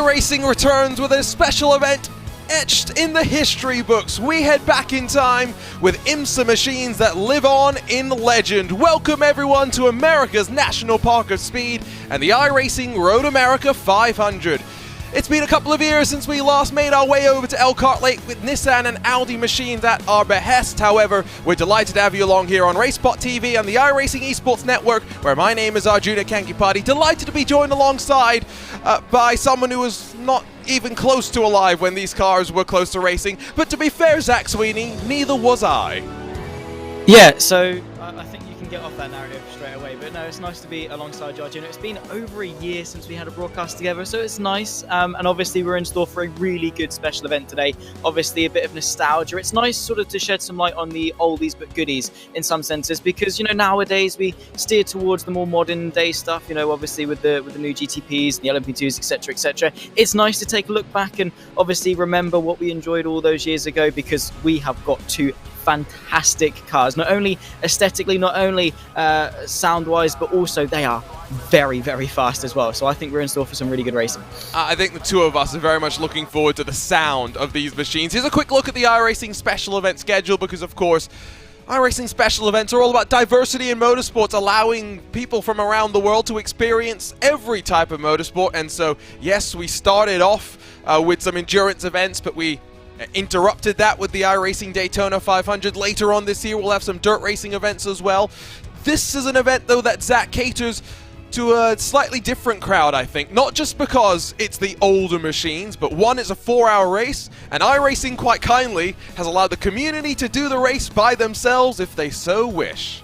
iRacing returns with a special event etched in the history books. We head back in time with IMSA machines that live on in legend. Welcome everyone to America's National Park of Speed and the iRacing Road America 500. It's been a couple of years since we last made our way over to Elkhart Lake with Nissan and Audi machines at our behest. However, we're delighted to have you along here on RaceSpotTV and the iRacing Esports Network, where my name is Arjuna Kankipati. Delighted to be joined alongside by someone who was not even close to alive when these cars were close to racing. But to be fair, Zach Sweeney, neither was I. Yeah, so I think you can get off that narrative straight away, but no, it's nice to be alongside you, Arjuna. It's been over a year since we had a broadcast together, so it's nice, and obviously we're in store for a really good special event today. Obviously a bit of nostalgia. It's nice sort of to shed some light on the oldies but goodies in some senses, because, you know, nowadays we steer towards the more modern day stuff, you know, obviously with the new GTPs and the LMP2s, etc, etc. It's nice to take a look back and obviously remember what we enjoyed all those years ago, because we have got two fantastic cars, not only aesthetically, not only sound wise, but also they are very, very fast as well. So I think we're in store for some really good racing. I think the two of us are very much looking forward to the sound of these machines. Here's a quick look at the iRacing special event schedule, because of course iRacing special events are all about diversity in motorsports, allowing people from around the world to experience every type of motorsport. And so yes, we started off with some endurance events, but we interrupted that with the iRacing Daytona 500. Later on this year, we'll have some dirt racing events as well. This is an event, though, that Zach caters to a slightly different crowd, I think. Not just because it's the older machines, but one, it's a 4-hour race, and iRacing, quite kindly, has allowed the community to do the race by themselves if they so wish.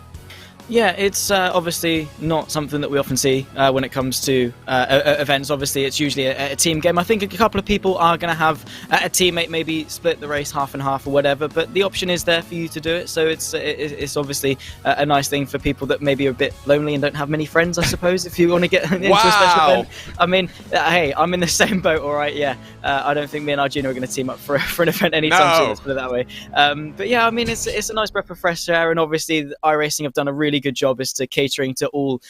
Yeah, it's obviously not something that we often see when it comes to events. Obviously, it's usually a team game. I think a couple of people are going to have a teammate maybe split the race half and half or whatever, but the option is there for you to do it. So it's obviously a nice thing for people that maybe are a bit lonely and don't have many friends, I suppose, if you want to get into a special event. I mean, hey, I'm in the same boat, all right, yeah. I don't think me and Arjuna are going to team up for an event anytime soon, let's put it that way. But yeah, I mean, it's a nice breath of fresh air, and obviously iRacing have done a really good job as to catering to all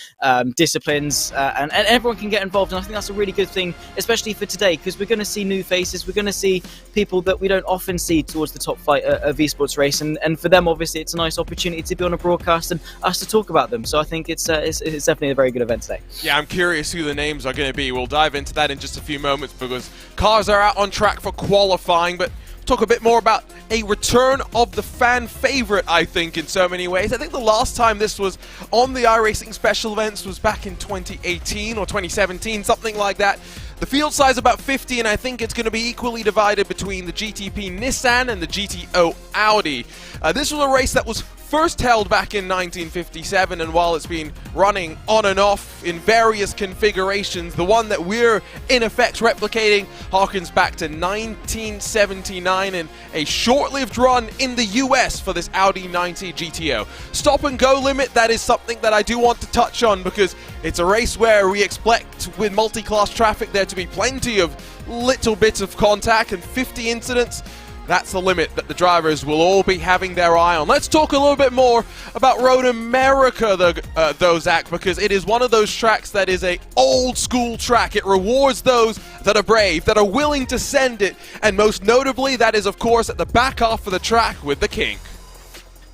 disciplines, and everyone can get involved, and I think that's a really good thing, especially for today, because we're going to see new faces. We're going to see people that we don't often see towards the top flight of esports race, and for them obviously it's a nice opportunity to be on a broadcast and us to talk about them. So I think it's definitely a very good event today. Yeah, I'm curious who the names are going to be. We'll dive into that in just a few moments, because cars are out on track for qualifying, but talk a bit more about a return of the fan favorite, I think, in so many ways. I think the last time this was on the iRacing special events was back in 2018 or 2017, something like that. The field size about 50, and I think it's going to be equally divided between the GTP Nissan and the GTO Audi. This was a race that was first held back in 1957, and while it's been running on and off in various configurations, the one that we're in effect replicating harkens back to 1979 and a short-lived run in the US for this Audi 90 GTO. Stop and go limit, that is something that I do want to touch on, because it's a race where we expect with multi-class traffic there to be plenty of little bits of contact, and 50 incidents. That's the limit that the drivers will all be having their eye on. Let's talk a little bit more about Road America, though, Zach, because it is one of those tracks that is a old school track. It rewards those that are brave, that are willing to send it, and most notably, that is, of course, at the back half of the track with the King.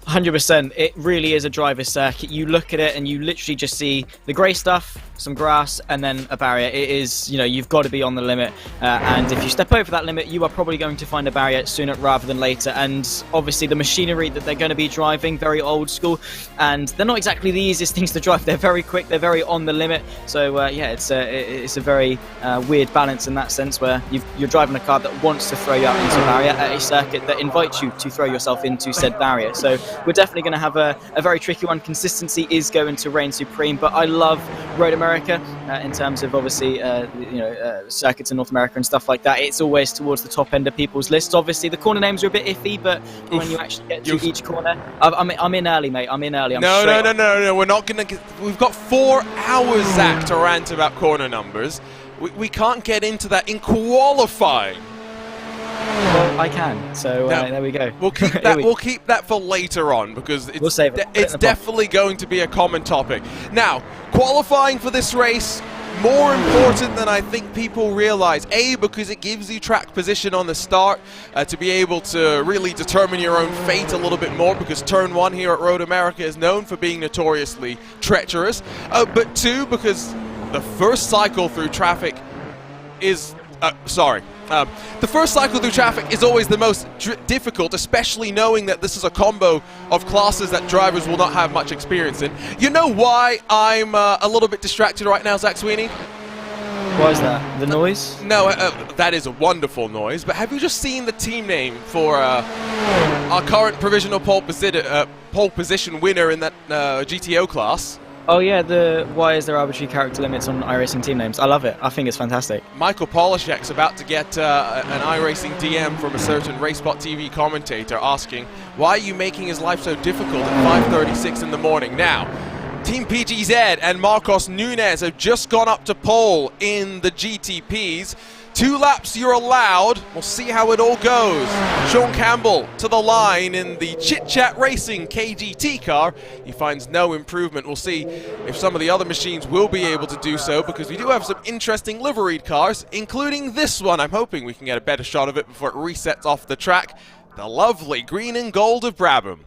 100%. It really is a driver's circuit. You look at it and you literally just see the grey stuff, some grass, and then a barrier. It is, you know, you've got to be on the limit, and if you step over that limit, you are probably going to find a barrier sooner rather than later. And obviously the machinery that they're going to be driving, very old school, and they're not exactly the easiest things to drive. They're very quick, they're very on the limit. So yeah, it's a very weird balance in that sense, where you're driving a car that wants to throw you out into a barrier at a circuit that invites you to throw yourself into said barrier. So we're definitely going to have a very tricky one. Consistency is going to reign supreme, but I love Road America in terms of obviously circuits in North America and stuff like that. It's always towards the top end of people's lists. Obviously the corner names are a bit iffy, but when you actually get to each corner, I'm in early, mate. I'm in early. No, we're not going to. We've got 4 hours, Zach, to rant about corner numbers. We can't get into that in qualifying. Well, I can, so there we go. We'll keep that. We'll keep that for later on, because it's, we'll save it. It's definitely going to be a common topic. Now, qualifying for this race more important than I think people realize. A, because it gives you track position on the start to be able to really determine your own fate a little bit more, because turn 1 here at Road America is known for being notoriously treacherous. But 2, because the first cycle through traffic is... the first cycle through traffic is always the most difficult, especially knowing that this is a combo of classes that drivers will not have much experience in. You know why I'm a little bit distracted right now, Zach Sweeney? Why is that? The noise? No, that is a wonderful noise, but have you just seen the team name for our current provisional pole position winner in that GTO class? Oh yeah, why is there arbitrary character limits on iRacing team names? I love it. I think it's fantastic. Michael Polishek's about to get an iRacing DM from a certain RaceSpotTV commentator asking, why are you making his life so difficult at 5:36 in the morning? Now, Team PGZ and Marcos Nunez have just gone up to pole in the GTPs. 2 laps you're allowed. We'll see how it all goes. Sean Campbell to the line in the Chit Chat Racing KGT car. He finds no improvement. We'll see if some of the other machines will be able to do so, because we do have some interesting liveried cars, including this one. I'm hoping we can get a better shot of it before it resets off the track. The lovely green and gold of Brabham.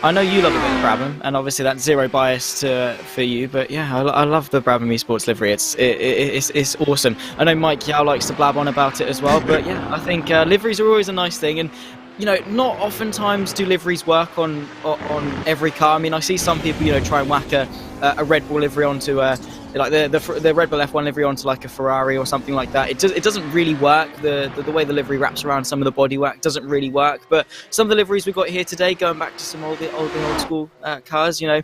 I know you love a bit of Brabham, and obviously that's zero bias for you, but yeah, I love the Brabham Esports livery. It's awesome. I know Mike Yao likes to blab on about it as well, but yeah, I think liveries are always a nice thing, and you know, not oftentimes do liveries work on every car. I mean, I see some people, you know, try and whack a Red Bull livery onto like the Red Bull F1 livery onto like a Ferrari or something like that. It doesn't really work. The way the livery wraps around some of the bodywork doesn't really work. But some of the liveries we've got here today, going back to some old school cars, you know,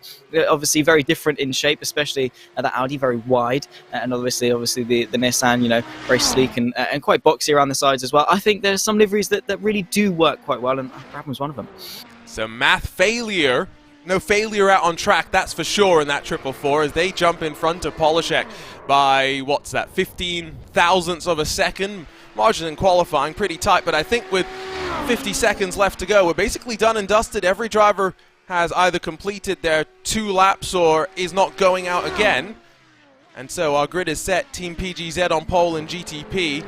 obviously very different in shape, especially the Audi, very wide, and obviously the Nissan, you know, very sleek and quite boxy around the sides as well. I think there's some liveries that really do work quite well, and Brabham's one of them. So math failure. No failure out on track, that's for sure, in that 444 as they jump in front of Polishek by, what's that, 15 thousandths of a second. Margin in qualifying, pretty tight, but I think with 50 seconds left to go, we're basically done and dusted. Every driver has either completed their 2 laps or is not going out again. And so our grid is set, Team PGZ on pole in GTP,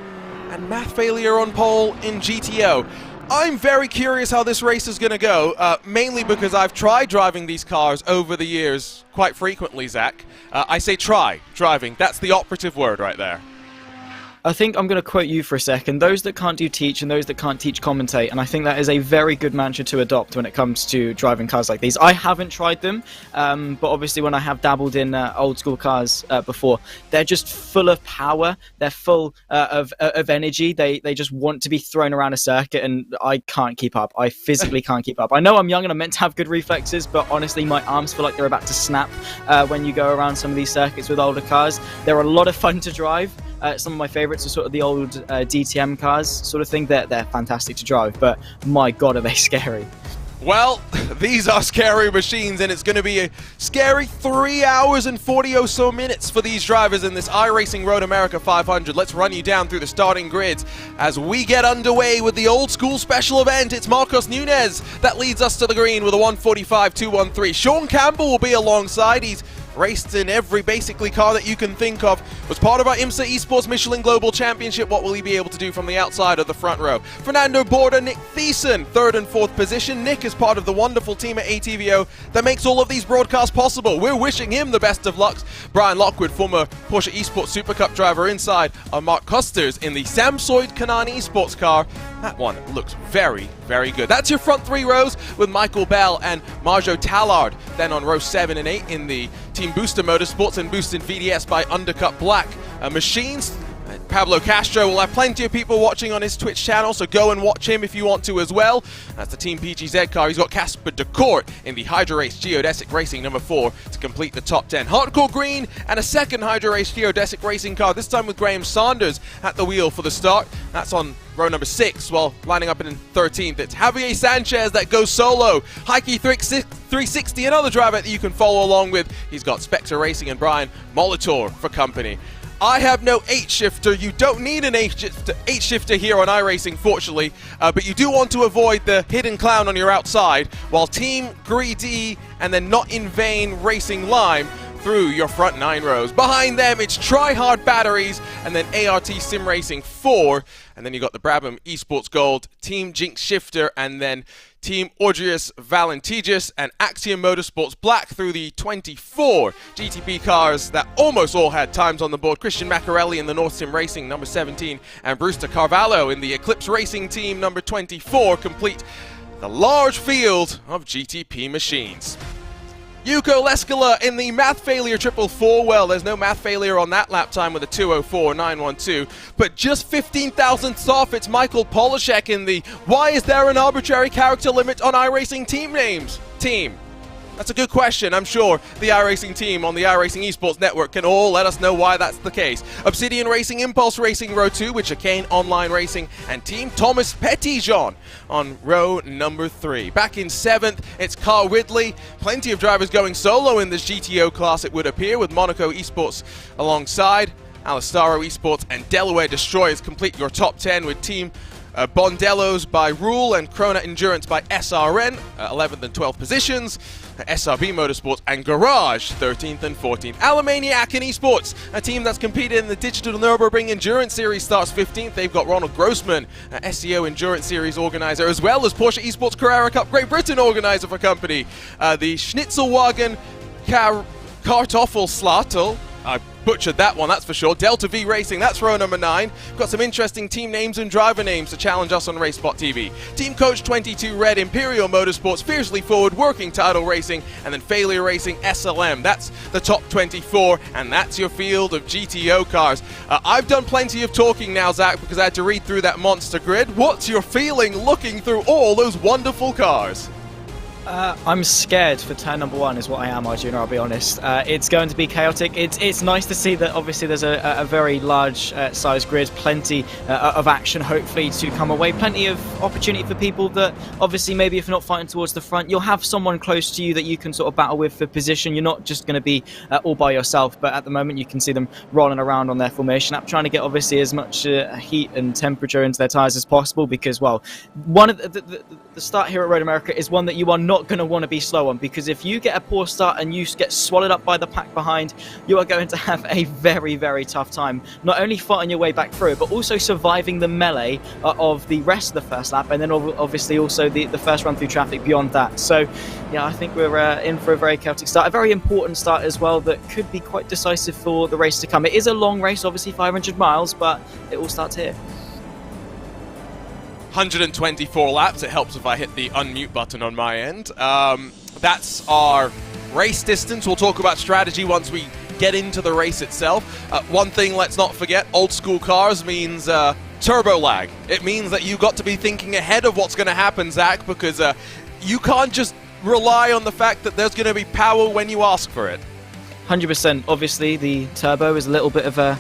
and math failure on pole in GTO. I'm very curious how this race is going to go, mainly because I've tried driving these cars over the years quite frequently, Zach. I say try driving. That's the operative word right there. I think I'm going to quote you for a second. Those that can't do teach and those that can't teach commentate. And I think that is a very good mantra to adopt when it comes to driving cars like these. I haven't tried them, but obviously when I have dabbled in old school cars before, they're just full of power. They're full of energy. They just want to be thrown around a circuit, and I can't keep up. I physically can't keep up. I know I'm young and I'm meant to have good reflexes, but honestly my arms feel like they're about to snap when you go around some of these circuits with older cars. They're a lot of fun to drive. Some of my favourites are sort of the old DTM cars sort of thing. They're fantastic to drive, but my God, are they scary. Well, these are scary machines, and it's going to be a scary 3 hours and 40 or so minutes for these drivers in this iRacing Road America 500. Let's run you down through the starting grids as we get underway with the old school special event. It's Marcos Nunez that leads us to the green with a 145.213. Sean Campbell will be alongside. He's raced in every basically car that you can think of. Was part of our IMSA Esports Michelin Global Championship. What will he be able to do from the outside of the front row? Fernando Borda, Nick Thiessen, 3rd and 4th position. Nick is part of the wonderful team at ATVO that makes all of these broadcasts possible. We're wishing him the best of luck. Brian Lockwood, former Porsche Esports Super Cup driver, inside of Mark Costers in the Samsoid Kanan Esports car. That one looks very, very good. That's your front 3 rows with Michael Bell and Marjo Tallard. Then on row 7 and 8 in the Team Booster Motorsports and boosted VDS by Undercut Black machines. Pablo Castro will have plenty of people watching on his Twitch channel, so go and watch him if you want to as well. That's the Team PGZ car. He's got Casper DeCourt in the Hydro Race Geodesic Racing number 4 to complete the top 10. Hardcore Green and a second Hydro Race Geodesic Racing car, this time with Graham Sanders at the wheel for the start. That's on row number 6, while lining up in 13th. It's Javier Sanchez that goes solo. Heike 360, another driver that you can follow along with. He's got Spectre Racing and Brian Molitor for company. I have no 8-shifter. You don't need an 8-shifter here on iRacing, fortunately, but you do want to avoid the hidden clown on your outside, while Team Greedy and then Not In Vain Racing Lime through your front 9 rows. Behind them, it's Try Hard Batteries, and then ART Sim Racing 4, and then you got the Brabham Esports Gold, Team Jinx Shifter, and then Team Audrius Valentigius and Axiom Motorsports Black through the 24 GTP cars that almost all had times on the board. Christian Macarelli in the North Sim Racing, number 17, and Brewster Carvalho in the Eclipse Racing Team, number 24, complete the large field of GTP machines. Yuko Leskala in the math failure 444. Well, there's no math failure on that lap time with a 2:04.912, but just 15 thousandths off. It's Michael Polashek in the why is there an arbitrary character limit on iRacing team names team? That's a good question. I'm sure the iRacing team on the iRacing Esports Network can all let us know why that's the case. Obsidian Racing, Impulse Racing Row 2 with Chicane Online Racing, and Team Thomas Petitjean on row number 3. Back in 7th, it's Carl Ridley. Plenty of drivers going solo in this GTO class, it would appear, with Monaco Esports alongside. Alistaro Esports and Delaware Destroyers complete your top 10 with Team Bondellos by Rule and Krona Endurance by SRN, 11th and 12th positions. SRB Motorsports and Garage, 13th and 14th. Alamaniac in Esports, a team that's competed in the Digital Nürburgring Endurance Series, starts 15th. They've got Ronald Grossman, SEO Endurance Series organizer, as well as Porsche Esports Carrera Cup Great Britain organizer for company. The Schnitzelwagen Kartoffelslatel, I butchered that one, that's for sure. Delta V Racing, that's row number 9. We've got some interesting team names and driver names to challenge us on RaceSpotTV. Team Coach 22 Red, Imperial Motorsports, Fiercely Forward, Working Title Racing, and then Failure Racing SLM. That's the top 24, and that's your field of GTO cars. I've done plenty of talking now, Zach, because I had to read through that monster grid. What's your feeling looking through all those wonderful cars? I'm scared for turn number 1 is what I am, Arjuna, I'll be honest. It's going to be chaotic. It's nice to see that obviously there's a very large size grid, plenty of action hopefully to come away, plenty of opportunity for people that obviously maybe if you're not fighting towards the front, you'll have someone close to you that you can sort of battle with for position. You're not just going to be all by yourself, but at the moment you can see them rolling around on their formation up, trying to get obviously as much heat and temperature into their tyres as possible because, well, one of the start here at Road America is one that you are not going to want to be slow on, because if you get a poor start and you get swallowed up by the pack behind, you are going to have a very, very tough time, not only fighting your way back through, but also surviving the melee of the rest of the first lap, and then obviously also the first run through traffic beyond that. So yeah, I think we're in for a very chaotic start, a very important start as well that could be quite decisive for the race to come. It is a long race, obviously 500 miles, but it all starts here. 124 laps. It helps if I hit the unmute button on my end. That's our race distance. We'll talk about strategy once we get into the race itself. One thing let's not forget, old school cars means turbo lag. It means that you've got to be thinking ahead of what's going to happen, Zach, because you can't just rely on the fact that there's going to be power when you ask for it. 100%. Obviously, the turbo is a little bit of a,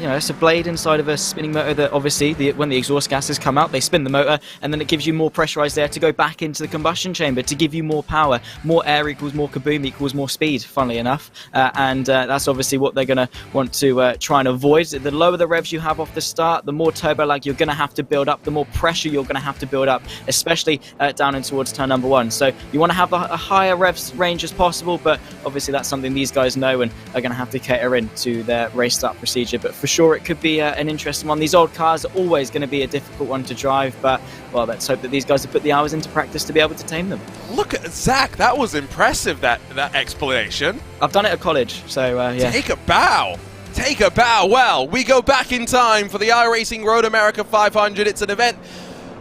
it's a blade inside of a spinning motor that obviously, when the exhaust gases come out, they spin the motor, and then it gives you more pressurized air to go back into the combustion chamber to give you more power. More air equals more kaboom equals more speed, funnily enough. And that's obviously what they're going to want to try and avoid. The lower the revs you have off the start, the more turbo lag you're going to have to build up, the more pressure you're going to have to build up, especially down in towards turn number 1. So you want to have a higher revs range as possible, but obviously that's something these guys know and are going to have to cater into their race start procedure. But for sure it could be an interesting one. These old cars are always going to be a difficult one to drive, but well, let's hope that these guys have put the hours into practice to be able to tame them. Look at Zach, that was impressive, that explanation. I've done it at college, so yeah. Take a bow. Take a bow. Well, we go back in time for the iRacing Road America 500. It's an event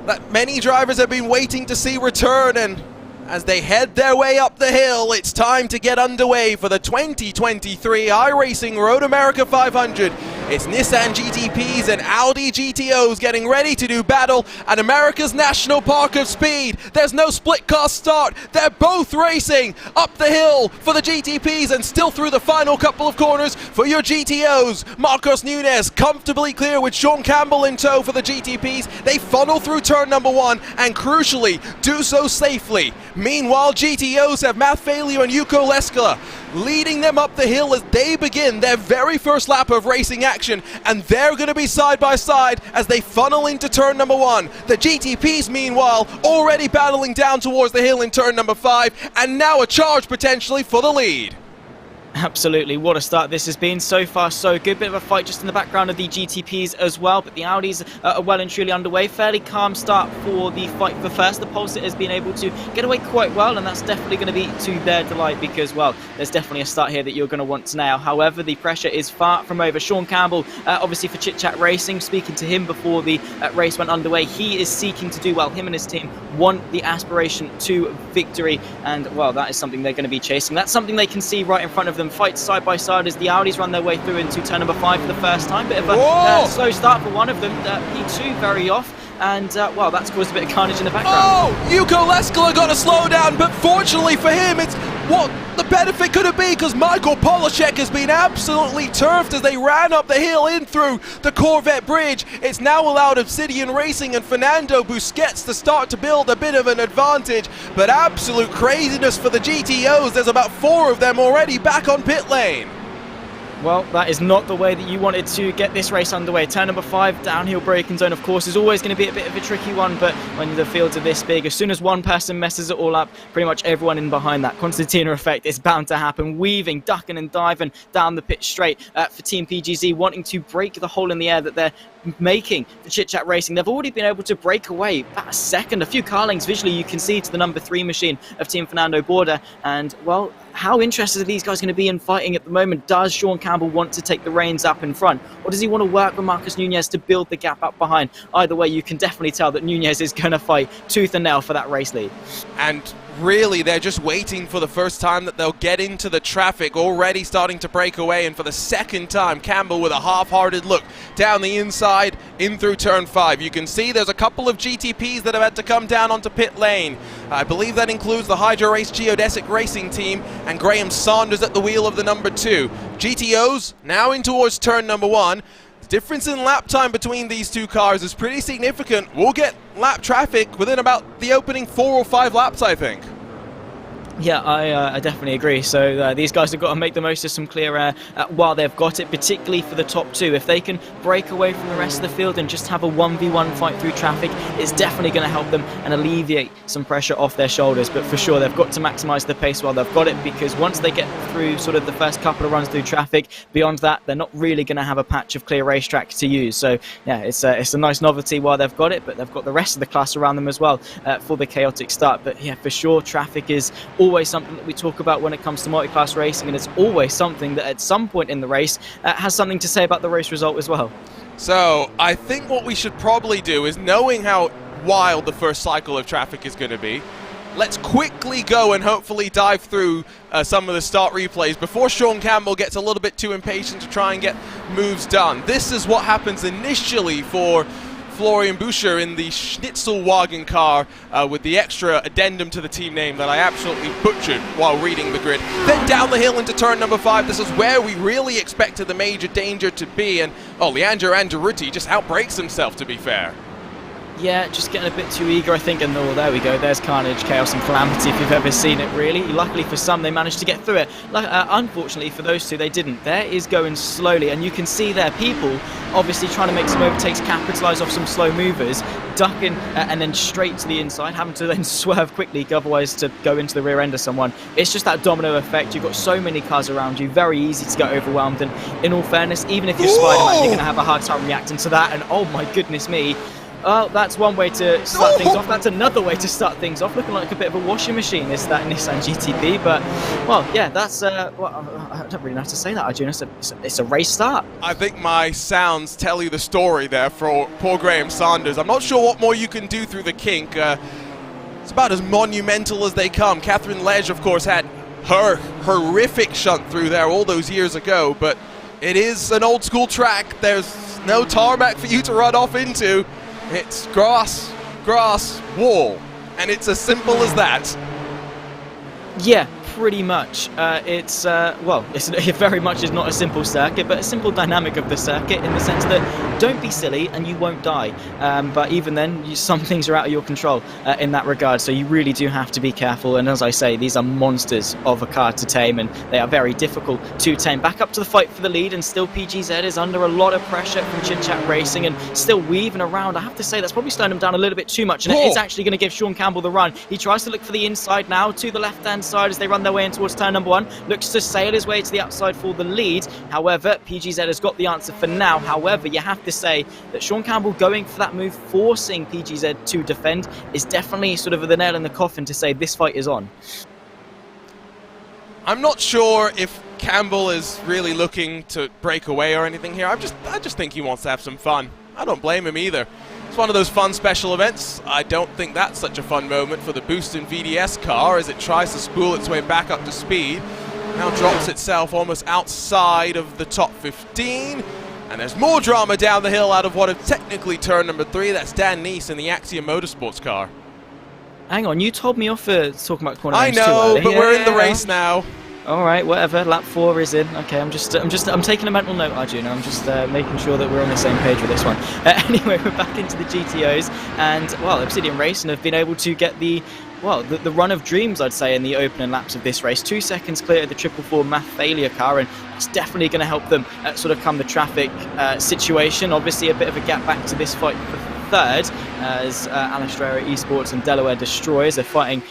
that many drivers have been waiting to see return, and as they head their way up the hill, it's time to get underway for the 2023 iRacing Road America 500. It's Nissan GTPs and Audi GTOs getting ready to do battle at America's National Park of Speed. There's no split car start. They're both racing up the hill for the GTPs and still through the final couple of corners for your GTOs. Marcos Nunez comfortably clear with Sean Campbell in tow for the GTPs. They funnel through turn number 1 and crucially do so safely. Meanwhile, GTOs have Matt Failio and Yuko Leskala leading them up the hill as they begin their very first lap of racing action, and they're going to be side by side as they funnel into turn number 1. The GTPs, meanwhile, already battling down towards the hill in turn number 5, and now a charge potentially for the lead. Absolutely, what a start this has been. So far, so good. Bit of a fight just in the background of the GTPs as well, but the Audis are well and truly underway. Fairly calm start for the fight for first. The Pulsar has been able to get away quite well, and that's definitely going to be to their delight because, well, there's definitely a start here that you're going to want to nail. However, the pressure is far from over. Sean Campbell, obviously for Chit Chat Racing, speaking to him before the race went underway, he is seeking to do well. Him and his team want the aspiration to victory, and, well, that is something they're going to be chasing. That's something they can see right in front of them. Fight side by side as the Audis run their way through into turn number 5 for the first time. Bit of a slow start for one of them. P2 very off. And, well, that's caused a bit of carnage in the background. Oh, Yuko Leskala got a slowdown, but fortunately for him, it's what the benefit could have been because Michael Polishek has been absolutely turfed as they ran up the hill in through the Corvette Bridge. It's now allowed Obsidian Racing and Fernando Busquets to start to build a bit of an advantage, but absolute craziness for the GTOs. There's about 4 of them already back on pit lane. Well, that is not the way that you wanted to get this race underway. Turn number 5, downhill braking zone, of course, is always going to be a bit of a tricky one, but when the fields are this big, as soon as one person messes it all up, pretty much everyone in behind that concertina effect is bound to happen. Weaving, ducking and diving down the pitch straight for Team PGZ, wanting to break the hole in the air that they're making for Chit Chat Racing. They've already been able to break away about a second. A few car links visually you can see to the number 3 machine of Team Fernando Borda, and, well, how interested are these guys going to be in fighting at the moment? Does Sean Campbell want to take the reins up in front? Or does he want to work with Marcus Nunez to build the gap up behind? Either way, you can definitely tell that Nunez is going to fight tooth and nail for that race lead. And really, they're just waiting for the first time that they'll get into the traffic, already starting to break away. And for the second time, Campbell with a half-hearted look down the inside, in through turn 5. You can see there's a couple of GTPs that have had to come down onto pit lane. I believe that includes the Hydro Race Geodesic Racing team and Graham Saunders at the wheel of the number 2. GTOs now in towards turn number 1. The difference in lap time between these two cars is pretty significant. We'll get lap traffic within about the opening 4 or 5 laps, I think. Yeah, I definitely agree. So these guys have got to make the most of some clear air while they've got it, particularly for the top 2. If they can break away from the rest of the field and just have a 1v1 fight through traffic, it's definitely going to help them and alleviate some pressure off their shoulders. But for sure, they've got to maximise the pace while they've got it, because once they get through sort of the first couple of runs through traffic, beyond that, they're not really going to have a patch of clear racetrack to use. So yeah, it's a nice novelty while they've got it, but they've got the rest of the class around them as well for the chaotic start. But yeah, for sure, traffic is always something that we talk about when it comes to multi-class racing, and it's always something that at some point in the race has something to say about the race result as well. So I think what we should probably do is, knowing how wild the first cycle of traffic is going to be, let's quickly go and hopefully dive through some of the start replays before Sean Campbell gets a little bit too impatient to try and get moves done. This is what happens initially for Florian Boucher in the Schnitzelwagen car with the extra addendum to the team name that I absolutely butchered while reading the grid. Then down the hill into turn number 5. This is where we really expected the major danger to be, and Leandro Andaruti just outbreaks himself, to be fair. Yeah, just getting a bit too eager, I think, and oh, there we go. There's carnage, chaos, and calamity if you've ever seen it, really. Luckily for some, they managed to get through it. Unfortunately for those two, they didn't. There is going slowly, and you can see there people obviously trying to make some overtakes, capitalise off some slow movers, ducking, and then straight to the inside, having to then swerve quickly, otherwise to go into the rear end of someone. It's just that domino effect. You've got so many cars around you, very easy to get overwhelmed, and in all fairness, even if you're Spider-Man, you're going to have a hard time reacting to that, and oh my goodness me. Well, that's one way to start things off. That's another way to start things off. Looking like a bit of a washing machine is that Nissan GTP. But, well, yeah, that's... well, I don't really know how to say that, Arjun. It's a race start. I think my sounds tell you the story there for poor Graham Saunders. I'm not sure what more you can do through the kink. It's about as monumental as they come. Catherine Ledge, of course, had her horrific shunt through there all those years ago. But it is an old-school track. There's no tarmac for you to run off into. It's grass, wall, and it's as simple as that. Yeah, pretty much. Well, it very much is not a simple circuit, but a simple dynamic of the circuit in the sense that don't be silly and you won't die. But even then, some things are out of your control in that regard, so you really do have to be careful. And as I say, these are monsters of a car to tame, and they are very difficult to tame. Back up to the fight for the lead, and still PGZ is under a lot of pressure from Chit Chat Racing and still weaving around. I have to say that's probably slowing him down a little bit too much, and it's actually going to give Sean Campbell the run. He tries to look for the inside now to the left-hand side as they run their way in towards turn number 1. Looks to sail his way to the outside for the lead. However, PGZ has got the answer for now. However, you have to say that Sean Campbell going for that move, forcing PGZ to defend, is definitely sort of the nail in the coffin to say this fight is on. I'm not sure if Campbell is really looking to break away or anything here. I just think he wants to have some fun. I don't blame him either. It's one of those fun special events. I don't think that's such a fun moment for the Boostin VDS car as it tries to spool its way back up to speed. Now drops itself almost outside of the top 15. And there's more drama down the hill out of what is technically turn number 3. That's Dan Neese in the Axiom Motorsports car. Hang on, you told me off for talking about corner I know, but we're in the race now. All right, whatever. Lap 4 is in. Okay, I'm taking a mental note, Arjuna. I'm just making sure that we're on the same page with this one. Anyway, we're back into the GTOs, and well, Obsidian Racing have been able to get the run of dreams, I'd say, in the opening laps of this race. 2 seconds clear of the 444 math failure car, and it's definitely going to help them sort of come the traffic situation. Obviously, a bit of a gap back to this fight for third, as Alistrera Esports and Delaware Destroyers are fighting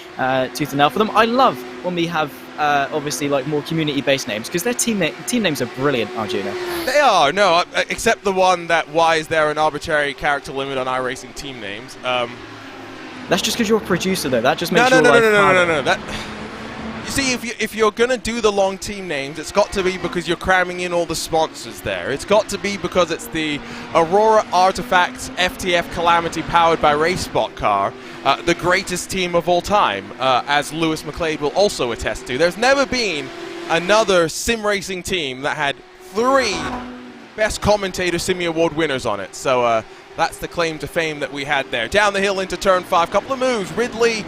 tooth and nail for them. I love when we have obviously like more community-based names, because their team names are brilliant, Arjuna. They are, no, except the one that why is there an arbitrary character limit on iRacing team names. That's just because you're a producer, though. That just makes no. That, you see, if you're gonna do the long team names, it's got to be because you're cramming in all the sponsors there. It's got to be because it's the Aurora Artifacts FTF Calamity powered by RaceSpot car, the greatest team of all time, as Lewis McClade will also attest to. There's never been another sim racing team that had 3 Best Commentator Simi Award winners on it. So that's the claim to fame that we had there. Down the hill into turn 5, couple of moves. Ridley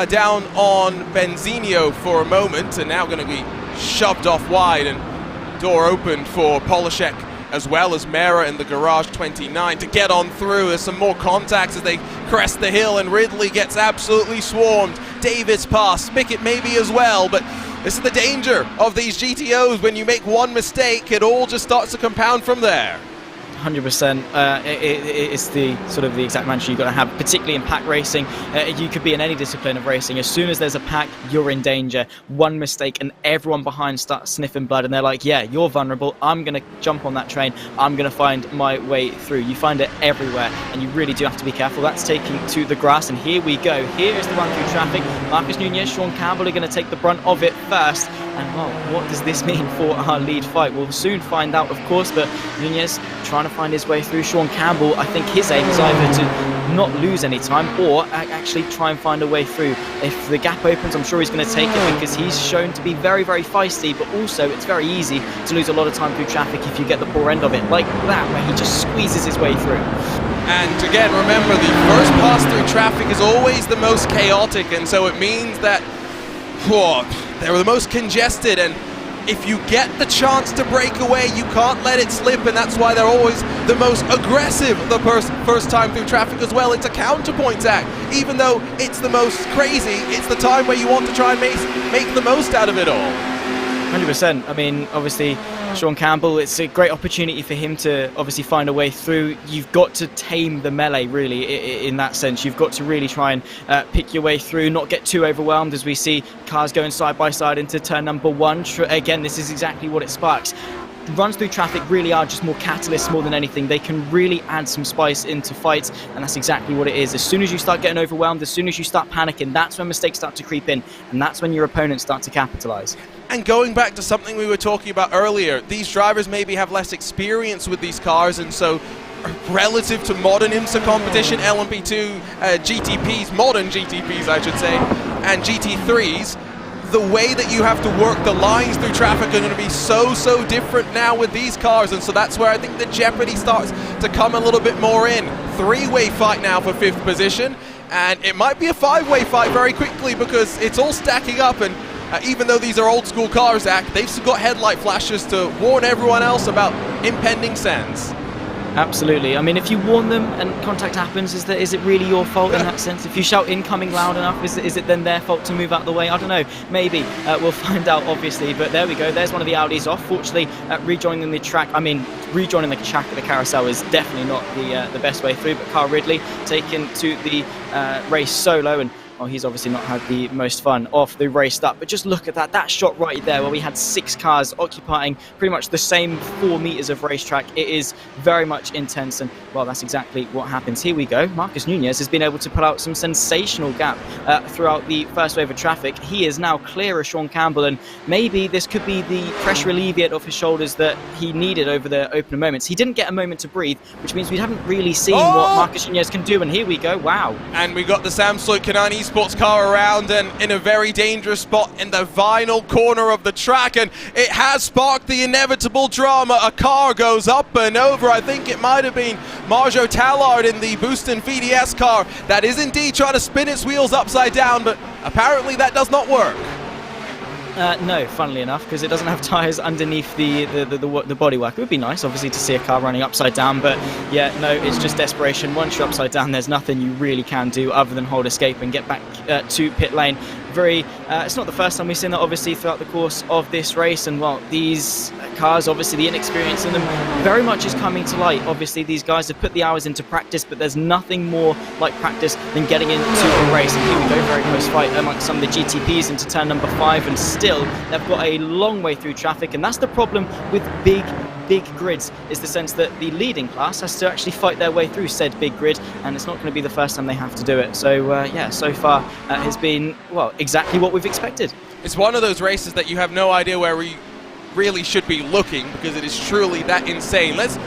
down on Benzinho for a moment, and now going to be shoved off wide, and door opened for Polishek as well as Mera in the Garage 29 to get on through. There's some more contacts as they crest the hill, and Ridley gets absolutely swarmed. Davis past, Spickett maybe as well, but this is the danger of these GTOs. When you make one mistake, it all just starts to compound from there. 100%. It's the sort of the exact mantra you've got to have, particularly in pack racing. You could be in any discipline of racing. As soon as there's a pack, you're in danger. One mistake and everyone behind starts sniffing blood, and they're like, yeah, you're vulnerable. I'm going to jump on that train. I'm going to find my way through. You find it everywhere, and you really do have to be careful. That's taking to the grass, and here we go. Here is the run through traffic. Marcus Nunez, Sean Campbell are going to take the brunt of it first. And well, what does this mean for our lead fight? We'll soon find out, of course, but Nunez trying to find his way through. Sean Campbell, I think his aim is either to not lose any time or actually try and find a way through. If the gap opens, I'm sure he's going to take it, because he's shown to be very, very feisty, but also it's very easy to lose a lot of time through traffic if you get the poor end of it, like that, where he just squeezes his way through. And again, remember, the first pass through traffic is always the most chaotic, and so it means that they're the most congested, and if you get the chance to break away, you can't let it slip, and that's why they're always the most aggressive the first time through traffic as well. It's a counterpoint act. Even though it's the most crazy, it's the time where you want to try and make the most out of it all. 100%. I mean, obviously, Sean Campbell, it's a great opportunity for him to obviously find a way through. You've got to tame the melee, really, in that sense. You've got to really try and pick your way through, not get too overwhelmed as we see cars going side by side into turn number 1. Again, this is exactly what it sparks. Runs through traffic really are just more catalysts more than anything. They can really add some spice into fights, and that's exactly what it is. As soon as you start getting overwhelmed, as soon as you start panicking, that's when mistakes start to creep in, and that's when your opponents start to capitalize. And going back to something we were talking about earlier, these drivers maybe have less experience with these cars, and so relative to modern IMSA competition, LMP2 GTPs, modern GTPs I should say, and GT3s, the way that you have to work the lines through traffic are going to be so different now with these cars, and so that's where I think the jeopardy starts to come a little bit more in. 3-way fight now for 5th position, and it might be a 5-way fight very quickly, because it's all stacking up, and even though these are old school cars, Zach, they've got headlight flashes to warn everyone else about impending sends. Absolutely. I mean, if you warn them and contact happens, is it really your fault in that sense? If you shout incoming loud enough, is it then their fault to move out of the way? I don't know. Maybe. We'll find out, obviously. But there we go. There's one of the Audis off. Fortunately, rejoining the track, rejoining the track at the carousel is definitely not the best way through. But Carl Ridley taken to the race solo, and he's obviously not had the most fun off the race start. But just look at that shot right there, where we had 6 cars occupying pretty much the same 4 meters of racetrack. It is very much intense, and well, that's exactly what happens. Here we go. Marcus Nunez has been able to put out some sensational gap throughout the first wave of traffic. He is now clear of Sean Campbell, and maybe this could be the pressure alleviate off his shoulders that he needed over the opener moments. He didn't get a moment to breathe, which means we haven't really seen what Marcus Nunez can do, and here we go. Wow. And we got the Samsung Kanani Sports car around and in a very dangerous spot in the final corner of the track, and it has sparked the inevitable drama. A car goes up and over. I think it might have been Marjo Tallard in the Booston VDS car that is indeed trying to spin its wheels upside down, but apparently that does not work. No, funnily enough, because it doesn't have tyres underneath the bodywork. It would be nice, obviously, to see a car running upside down, but yeah, no, it's just desperation. Once you're upside down, there's nothing you really can do other than hold escape and get back to pit lane. It's not the first time we've seen that, obviously, throughout the course of this race, and well, these cars, obviously, the inexperience in them very much is coming to light. Obviously, these guys have put the hours into practice, but there's nothing more like practice than getting into a race. And here we go, very close fight amongst some of the GTPs into turn number 5, and still they've got a long way through traffic, and that's the problem with big grids, is the sense that the leading class has to actually fight their way through said big grid, and it's not going to be the first time they have to do it. So yeah, so far has been, well, exactly what we've expected. It's one of those races that you have no idea where we really should be looking, because it is truly that insane. Let's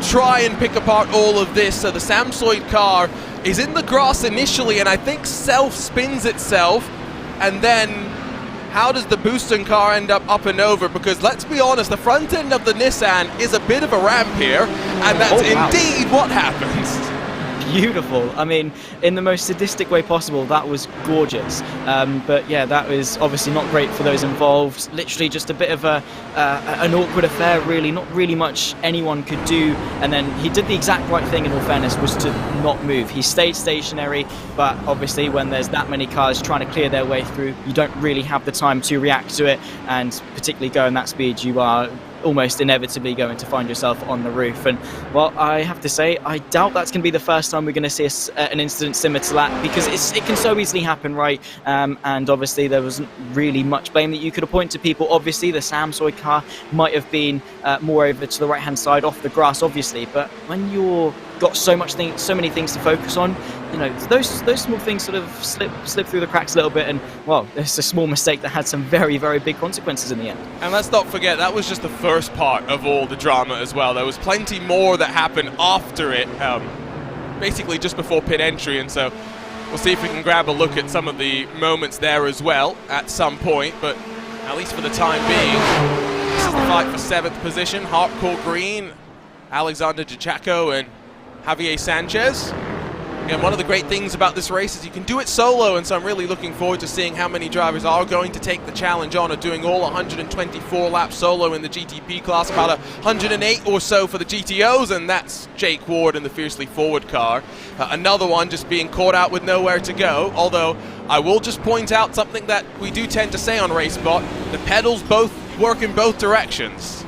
try and pick apart all of this. So the Samsoid car is in the grass initially, and I think self-spins itself, and then how does the Booston car end up and over? Because let's be honest, the front end of the Nissan is a bit of a ramp here, and that's indeed what happens. Beautiful. I mean, in the most sadistic way possible. That was gorgeous. But yeah, that was obviously not great for those involved. Literally just a bit of an awkward affair, really. Not really much anyone could do. And then he did the exact right thing, in all fairness, was to not move. He stayed stationary, but obviously when there's that many cars trying to clear their way through, you don't really have the time to react to it. And particularly going that speed, you are almost inevitably going to find yourself on the roof. And well, I have to say, I doubt that's going to be the first time we're going to see an incident similar to that, because it can so easily happen, right? And obviously there wasn't really much blame that you could appoint to people. Obviously the Samsoid car might have been more over to the right hand side off the grass, obviously, but when you're got so many things to focus on, you know, those small things sort of slip through the cracks a little bit, and well, it's a small mistake that had some very, very big consequences in the end. And let's not forget, that was just the first part of all the drama as well. There was plenty more that happened after it, basically just before pit entry, and so we'll see if we can grab a look at some of the moments there as well at some point, but at least for the time being, this is the fight for 7th position. Hardcore Green, Alexander Jachaco and Javier Sanchez. Again, one of the great things about this race is you can do it solo, and so I'm really looking forward to seeing how many drivers are going to take the challenge on of doing all 124 laps solo in the GTP class, about 108 or so for the GTOs, and that's Jake Ward in the Fiercely Forward car. Another one just being caught out with nowhere to go, although I will just point out something that we do tend to say on RaceSpot: the pedals both work in both directions.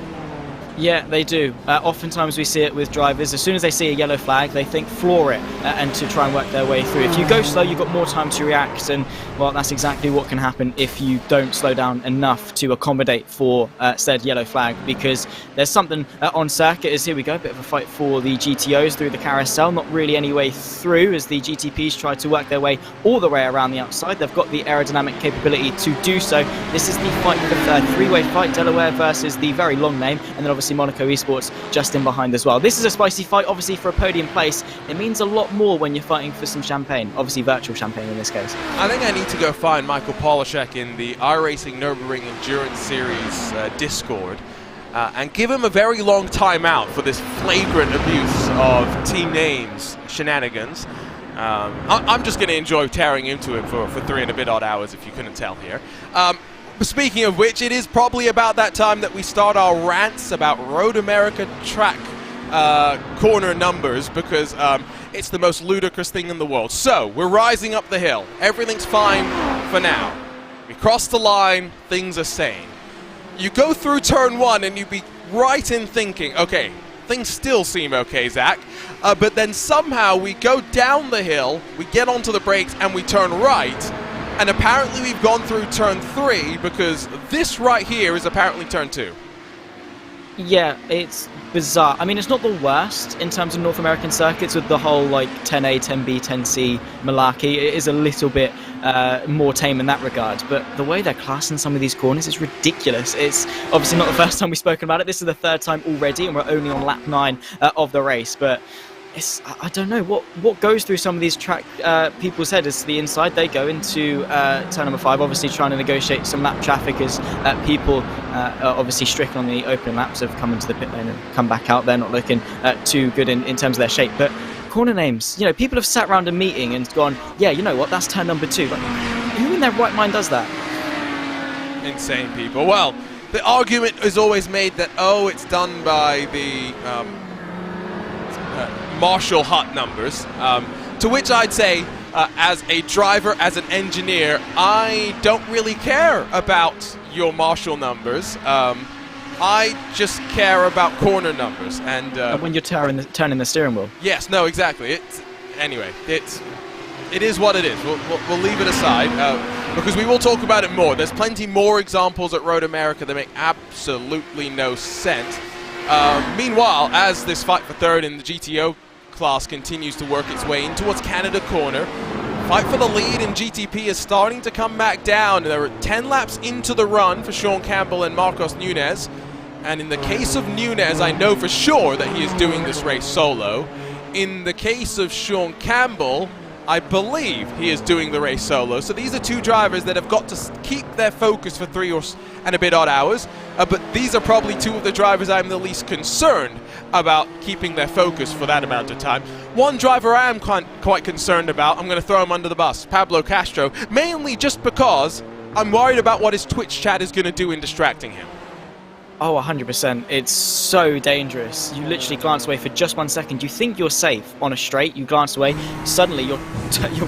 Yeah, they do. Oftentimes we see it with drivers. As soon as they see a yellow flag, they think floor it and to try and work their way through. If you go slow, you've got more time to react, and well, that's exactly what can happen if you don't slow down enough to accommodate for said yellow flag, because there's something on circuit. As here we go, a bit of a fight for the GTOs through the carousel. Not really any way through, as the GTPs try to work their way all the way around the outside. They've got the aerodynamic capability to do so. This is the fight, the three-way fight, Delaware versus the very long name, and then obviously Monaco Esports just in behind as well. This is a spicy fight, obviously, for a podium place. It means a lot more when you're fighting for some champagne, obviously virtual champagne in this case. I think I need to go find Michael Polishek in the iRacing Nürburgring Endurance Series Discord and give him a very long timeout for this flagrant abuse of team names shenanigans. I'm just going to enjoy tearing into him for 3 and a bit odd hours, if you couldn't tell here. Speaking of which, it is probably about that time that we start our rants about Road America track corner numbers because it's the most ludicrous thing in the world. So, we're rising up the hill. Everything's fine for now. We cross the line, things are sane. You go through turn 1 and you'd be right in thinking, okay, things still seem okay, Zach. But then somehow we go down the hill, we get onto the brakes and we turn right. And apparently we've gone through turn 3 because this right here is apparently turn 2. Yeah, it's bizarre. I mean, it's not the worst in terms of North American circuits with the whole like 10A, 10B, 10C malarkey. It is a little bit more tame in that regard, but the way they're classing some of these corners is ridiculous. It's obviously not the first time we've spoken about it. This is the 3rd time already, and we're only on lap 9 of the race, but I don't know what goes through some of these track people's head as the inside. They go into turn number 5, obviously trying to negotiate some lap traffic as people are obviously stricken on the opening laps have come into the pit lane and come back out. They're not looking too good in terms of their shape. But corner names, you know, people have sat around a meeting and gone, yeah, you know what, that's turn number 2. But who in their right mind does that? Insane people. Well, the argument is always made that, oh, it's done by the Marshall Hut numbers, to which I'd say, as a driver, as an engineer, I don't really care about your Marshall numbers. I just care about corner numbers. And when you're turning the steering wheel. Yes, no, exactly. Anyway, it is what it is. We'll leave it aside because we will talk about it more. There's plenty more examples at Road America that make absolutely no sense. Meanwhile, as this fight for 3rd in the GTO class continues to work its way in towards Canada corner, fight for the lead in GTP is starting to come back down. There are 10 laps into the run for Sean Campbell and Marcos Nunez, and in the case of Nunez, I know for sure that he is doing this race solo. In the case of Sean Campbell, I believe he is doing the race solo. So these are 2 drivers that have got to keep their focus for 3 and a bit odd hours. But these are probably 2 of the drivers I'm the least concerned about keeping their focus for that amount of time. One driver I am quite concerned about, I'm going to throw him under the bus, Pablo Castro, mainly just because I'm worried about what his Twitch chat is going to do in distracting him. Oh, 100%. It's so dangerous. You literally glance away for just 1 second. You think you're safe on a straight. You glance away. Suddenly, your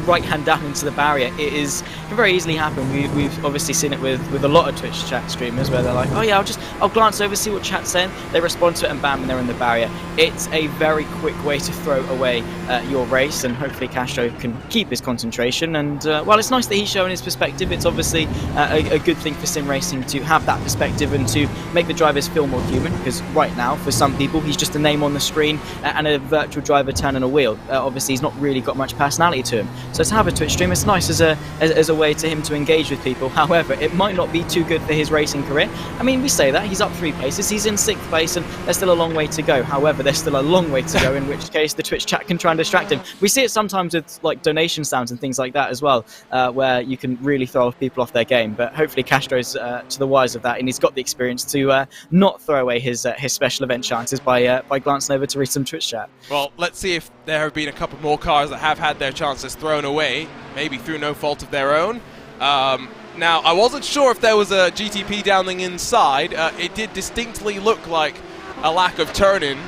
right hand down into the barrier. It can very easily happen. We've obviously seen it with a lot of Twitch chat streamers where they're like, oh yeah, I'll glance over, see what chat's saying. They respond to it, and bam, and they're in the barrier. It's a very quick way to throw away your race, and hopefully Castro can keep his concentration. And while it's nice that he's showing his perspective, it's obviously a good thing for sim racing to have that perspective and to make the drivers feel more human, because right now for some people he's just a name on the screen and a virtual driver turning a wheel. Obviously he's not really got much personality to him, so to have a Twitch stream, it's nice as a way to him to engage with people. However, it might not be too good for his racing career. I mean, we say that he's up 3 places, he's in 6th place, and there's still a long way to go. However, there's still a long way to go, in which case the Twitch chat can try and distract him. We see it sometimes with like donation sounds and things like that as well, where you can really throw people off their game. But hopefully Castro's to the wise of that, and he's got the experience to not throw away his special event chances by glancing over to read some Twitch chat. Well, let's see if there have been a couple more cars that have had their chances thrown away, maybe through no fault of their own. Now, I wasn't sure if there was a GTP down the inside. It did distinctly look like a lack of turn-in.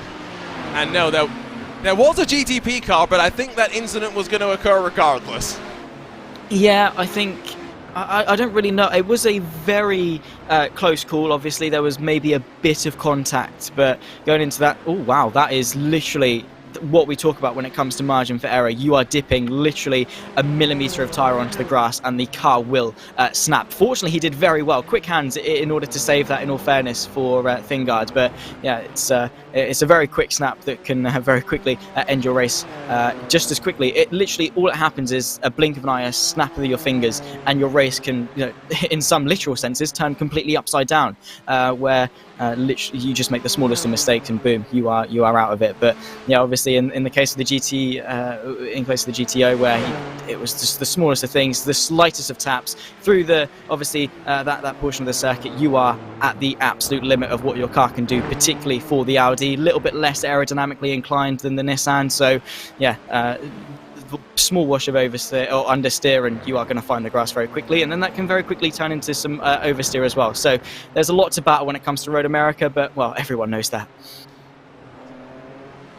And no, there was a GTP car, but I think that incident was going to occur regardless. Yeah, I think... I don't really know. It was a very close call. Obviously, there was maybe a bit of contact, but going into that, oh wow, that is literally what we talk about when it comes to margin for error. You are dipping literally a millimetre of tyre onto the grass and the car will snap. Fortunately, he did very well. Quick hands in order to save that, in all fairness, for Thingard. But yeah, it's a very quick snap that can very quickly end your race just as quickly. It literally, all it happens is a blink of an eye, a snap of your fingers, and your race can, you know, in some literal senses, turn completely upside down, where literally you just make the smallest of mistakes and boom, you are out of it. But yeah, obviously in the case of the GTO, where it was just the smallest of things, the slightest of taps through the obviously that portion of the circuit, you are at the absolute limit of what your car can do, particularly for the Audi. A little bit less aerodynamically inclined than the Nissan, so yeah, small wash of oversteer or understeer and you are going to find the grass very quickly, and then that can very quickly turn into some oversteer as well. So there's a lot to battle when it comes to Road America, but well, everyone knows that.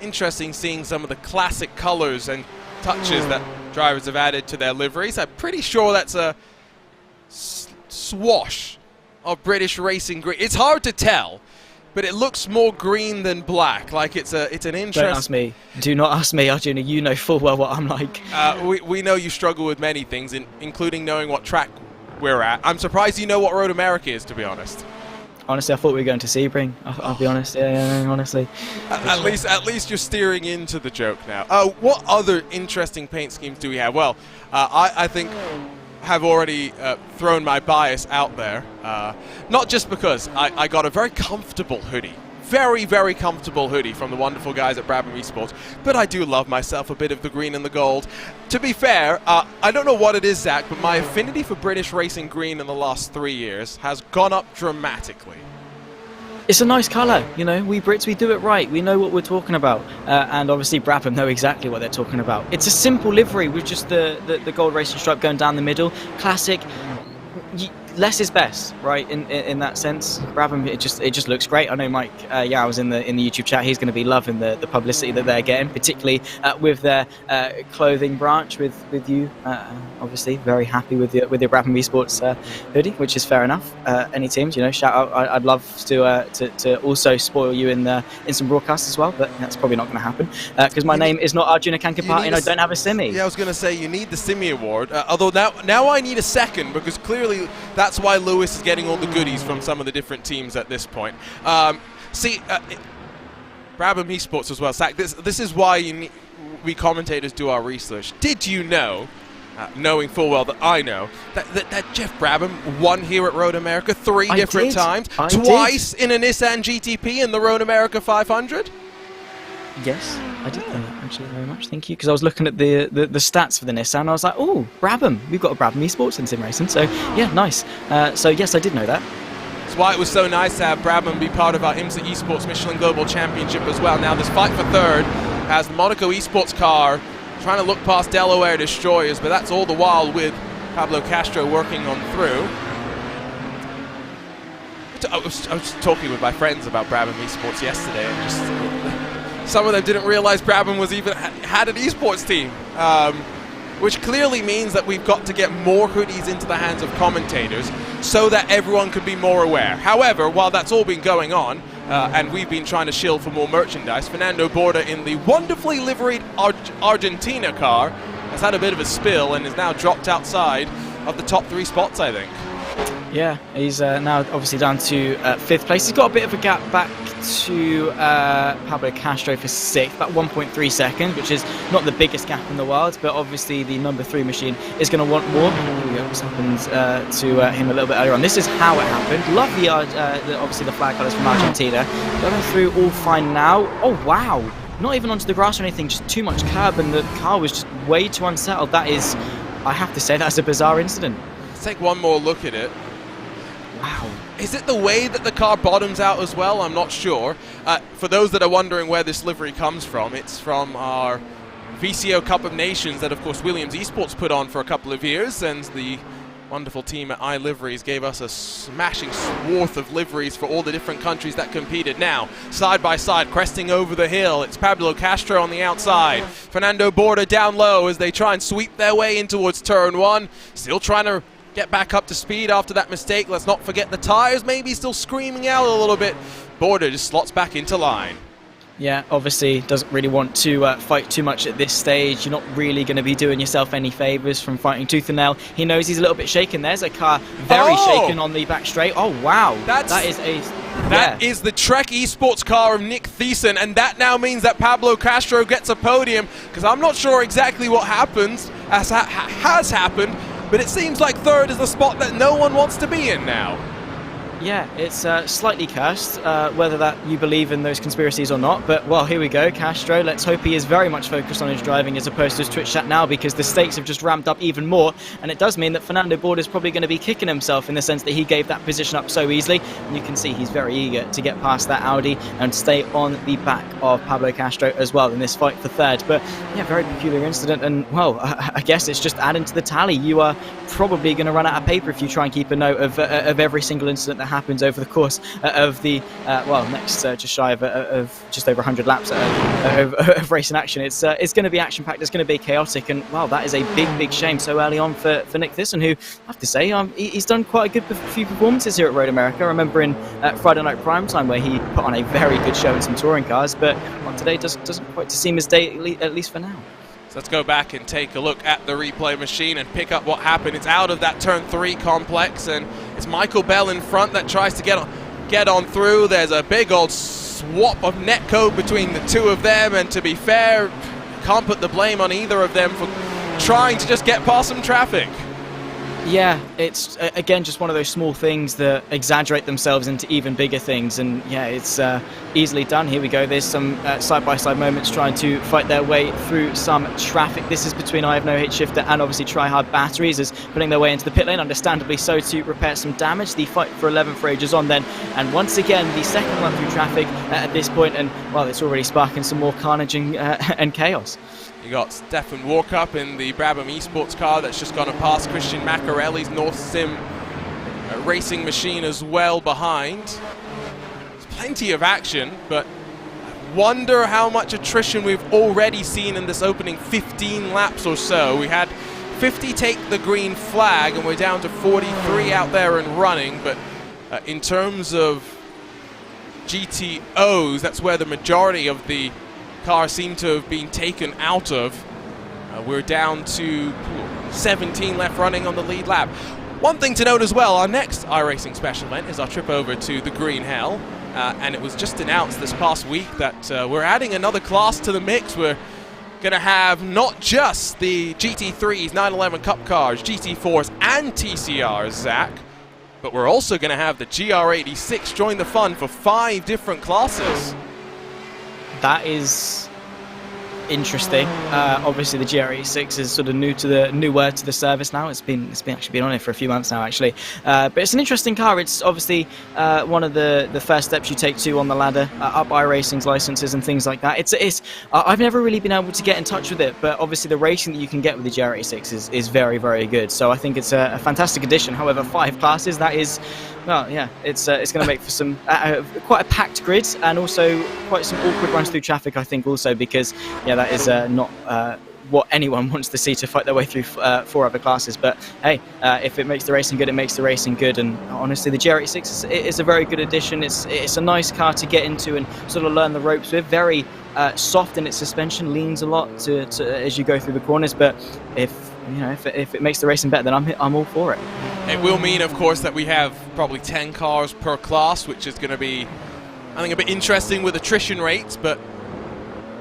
interesting seeing some of the classic colors and touches that drivers have added to their liveries. I'm pretty sure that's a swash of British racing green. It's hard to tell, but it looks more green than black. Like it's an interesting. Don't ask me. Do not ask me, Arjuna. You know full well what I'm like. We know you struggle with many things, including knowing what track we're at. I'm surprised you know what Road America is, to be honest. Honestly, I thought we were going to Sebring. I'll be honest. Yeah, honestly. At least you're steering into the joke now. What other interesting paint schemes do we have? Well, I think have already thrown my bias out there. Not just because I got a very comfortable hoodie. Very, very comfortable hoodie from the wonderful guys at Brabham Esports, but I do love myself a bit of the green and the gold. To be fair, I don't know what it is, Zach, but my affinity for British racing green in the last 3 years has gone up dramatically. It's a nice colour, you know. We Brits, we do it right. We know what we're talking about, and obviously Brabham know exactly what they're talking about. It's a simple livery with just the gold racing stripe going down the middle. Classic. Less is best, right? In that sense, Brabham, it just looks great. I know Mike Yow's in the YouTube chat. He's going to be loving the publicity that they're getting, particularly with their clothing branch with you. Obviously, very happy with your Brabham Esports hoodie, which is fair enough. Any teams, you know, shout out. I'd love to also spoil you in some broadcasts as well, but that's probably not going to happen because my name is not Arjuna Kankapati and I don't have a simi. Yeah, I was going to say you need the simi award. Although now I need a second because clearly that's why Lewis is getting all the goodies from some of the different teams at this point. Brabham Esports as well. Zach, this is why we commentators do our research. Did you know, knowing full well that I know, that Jeff Brabham won here at Road America three different times, twice in a Nissan GTP in the Road America 500? Yes, I did know that, actually, very much. Thank you. Because I was looking at the stats for the Nissan. I was like, oh, Brabham. We've got a Brabham Esports in sim racing. So, yeah, nice. So, yes, I did know that. That's why it was so nice to have Brabham be part of our IMSA Esports Michelin Global Championship as well. Now, this fight for third has the Monaco Esports car trying to look past Delaware Destroyers, but that's all the while with Pablo Castro working on through. I was talking with my friends about Brabham Esports yesterday, and just some of them didn't realize Brabham was even had an esports team, which clearly means that we've got to get more hoodies into the hands of commentators so that everyone can be more aware. However, while that's all been going on, and we've been trying to shill for more merchandise, Fernando Borda in the wonderfully liveried Argentina car has had a bit of a spill and is now dropped outside of the top 3 spots, I think. Yeah, he's now obviously down to 5th place. He's got a bit of a gap back to Pablo Castro for 6th, about 1.3 seconds, which is not the biggest gap in the world, but obviously the number 3 machine is going to want more. Here we go, this happened to him a little bit earlier on. This is how it happened. Love obviously the flag colours from Argentina. Going through all fine now. Oh, wow. Not even onto the grass or anything, just too much curb, and the car was just way too unsettled. That is, I have to say, that's a bizarre incident. Let's take one more look at it. Wow. Is it the way that the car bottoms out as well? I'm not sure. For those that are wondering where this livery comes from, it's from our VCO Cup of Nations that, of course, Williams Esports put on for a couple of years, and the wonderful team at iLiveries gave us a smashing swath of liveries for all the different countries that competed. Now, side by side, cresting over the hill, it's Pablo Castro on the outside. Fernando Borda down low as they try and sweep their way in towards turn 1. Still trying to get back up to speed after that mistake. Let's not forget the tires maybe still screaming out a little bit. Borda just slots back into line. Yeah, obviously doesn't really want to fight too much at this stage. You're not really going to be doing yourself any favours from fighting tooth and nail. He knows he's a little bit shaken. There's a car very shaken on the back straight. Oh, wow. That is the Trek Esports car of Nick Thiessen, and that now means that Pablo Castro gets a podium, because I'm not sure exactly what happens, has happened, but it seems like 3rd is the spot that no one wants to be in now. Yeah, it's slightly cursed, whether that you believe in those conspiracies or not. But, well, here we go, Castro. Let's hope he is very much focused on his driving as opposed to his Twitch chat now, because the stakes have just ramped up even more. And it does mean that Fernando Borda is probably going to be kicking himself in the sense that he gave that position up so easily. And you can see he's very eager to get past that Audi and stay on the back of Pablo Castro as well in this fight for 3rd. But, yeah, very peculiar incident. And, well, I guess it's just adding to the tally. You are probably going to run out of paper if you try and keep a note of every single incident that happens over the course of the next just shy of just over 100 laps of racing action. It's going to be action-packed, it's going to be chaotic, and wow, that is a big shame so early on for Nick Thisson, who I have to say he's done quite a good few performances here at Road America. I remember in Friday Night Prime Time where he put on a very good show in some touring cars, but today doesn't quite seem his day, at least for now. So let's go back and take a look at the replay machine and pick up what happened. It's out of that turn 3 complex, and it's Michael Bell in front that tries to get on through. There's a big old swap of netcode between the two of them, and to be fair, can't put the blame on either of them for trying to just get past some traffic. Yeah, it's again just one of those small things that exaggerate themselves into even bigger things, and yeah, it's easily done. Here we go. There's some side-by-side moments trying to fight their way through some traffic. This is between I Have No Hate Shifter and obviously Try Hard Batteries, as putting their way into the pit lane, understandably so, to repair some damage. The fight for 11th rages on then, and once again the second run through traffic at this point, and well, it's already sparking some more carnage and chaos. You got Stefan Warkup in the Brabham Esports car that's just gone past Christian Macarelli's North Sim racing machine as well behind. There's plenty of action, but I wonder how much attrition we've already seen in this opening 15 laps or so. We had 50 take the green flag, and we're down to 43 out there and running, but in terms of GTOs, that's where the majority of the cars seem to have been taken out of. We're down to 17 left running on the lead lap. One thing to note as well, our next iRacing special event is our trip over to the Green Hell, and it was just announced this past week that we're adding another class to the mix. We're going to have not just the GT3s, 911 Cup cars, GT4s and TCRs, Zach, but we're also going to have the GR86 join the fun for 5 different classes. That is interesting. Obviously, the GR86 is sort of newer to the service now. It's actually been on it for a few months now, actually. But it's an interesting car. It's obviously one of the first steps you take to on the ladder, up iRacing's licenses and things like that. I've never really been able to get in touch with it, but obviously the racing that you can get with the GR86 is very, very good. So I think it's a fantastic addition. However, 5 classes, that is, well, yeah, it's going to make for some quite a packed grid, and also quite some awkward runs through traffic, I think, also because, yeah, that is not what anyone wants to see, to fight their way through 4 other classes. But hey, if it makes the racing good, it makes the racing good. And honestly, the GR86 is a very good addition. It's a nice car to get into and sort of learn the ropes with. Very soft in its suspension, leans a lot to as you go through the corners. But if it makes the racing better, then I'm all for it. It will mean, of course, that we have probably 10 cars per class, which is going to be, I think, a bit interesting with attrition rates, but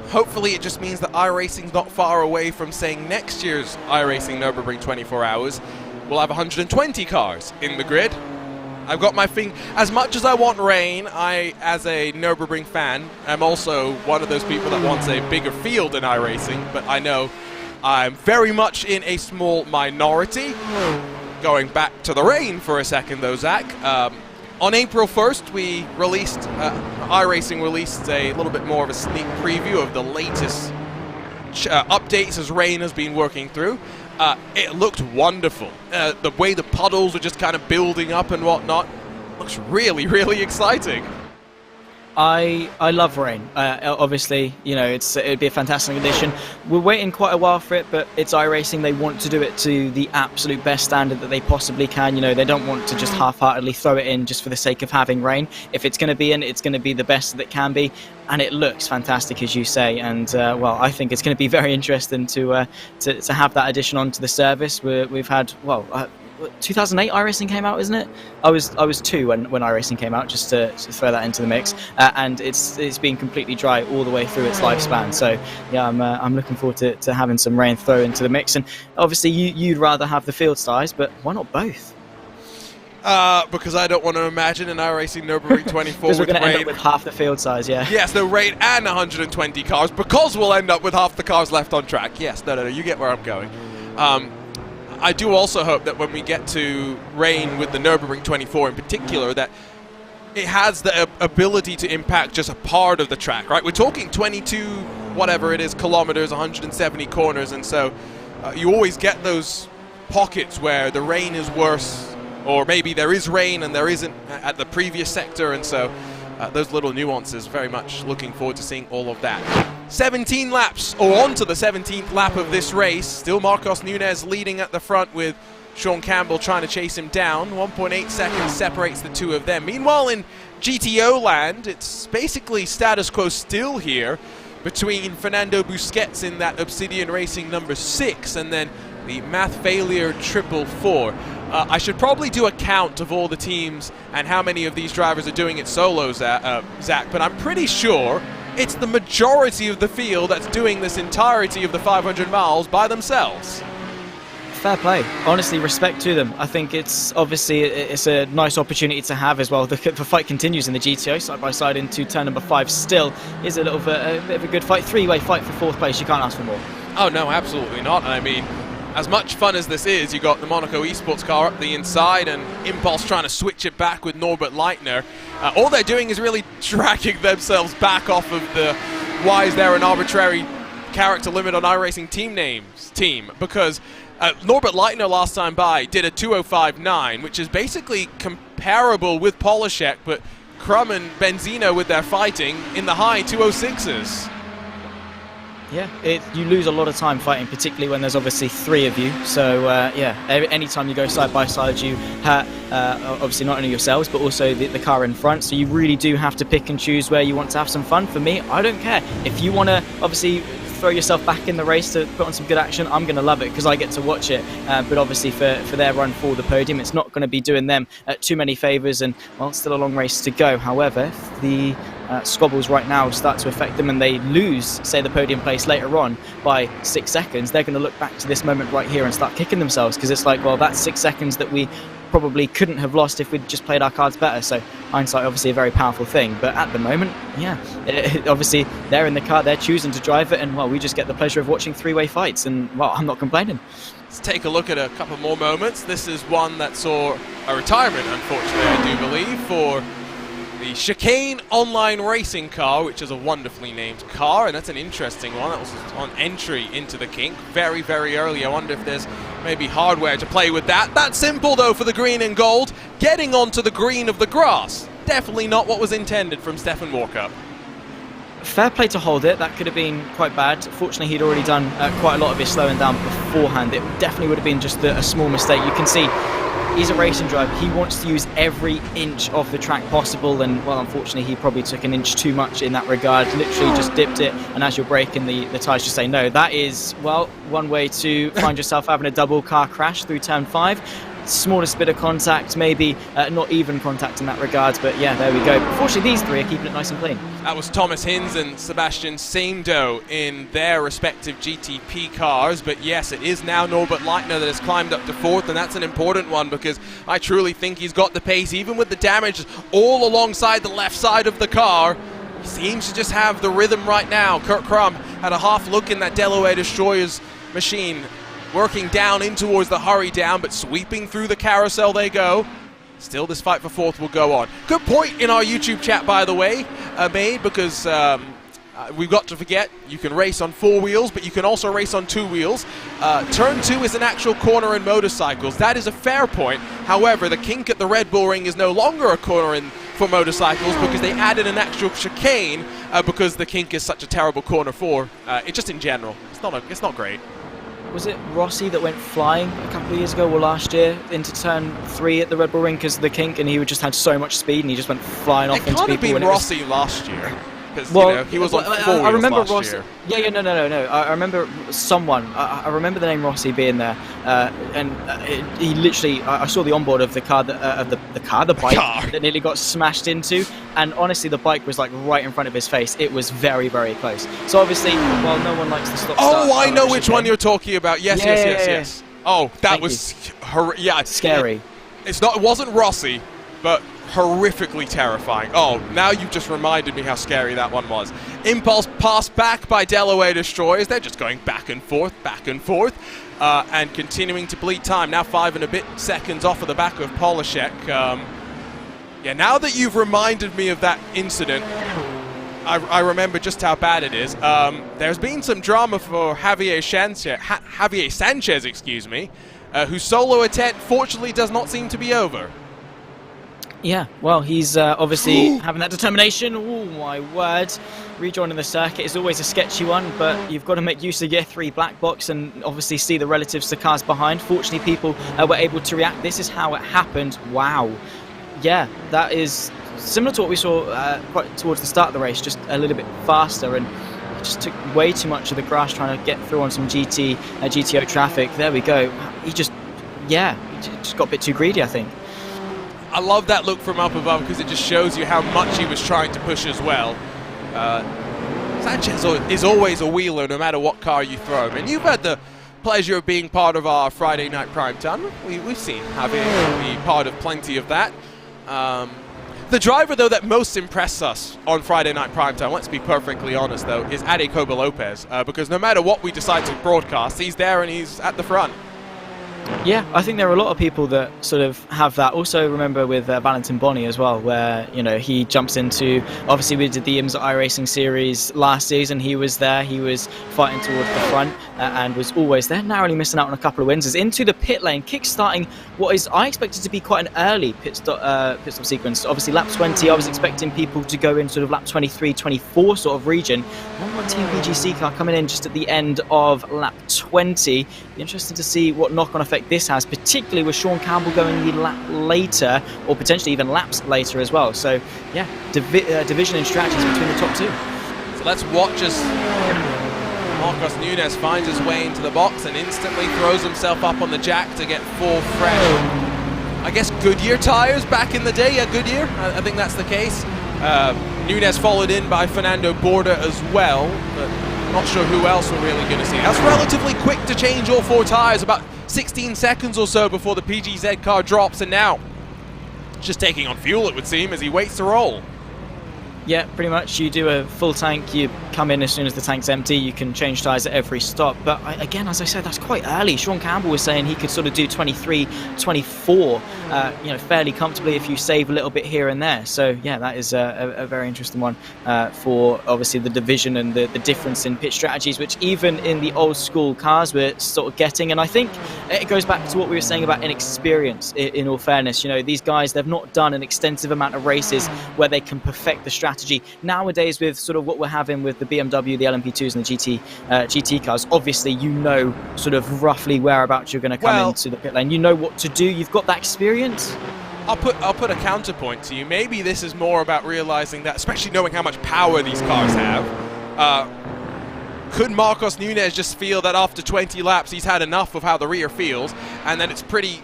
hopefully it just means that iRacing's not far away from saying next year's iRacing Nürburgring 24 Hours will have 120 cars in the grid. I've got my thing. As much as I want rain, I, as a Nürburgring fan, am also one of those people that wants a bigger field in iRacing, but I know I'm very much in a small minority. Going back to the rain for a second, though, Zach. On April 1st, we released, iRacing released a little bit more of a sneak preview of the latest updates as rain has been working through. It looked wonderful. The way the puddles were just kind of building up and whatnot looks really, really exciting. I love rain. Obviously, it'd be a fantastic addition. We're waiting quite a while for it, but it's iRacing. They want to do it to the absolute best standard that they possibly can. They don't want to just half-heartedly throw it in just for the sake of having rain. If it's going to be in, it's going to be the best that it can be, and it looks fantastic, as you say. And well, I think it's going to be very interesting to have that addition onto the service. We've had 2008 iRacing came out, isn't it? I was 2 when iRacing came out, just to throw that into the mix, and it's been completely dry all the way through its lifespan. So yeah, I'm looking forward to having some rain throw into the mix. And obviously you'd rather have the field size, but why not both? Because I don't want to imagine an iRacing Nürburgring 24 because we're with going to rain. end up with half the field size, yeah. Yes, the rain and 120 cars, because we'll end up with half the cars left on track. Yes, no, you get where I'm going. I do also hope that when we get to rain with the Nürburgring 24 in particular, that it has the ability to impact just a part of the track, right? We're talking 22, whatever it is, kilometers, 170 corners, and so you always get those pockets where the rain is worse or maybe there is rain and there isn't at the previous sector, and so those little nuances, very much looking forward to seeing all of that. 17 laps, or on to the 17th lap of this race. Still Marcos Nunez leading at the front with Sean Campbell trying to chase him down. 1.8 seconds separates the two of them. Meanwhile, in GTO land, it's basically status quo still here between Fernando Busquets in that Obsidian Racing number 6 and then the Math Failure 444. I should probably do a count of all the teams and how many of these drivers are doing it solo, Zach, but I'm pretty sure it's the majority of the field that's doing this entirety of the 500 miles by themselves. Fair play. Honestly, respect to them. I think it's obviously it's a nice opportunity to have as well. The fight continues in the GTO side by side into turn number 5. Still is a bit of a good fight. 3-way fight for 4th place. You can't ask for more. Oh no, absolutely not. I mean, as much fun as this is, you got the Monaco Esports car up the inside and Impulse trying to switch it back with Norbert Leitner. All they're doing is really dragging themselves back off of the why is there an arbitrary character limit on iRacing team, because Norbert Leitner last time by did a 2:05.9, which is basically comparable with Polishek, but Crum and Benzino with their fighting in the high 2:06s. Yeah, you lose a lot of time fighting, particularly when there's obviously 3 of you. So, yeah, anytime you go side by side, you hurt, obviously not only yourselves, but also the car in front. So you really do have to pick and choose where you want to have some fun. For me, I don't care. If you want to, obviously, throw yourself back in the race to put on some good action, I'm going to love it because I get to watch it. But obviously for their run for the podium, it's not going to be doing them too many favours, and, well, it's still a long race to go. However, if the squabbles right now start to affect them and they lose, say, the podium place later on by 6 seconds, they're going to look back to this moment right here and start kicking themselves, because it's like, well, that's 6 seconds that we probably couldn't have lost if we'd just played our cards better. So hindsight, obviously a very powerful thing, but at the moment, yeah, obviously they're in the car, they're choosing to drive it, and, well, we just get the pleasure of watching 3-way fights, and, well, I'm not complaining. Let's take a look at a couple more moments. This is one that saw a retirement, unfortunately, I do believe, for the Chicane Online Racing car, which is a wonderfully named car, and that's an interesting one. That was on entry into the kink very, very early. I wonder if there's maybe hardware to play with that. That's simple, though, for the green and gold. Getting onto the green of the grass. Definitely not what was intended from Stefan Walkup. Fair play to hold it. That could have been quite bad. Fortunately, he'd already done quite a lot of his slowing down beforehand. It definitely would have been just a small mistake. You can see he's a racing driver. He wants to use every inch of the track possible, and, well, unfortunately, he probably took an inch too much in that regard. Literally just dipped it, and as you're braking, the tyres just say no. That is, well, one way to find yourself having a double car crash through turn 5. Smallest bit of contact, maybe not even contact in that regard, but yeah, there we go. But fortunately, these 3 are keeping it nice and clean. That was Thomas Hinz and Sebastian Saimdo in their respective GTP cars, but yes, it is now Norbert Leitner that has climbed up to 4th, and that's an important one because I truly think he's got the pace, even with the damage all alongside the left side of the car. He seems to just have the rhythm right now. Kurt Crum had a half look in that Delaware Destroyer's machine, working down in towards the hurry down, but sweeping through the carousel they go. Still, this fight for 4th will go on. Good point in our YouTube chat, by the way, made, because we've got to forget, you can race on 4 wheels, but you can also race on 2 wheels. Turn 2 is an actual corner in motorcycles. That is a fair point. However, the kink at the Red Bull Ring is no longer a corner for motorcycles because they added an actual chicane because the kink is such a terrible corner for it just in general. It's not great. Was it Rossi that went flying a couple of years ago or last year into turn 3 at the Red Bull Ring because of the kink, and he just had so much speed and he just went flying off into people? It can't have been Rossi last year. Because he was on 4 wheels I remember last Rossi. year. Yeah, no. I remember someone. I remember the name Rossi being there, and he literally. I saw the onboard of the car, the bike that nearly got smashed into, and honestly, the bike was like right in front of his face. It was very, very close. So obviously, well, no one likes the stop. Oh, I know which one you're talking about. Yes. Oh, that was scary. It wasn't Rossi, but horrifically terrifying. Oh, now you've just reminded me how scary that one was. Impulse passed back by Delaware Destroyers. They're just going back and forth, and continuing to bleed time. Now 5 and a bit seconds off of the back of Polishek. Yeah, now that you've reminded me of that incident, I remember just how bad it is. There's been some drama for Javier Sanchez, whose solo attempt fortunately does not seem to be over. Yeah, well, he's obviously having that determination. Oh my word. Rejoining the circuit is always a sketchy one, but you've got to make use of your 3 black box and obviously see the relatives to cars behind. Fortunately, people were able to react. This is how it happened. Wow. Yeah, that is similar to what we saw quite towards the start of the race, just a little bit faster, and it just took way too much of the grass trying to get through on some GTO traffic. There we go. He just got a bit too greedy, I think. I love that look from up above because it just shows you how much he was trying to push as well. Sanchez is always a wheeler no matter what car you throw him. And you've had the pleasure of being part of our Friday night primetime. We've seen Javier be part of plenty of that. The driver, though, that most impressed us on Friday night primetime, let's be perfectly honest, though, is Ade Coba Lopez. Because no matter what we decide to broadcast, he's there and he's at the front. Yeah, I think there are a lot of people that sort of have that. Also, remember with Valentin Boni as well, where, you know, he jumps into, obviously we did the IMSA iRacing series last season. He was there, he was fighting towards the front and was always there, narrowly missing out on a couple of wins. Is into the pit lane, kick-starting what is, I expected to be quite an early pit stop sequence. Obviously lap 20, I was expecting people to go in sort of lap 23, 24 sort of region. One more Team VGC car coming in just at the end of lap 20. Be interesting to see what knock-on effect this has, particularly with Sean Campbell going the lap later, or potentially even laps later as well. So yeah, division in strategies between the top 2. So let's watch as Marcos Nunes finds his way into the box and instantly throws himself up on the jack to get 4 fresh, I guess, Goodyear tires back in the day. Yeah, Goodyear, I think that's the case. Nunes followed in by Fernando Borda as well, but not sure who else we're really going to see. That's relatively quick to change all 4 tires, about 16 seconds or so before the PGZ car drops, and now just taking on fuel, it would seem, as he waits to roll. Yeah, pretty much. You do a full tank, you come in as soon as the tank's empty, you can change tyres at every stop. But again, as I said, that's quite early. Sean Campbell was saying he could sort of do 23, 24, you know, fairly comfortably if you save a little bit here and there. So yeah, that is a very interesting one for obviously the division and the difference in pit strategies, which even in the old school cars we're sort of getting. And I think it goes back to what we were saying about inexperience, in all fairness. You know, these guys, they've not done an extensive amount of races where they can perfect the strategy. Nowadays, with sort of what we're having with the BMW, the LMP2s and the GT cars, obviously you know sort of roughly whereabouts you're going to come into the pit lane. You know what to do. You've got that experience. I'll put a counterpoint to you. Maybe this is more about realizing that, especially knowing how much power these cars have, could Marcos Nunes just feel that after 20 laps he's had enough of how the rear feels, and then it's pretty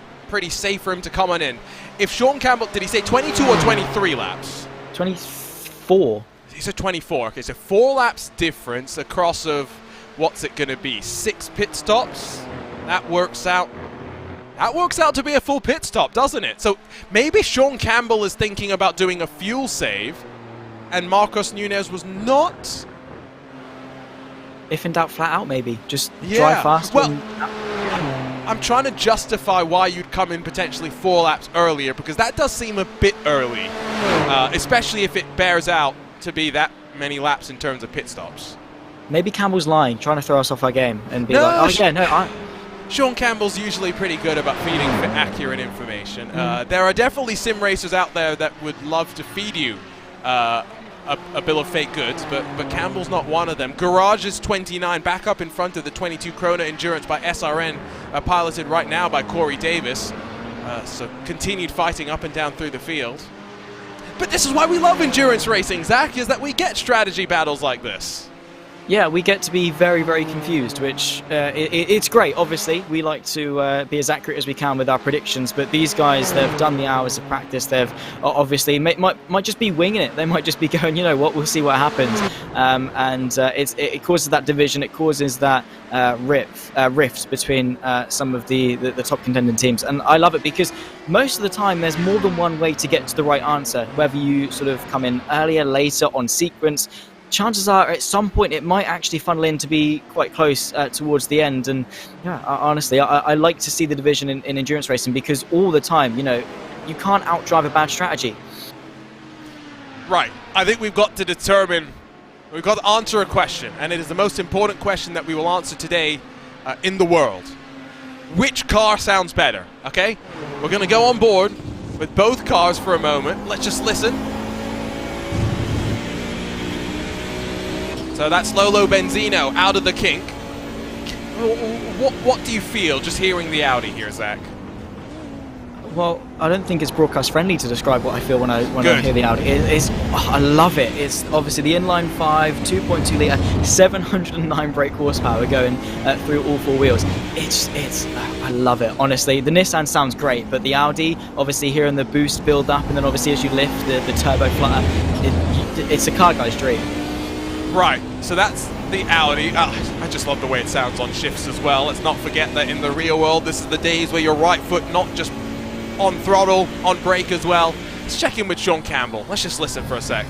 safe for him to come on in? If Sean Campbell, did he say 22 or 23 laps? 24. He said 24. Okay, so 4 laps difference across of, what's it going to be, 6 pit stops? That works out to be a full pit stop, doesn't it? So maybe Sean Campbell is thinking about doing a fuel save, and Marcos Nunes was not. If in doubt, flat out maybe. Just drive fast. Well, I'm trying to justify why you'd come in potentially 4 laps earlier, because that does seem a bit early, especially if it bears out to be that many laps in terms of pit stops. Maybe Campbell's lying, trying to throw us off our game and be like, oh yeah, no, Sean Campbell's usually pretty good about feeding accurate information. There are definitely sim racers out there that would love to feed you a bill of fake goods, but Campbell's not one of them. Garage is 29, back up in front of the 22 Krona Endurance by SRN, piloted right now by Corey Davis. So continued fighting up and down through the field. But this is why we love endurance racing, Zach, is that we get strategy battles like this. Yeah, we get to be very, very confused, which it's great. Obviously, we like to be as accurate as we can with our predictions, but these guys, they've done the hours of practice. They've obviously might just be winging it. They might just be going, you know what, we'll see what happens. It causes that division. It causes that rifts between some of the top contending teams. And I love it because most of the time there's more than one way to get to the right answer, whether you sort of come in earlier, later, on sequence. Chances are at some point it might actually funnel in to be quite close towards the end. And yeah, honestly, I like to see the division in endurance racing, because all the time, you know, you can't outdrive a bad strategy. Right. I think we've got to answer a question, and it is the most important question that we will answer today in the world. which car sounds better, okay? We're going to go on board with both cars for a moment. Let's just listen. So that's Lolo Benzino out of the kink. What do you feel just hearing the Audi here, Zach? Well, I don't think it's broadcast friendly to describe what I feel when I hear the Audi. I love it. It's obviously the inline 5, 2.2 litre, 709 brake horsepower going through all four wheels. I love it. Honestly, the Nissan sounds great, but the Audi, obviously hearing the boost build up, and then obviously as you lift the turbo flutter, it's a car guy's dream. Right. So that's the Audi. I just love the way it sounds on shifts as well. Let's not forget that in the real world, this is the days where your right foot not just on throttle, on brake as well. Let's check in with Sean Campbell. Let's just listen for a sec.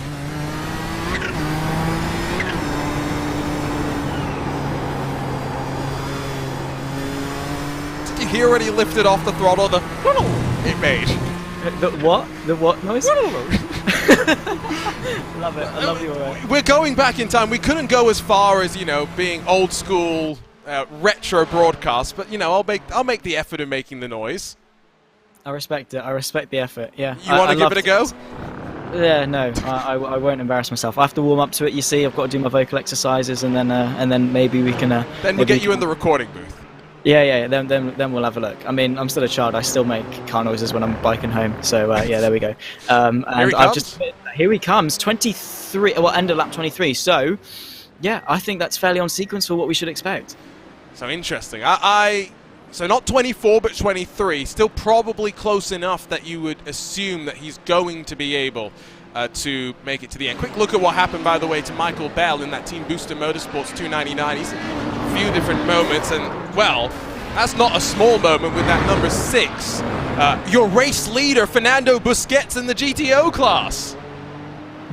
Did you hear when he lifted off the throttle? It made. The what? The what noise? Love it. I love your way. We're going back in time. We couldn't go as far as, you know, being old school retro broadcast, but, you know, I'll make the effort in making the noise. I respect it. I respect the effort. Yeah. You want to give it a go? Yeah, no, I won't embarrass myself. I have to warm up to it. You see, I've got to do my vocal exercises, and then maybe we can. Then we'll get you in the recording booth. Yeah. Then we'll have a look. I mean, I'm still a child. I still make car noises when I'm biking home. So yeah, there we go. And here he comes. 23. Well, end of lap 23. So yeah, I think that's fairly on sequence for what we should expect. So interesting. So not 24, but 23. Still probably close enough that you would assume that he's going to be able to make it to the end. Quick look at what happened, by the way, to Michael Bell in that Team Booster Motorsports 299. He's a few different moments, and, well, that's not a small moment with that number 6. Your race leader, Fernando Busquets, in the GTO class.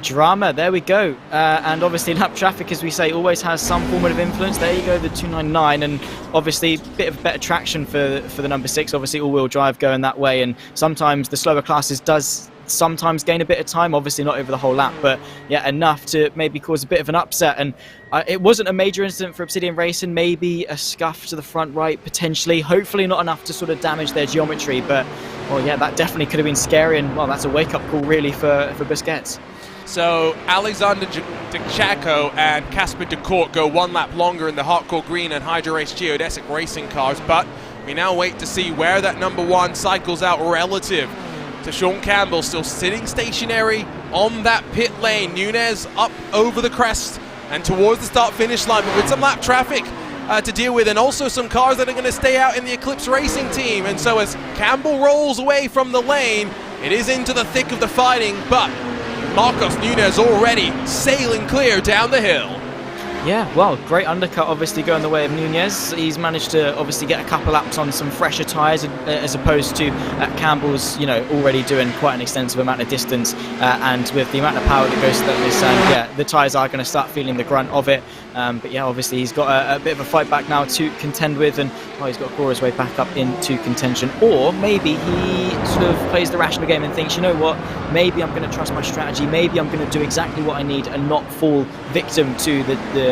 Drama, there we go. And obviously lap traffic, as we say, always has some form of influence. There you go, the 299, and obviously a bit of better traction for the number 6. Obviously all-wheel drive going that way, and sometimes the slower classes does sometimes gain a bit of time, obviously not over the whole lap, but yeah, enough to maybe cause a bit of an upset. And it wasn't a major incident for Obsidian Racing, maybe a scuff to the front right, potentially, hopefully not enough to sort of damage their geometry, but well, yeah, that definitely could have been scary, and well, that's a wake-up call really for Busquets. So Alexander Dechako and Casper de Kort go one lap longer in the Hardcore Green and Hydro Race Geodesic racing cars, but we now wait to see where that number 1 cycles out relative to Sean Campbell, still sitting stationary on that pit lane. Nunez up over the crest and towards the start-finish line, but with some lap traffic to deal with, and also some cars that are going to stay out in the Eclipse Racing team. And so as Campbell rolls away from the lane, it is into the thick of the fighting, but Marcos Nunez already sailing clear down the hill. Yeah, well, great undercut obviously going the way of Nunez. He's managed to obviously get a couple laps on some fresher tyres as opposed to Campbell's, you know, already doing quite an extensive amount of distance, and with the amount of power that goes to that Nissan, yeah, the tyres are going to start feeling the grunt of it. But yeah, obviously he's got a bit of a fight back now to contend with, and he's got to claw his way back up into contention. Or maybe he sort of plays the rational game and thinks, you know what, maybe I'm going to trust my strategy, maybe I'm going to do exactly what I need and not fall victim to the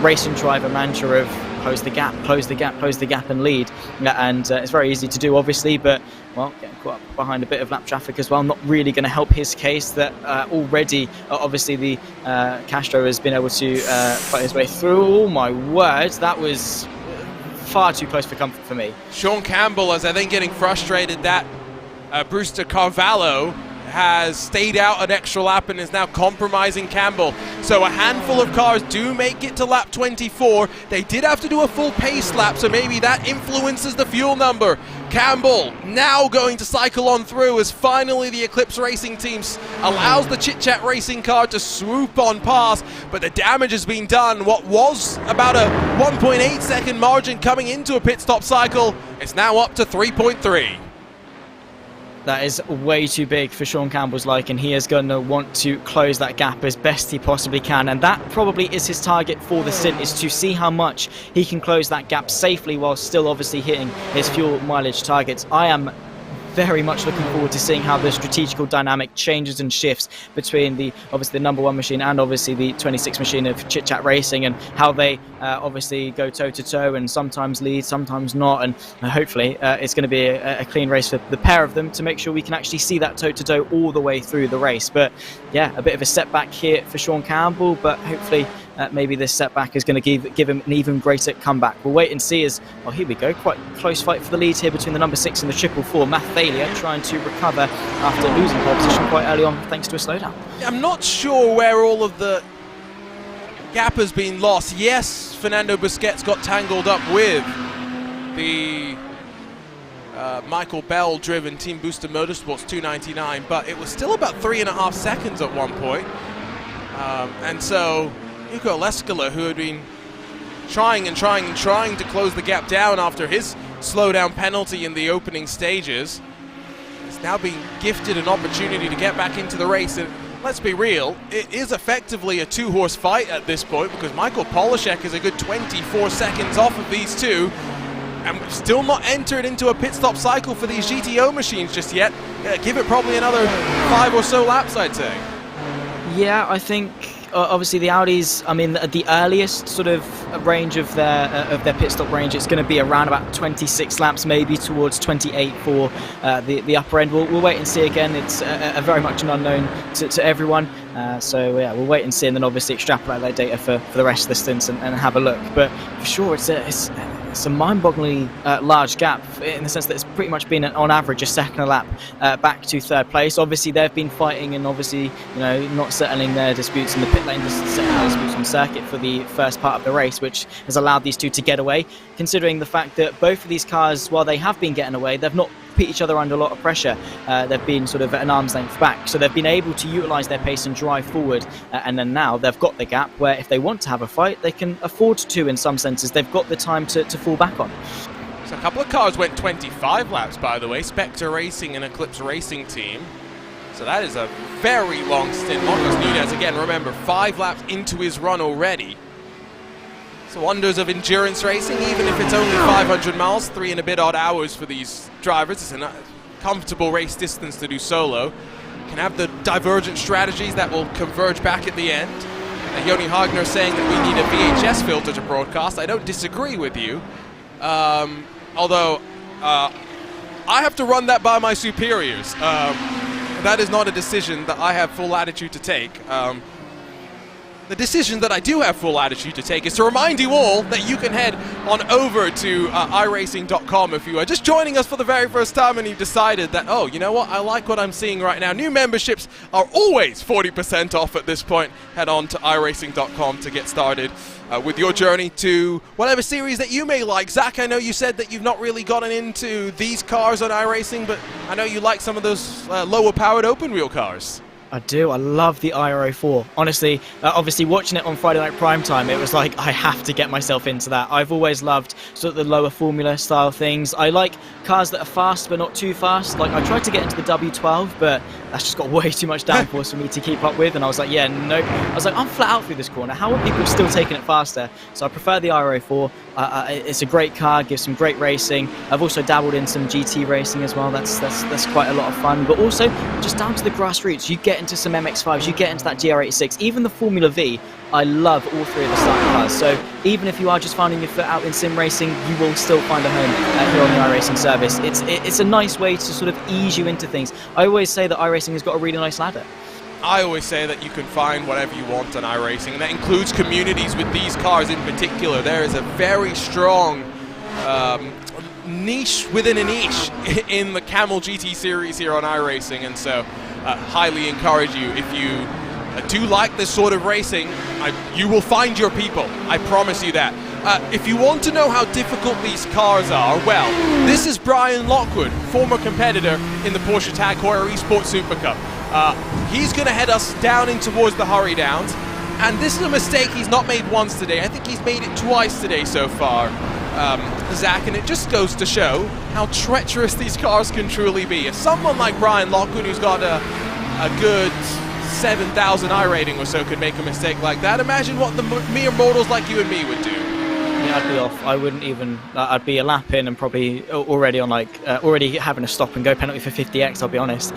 racing driver mantra of close the gap, close the gap, close the gap and lead. And it's very easy to do, obviously, but well, getting caught up behind a bit of lap traffic as well, not really going to help his case that already, obviously, the Castro has been able to fight his way through. Oh my word, that was far too close for comfort for me. Sean Campbell, as I think getting frustrated that Brewster Carvalho has stayed out an extra lap and is now compromising Campbell. So a handful of cars do make it to lap 24. They did have to do a full pace lap, so maybe that influences the fuel number. Campbell now going to cycle on through as finally the Eclipse Racing team allows the Chit Chat Racing car to swoop on past, but the damage has been done. What was about a 1.8 second margin coming into a pit stop cycle is now up to 3.3. That is way too big for Sean Campbell's liking. He is going to want to close that gap as best he possibly can, and that probably is his target for the stint, is to see how much he can close that gap safely while still obviously hitting his fuel mileage targets. I am very much looking forward to seeing how the strategical dynamic changes and shifts between obviously the number 1 machine and obviously the 26 machine of Chit Chat Racing, and how they obviously go toe to toe and sometimes lead, sometimes not, and hopefully it's going to be a clean race for the pair of them to make sure we can actually see that toe to toe all the way through the race. But yeah, a bit of a setback here for Sean Campbell, but hopefully maybe this setback is going to give him an even greater comeback. We'll wait and see as, well, here we go, quite close fight for the lead here between the number 6 and the 444. Mathalia trying to recover after losing pole position quite early on thanks to a slowdown. I'm not sure where all of the gap has been lost. Yes, Fernando Busquets got tangled up with the Michael Bell driven Team Booster Motorsports 299, but it was still about 3.5 seconds at one point. And so Nico Lescala, who had been trying to close the gap down after his slowdown penalty in the opening stages, is now being gifted an opportunity to get back into the race. And let's be real, it is effectively a 2-horse fight at this point, because Michael Polishek is a good 24 seconds off of these two, and we've still not entered into a pit stop cycle for these GTO machines just yet. Give it probably another 5 or so laps, I'd say. Yeah, I think obviously the Audis, I mean, at the earliest sort of range of their pit stop range, it's going to be around about 26 laps, maybe towards 28 for the upper end. We'll wait and see again. It's a very much an unknown to everyone. So yeah, we'll wait and see, and then obviously extrapolate that data for the rest of the stints and have a look. But for sure, it's a mind-bogglingly large gap in the sense that it's pretty much been on average a second a lap back to third place. Obviously they've been fighting and obviously, you know, not settling their disputes in the pit lane, just settling their disputes on circuit for the first part of the race, which has allowed these two to get away, considering the fact that both of these cars, while they have been getting away, they've not put each other under a lot of pressure. They've been sort of at an arm's length back, so they've been able to utilise their pace and drive forward, and then now they've got the gap where if they want to have a fight, they can afford to in some senses. They've got the time to fall back on. So a couple of cars went 25 laps, by the way, Spectre Racing and Eclipse Racing Team. So that is a very long stint. Marcos Nunez, again, remember, 5 laps into his run already. So wonders of endurance racing, even if it's only 500 miles, 3 and a bit odd hours for these drivers. It's a comfortable race distance to do solo. Can have the divergent strategies that will converge back at the end. Yoni Hagner saying that we need a VHS filter to broadcast. I don't disagree with you. Although I have to run that by my superiors. That is not a decision that I have full latitude to take. The decision that I do have full latitude to take is to remind you all that you can head on over to iRacing.com if you are just joining us for the very first time and you've decided that, oh, you know what, I like what I'm seeing right now. New memberships are always 40% off at this point. Head on to iRacing.com to get started with your journey to whatever series that you may like. Zach, I know you said that you've not really gotten into these cars on iRacing, but I know you like some of those lower powered open wheel cars. I do. I love the IRO4. Honestly, obviously watching it on Friday Night Primetime, it was like I have to get myself into that. I've always loved sort of the lower formula style things. I like cars that are fast but not too fast. Like I tried to get into the W12, but that's just got way too much downforce for me to keep up with. And I was like, yeah, nope. I was like, I'm flat out through this corner. How are people still taking it faster? So I prefer the IRO4. It's a great car, gives some great racing. I've also dabbled in some GT racing as well. That's quite a lot of fun. But also, just down to the grassroots, you get into some MX-5s, you get into that GR86, even the Formula V. I love all three of the starting cars. So even if you are just finding your foot out in sim racing, you will still find a home here on the iRacing service. It's a nice way to sort of ease you into things. I always say that iRacing has got a really nice ladder. I always say that you can find whatever you want on iRacing, and that includes communities with these cars in particular. There is a very strong niche within a niche in the Camel GT series here on iRacing, and so highly encourage you, if you do like this sort of racing, you will find your people. I promise you that. If you want to know how difficult these cars are, well, this is Brian Lockwood, former competitor in the Porsche Tag Heuer Esports Super Cup. He's going to head us down in towards the Hurry Downs, and this is a mistake he's not made once today. I think he's made it twice today so far, Zach, and it just goes to show how treacherous these cars can truly be. If someone like Brian Lockwood, who's got a good 7,000 I rating or so, could make a mistake like that, imagine what the mere mortals like you and me would do. I'd be off. I wouldn't even. I'd be a lap in and probably already on already having a stop and go penalty for 50x. I'll be honest.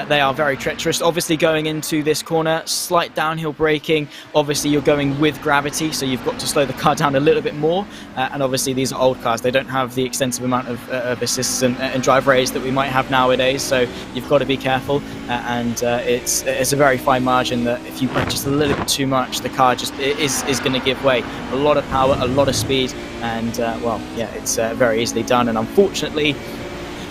They are very treacherous. Obviously, going into this corner, slight downhill braking. Obviously, you're going with gravity, so you've got to slow the car down a little bit more. And obviously, these are old cars. They don't have the extensive amount of assists and driver aids that we might have nowadays. So you've got to be careful. And it's a very fine margin that if you brake just a little bit too much, the car just is going to give way. A lot of power, a lot of speed, and well, yeah, it's very easily done. And unfortunately,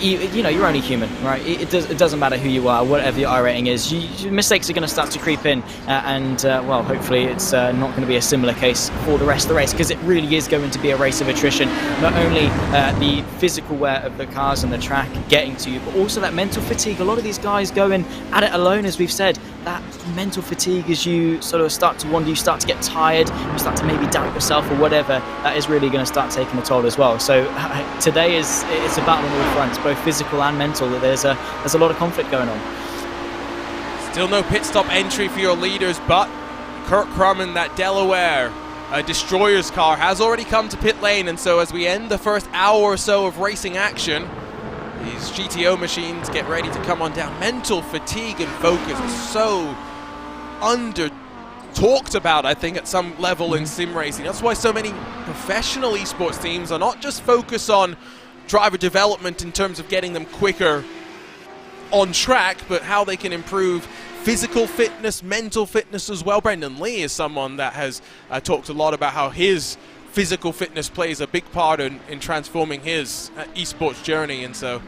you know, you're only human, right? It doesn't matter who you are, whatever your iRating is. Your mistakes are going to start to creep in, and well, hopefully it's not going to be a similar case for the rest of the race, because it really is going to be a race of attrition. Not only the physical wear of the cars and the track getting to you, but also that mental fatigue. A lot of these guys going at it alone, as we've said. That mental fatigue, as you sort of start to wander, you start to get tired, you start to maybe doubt yourself or whatever, that is really going to start taking a toll as well. So today it's a battle on all fronts, both physical and mental. There's a lot of conflict going on. Still no pit stop entry for your leaders, but Kurt Crumman, that Delaware Destroyer's car, has already come to pit lane, and so as we end the first hour or so of racing action, these GTO machines get ready to come on down. Mental fatigue and focus is so under-talked about, I think, at some level in sim racing. That's why so many professional esports teams are not just focused on driver development in terms of getting them quicker on track, but how they can improve physical fitness, mental fitness as well. Brendan Lee is someone that has talked a lot about how his physical fitness plays a big part in transforming his esports journey, and so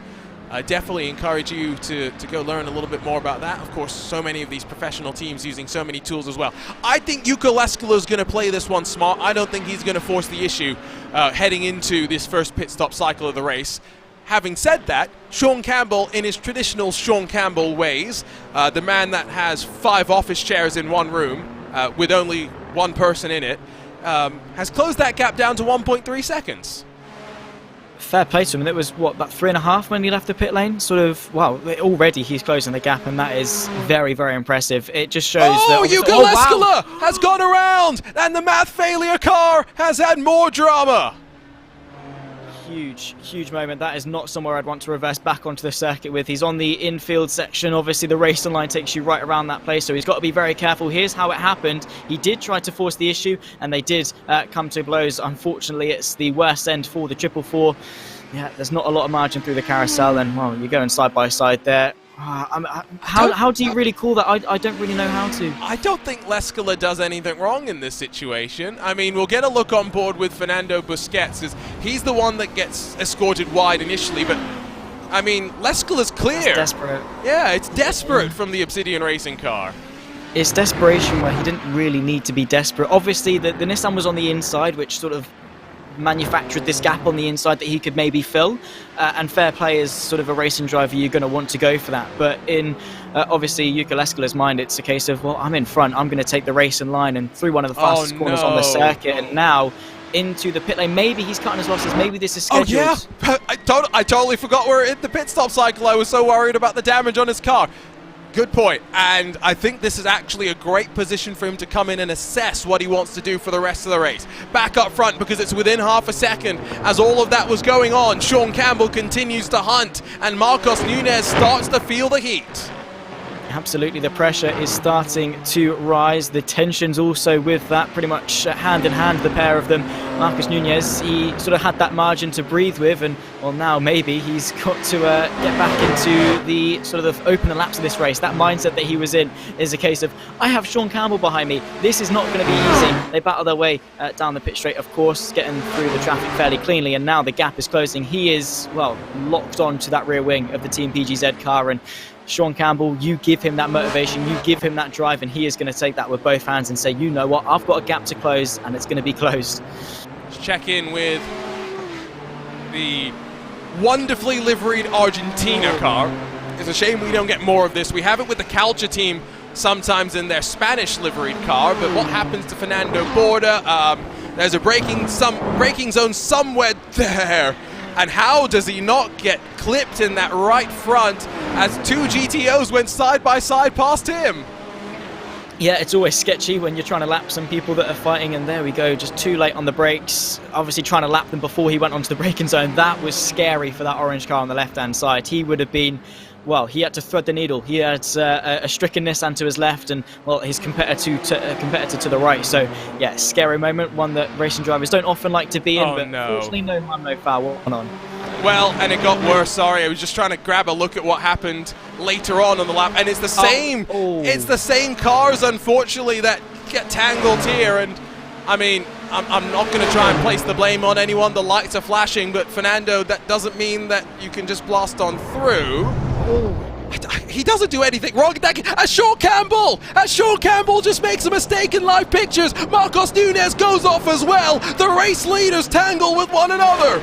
I definitely encourage you to go learn a little bit more about that. Of course, so many of these professional teams using so many tools as well. I think Jukka Leskila is going to play this one smart. I don't think he's going to force the issue heading into this first pit stop cycle of the race. Having said that, Sean Campbell, in his traditional Sean Campbell ways, the man that has 5 office chairs in one room with only one person in it, has closed that gap down to 1.3 seconds. Fair play to him. It was, what, about 3.5 when he left the pit lane? Sort of, wow, already he's closing the gap, and that is very, very impressive. It just shows that... Jukka Leskila has gone around, and the math failure car has had more drama. Huge moment. That is not somewhere I'd want to reverse back onto the circuit with. He's on the infield section. Obviously, the racing line takes you right around that place, so he's got to be very careful. Here's how it happened. He did try to force the issue, and they did come to blows. Unfortunately, it's the worst end for the 444. Yeah, there's not a lot of margin through the carousel, and, well, you're going side by side there. How do you really call that? I don't really know how to. I don't think Leskila does anything wrong in this situation. I mean, we'll get a look on board with Fernando Busquets, as he's the one that gets escorted wide initially, but I mean, Leskila's clear. It's desperate. Yeah, it's desperate from the Obsidian Racing car. It's desperation where he didn't really need to be desperate. Obviously, the Nissan was on the inside, which sort of manufactured this gap on the inside that he could maybe fill, and fair play as sort of a racing driver, you're going to want to go for that. But in obviously Jukka Leskila's mind, it's a case of, well, I'm in front, I'm going to take the racing line and through one of the fastest corners on the circuit, and now into the pit lane. Maybe he's cutting his losses, maybe this is scheduled. Oh yeah, I totally forgot we're in the pit stop cycle. I was so worried about the damage on his car. Good point, and I think this is actually a great position for him to come in and assess what he wants to do for the rest of the race. Back up front, because it's within half a second. As all of that was going on, Sean Campbell continues to hunt, and Marcos Nunez starts to feel the heat. Absolutely, the pressure is starting to rise. The tensions also with that, pretty much hand in hand, the pair of them. Marcos Nunez, he sort of had that margin to breathe with, and well, now maybe he's got to get back into the sort of open the laps of this race. That mindset that he was in is a case of, I have Sean Campbell behind me. This is not going to be easy. They battle their way down the pit straight, of course, getting through the traffic fairly cleanly, and now the gap is closing. He is, well, locked on to that rear wing of the Team PGZ car, and Sean Campbell, you give him that motivation, you give him that drive, and he is going to take that with both hands and say, you know what, I've got a gap to close, and it's going to be closed. Let's check in with the wonderfully liveried Argentina car. It's a shame we don't get more of this. We have it with the Calcia team sometimes in their Spanish liveried car, but what happens to Fernando Borda? There's a braking zone somewhere there. And how does he not get clipped in that right front as 2 GTOs went side by side past him? Yeah, it's always sketchy when you're trying to lap some people that are fighting, and there we go, just too late on the brakes. Obviously trying to lap them before he went onto the braking zone. That was scary for that orange car on the left-hand side. He would have been, well, he had to thread the needle. He had a stricken Nissan to his left and, well, his competitor to the right. So, yeah, scary moment, one that racing drivers don't often like to be in, but fortunately no harm, no foul went on. Well, and it got worse, sorry. I was just trying to grab a look at what happened later on the lap, and it's the same. It's the same cars, unfortunately, that get tangled here. And I mean, I'm not going to try and place the blame on anyone. The lights are flashing, but Fernando, that doesn't mean that you can just blast on through. He doesn't do anything wrong. Sean Campbell just makes a mistake in live pictures. Marcos Nunez goes off as well. The race leaders tangle with one another.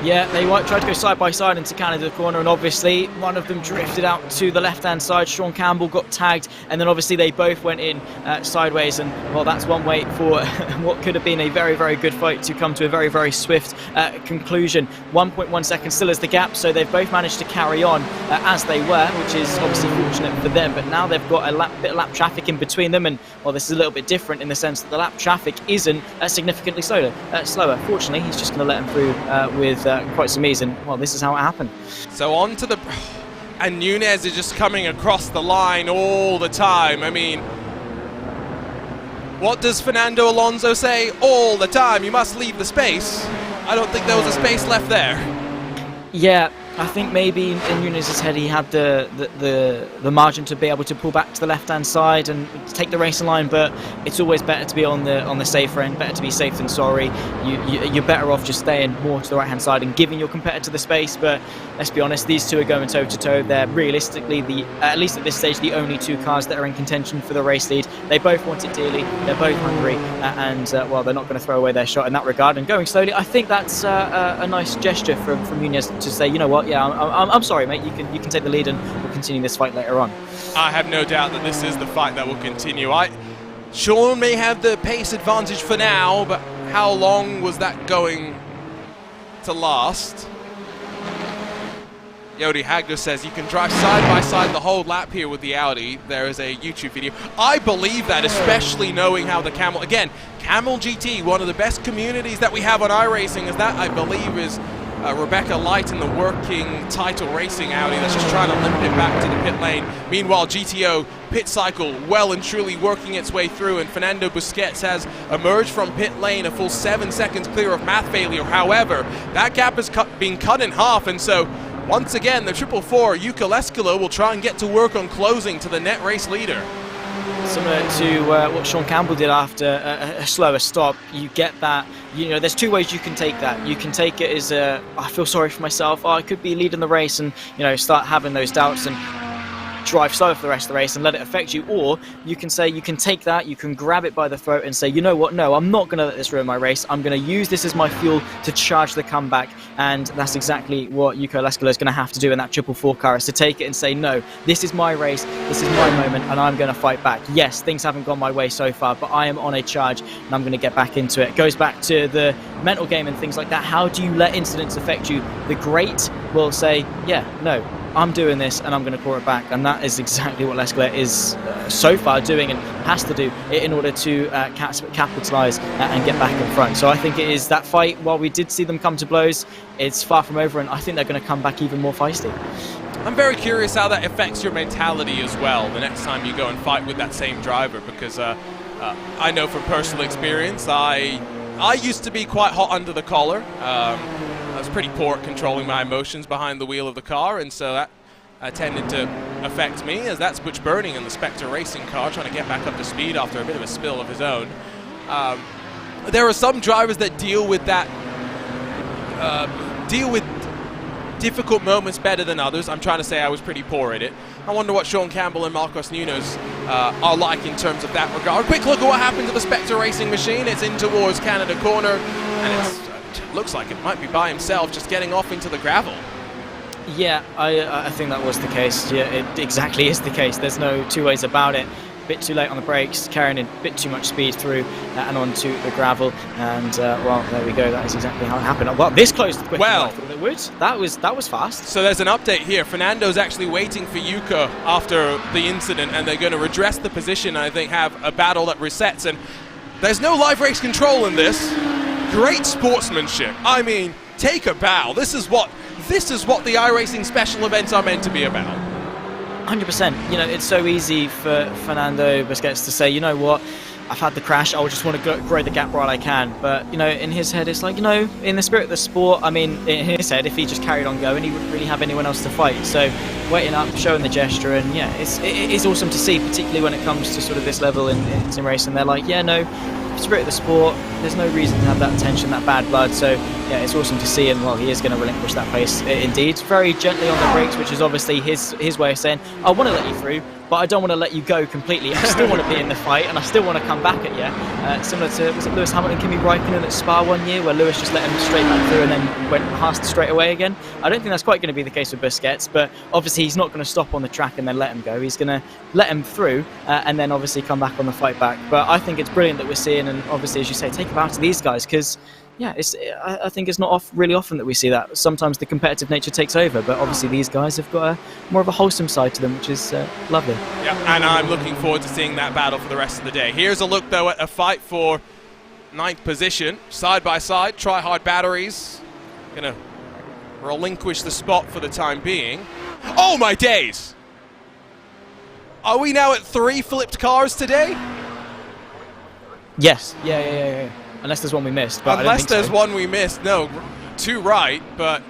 Yeah, they tried to go side by side into Canada corner, and obviously one of them drifted out to the left-hand side. Sean Campbell got tagged, and then obviously they both went in sideways, and well, that's one way for what could have been a very, very good fight to come to a very, very swift conclusion. 1.1 seconds still is the gap, so they've both managed to carry on as they were, which is obviously fortunate for them, but now they've got a bit of lap traffic in between them, and well, this is a little bit different in the sense that the lap traffic isn't significantly slower. Fortunately, he's just going to let him through with quite some ease, and well, this is how it happened. So on to the, and Nunez is just coming across the line all the time. I mean, what does Fernando Alonso say? All the time, you must leave the space. I don't think there was a space left there. Yeah, I think maybe in Nunez's head he had the margin to be able to pull back to the left-hand side and take the racing line, but it's always better to be on the safer end. Better to be safe than sorry. You're better off just staying more to the right-hand side and giving your competitor the space. But let's be honest, these two are going toe-to-toe. They're realistically, at least at this stage, the only two cars that are in contention for the race lead. They both want it dearly. They're both hungry, and well, they're not going to throw away their shot in that regard. And going slowly, I think that's a nice gesture from Nunez to say, you know what, yeah, I'm sorry, mate. You can take the lead, and we'll continue this fight later on. I have no doubt that this is the fight that will continue. Sean may have the pace advantage for now, but how long was that going to last? Yodi Hagler says you can drive side by side the whole lap here with the Audi. There is a YouTube video. I believe that, especially knowing how the Camel, again, Camel GT, one of the best communities that we have on iRacing, is that, I believe, is Rebecca Light in the working title racing Audi that's just trying to limp it back to the pit lane. Meanwhile, GTO pit cycle well and truly working its way through, and Fernando Busquets has emerged from pit lane a full 7 seconds clear of math failure. However, that gap is being cut in half, and so once again the 444 Yuka Lescalo will try and get to work on closing to the net race leader. Similar to what Sean Campbell did after a slower stop, you get that. You know, there's two ways you can take that. You can take it as I feel sorry for myself. I could be leading the race, and you know, start having those doubts and drive slow for the rest of the race and let it affect you. Or you can say, you can take that, you can grab it by the throat and say, you know what, no, I'm not going to let this ruin my race. I'm going to use this as my fuel to charge the comeback. And that's exactly what Yuka Lescalo is going to have to do in that 444 car, is to take it and say, no, this is my race, this is my moment, and I'm going to fight back. Yes, things haven't gone my way so far, but I am on a charge and I'm going to get back into it. It goes back to the mental game and things like that. How do you let incidents affect you? The great will say, yeah, no, I'm doing this and I'm going to claw it back, and that is exactly what Lescalo is so far doing and has to do in order to capitalise and get back in front. So I think it is that fight, while we did see them come to blows, it's far from over, and I think they're going to come back even more feisty. I'm very curious how that affects your mentality as well the next time you go and fight with that same driver, because I know from personal experience, I used to be quite hot under the collar. I was pretty poor at controlling my emotions behind the wheel of the car, and so that tended to affect me, as that's Butch Burning in the Spectre racing car trying to get back up to speed after a bit of a spill of his own. There are some drivers that deal with that, deal with difficult moments better than others. I'm trying to say I was pretty poor at it. I wonder what Sean Campbell and Marcos Nunez are like in terms of that regard. Quick look at what happened to the Spectre racing machine. It's in towards Canada corner, and it looks like it might be by himself, just getting off into the gravel. Yeah, I think that was the case. Yeah, it exactly is the case. There's no two ways about it. bit too late on the brakes, carrying a bit too much speed through and onto the gravel. And well, there we go. That is exactly how it happened. Well, this closed quicker than I thought it would. That was fast. So there's an update here. Fernando's actually waiting for Yuka after the incident, and they're going to redress the position. And I think have a battle that resets. And there's no live race control in this. Great sportsmanship. I mean, take a bow. This is what the iRacing special events are meant to be about. 100%. You know, it's so easy for Fernando Busquets to say, you know what, I've had the crash, I just want to grow the gap while I can. But, you know, in his head, it's like, you know, in the spirit of the sport, I mean, in his head, if he just carried on going, he wouldn't really have anyone else to fight. So, waiting up, showing the gesture, and yeah, it is awesome to see, particularly when it comes to sort of this level in sim racing. They're like, yeah, no, spirit of the sport, there's no reason to have that tension, that bad blood. So yeah, it's awesome to see, and well, he is going to relinquish that pace indeed, very gently on the brakes, which is obviously his way of saying, I want to let you through, but I don't want to let you go completely. I still want to be in the fight, and I still want to come back at you. Similar to, was it Lewis Hamilton, Kimi Räikkönen at Spa one year, where Lewis just let him straight back through and then went past straight away again? I don't think that's quite going to be the case with Busquets, but obviously he's not going to stop on the track and then let him go. He's going to let him through and then obviously come back on the fight back. But I think it's brilliant that we're seeing, and obviously, as you say, take a bow to these guys, because yeah, I think it's not really often that we see that. Sometimes the competitive nature takes over, but obviously these guys have got more of a wholesome side to them, which is lovely. Yeah, and I'm looking forward to seeing that battle for the rest of the day. Here's a look, though, at a fight for 9th position, side by side. Try-hard batteries gonna relinquish the spot for the time being. Oh my days! Are we now at 3 flipped cars today? Yes. Yeah. Unless there's one we missed. But unless I don't think there's so. one we missed. No, 2 right, but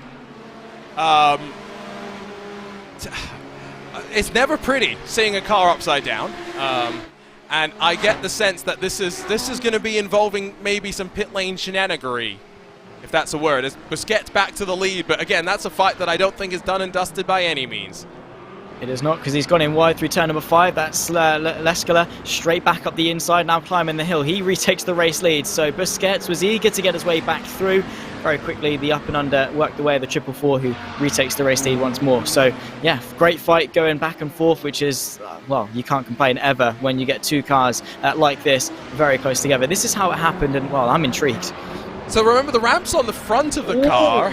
it's never pretty seeing a car upside down. And I get the sense that this is going to be involving maybe some pit lane shenanigery, if that's a word. As Busquets back to the lead, but again, that's a fight that I don't think is done and dusted by any means. It is not, because he's gone in wide through turn number 5. That's Lescala straight back up the inside, now climbing the hill. He retakes the race lead, so Busquets was eager to get his way back through. Very quickly, the up and under worked away the 444, who retakes the race lead once more. So, yeah, great fight going back and forth, which is, well, you can't complain ever when you get 2 cars like this, very close together. This is how it happened, and, well, I'm intrigued. So remember, the ramp's on the front of the car.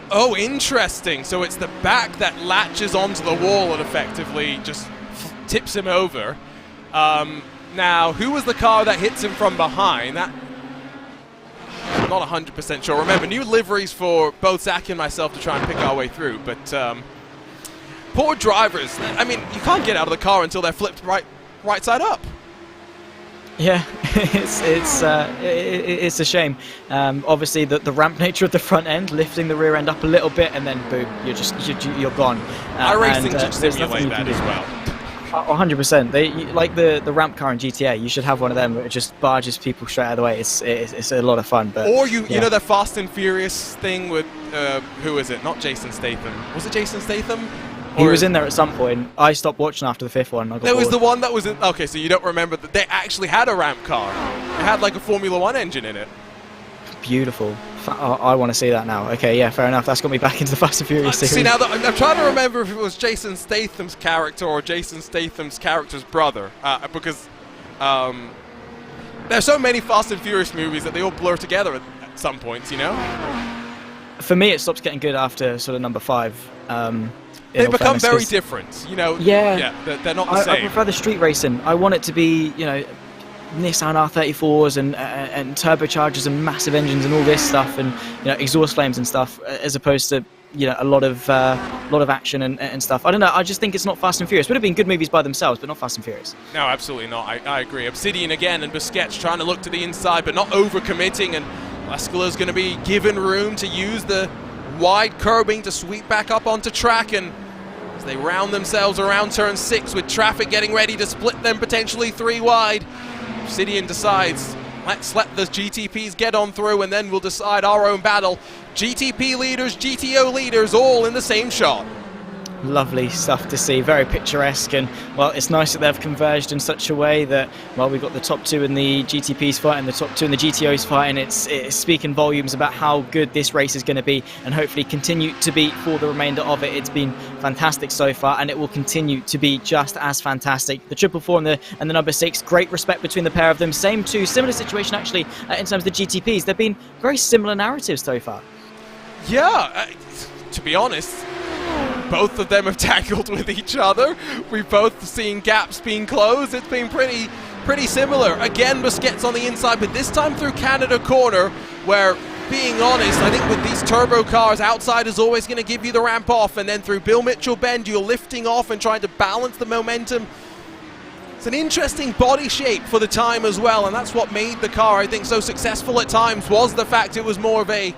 Oh, interesting. So it's the back that latches onto the wall and effectively just tips him over. Now, who was the car that hits him from behind? That, I'm not 100% sure. Remember, new liveries for both Zach and myself to try and pick our way through. But poor drivers. I mean, you can't get out of the car until they're flipped right side up. Yeah, it's a shame. Obviously, the ramp nature of the front end, lifting the rear end up a little bit, and then boom, you're gone. iRacing should simulate that as well. 100%. Like the ramp car in GTA, you should have one of them that just barges people straight out of the way. It's a lot of fun. But or you know the Fast and Furious thing with who is it? Not Jason Statham. Was it Jason Statham? He was in there at some point. I stopped watching after the 5th one. There was the one that was in... Okay, so you don't remember that they actually had a ramp car. It had like a Formula 1 engine in it. Beautiful. I want to see that now. Okay, yeah, fair enough. That's got me back into the Fast and Furious series. See, now that I'm trying to remember if it was Jason Statham's character or Jason Statham's character's brother. Because there's so many Fast and Furious movies that they all blur together at some points, you know? For me, it stops getting good after sort of number 5. They become very different, you know. Yeah, they're not the same. I prefer the street racing. I want it to be, you know, Nissan R34s and turbochargers and massive engines and all this stuff, and you know, exhaust flames and stuff, as opposed to, you know, a lot of action and stuff. I don't know. I just think it's not Fast and Furious. Would have been good movies by themselves, but not Fast and Furious. No, absolutely not. I agree. Obsidian again, and Busquets trying to look to the inside, but not overcommitting, and Lescala's going to be given room to use the wide curbing to sweep back up onto track, and as they round themselves around turn 6 with traffic getting ready to split them potentially 3 wide, Obsidian decides, let's let the GTPs get on through and then we'll decide our own battle. GTP leaders, GTO leaders, all in the same shot. Lovely stuff to see, very picturesque, and well, it's nice that they've converged in such a way that, well, we've got the top two in the GTPs fight and the top two in the GTOs fight, and it's speaking volumes about how good this race is going to be, and hopefully continue to be for the remainder of it. It's been fantastic so far, and it will continue to be just as fantastic. The 444 and the number 6, great respect between the pair of them. Similar situation actually in terms of the GTPs. They've been very similar narratives so far. Yeah, to be honest, both of them have tackled with each other. We've both seen gaps being closed. It's been pretty similar. Again, Busquets on the inside, but this time through Canada corner, where, being honest, I think with these turbo cars, outside is always going to give you the ramp off, and then through Bill Mitchell bend, you're lifting off and trying to balance the momentum. It's an interesting body shape for the time as well, and that's what made the car, I think, so successful at times, was the fact it was more of a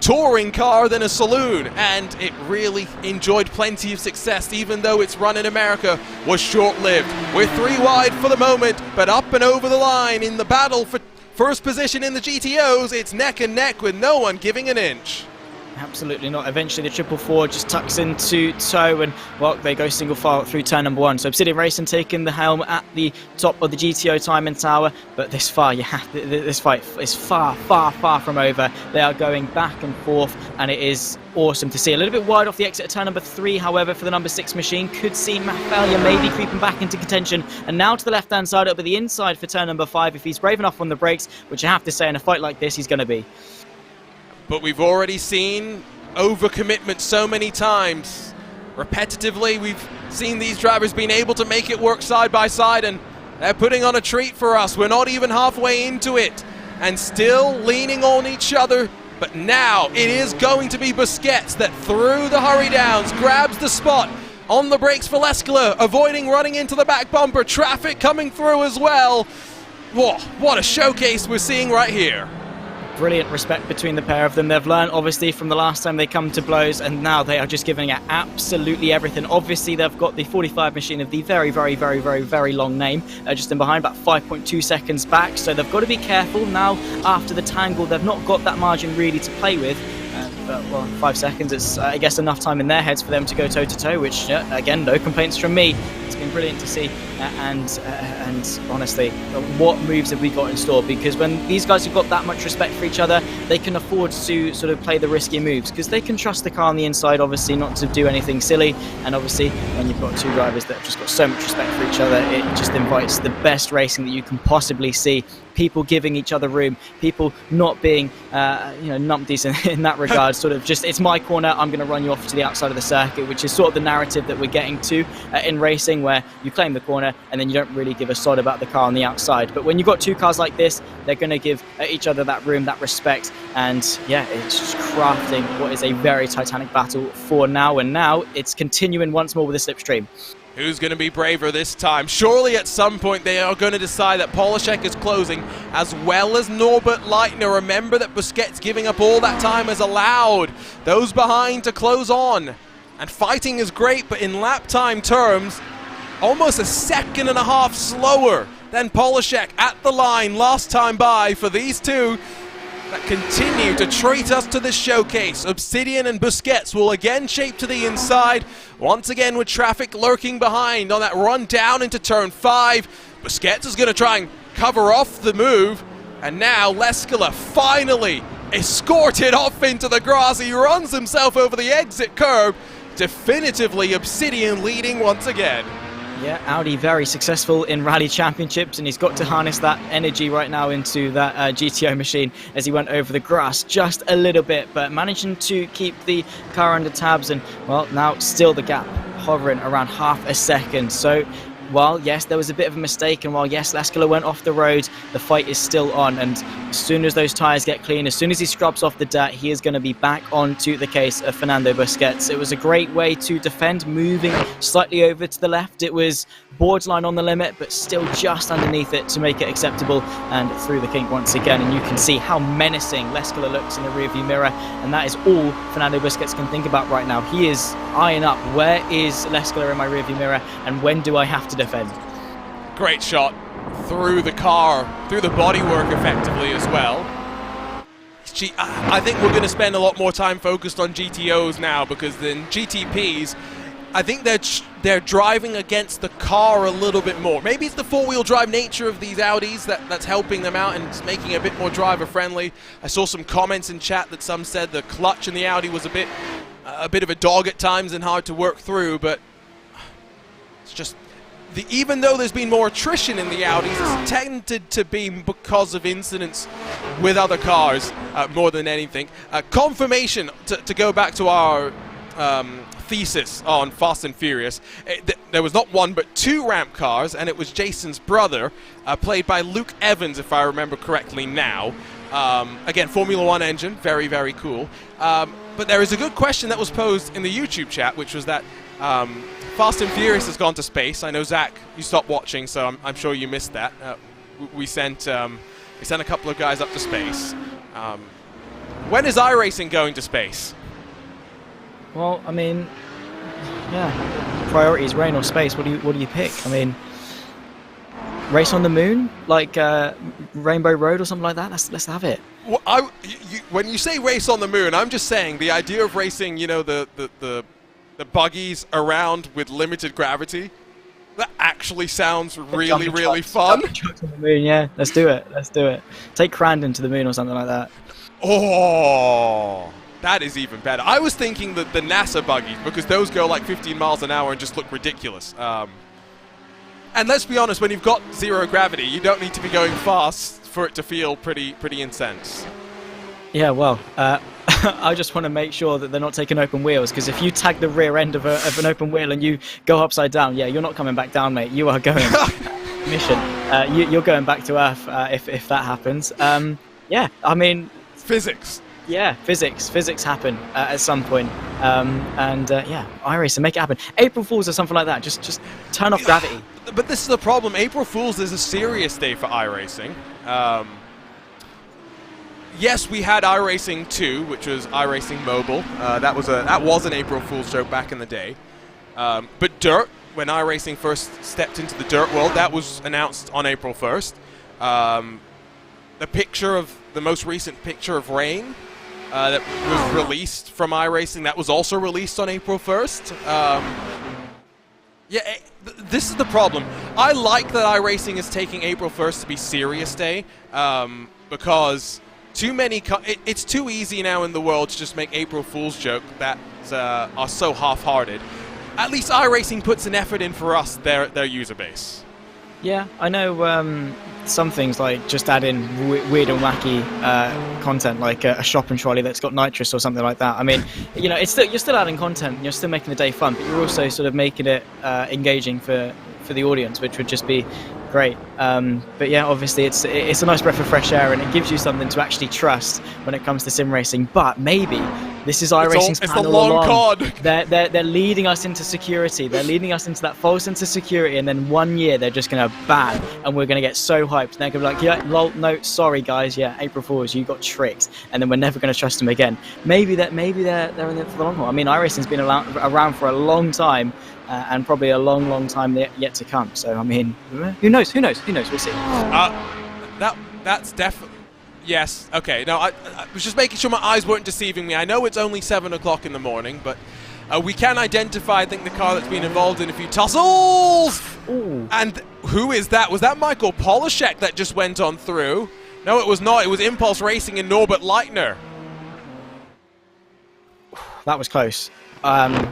touring car than a saloon, and it really enjoyed plenty of success, even though its run in America was short-lived. We're 3 wide for the moment, but up and over the line in the battle for first position in the GTOs, it's neck and neck with no one giving an inch. Absolutely not. Eventually the 444 just tucks into tow, and well, they go single file through turn number 1. So Obsidian Racing taking the helm at the top of the GTO timing tower, but this fight is far from over. They are going back and forth, and it is awesome to see. A little bit wide off the exit of turn number 3, however, for the number 6 machine. Could see Matt Failure maybe creeping back into contention, and now to the left hand side, it'll be the inside for turn number 5 if he's brave enough on the brakes, which I have to say in a fight like this he's going to be. But we've already seen overcommitment so many times. Repetitively, we've seen these drivers being able to make it work side by side, and they're putting on a treat for us. We're not even halfway into it, and still leaning on each other. But now it is going to be Busquets that, through the hurry downs, grabs the spot on the brakes for Lescala, avoiding running into the back bumper. Traffic coming through as well. Whoa, what a showcase we're seeing right here. Brilliant respect between the pair of them. They've learned, obviously, from the last time they come to blows, and now they are just giving it absolutely everything. Obviously, they've got the 45 machine of the very long name just in behind, about 5.2 seconds back, so they've got to be careful. Now, after the tangle, they've not got that margin really to play with. But, well, 5 seconds, it's, I guess, enough time in their heads for them to go toe-to-toe, which, again, no complaints from me. It's been brilliant to see, and honestly, what moves have we got in store? Because when these guys have got that much respect for each other, they can afford to sort of play the risky moves, because they can trust the car on the inside, obviously, not to do anything silly, and obviously, when you've got two drivers that have just got so much respect for each other, it just invites the best racing that you can possibly see. People giving each other room, people not being, numpties in that regard. Sort of just, it's my corner, I'm going to run you off to the outside of the circuit, which is sort of the narrative that we're getting to in racing, where you claim the corner and then you don't really give a sod about the car on the outside. But when you've got two cars like this, they're going to give each other that room, that respect, and yeah, it's just crafting what is a very titanic battle for now, and now it's continuing once more with the slipstream. Who's going to be braver this time? Surely at some point they are going to decide that Polishek is closing, as well as Norbert Leitner. Remember that Busquets giving up all that time has allowed those behind to close on. And fighting is great, but in lap time terms, almost a second and a half slower than Polishek at the line last time by for these two that continue to treat us to this showcase. Obsidian and Busquets will again shape to the inside, once again with traffic lurking behind on that run down into turn 5. Busquets is going to try and cover off the move, and now Lescala finally escorted off into the grass. He runs himself over the exit curb. Definitively Obsidian leading once again. Yeah, Audi very successful in rally championships, and he's got to harness that energy right now into that GTO machine as he went over the grass just a little bit, but managing to keep the car under tabs, and well, now still the gap hovering around half a second. So while yes, there was a bit of a mistake, and while yes, Lescala went off the road, the fight is still on, and as soon as those tyres get clean, as soon as he scrubs off the dirt, he is going to be back onto the case of Fernando Busquets. It was a great way to defend, moving slightly over to the left. It was borderline on the limit, but still just underneath it to make it acceptable, and through the kink once again, and you can see how menacing Lescala looks in the rearview mirror, and that is all Fernando Busquets can think about right now. He is eyeing up, where is Lescala in my rearview mirror, and when do I have to defend? Great shot through the car, through the bodywork effectively as well. He's I think we're going to spend a lot more time focused on GTOs now, because then GTPs, I think they're driving against the car a little bit more. Maybe it's the four-wheel drive nature of these Audis that's helping them out and it's making it a bit more driver-friendly. I saw some comments in chat that some said the clutch in the Audi was a bit of a dog at times and hard to work through, but it's just... even though there's been more attrition in the Audis, it's tended to be because of incidents with other cars more than anything. Confirmation, to go back to our thesis on Fast and Furious, there was not one but two ramp cars, and it was Jason's brother, played by Luke Evans, if I remember correctly now. Again, Formula One engine, very, very cool. But there is a good question that was posed in the YouTube chat, which was that Fast and Furious has gone to space. I know, Zach, you stopped watching, so I'm sure you missed that. We sent a couple of guys up to space. When is iRacing going to space? Well, I mean, yeah, priorities, rain or space. What do you pick? I mean, race on the moon, like Rainbow Road or something like that. Let's have it. Well, when you say race on the moon, I'm just saying the idea of racing, you know, the buggies around with limited gravity. That actually sounds really, really fun. Trucks on the moon, yeah. Let's do it. Let's do it. Take Crandon to the moon or something like that. Oh, that is even better. I was thinking that the NASA buggies, because those go like 15 miles an hour and just look ridiculous. And let's be honest, when you've got zero gravity, you don't need to be going fast for it to feel pretty intense. Yeah, well, I just want to make sure that they're not taking open wheels, because if you tag the rear end of an open wheel and you go upside down, yeah, you're not coming back down, mate. You are going mission. You're going back to Earth if that happens. Yeah, I mean... Physics. Yeah, physics happen at some point. Yeah, iRacing, make it happen. April Fools or something like that. Just turn off gravity. But this is the problem. April Fools is a serious day for iRacing. Yes, we had iRacing 2, which was iRacing Mobile. That was an April Fool's joke back in the day. But Dirt, when iRacing first stepped into the Dirt world, that was announced on April 1st. The most recent picture of Rain that was released from iRacing, that was also released on April 1st. This is the problem. I like that iRacing is taking April 1st to be serious day, because it's too easy now in the world to just make April Fool's joke that are so half-hearted. At least iRacing puts an effort in for us, their user base. Yeah, I know some things like just add in weird and wacky content, like a shopping trolley that's got nitrous or something like that. I mean, you know, you're still adding content, and you're still making the day fun, but you're also sort of making it engaging for the audience, which would just be great. But yeah, obviously it's a nice breath of fresh air, and it gives you something to actually trust when it comes to sim racing. But maybe this is iRacing's plan all along. It's the long con. They're leading us into security. They're leading us into that false sense of security, and then one year they're just going to ban, and we're going to get so hyped. And they're going to be like, yeah, lol, no, sorry guys, yeah, April Fools, you got tricked, and then we're never going to trust them again. Maybe they're in it for the long haul. I mean, iRacing's been around for a long time. And probably a long time yet to come. So I mean, who knows? We'll see. That's definitely yes. Okay. No, I was just making sure my eyes weren't deceiving me. I know it's only 7 o'clock in the morning, but we can identify, I think, the car that's been involved in a few tussles. Ooh. And who is that? Was that Michael Polishek that just went on through? No, it was not. It was Impulse Racing and Norbert Leitner. That was close.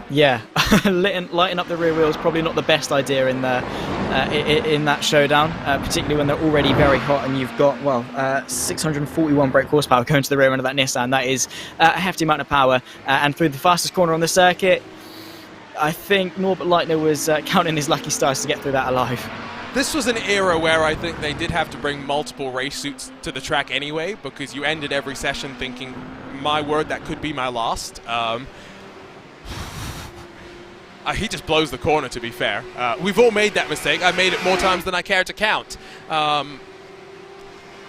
Yeah, lighting up the rear wheels probably not the best idea in that showdown, particularly when they're already very hot and you've got 641 brake horsepower going to the rear end of that Nissan. That is a hefty amount of power, and through the fastest corner on the circuit, I think Norbert Leitner was counting his lucky stars to get through that alive. This was an era where I think they did have to bring multiple race suits to the track anyway, because you ended every session thinking, my word, that could be my last. He just blows the corner, to be fair. We've all made that mistake. I've made it more times than I care to count. And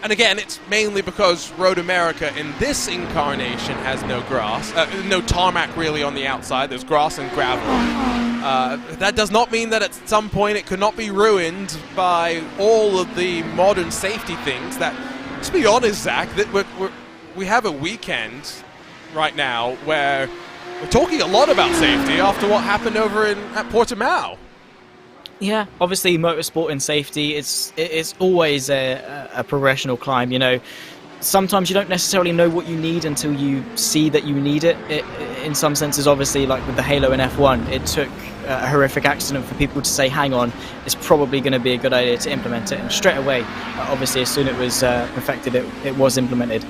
again, it's mainly because Road America in this incarnation has no grass, no tarmac really on the outside. There's grass and gravel. That does not mean that at some point it could not be ruined by all of the modern safety things that, to be honest, Zach, that we have a weekend right now where we're talking a lot about safety after what happened over at Portimao. Yeah, obviously motorsport and safety, it's always a progressional climb, you know. Sometimes you don't necessarily know what you need until you see that you need it. In some senses, obviously, like with the Halo in F1, it took a horrific accident for people to say, hang on, it's probably going to be a good idea to implement it. And straight away, obviously, as soon as it was perfected, it was implemented.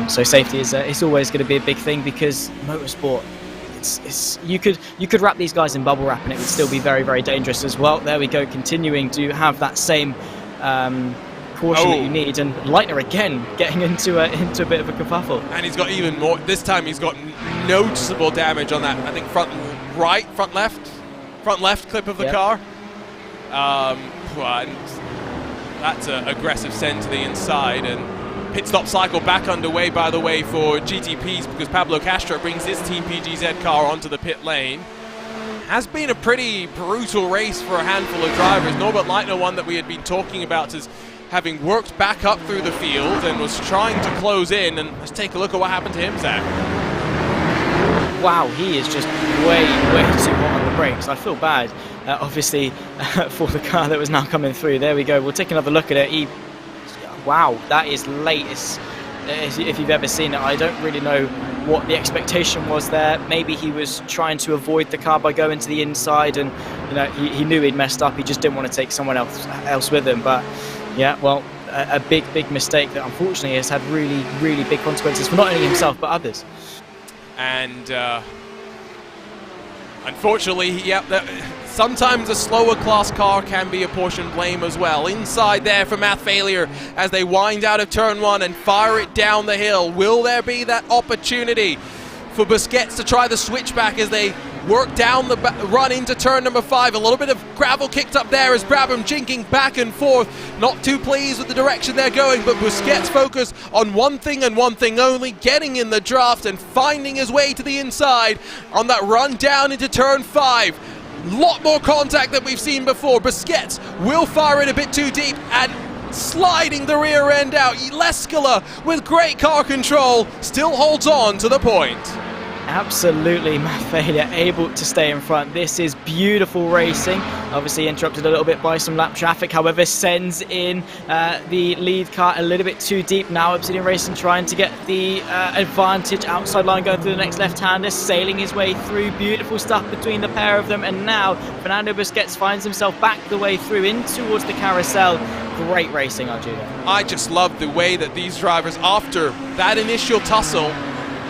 So safety is always going to be a big thing, because motorsport, you could wrap these guys in bubble wrap and it would still be very, very dangerous as well. There we go, continuing to have that same caution that you need, and Leitner again getting into a bit of a kerfuffle. And he's got even more. This time he's got noticeable damage on that, I think, front left clip of the car. And that's an aggressive send to the inside, and pit stop cycle back underway, by the way, for GTPs, because Pablo Castro brings his Team PGZ car onto the pit lane. Has been a pretty brutal race for a handful of drivers. Norbert Leitner, one that we had been talking about as having worked back up through the field and was trying to close in. And let's take a look at what happened to him, Zach. Wow, he is just way too hot on the brakes. I feel bad, obviously, for the car that was now coming through. There we go. We'll take another look at it. Wow, that is late. If you've ever seen it, I don't really know what the expectation was there. Maybe he was trying to avoid the car by going to the inside, and you know he knew he'd messed up. He just didn't want to take someone else with him. But yeah, well, a big mistake that unfortunately has had really big consequences for not only himself but others. And unfortunately, sometimes a slower class car can be apportioned blame as well. Inside there for math failure as they wind out of turn one and fire it down the hill. Will there be that opportunity for Busquets to try the switchback as they work down the run into turn number 5? A little bit of gravel kicked up there as Brabham jinking back and forth. Not too pleased with the direction they're going, but Busquets focus on one thing and one thing only, getting in the draft and finding his way to the inside on that run down into turn 5. Lot more contact than we've seen before. Busquets will fire it a bit too deep and sliding the rear end out. Lescala with great car control still holds on to the point. Absolutely, Matt Failure able to stay in front. This is beautiful racing. Obviously interrupted a little bit by some lap traffic, however sends in the lead car a little bit too deep. Now Obsidian Racing trying to get the advantage. Outside line going through the next left-hander, sailing his way through. Beautiful stuff between the pair of them, and now Fernando Busquets finds himself back the way through in towards the carousel. Great racing, Arjuna. I just love the way that these drivers, after that initial tussle,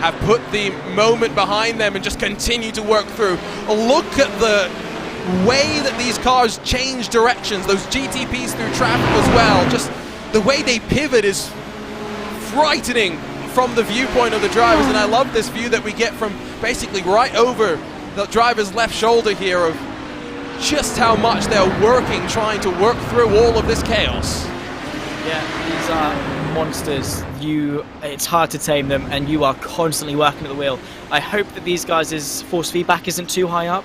have put the moment behind them and just continue to work through. Look at the way that these cars change directions, those GTPs through traffic as well. Just the way they pivot is frightening from the viewpoint of the drivers, and I love this view that we get from basically right over the driver's left shoulder here of just how much they're working, trying to work through all of this chaos. Yeah, these are monsters. It's hard to tame them, and you are constantly working at the wheel. I hope that these guys' force feedback isn't too high up,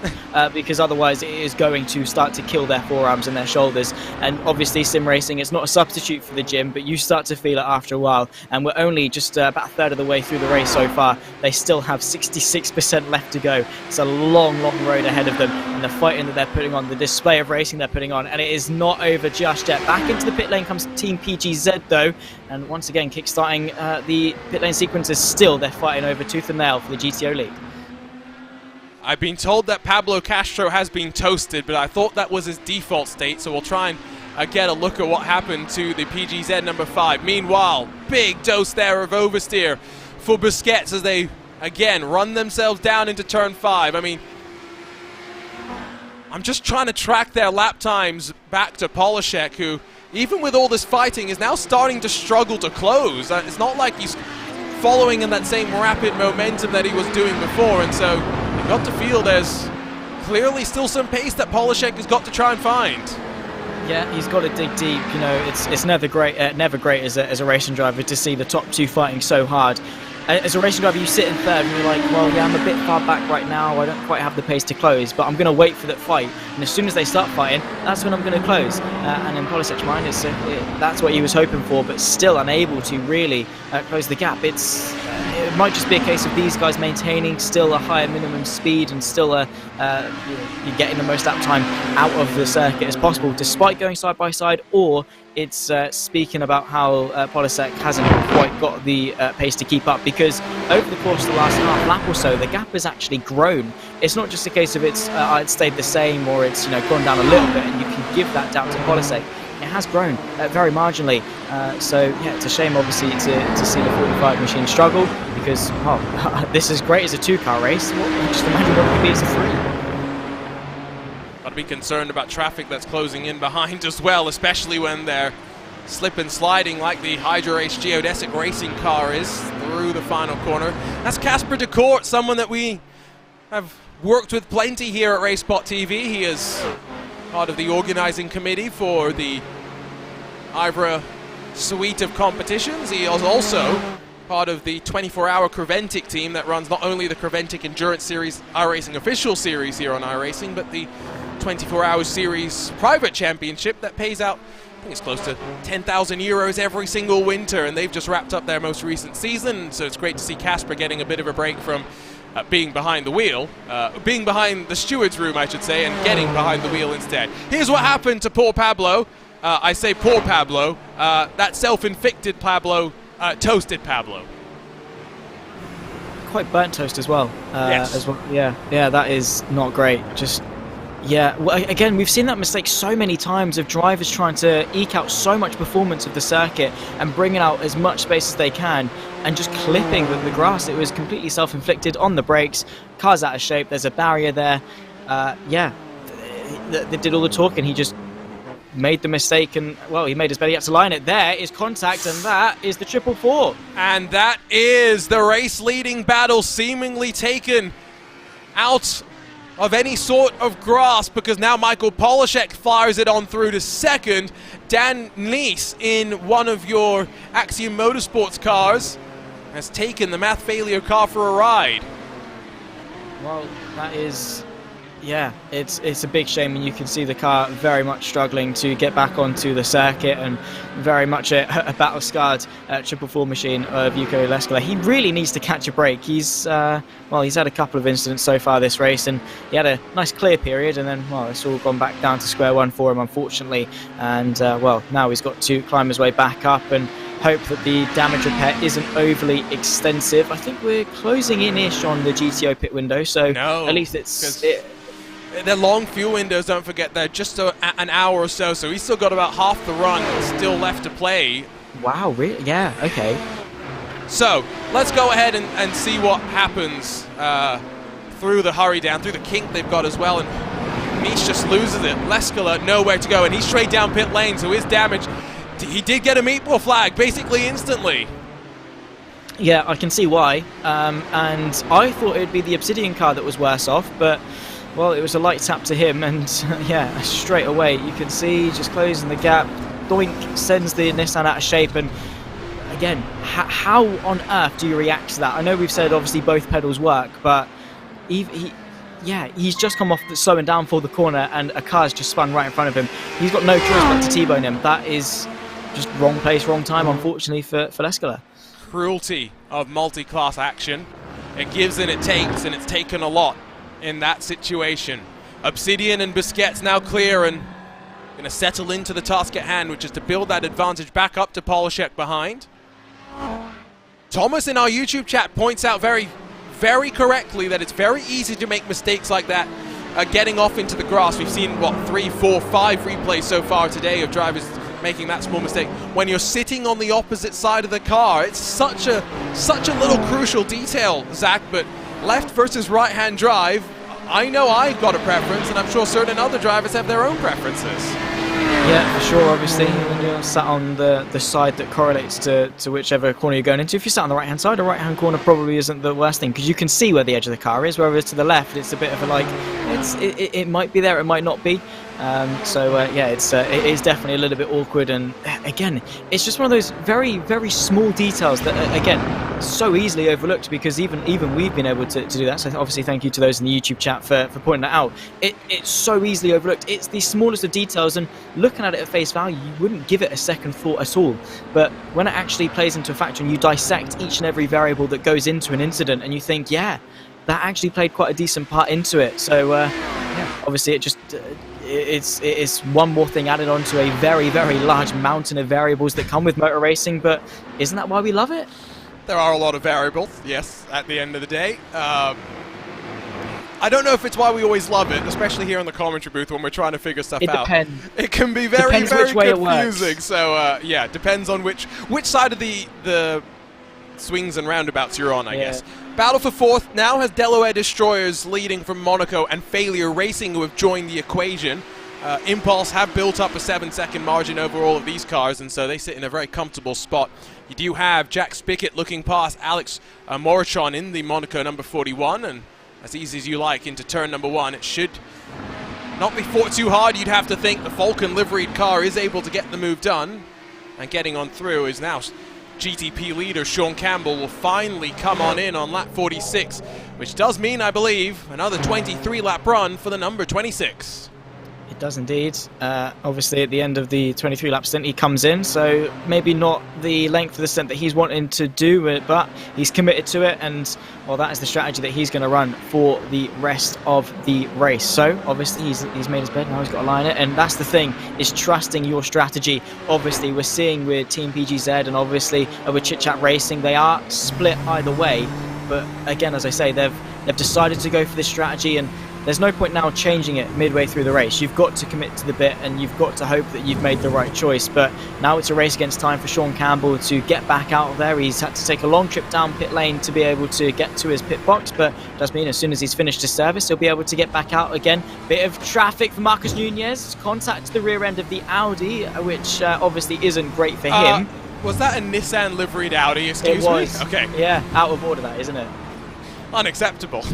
because otherwise it is going to start to kill their forearms and their shoulders. And obviously sim racing is not a substitute for the gym, but you start to feel it after a while. And we're only just about a third of the way through the race so far. They still have 66% left to go. It's a long road ahead of them, and the fighting that they're putting on, the display of racing they're putting on, and it is not over just yet. Back into the pit lane comes Team PGZ though, and once again kickstarting the pit lane sequences. Still they're fighting over tooth and nail for the GTO lead. I've been told that Pablo Castro has been toasted, but I thought that was his default state, so we'll try and get a look at what happened to the PGZ number 5. Meanwhile, big dose there of oversteer for Busquets as they again run themselves down into turn 5. I mean, I'm just trying to track their lap times back to Polishek, who, even with all this fighting, is now starting to struggle to close. It's not like he's following in that same rapid momentum that he was doing before, and so you've got to feel there's clearly still some pace that Polishek has got to try and find. Yeah, he's got to dig deep. You know, it's never great as a racing driver to see the top two fighting so hard. as a racing driver, you sit in third and you're like, well, yeah, I'm a bit far back right now. I don't quite have the pace to close, but I'm going to wait for that fight. And as soon as they start fighting, that's when I'm going to close. And in Polisec's mind, that's what he was hoping for, but still unable to really close the gap. It might just be a case of these guys maintaining still a higher minimum speed and still you're getting the most lap time out of the circuit as possible, despite going side by side, or it's speaking about how Polisek hasn't quite got the pace to keep up, because over the course of the last half lap or so, the gap has actually grown. It's not just a case of it's stayed the same or it's gone down a little bit, and you can give that down to Polisek. It has grown very marginally. So yeah, it's a shame obviously to see the 45 machine struggle, because this is great as a 2-car race. Just imagine what it could be as a 3. Got to be concerned about traffic that's closing in behind as well, especially when they're slip and sliding like the Hydra Race Geodesic racing car is through the final corner. That's Casper de Court, someone that we have worked with plenty here at RaceSpotTV. He is part of the organizing committee for the Ivra suite of competitions. He is also part of the 24-hour Creventic team that runs not only the Creventic Endurance Series iRacing official series here on iRacing, but the 24-hour series private championship that pays out, I think it's close to 10,000 euros every single winter, and they've just wrapped up their most recent season, so it's great to see Casper getting a bit of a break from being behind the wheel, being behind the steward's room, I should say, and getting behind the wheel instead. Here's what happened to poor Pablo. I say poor Pablo. That self-inflicted Pablo toasted Pablo. Quite burnt toast as well. Yes. As well. Yeah, that is not great. Just, yeah. Well, again, we've seen that mistake so many times of drivers trying to eke out so much performance of the circuit and bringing out as much space as they can and just clipping the grass. It was completely self-inflicted on the brakes. Car's out of shape. There's a barrier there. Yeah, they did all the talking. He just made the mistake, and well, he made his belly up to line it. There is contact, and that is the 444. And that is the race leading battle seemingly taken out of any sort of grasp, because now Michael Polishek fires it on through to second. Dan Neese in one of your Axiom Motorsports cars has taken the Math Failure car for a ride. Well, that is, yeah, it's a big shame, and you can see the car very much struggling to get back onto the circuit, and very much a battle-scarred 444 machine of Yuko Leskala. He really needs to catch a break. He's he's had a couple of incidents so far this race, and he had a nice clear period, and then, well, it's all gone back down to square one for him, unfortunately. And, well, now he's got to climb his way back up and hope that the damage repair isn't overly extensive. I think we're closing in-ish on the GTO pit window, so at least it's... They're long fuel windows, don't forget. They're just an hour or so, so he's still got about half the run still left to play. Wow, really? Yeah, okay. So, let's go ahead and see what happens through the hurry down, through the kink they've got as well, and Niche just loses it. Leskala nowhere to go, and he's straight down pit lane, so his damage... He did get a meatball flag, basically instantly. Yeah, I can see why. And I thought it would be the Obsidian car that was worse off, but... well, it was a light tap to him, and yeah, straight away you can see just closing the gap. Doink sends the Nissan out of shape, and again, how on earth do you react to that? I know we've said obviously both pedals work, but he's just come off slowing down for the corner, and a car's just spun right in front of him. He's got no choice but to T-bone him. That is just wrong place, wrong time, unfortunately for Leskala. Cruelty of multi-class action. It gives and it takes, and it's taken a lot in that situation. Obsidian and Busquets now clear and going to settle into the task at hand, which is to build that advantage back up to Polishek behind. Thomas in our YouTube chat points out very, very correctly that it's very easy to make mistakes like that, getting off into the grass. We've seen, 3, 4, 5 replays so far today of drivers making that small mistake. When you're sitting on the opposite side of the car, it's such a little crucial detail, Zach, but left versus right-hand drive, I know I've got a preference, and I'm sure certain other drivers have their own preferences. Yeah, for sure, obviously. When you're sat on the side that correlates to whichever corner you're going into, if you're sat on the right-hand side, a right-hand corner probably isn't the worst thing, because you can see where the edge of the car is, whereas to the left, it's a bit of a, like, it might be there, it might not be. Yeah, it is definitely a little bit awkward, and again, it's just one of those very, very small details that again, so easily overlooked, because even we've been able to do that. So obviously thank you to those in the YouTube chat for pointing that out. It's so easily overlooked. It's the smallest of details, and looking at it at face value, you wouldn't give it a second thought at all. But when it actually plays into a factor and you dissect each and every variable that goes into an incident, and you think, yeah, that actually played quite a decent part into it. So yeah, obviously it just it's one more thing added onto a very, very large mountain of variables that come with motor racing. But isn't that why we love it? There are a lot of variables, yes, at the end of the day. I don't know if it's why we always love it, especially here in the commentary booth when we're trying to figure stuff out. It can be very, very confusing. So yeah, depends on which side of the swings and roundabouts you're on, I guess. Battle for fourth now has Delaware Destroyers leading from Monaco and Failure Racing, who have joined the equation. Impulse have built up a 7-second margin over all of these cars, and so they sit in a very comfortable spot. You do have Jack Spickett looking past Alex Morichon in the Monaco number 41, and as easy as you like into turn number 1. It should not be fought too hard. You'd have to think the Falcon liveried car is able to get the move done, and getting on through is now GTP leader Sean Campbell will finally come on in on lap 46, which does mean, I believe, another 23-lap run for the number 26. It does indeed. Obviously, at the end of the 23-lap stint, he comes in, so maybe not the length of the stint that he's wanting to do it, but he's committed to it, and well, that is the strategy that he's going to run for the rest of the race. So obviously, he's made his bed, now he's got to lie in it, and that's the thing, is trusting your strategy. Obviously, we're seeing with Team PGZ and obviously with Chit Chat Racing, they are split either way, but again, as I say, they've decided to go for this strategy, and there's no point now changing it midway through the race. You've got to commit to the bit, and you've got to hope that you've made the right choice. But now it's a race against time for Sean Campbell to get back out of there. He's had to take a long trip down pit lane to be able to get to his pit box, but it does mean as soon as he's finished his service, he'll be able to get back out again. Bit of traffic for Marcus Nunez. Contact to the rear end of the Audi, which obviously isn't great for him. Was that a Nissan liveried Audi? Excuse me? Okay. Yeah, out of order that, isn't it? Unacceptable.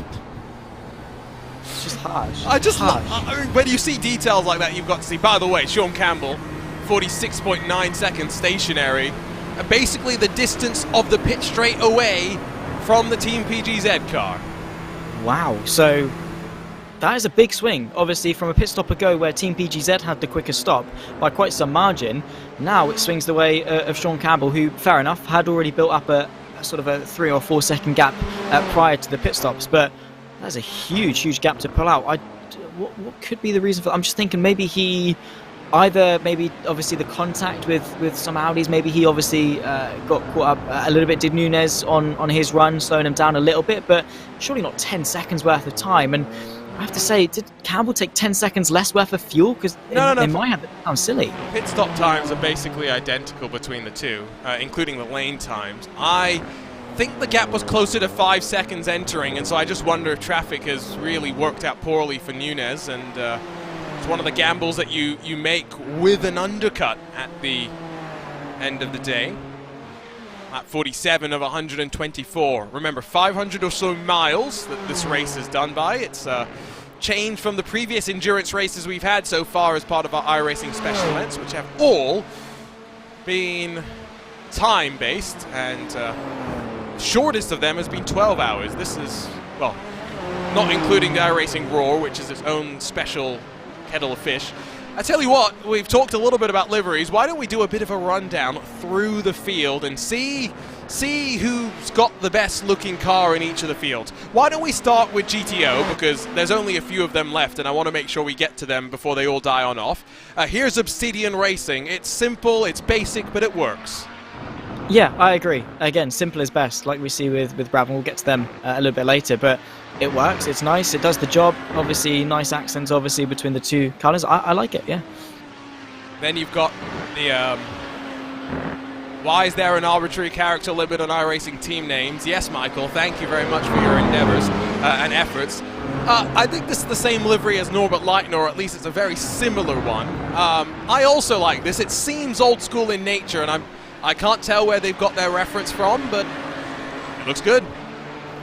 It's just harsh. I mean, when you see details like that, you've got to see. By the way, Sean Campbell, 46.9 seconds stationary, basically the distance of the pit straight away from the Team PGZ car. Wow. So that is a big swing. Obviously, from a pit stop ago where Team PGZ had the quicker stop by quite some margin, now it swings the way of Sean Campbell, who, fair enough, had already built up a sort of a 3 or 4 second gap prior to the pit stops, but that's a huge gap to pull out. What could be the reason for that? I'm just thinking maybe he obviously the contact with some Audis, maybe he obviously got caught up a little bit, did Nunez on his run, slowing him down a little bit, but surely not 10 seconds worth of time. And I have to say, did Campbell take 10 seconds less worth of fuel? Because they might have it sound silly. Pit stop times are basically identical between the two, including the lane times. I think the gap was closer to 5 seconds entering, and so I just wonder if traffic has really worked out poorly for Nunez, and it's one of the gambles that you make with an undercut at the end of the day. At 47 of 124. Remember, 500 or so miles that this race is done by. It's changed from the previous endurance races we've had so far as part of our iRacing special events, which have all been time-based, and shortest of them has been 12 hours. This is, well, not including the iRacing Roar, which is its own special kettle of fish. I tell you what, we've talked a little bit about liveries. Why don't we do a bit of a rundown through the field and see who's got the best looking car in each of the fields. Why don't we start with GTO, because there's only a few of them left and I want to make sure we get to them before they all die on off. Here's Obsidian Racing. It's simple, it's basic, but it works. Yeah, I agree. Again, simple is best, like we see with Brad, and we'll get to them a little bit later, but it works, it's nice, it does the job. Obviously, nice accents, obviously, between the two colours. I like it, yeah. Then you've got the, why is there an arbitrary character limit on iRacing team names? Yes, Michael, thank you very much for your endeavours and efforts. I think this is the same livery as Norbert Leitner, or at least it's a very similar one. I also like this. It seems old school in nature, and I can't tell where they've got their reference from, but it looks good.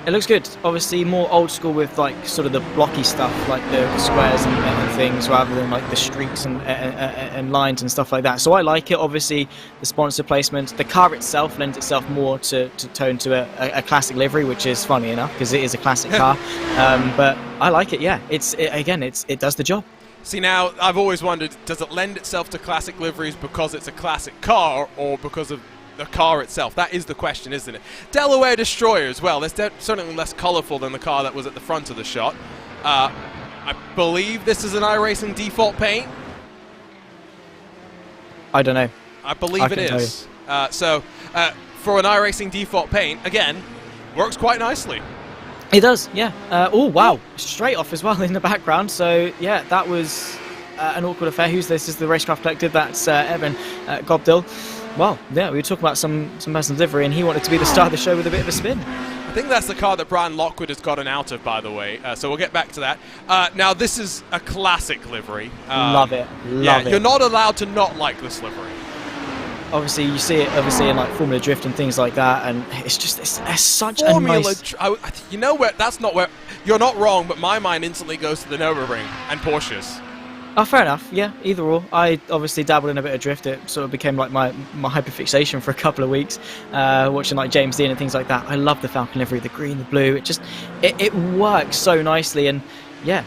It looks good. Obviously, more old school with like sort of the blocky stuff, like the squares and things, rather than like the streaks and lines and stuff like that. So I like it. Obviously, the sponsor placement, the car itself lends itself more to tone to a classic livery, which is funny enough because it is a classic car. But I like it. Yeah, it does the job. See, now I've always wondered: does it lend itself to classic liveries because it's a classic car, or because of the car itself? That is the question, isn't it? Delaware Destroyer as well. It's certainly less colourful than the car that was at the front of the shot. I believe this is an iRacing default paint. I don't know. I believe it is. So for an iRacing default paint, again, works quite nicely. It does, yeah. Oh, wow. Straight off as well in the background. So, yeah, that was an awkward affair. Who's this? This is the Racecraft Collective. That's Evan Gobdill. Well, yeah, we were talking about some person's livery, and he wanted to be the star of the show with a bit of a spin. I think that's the car that Brian Lockwood has gotten out of, by the way. So we'll get back to that. Now, this is a classic livery. Love it. Love it. You're not allowed to not like this livery. Obviously, you see it in like Formula Drift and things like that, and it's such a nice. You know where? That's not where. You're not wrong, but my mind instantly goes to the Nürburgring and Porsches. Oh, fair enough. Yeah, either or. I obviously dabbled in a bit of drift. It sort of became like my hyperfixation for a couple of weeks, watching like James Dean and things like that. I love the Falcon livery, the green, the blue. It works so nicely, and yeah,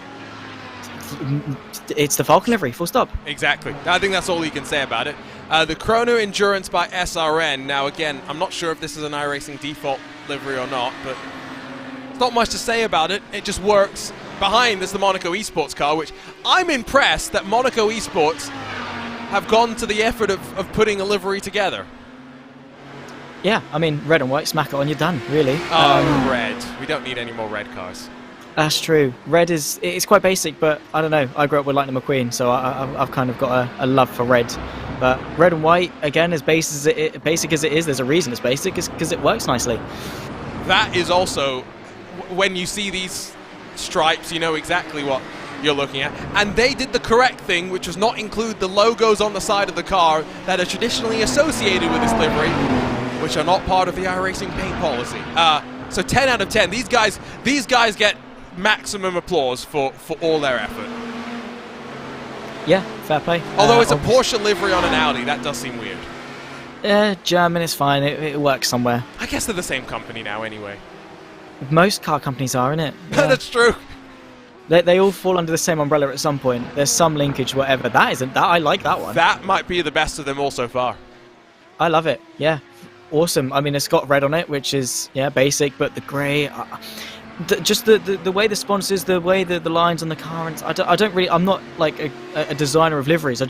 it's the Falcon livery, full stop. Exactly. I think that's all you can say about it. The Chrono Endurance by SRN. Now, again, I'm not sure if this is an iRacing default livery or not, but there's not much to say about it. It just works. Behind is the Monaco Esports car, which I'm impressed that Monaco Esports have gone to the effort of putting a livery together. Yeah, I mean, red and white, smack it on, you're done, really. Red. We don't need any more red cars. That's true. Red it's quite basic, but I don't know. I grew up with Lightning McQueen, so I've kind of got a love for red. But red and white, again, as basic as it is, there's a reason it's basic, is because it works nicely. That is also, when you see these stripes, you know exactly what you're looking at. And they did the correct thing, which was not include the logos on the side of the car that are traditionally associated with this livery, which are not part of the iRacing paint policy. So 10 out of 10. These guys get maximum applause for all their effort. Yeah, fair play. Although it's a Porsche livery on an Audi, that does seem weird. German is fine. It works somewhere. I guess they're the same company now anyway. Most car companies are, innit? Yeah. That's true. They all fall under the same umbrella at some point. There's some linkage, whatever. That isn't that. I like that one. That might be the best of them all so far. I love it. Yeah, awesome. I mean, it's got red on it, which is basic, but the grey. Just the way the sponsors, the way the lines on the car, and I don't really. I'm not like a designer of liveries.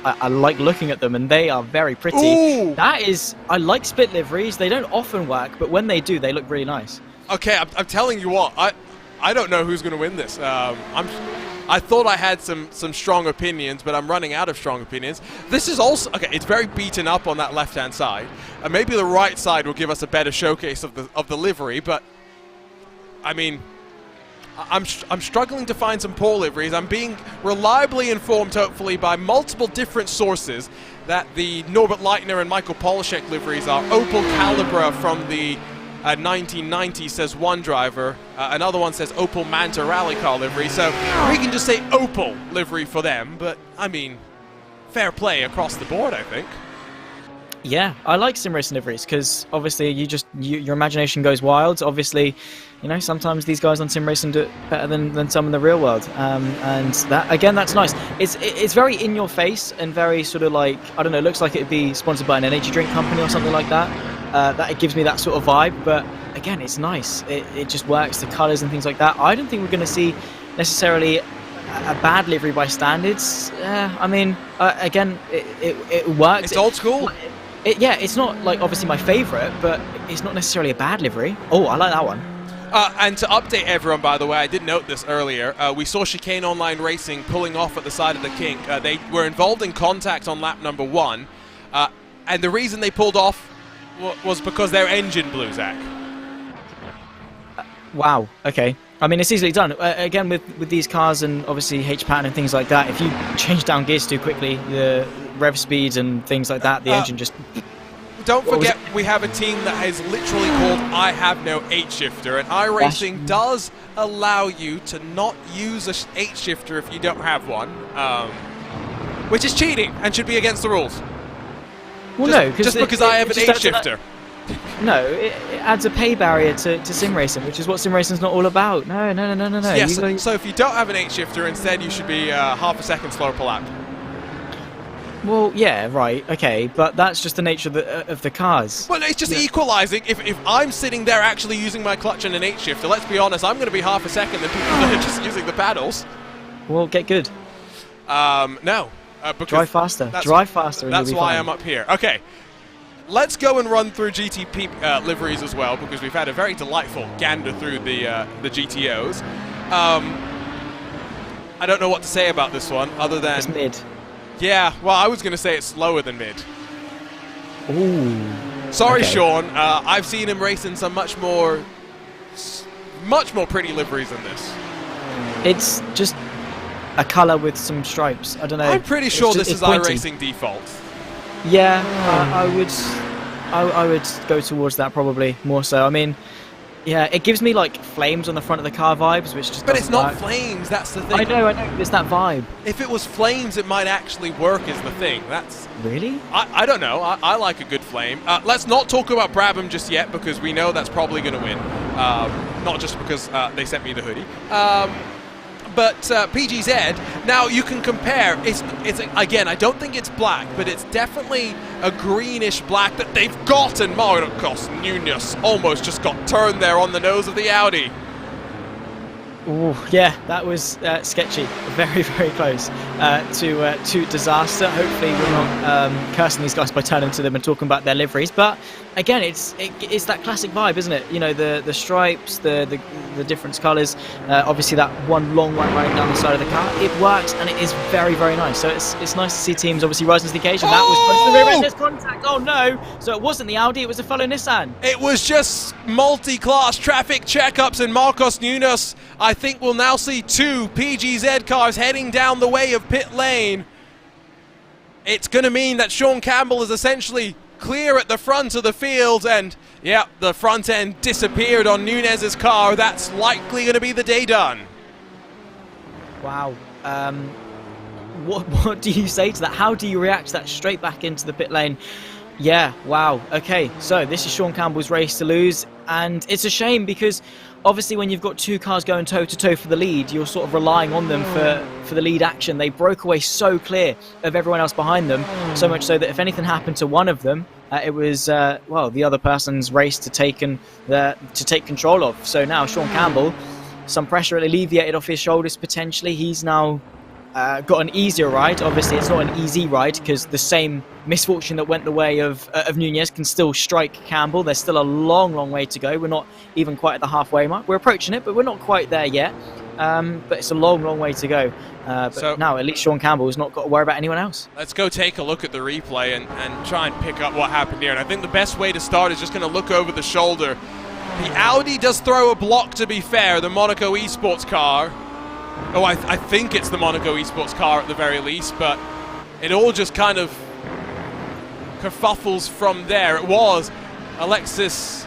I like looking at them, and they are very pretty. Ooh. I like split liveries. They don't often work, but when they do, they look really nice. Okay, I'm telling you what, I don't know who's going to win this. I thought I had some strong opinions, but I'm running out of strong opinions. This is also, okay, it's very beaten up on that left-hand side. Maybe the right side will give us a better showcase of the livery, but, I mean, I'm struggling to find some poor liveries. I'm being reliably informed, hopefully, by multiple different sources that the Norbert Leitner and Michael Polishek liveries are Opel Calibra from the 1990, says one driver. Another one says Opel Manta rally car livery. So we can just say Opel livery for them. But, I mean, fair play across the board, I think. Yeah, I like sim racing liveries because obviously your imagination goes wild. Obviously, you know, sometimes these guys on sim racing do it better than some in the real world. And that, again, that's nice. It's very in your face and very sort of like, I don't know, it looks like it'd be sponsored by an energy drink company or something like that. That it gives me that sort of vibe, but again, it's nice. It just works, the colours and things like that. I don't think we're going to see necessarily a bad livery by standards. I mean, again, it works. It's old school. It's not like obviously my favourite, but it's not necessarily a bad livery. Oh, I like that one. And to update everyone, by the way, I did note this earlier. We saw Chicane Online Racing pulling off at the side of the kink. They were involved in contact on lap number 1, and the reason they pulled off was because their engine blew, Zach. Wow, okay. I mean, it's easily done. Again, with these cars and obviously H-pattern and things like that, if you change down gears too quickly, the rev speeds and things like that, the engine just... Don't forget we have a team that is literally called I Have No 8-shifter, and iRacing does allow you to not use a 8-shifter if you don't have one, which is cheating and should be against the rules. Well, just, no, just because I have an 8-shifter. No, it adds a pay barrier to sim racing, which is what sim racing's not all about. No. Yes, so if you don't have an 8-shifter, instead you should be half a second slower per lap. Well, yeah, right, okay, but that's just the nature of the cars. Well, it's just equalising. If I'm sitting there actually using my clutch and an 8-shifter, let's be honest, I'm going to be half a second than people that are just using the paddles. Well, get good. No. Drive faster. Drive faster. That's why I'm up here. Okay. Let's go and run through GTP liveries as well, because we've had a very delightful gander through the GTOs. I don't know what to say about this one, other than... It's mid. Yeah, well, I was going to say it's slower than mid. Ooh. Sorry, okay. Sean. I've seen him race in some much more pretty liveries than this. It's just a colour with some stripes. I don't know. I'm pretty sure this is iRacing default. Yeah, I would go towards that probably more so. I mean, yeah, it gives me like flames on the front of the car vibes, which just. But it's not work. flames. That's the thing. I know. It's that vibe. If it was flames, it might actually work. Is the thing. That's really. I don't know. I like a good flame. Let's not talk about Brabham just yet, because we know that's probably going to win. Not just because they sent me the hoodie. But PGZ, now you can compare. It's again, I don't think it's black, but it's definitely a greenish black that they've got. And Marcos Nunes almost just got turned there on the nose of the Audi. Ooh, yeah, that was sketchy. Very, very close to disaster. Hopefully we're not cursing these guys by turning to them and talking about their liveries. But again, it's that classic vibe, isn't it? You know, the stripes, the different colours. Obviously, that one long one running down the side of the car. It works, and it is very, very nice. So it's nice to see teams obviously rising to the occasion. That was close to the horrendous contact. Oh no! So it wasn't the Audi; it was a fellow Nissan. It was just multi-class traffic checkups, and Marcos Nunes, I think we'll now see two PGZ cars heading down the way of pit lane. It's going to mean that Sean Campbell is essentially clear at the front of the field, and yeah, the front end disappeared on Nunes's car. That's likely going to be the day done. Wow. What do you say to that? How do you react to that straight back into the pit lane? Yeah, wow. Okay, so this is Sean Campbell's race to lose, and it's a shame because obviously when you've got two cars going toe-to-toe for the lead, you're sort of relying on them for the lead action. They broke away so clear of everyone else behind them, so much so that if anything happened to one of them, it was, well, the other person's race to take control of. So now Sean Campbell, some pressure alleviated off his shoulders potentially. He's now got an easier ride. Obviously, it's not an easy ride because the same misfortune that went the way of Nunes can still strike Campbell. There's still a long, long way to go. We're not even quite at the halfway mark. We're approaching it, but we're not quite there yet. But it's a long, long way to go. But so, now, at least Sean Campbell has not got to worry about anyone else. Let's go take a look at the replay and try and pick up what happened here. And I think the best way to start is just going to look over the shoulder. The Audi does throw a block, to be fair, the Monaco Esports car. Oh, I think it's the Monaco Esports car at the very least, but it all just kind of kerfuffles from there. It was Alexis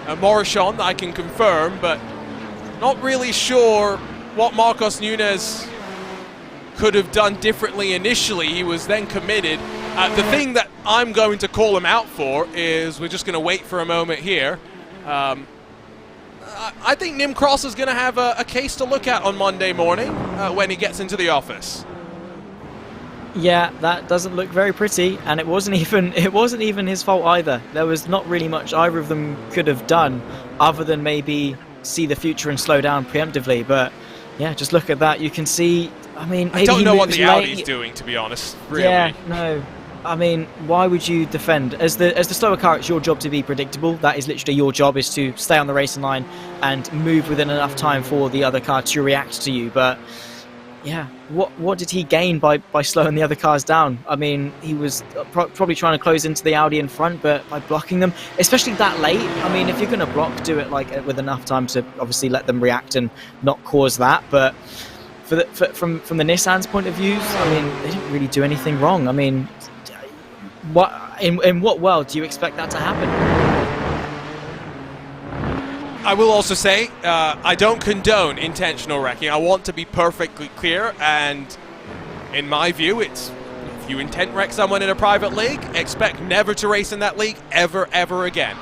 Morichon, I can confirm, but not really sure what Marcos Nunes could have done differently initially. He was then committed. The thing that I'm going to call him out for is, we're just going to wait for a moment here. I think Nim Cross is going to have a case to look at on Monday morning when he gets into the office. Yeah, that doesn't look very pretty, and it wasn't even his fault either. There was not really much either of them could have done other than maybe see the future and slow down preemptively. But yeah, just look at that. You can see, I mean, I don't know what the Audi's doing, to be honest, really. Yeah, no. I mean, why would you defend? As the slower car, it's your job to be predictable. That is literally your job, is to stay on the racing line and move within enough time for the other car to react to you. But yeah, what did he gain by slowing the other cars down? I mean, he was probably trying to close into the Audi in front, but by blocking them, especially that late. I mean, if you're going to block, do it like with enough time to obviously let them react and not cause that. But from the Nissan's point of view, I mean, they didn't really do anything wrong. I mean, in what world do you expect that to happen? I will also say, I don't condone intentional wrecking. I want to be perfectly clear, and in my view, it's if you intent wreck someone in a private league, expect never to race in that league ever again.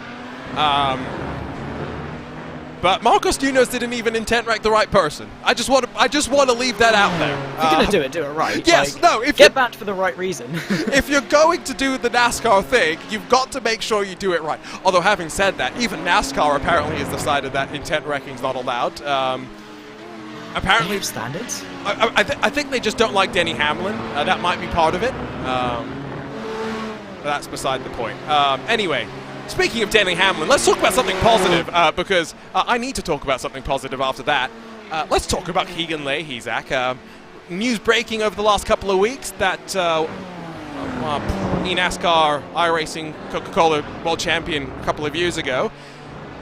But Marcos Munoz didn't even intent wreck the right person. I just want to leave that out there. If you're gonna do it right. Yes, like, no. If get banned for the right reason. If you're going to do the NASCAR thing, you've got to make sure you do it right. Although having said that, even NASCAR apparently has decided that intent wrecking is not allowed. Apparently, They have standards. I think they just don't like Denny Hamlin. That might be part of it. But that's beside the point. Anyway. Speaking of Denny Hamlin, let's talk about something positive, because I need to talk about something positive after that. Let's talk about Keegan Leahy, Zach. News breaking over the last couple of weeks that NASCAR iRacing Coca-Cola World Champion a couple of years ago,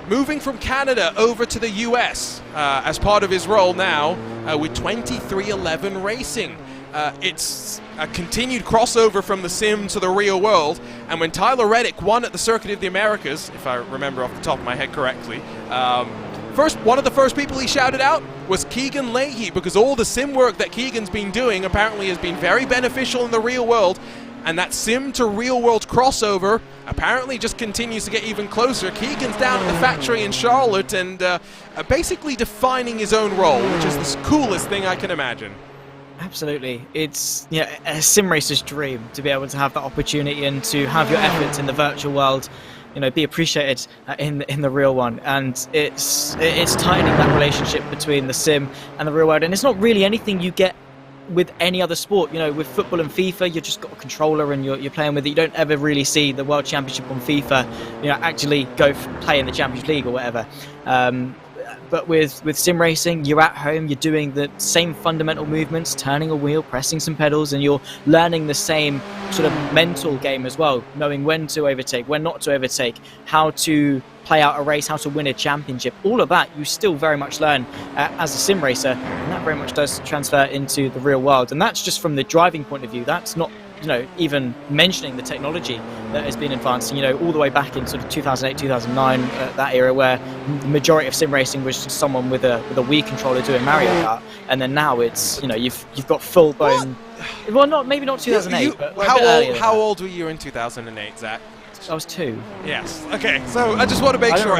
moving from Canada over to the US as part of his role now with 2311 Racing. It's a continued crossover from the sim to the real world, and when Tyler Reddick won at the Circuit of the Americas, if I remember off the top of my head correctly, one of the first people he shouted out was Keegan Leahy, because all the sim work that Keegan's been doing apparently has been very beneficial in the real world, and that sim to real world crossover apparently just continues to get even closer. Keegan's down at the factory in Charlotte and basically defining his own role, which is the coolest thing I can imagine. Absolutely. It's a sim racer's dream to be able to have that opportunity and to have your efforts in the virtual world, be appreciated in the real one. And it's tightening that relationship between the sim and the real world. And it's not really anything you get with any other sport. With football and FIFA, you just got a controller and you're playing with it. You don't ever really see the World Championship on FIFA, actually go play in the Champions League or whatever. But with sim racing, you're at home, you're doing the same fundamental movements, turning a wheel, pressing some pedals, and you're learning the same sort of mental game as well, knowing when to overtake, when not to overtake, how to play out a race, how to win a championship. All of that you still very much learn as a sim racer, and that very much does transfer into the real world. And that's just from the driving point of view. That's not even mentioning the technology that has been advancing, all the way back in sort of 2008, 2009, that era where the majority of sim racing was just someone with a Wii controller doing Mario Kart, and then now it's, you've got full blown. Well, maybe not 2008. But how old were you in 2008, Zach? I was 2. Yes. Okay. So I just want to make sure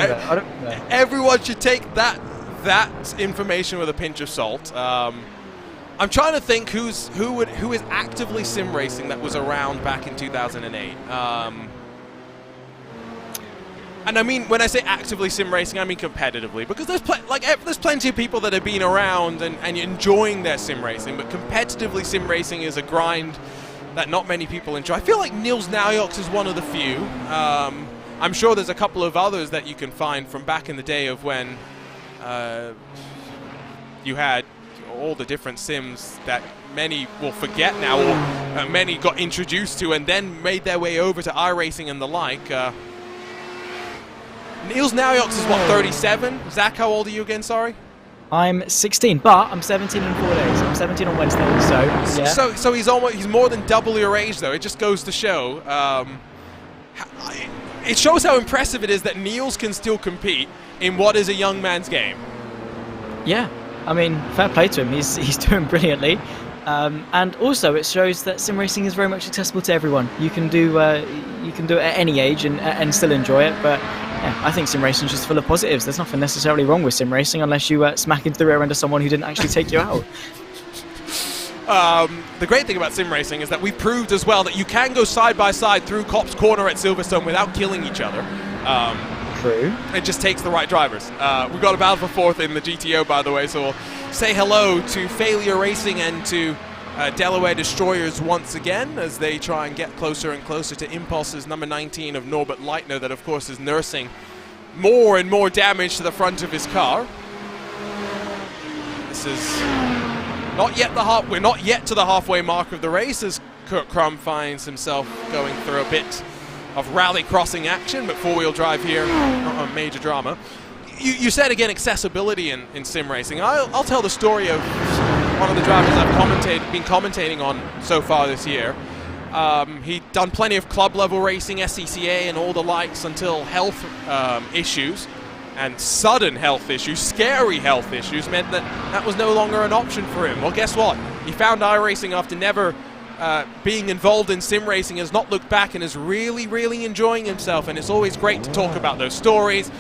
everyone should take that information with a pinch of salt. I'm trying to think who is actively sim racing that was around back in 2008. And I mean, when I say actively sim racing, I mean competitively, because there's plenty of people that have been around and enjoying their sim racing, but competitively sim racing is a grind that not many people enjoy. I feel like Niels Naujoks is one of the few. I'm sure there's a couple of others that you can find from back in the day of when you had all the different sims that many will forget now, or many got introduced to and then made their way over to iRacing and the like. Niels Naujoks is what, 37? Zach, how old are you again, sorry? I'm 16, but I'm 17 in 4 days. I'm 17 on Wednesday, so yeah. So he's more than double your age, though. It just goes to show. It shows how impressive it is that Niels can still compete in what is a young man's game. Yeah, I mean, fair play to him. He's doing brilliantly, and also it shows that sim racing is very much accessible to everyone. You can do it at any age and still enjoy it. But yeah, I think sim racing is just full of positives. There's nothing necessarily wrong with sim racing unless you smack into the rear end of someone who didn't actually take you out. The great thing about sim racing is that we've proved as well that you can go side by side through Cop's Corner at Silverstone without killing each other. True. It just takes the right drivers. We've got a battle for fourth in the GTO, by the way, so we'll say hello to Failure Racing and to Delaware Destroyers once again as they try and get closer and closer to Impulse's number 19 of Norbert Leitner, that of course is nursing more and more damage to the front of his car. This is we're not yet to the halfway mark of the race as Kurt Crum finds himself going through a bit of rally crossing action, but four-wheel drive here, not a major drama. You said again accessibility in sim racing. I'll tell the story of one of the drivers I've been commentating on so far this year. He'd done plenty of club-level racing, SCCA and all the likes, until health issues and sudden health issues, scary health issues, meant that that was no longer an option for him. Well, guess what? He found iRacing after never being involved in sim racing, has not looked back, and is really, really enjoying himself. And it's always great to talk about those stories.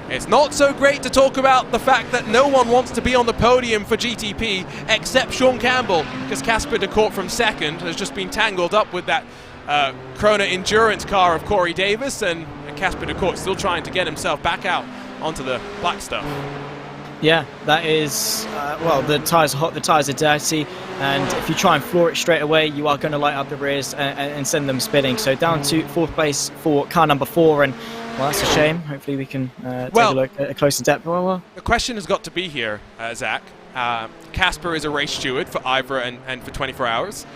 It's not so great to talk about the fact that no one wants to be on the podium for GTP except Sean Campbell, because Casper de Court from second has just been tangled up with that Krona endurance car of Corey Davis, and Casper de Court still trying to get himself back out onto the black stuff. Yeah, that is, well, the tyres are hot, the tyres are dirty, and if you try and floor it straight away, you are going to light up the rears and send them spinning. So down to 4th place for car number 4, and well, that's a shame. Hopefully we can take a look at a closer depth. Well, the question has got to be here, Zach. Casper is a race steward for Ivra and for 24 Hours.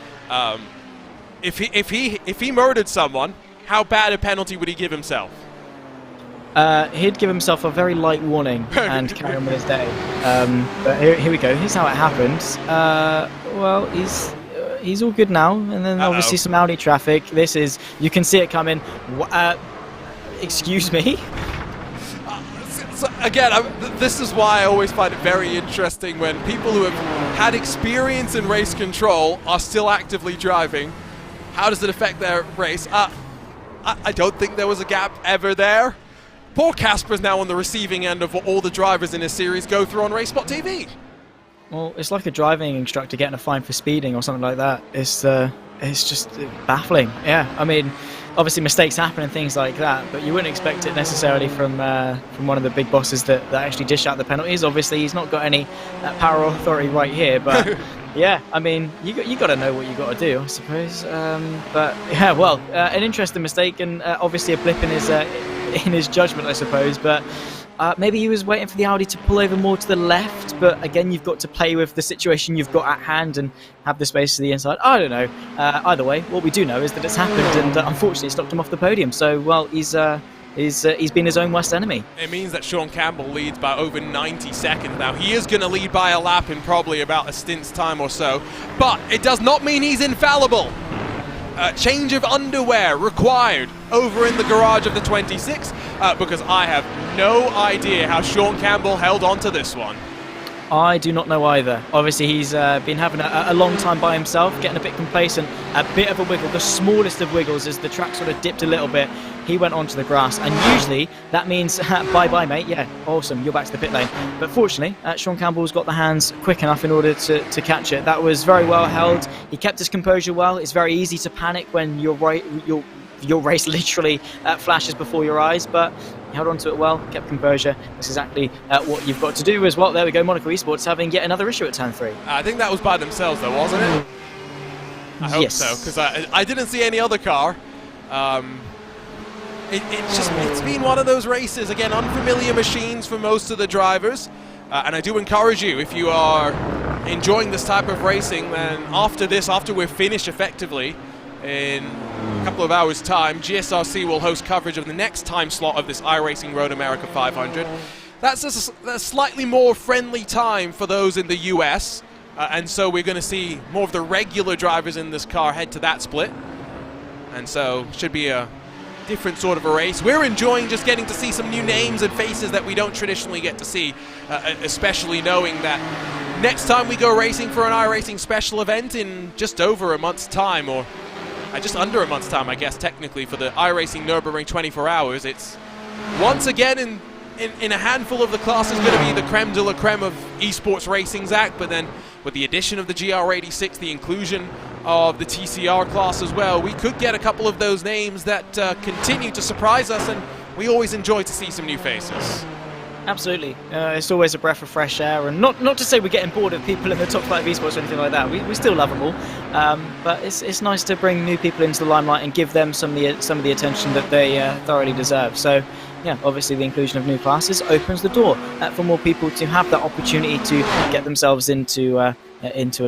If he murdered someone, how bad a penalty would he give himself? He'd give himself a very light warning and carry on with his day. But here we go. Here's how it happened. Well, he's all good now, and then obviously some Audi traffic. This is, you can see it coming. Excuse me? So again, this is why I always find it very interesting when people who have had experience in race control are still actively driving. How does it affect their race? I don't think there was a gap ever there. Poor Casper's now on the receiving end of what all the drivers in his series go through on RaceSpotTV. Well, it's like a driving instructor getting a fine for speeding or something like that. It's just baffling. Yeah, I mean, obviously mistakes happen and things like that, but you wouldn't expect it necessarily from one of the big bosses that actually dish out the penalties. Obviously, he's not got any power or authority right here, but yeah, I mean, you got to know what you got to do, I suppose. But yeah, well, an interesting mistake, and obviously a blip in his judgment, I suppose. But maybe he was waiting for the Audi to pull over more to the left, but again, you've got to play with the situation you've got at hand and have the space to the inside. I don't know. Either way, what we do know is that it's happened, and unfortunately stopped him off the podium. So, well, he's been his own worst enemy. It means that Sean Campbell leads by over 90 seconds now. He is going to lead by a lap in probably about a stint's time or so, but it does not mean he's infallible. Change of underwear required over in the garage of the 26, because I have no idea how Sean Campbell held on to this one. I do not know either. Obviously, he's been having a long time by himself, getting a bit complacent, a bit of a wiggle, the smallest of wiggles as the track sort of dipped a little bit. He went onto the grass, and usually that means bye-bye, mate. Yeah, awesome, you're back to the pit lane. But fortunately, Sean Campbell's got the hands quick enough in order to catch it. That was very well held. He kept his composure well. It's very easy to panic when your race literally flashes before your eyes, but he held on to it well, kept composure. That's exactly what you've got to do as well. There we go, Monaco Esports having yet another issue at turn 3. I think that was by themselves though, wasn't it? I hope so, because I didn't see any other car. It's been one of those races, again, unfamiliar machines for most of the drivers, and I do encourage you, if you are enjoying this type of racing, then after we're finished effectively in a couple of hours time, GSRC will host coverage of the next time slot of this iRacing Road America 500. That's a slightly more friendly time for those in the US, and so we're going to see more of the regular drivers in this car head to that split, and so should be a different sort of a race. We're enjoying just getting to see some new names and faces that we don't traditionally get to see, especially knowing that next time we go racing for an iRacing special event in just over a month's time, or just under a month's time, I guess, technically, for the iRacing Nürburgring 24 Hours, it's once again in a handful of the classes going to be the creme de la creme of esports racing, Zach, but then with the addition of the GR86, the inclusion of the TCR class as well, we could get a couple of those names that continue to surprise us, and we always enjoy to see some new faces. Absolutely. It's always a breath of fresh air, and not to say we're getting bored of people in the top flight of esports or anything like that. We still love them all, but it's nice to bring new people into the limelight and give them some of the attention that they thoroughly deserve. So yeah, obviously the inclusion of new classes opens the door for more people to have that opportunity to get themselves into a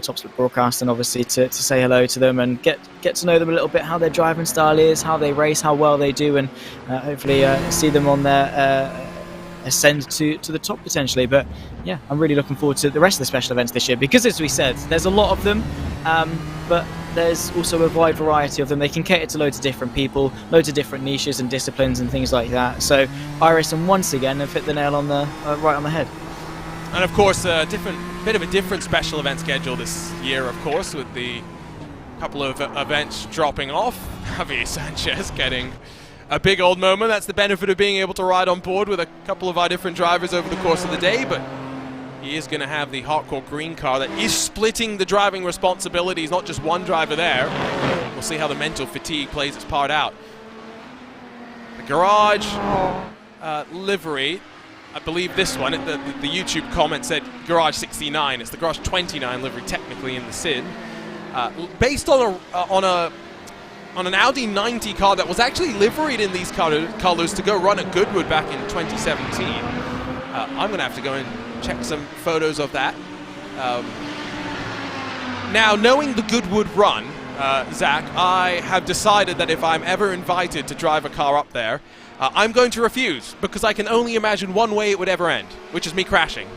top split broadcast, and obviously to say hello to them and get to know them a little bit, how their driving style is, how they race, how well they do, and hopefully see them on their ascend to the top potentially. But yeah, I'm really looking forward to the rest of the special events this year, because as we said, there's a lot of them, but there's also a wide variety of them. They can cater to loads of different people, loads of different niches and disciplines and things like that. So iRacing once again have hit the nail on the right on the head. And of course, a bit of a different special event schedule this year, of course, with the couple of events dropping off. Javier Sanchez getting a big old moment. That's the benefit of being able to ride on board with a couple of our different drivers over the course of the day, but he is going to have the hardcore green car that is splitting the driving responsibilities, not just one driver there. We'll see how the mental fatigue plays its part out. The garage livery, I believe this one, the YouTube comment said Garage 69. It's the Garage 29 livery technically in the Sid. Based on an Audi 90 car that was actually liveried in these colors to go run at Goodwood back in 2017. I'm going to have to go and check some photos of that. Now, knowing the Goodwood run, Zach, I have decided that if I'm ever invited to drive a car up there, I'm going to refuse, because I can only imagine one way it would ever end, which is me crashing.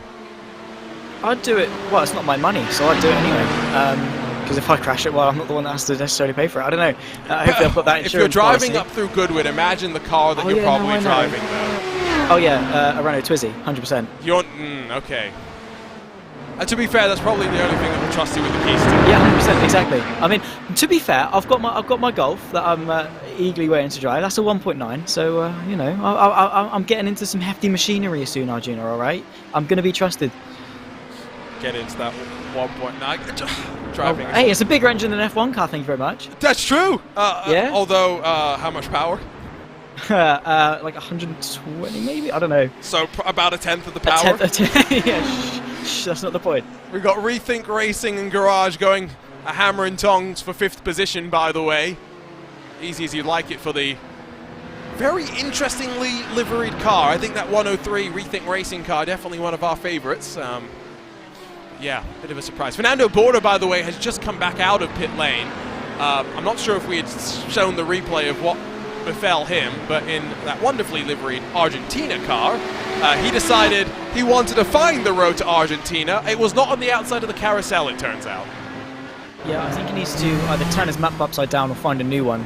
I'd do it. Well, it's not my money, so I'd do it anyway. Because if I crash it, well, I'm not the one that has to necessarily pay for it. I don't know. Hopefully I've got that insurance If you're driving policy. up through Goodwood, imagine the car that you're probably driving, though. Oh yeah, a Renault Twizy, 100%. You're okay. To be fair, that's probably the only thing that will trust you with the keys to. Yeah, 100%, exactly. I mean, to be fair, I've got my Golf that I'm eagerly waiting to drive. That's a 1.9, so you know, I'm getting into some hefty machinery soon, Arjuna. All right, I'm going to be trusted. Get into that 1.9 driving. Hey, it's a bigger engine than an F1 car. Thank you very much. That's true. Yeah. Although, how much power? Like 120, maybe. I don't know. So about a tenth of the power. Yeah. That's not the point. We've got Rethink Racing and Garage going a hammer and tongs for 5th position, by the way. Easy as you'd like it for the very interestingly liveried car. I think that 103 Rethink Racing car, definitely one of our favorites. Yeah, bit of a surprise. Fernando Borda, by the way, has just come back out of pit lane. I'm not sure if we had shown the replay of what befell him, but in that wonderfully liveried Argentina car, he decided he wanted to find the road to Argentina. It was not on the outside of the carousel, it turns out. Yeah, I think he needs to either turn his map upside down or find a new one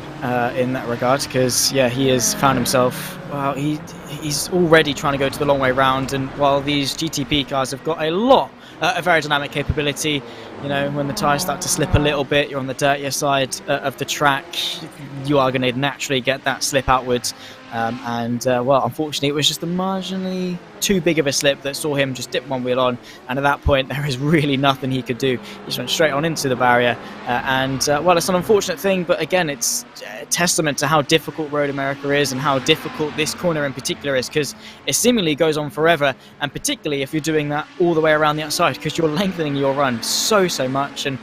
in that regard, because yeah, he has found himself, well, he's already trying to go to the long way round, and while these GTP cars have got a lot of aerodynamic capability, you know, when the tyres start to slip a little bit, you're on the dirtier side of the track, you are going to naturally get that slip outwards. Well, unfortunately, it was just a marginally too big of a slip that saw him just dip one wheel on, and at that point, there is really nothing he could do. He just went straight on into the barrier, well, it's an unfortunate thing, but again, it's a testament to how difficult Road America is and how difficult this corner in particular is, because it seemingly goes on forever, and particularly if you're doing that all the way around the outside, because you're lengthening your run so much, and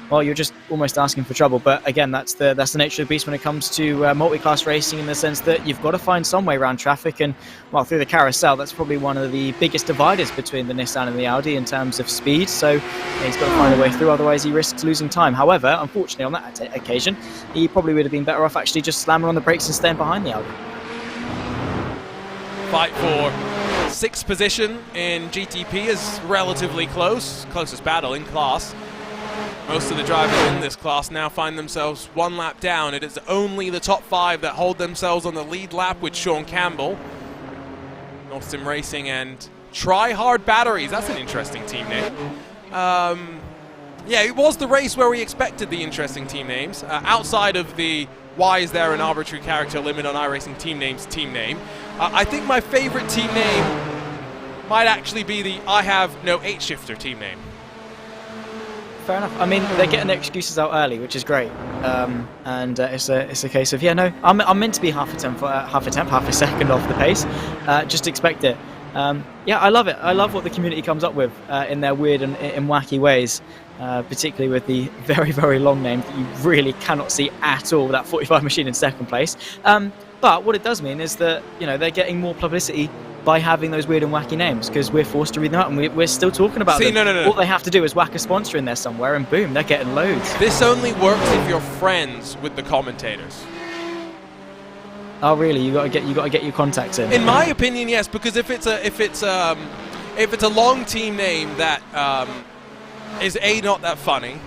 well, you're just almost asking for trouble. But again, that's the nature of the beast when it comes to multi-class racing, in the sense that you've got to find some way around traffic, and well, through the carousel, that's probably one of the biggest dividers between the Nissan and the Audi in terms of speed. So yeah, he's got to find a way through, otherwise he risks losing time. However, unfortunately, on that occasion, he probably would have been better off actually just slamming on the brakes and staying behind the Audi. Fight for 6th position in GTP is relatively closest battle in class. Most of the drivers in this class now find themselves one lap down. It is only the top 5 that hold themselves on the lead lap, with Sean Campbell, North Sim Racing, and Try Hard Batteries. That's an interesting team name. Yeah, it was the race where we expected the interesting team names. Outside of the why is there an arbitrary character limit on iRacing team names team name, I think my favorite team name might actually be the I have no 8-shifter team name. Fair enough. I mean, they're getting their excuses out early, which is great. It's a case of, yeah, no, I'm meant to be half a second off the pace. Just expect it. Yeah, I love it. I love what the community comes up with in their weird and in wacky ways, particularly with the very, very long name that you really cannot see at all, that 45 machine in second place. But what it does mean is that, you know, they're getting more publicity by having those weird and wacky names, because we're forced to read them out, and we're still talking about them. No. All they have to do is whack a sponsor in there somewhere, and boom, they're getting loads. This only works if you're friends with the commentators. Oh, really? You got to get your contacts in. In my opinion, yes, because if it's a long team name that is not that funny,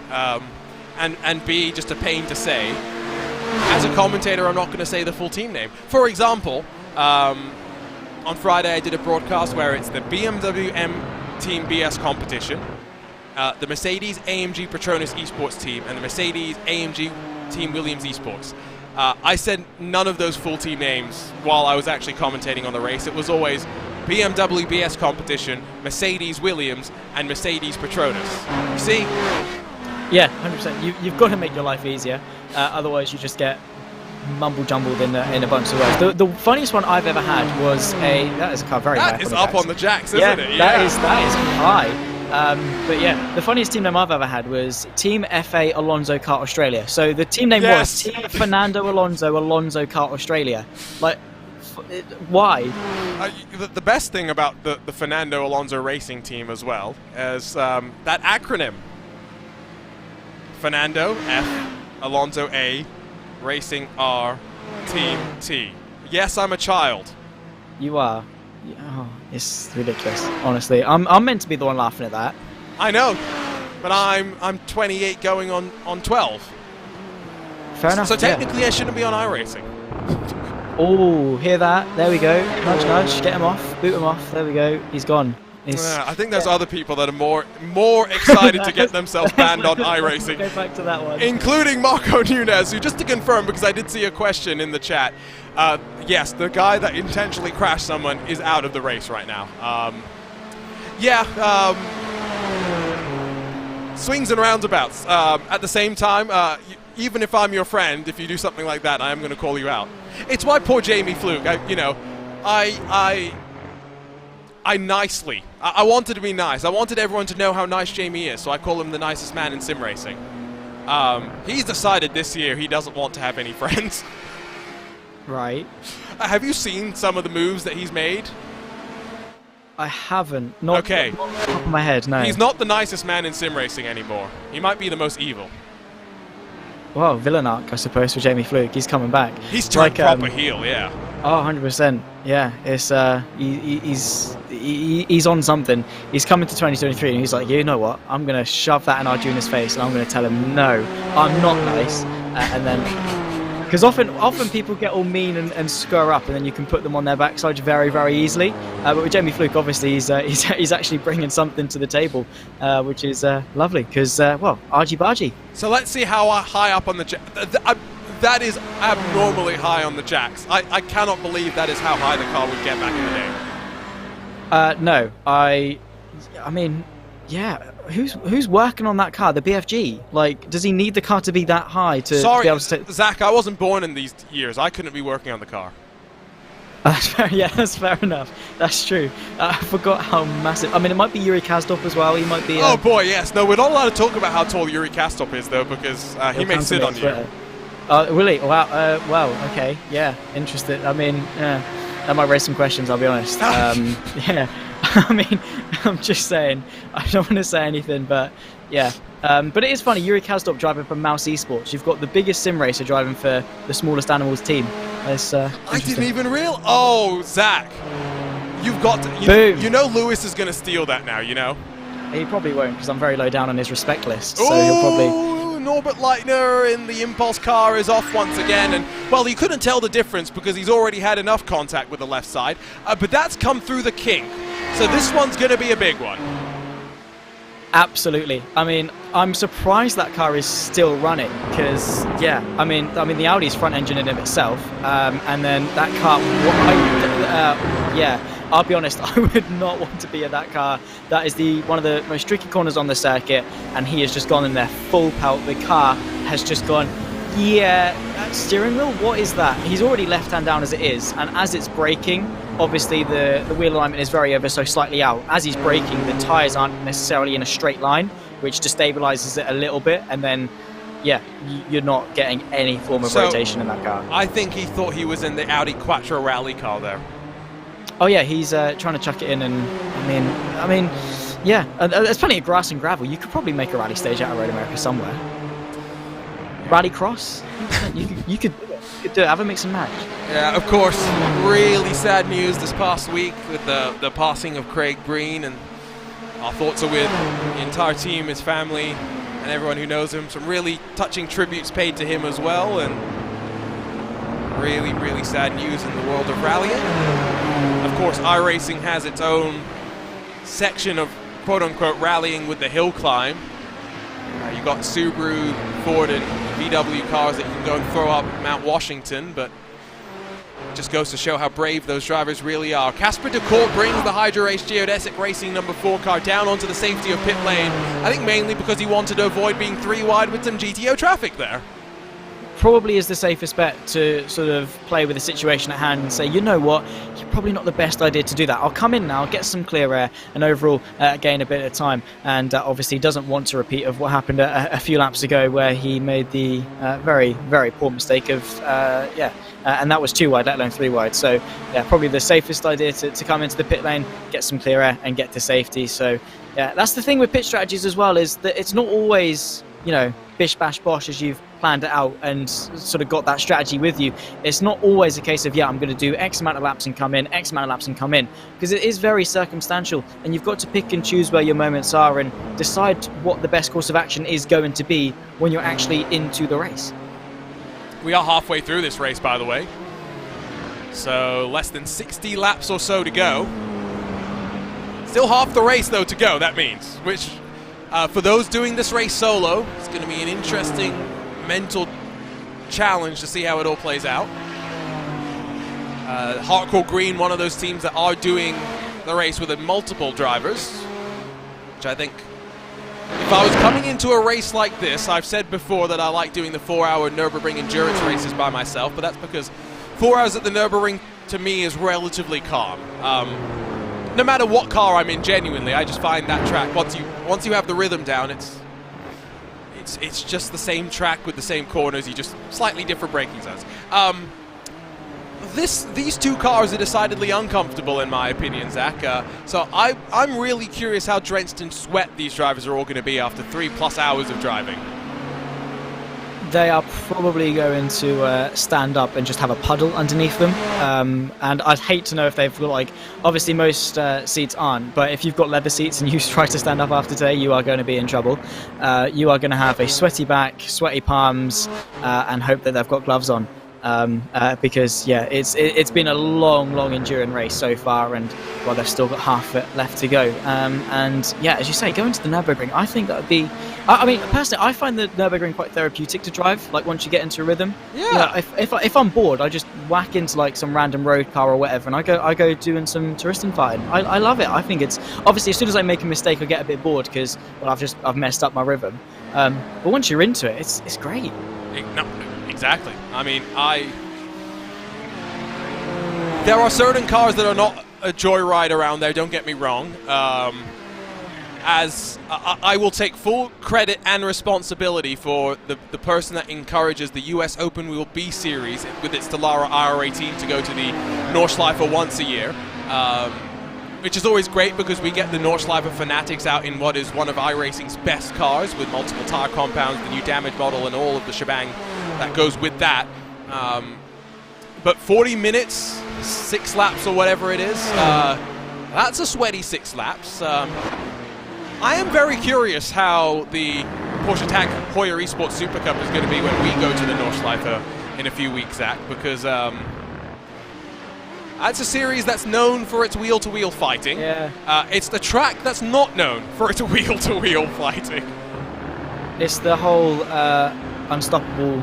and B, just a pain to say. As a commentator, I'm not going to say the full team name. For example, on Friday I did a broadcast where it's the BMW M Team BS competition, the Mercedes AMG Petronas Esports team, and the Mercedes AMG Team Williams Esports. I said none of those full team names while I was actually commentating on the race. It was always BMW BS competition, Mercedes Williams, and Mercedes Petronas. You see? Yeah, 100%. You've got to make your life easier, otherwise you just get mumble jumbled in a bunch of words. The funniest one I've ever had was that is a car very high. That is up on the jacks, isn't it? Yeah, that is high. But yeah, the funniest team name I've ever had was Team FA Alonso Kart Australia. So the team name was Team Fernando Alonso Kart Australia. Like, why? The best thing about the Fernando Alonso Racing team as well is that acronym. Fernando F, Alonso A, Racing R, Team T. Yes, I'm a child. You are. Oh, it's ridiculous. Honestly, I'm meant to be the one laughing at that. I know, but I'm 28 going on 12. Fair enough. So technically, I shouldn't be on iRacing. Oh, hear that? There we go. Nudge, nudge. Get him off. Boot him off. There we go. He's gone. I think there's other people that are more excited to get themselves banned on iRacing. Go back to that one. Including Marco Nunez, who, just to confirm, because I did see a question in the chat, yes, the guy that intentionally crashed someone is out of the race right now. Swings and roundabouts. At the same time, even if I'm your friend, if you do something like that, I am going to call you out. It's why poor Jamie Fluke, I wanted to be nice. I wanted everyone to know how nice Jamie is, so I call him the nicest man in sim racing. He's decided this year he doesn't want to have any friends. Right. Have you seen some of the moves that he's made? I haven't. Not okay. Not off the top of my head, no. He's not the nicest man in sim racing anymore. He might be the most evil. Well, villain arc, I suppose, for Jamie Fluke. He's coming back. He's turned proper heel, yeah. Oh, 100%. Yeah, it's he's on something. He's coming to 2023 and he's like, you know what? I'm gonna shove that in Arjuna's face and I'm gonna tell him no, I'm not nice. And then, because often people get all mean and scur up, and then you can put them on their backside very, very easily. But with Jamie Fluke, obviously, he's actually bringing something to the table, which is lovely. Because well, argy bargy. So let's see how high up on the that is abnormally high on the jacks. I cannot believe that is how high the car would get back in the day. No, I mean, yeah. Who's working on that car? The BFG? Like, does he need the car to be that high to be able to? Zach, I wasn't born in these years. I couldn't be working on the car. That's fair. Yeah, that's fair enough. That's true. I forgot how massive. I mean, it might be Yuri Kazdop as well. He might be. Oh boy, yes. No, we're not allowed to talk about how tall Yuri Kazdop is though, because he may sit on you. Really? Wow. Well, okay. Yeah. Interested. I mean, that might raise some questions. I'll be honest. Yeah. I mean, I'm just saying. I don't want to say anything, but yeah. But it is funny. Yuri Kazdop driving for Mouse Esports. You've got the biggest sim racer driving for the smallest animals team. It's, I didn't even realize. Oh, Zach, you've got to. Boom. You know Lewis is going to steal that now. You know. He probably won't, because I'm very low down on his respect list. So he'll probably. Norbert Leitner in the Impulse car is off once again, and well, you couldn't tell the difference because he's already had enough contact with the left side, but that's come through the kink, so this one's going to be a big one. Absolutely. I mean, I'm surprised that car is still running, because yeah, I mean the Audi's front engine in itself, and then that car, yeah. I'll be honest, I would not want to be in that car. That is one of the most tricky corners on the circuit, and he has just gone in there full pelt. The car has just gone, yeah, steering wheel, what is that? He's already left-hand down as it is, and as it's braking, obviously the wheel alignment is very ever so slightly out. As he's braking, the tyres aren't necessarily in a straight line, which destabilizes it a little bit, and then yeah, you're not getting any form of rotation in that car. I think he thought he was in the Audi Quattro rally car there. Oh yeah, he's trying to chuck it in, and I mean, yeah, there's plenty of grass and gravel. You could probably make a rally stage out of Road America somewhere. Rally cross, you could do it. Have a mix and match. Yeah, of course. Really sad news this past week with the passing of Craig Breen, and our thoughts are with the entire team, his family, and everyone who knows him. Some really touching tributes paid to him as well, and really, really sad news in the world of rallying. Of course, iRacing has its own section of quote-unquote rallying with the hill climb. You've got Subaru, Ford, and VW cars that you can go and throw up Mount Washington, but it just goes to show how brave those drivers really are. Casper de Court brings the Hydra Race Geodesic Racing number 4 car down onto the safety of pit lane, I think mainly because he wanted to avoid being 3 wide with some GTO traffic there. Probably is the safest bet to sort of play with the situation at hand and say, you know what, probably not the best idea to do that. I'll come in now, get some clear air, and overall gain a bit of time. And obviously doesn't want to repeat of what happened a few laps ago, where he made the very, very poor mistake of, and that was 2 wide, let alone 3 wide. So yeah, probably the safest idea to come into the pit lane, get some clear air, and get to safety. So yeah, that's the thing with pit strategies as well, is that it's not always, you know, bish bash bosh as you've planned it out and sort of got that strategy with you. It's not always a case of, yeah, I'm going to do X amount of laps and come in, X amount of laps and come in, because it is very circumstantial, and you've got to pick and choose where your moments are and decide what the best course of action is going to be when you're actually into the race. We are halfway through this race, by the way, so less than 60 laps or so to go. Still half the race though to go, that means, which for those doing this race solo, it's going to be an interesting mental challenge to see how it all plays out. Hardcore Green, one of those teams that are doing the race with multiple drivers, which I think, if I was coming into a race like this, I've said before that I like doing the 4-hour Nürburgring endurance races by myself, but that's because 4 hours at the Nürburgring to me is relatively calm. No matter what car I'm in, genuinely, I just find that track, once you have the rhythm down, it's just the same track with the same corners, you just slightly different braking zones. These 2 cars are decidedly uncomfortable in my opinion, Zach. So I'm really curious how drenched in sweat these drivers are all going to be after 3+ hours of driving. They are probably going to stand up and just have a puddle underneath them. And I'd hate to know if they've got, like, obviously most seats aren't, but if you've got leather seats and you try to stand up after today, you are going to be in trouble. You are going to have a sweaty back, sweaty palms, and hope that they've got gloves on. Because yeah, it's been a long enduring race so far, and well, they've still got half it left to go. And yeah, as you say, going to the Nürburgring, I think that would be. I mean, personally, I find the Nürburgring quite therapeutic to drive. Like once you get into a rhythm, yeah. You know, if I'm bored, I just whack into like some random road car or whatever, and I go doing some touristing fighting. I love it. I think it's obviously as soon as I make a mistake, I get a bit bored because well, I've messed up my rhythm. But once you're into it, it's great. No, exactly. I mean, there are certain cars that are not a joyride around there, don't get me wrong. As I will take full credit and responsibility for the person that encourages the US Open Wheel B Series with its Dallara IR18 to go to the Nordschleife once a year. Which is always great because we get the Nordschleife fanatics out in what is one of iRacing's best cars with multiple tire compounds, the new damage model, and all of the shebang that goes with that. But 40 minutes, 6 laps or whatever it is, that's a sweaty 6 laps. I am very curious how the Porsche Tag Heuer Esports Super Cup is going to be when we go to the Nordschleife in a few weeks, Zach, because that's a series that's known for its wheel-to-wheel fighting. Yeah. It's the track that's not known for its wheel-to-wheel fighting. It's the whole unstoppable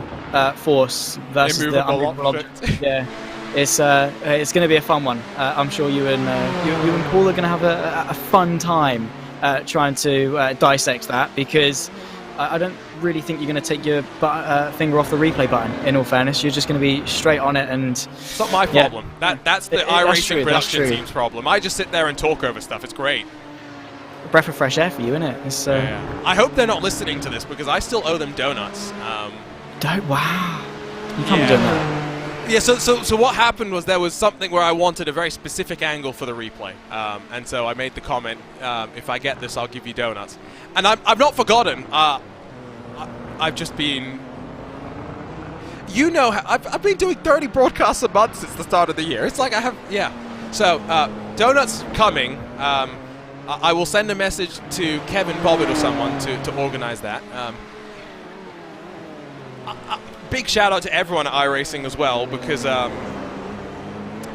force versus the unmovable object. Yeah, it's going to be a fun one. I'm sure you and Paul are going to have a fun time trying to dissect that, because I don't really think you're going to take your finger off the replay button. In all fairness, you're just going to be straight on it, and it's not my problem. Yeah. That's the iRacing production team's problem. I just sit there and talk over stuff. It's great. A breath of fresh air for you, isn't it? It's, yeah. I hope they're not listening to this because I still owe them donuts. Wow, you can't be doing that. Yeah. So what happened was there was something where I wanted a very specific angle for the replay, and so I made the comment, if I get this, I'll give you donuts. And I've not forgotten. I've just been, you know, I've been doing 30 broadcasts a month since the start of the year. It's like I have, yeah. So donuts coming. I will send a message to Kevin Bobbitt or someone to organize that. Big shout out to everyone at iRacing as well, because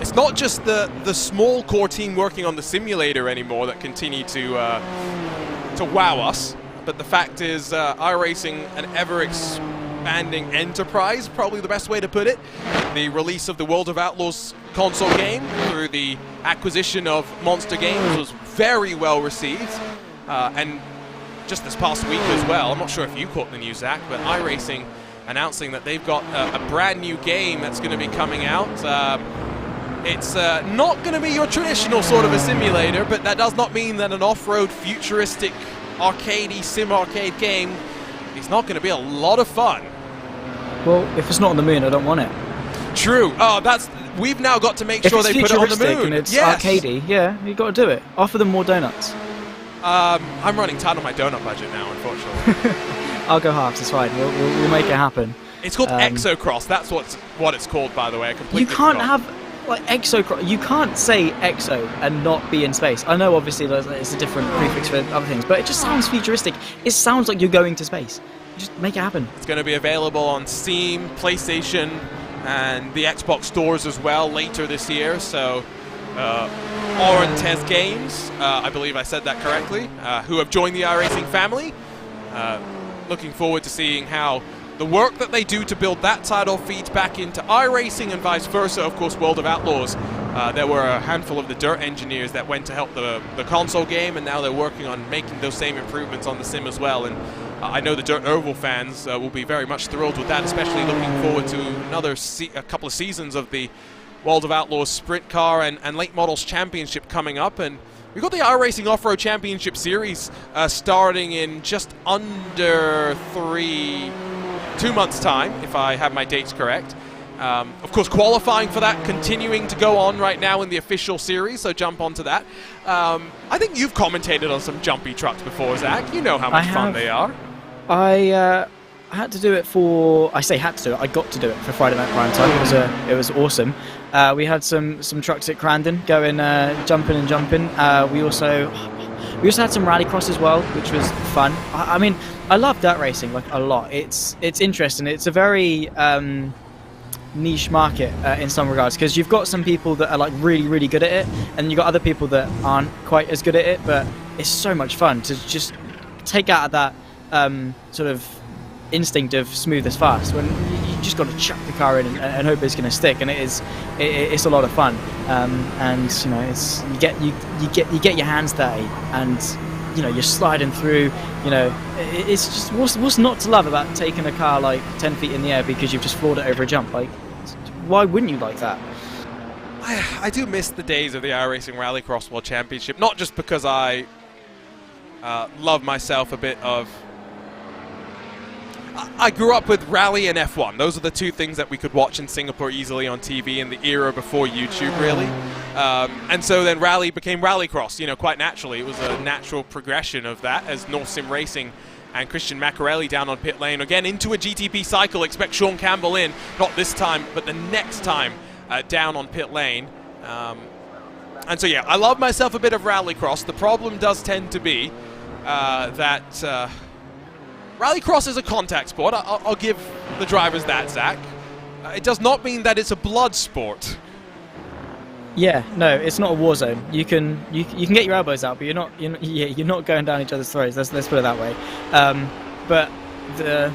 it's not just the small core team working on the simulator anymore that continue to wow us, but the fact is iRacing, an ever-expanding enterprise, probably the best way to put it. The release of the World of Outlaws console game through the acquisition of Monster Games was very well received, and just this past week as well, I'm not sure if you caught the news, Zach, but iRacing announcing that they've got a brand new game that's going to be coming out. It's not going to be your traditional sort of a simulator, but that does not mean that an off-road futuristic arcadey sim arcade game is not going to be a lot of fun. Well, if it's not on the moon, I don't want it. True. Oh, we've now got to make sure they put it on the moon. And it's arcadey, yeah, you got to do it. Offer them more donuts. I'm running tight on my donut budget now, unfortunately. I'll go halves. It's fine. We'll make it happen. It's called Exocross. That's what it's called, by the way. I completely You can't forgot. have like Exocross. You can't say Exo and not be in space. I know, obviously, it's a different prefix for other things, but it just sounds futuristic. It sounds like you're going to space. Just make it happen. It's going to be available on Steam, PlayStation, and the Xbox stores as well later this year. So, Orentez Games, I believe I said that correctly, who have joined the iRacing family. Looking forward to seeing how the work that they do to build that title feeds back into iRacing and vice versa. Of course, World of Outlaws, there were a handful of the Dirt engineers that went to help the console game, and now they're working on making those same improvements on the sim as well. And I know the Dirt Oval fans will be very much thrilled with that, especially looking forward to a couple of seasons of the World of Outlaws Sprint Car and Late Models Championship coming up. And we've got the iRacing Off-Road Championship Series starting in just under 2 months' time, if I have my dates correct. Of course, qualifying for that continuing to go on right now in the official series, so jump onto that. I think you've commentated on some jumpy trucks before, Zach. You know how much fun they are. I had to do it for... I say had to do it. I got to do it for Friday Night Prime Time. It was awesome. We had some trucks at Crandon going jumping. We also had some rallycross as well, which was fun. I mean, I love dirt racing like a lot. It's interesting. It's a very niche market in some regards, because you've got some people that are like really good at it, and you've got other people that aren't quite as good at it. But it's so much fun to just take out of that sort of instinct of smooth as fast, when you just got to chuck the car in and hope it's going to stick, and it's a lot of fun. And you know, you get your hands dirty, and you know, you're sliding through. You know, it's just what's not to love about taking a car like 10 feet in the air because you've just floored it over a jump. Like, why wouldn't you like that? I do miss the days of the iRacing Rallycross World Championship, not just because I love myself a bit of... I grew up with Rally and F1. Those are the two things that we could watch in Singapore easily on TV in the era before YouTube, really. And so then Rally became Rallycross, you know, quite naturally. It was a natural progression of that as North Sim Racing and Christian Macarelli down on pit lane. Again, into a GTP cycle. Expect Sean Campbell in, not this time, but the next time down on pit lane. And so, yeah, I love myself a bit of Rallycross. The problem does tend to be that... Rallycross is a contact sport. I'll give the drivers that, Zach. It does not mean that it's a blood sport. Yeah, no, it's not a war zone. You can get your elbows out, but you're not going down each other's throats. Let's put it that way. But the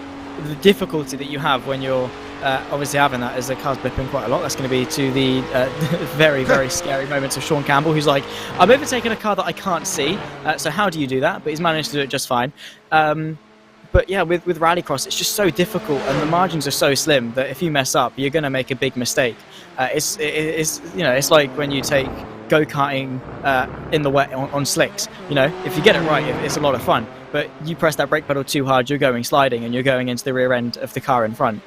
difficulty that you have when you're obviously having that is the car's blipping quite a lot. That's going to be to the very scary moments of Sean Campbell, who's like, I'm overtaking a car that I can't see. So how do you do that? But he's managed to do it just fine. But yeah, with Rallycross, it's just so difficult, and the margins are so slim that if you mess up, you're going to make a big mistake. It's you know, it's like when you take go-karting in the wet on slicks. You know, if you get it right, it's a lot of fun. But you press that brake pedal too hard, you're going sliding, and you're going into the rear end of the car in front.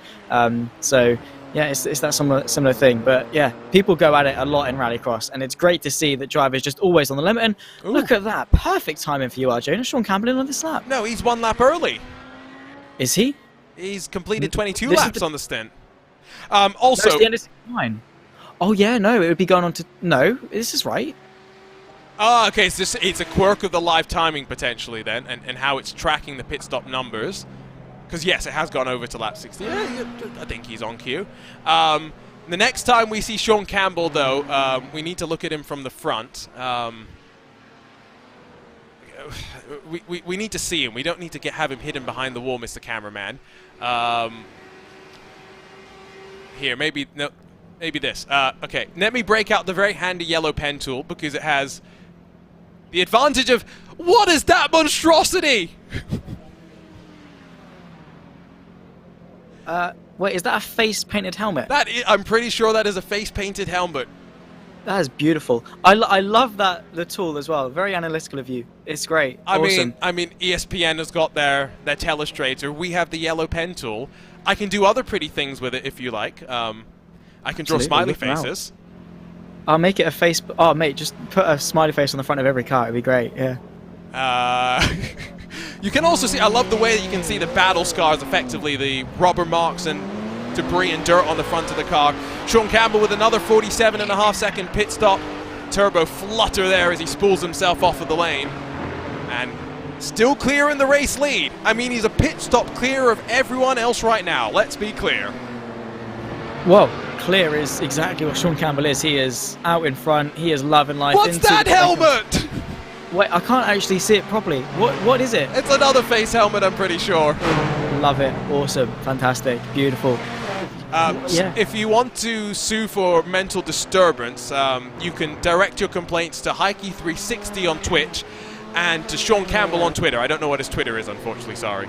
So yeah, it's that similar thing. But yeah, people go at it a lot in Rallycross, and it's great to see that drivers just always on the limit. And look at that, perfect timing for you, RJ. And Sean Campbell in on this lap. No, he's 1 lap early. Is he? He's completed 22 laps on the stint. Also, no, it's the end of 69. Oh yeah, no, it would be going on to... No, this is right. Oh, okay, so it's a quirk of the live timing potentially then, and how it's tracking the pit stop numbers. Because yes, it has gone over to lap 60. Yeah, I think he's on cue. The next time we see Sean Campbell, though, we need to look at him from the front. We need to see him. We don't need to have him hidden behind the wall, Mr. Cameraman. Here, maybe this. Okay, let me break out the very handy yellow pen tool because it has the advantage of, what is that monstrosity? Wait, is that a face-painted helmet? I'm pretty sure that is a face-painted helmet. That is beautiful. I love the tool as well. Very analytical of you. It's great. Awesome. I mean, ESPN has got their telestrator. We have the yellow pen tool. I can do other pretty things with it if you like. I can draw smiley faces. I'll make it a face. Oh, mate, just put a smiley face on the front of every car. It'd be great. Yeah. You can also see, I love the way that you can see the battle scars, effectively, the rubber marks and debris and dirt on the front of the car. Sean Campbell with another 47.5-second pit stop. Turbo flutter there as he spools himself off of the lane. And still clear in the race lead. I mean, he's a pit stop clear of everyone else right now. Let's be clear. Well, clear is exactly what Sean Campbell is. He is out in front. He is loving life. What's that helmet? Wait, I can't actually see it properly. What is it? It's another face helmet, I'm pretty sure. Love it. Awesome. Fantastic. Beautiful. Yeah. If you want to sue for mental disturbance, you can direct your complaints to Heike360 on Twitch and to Sean Campbell on Twitter. I don't know what his Twitter is, unfortunately. Sorry.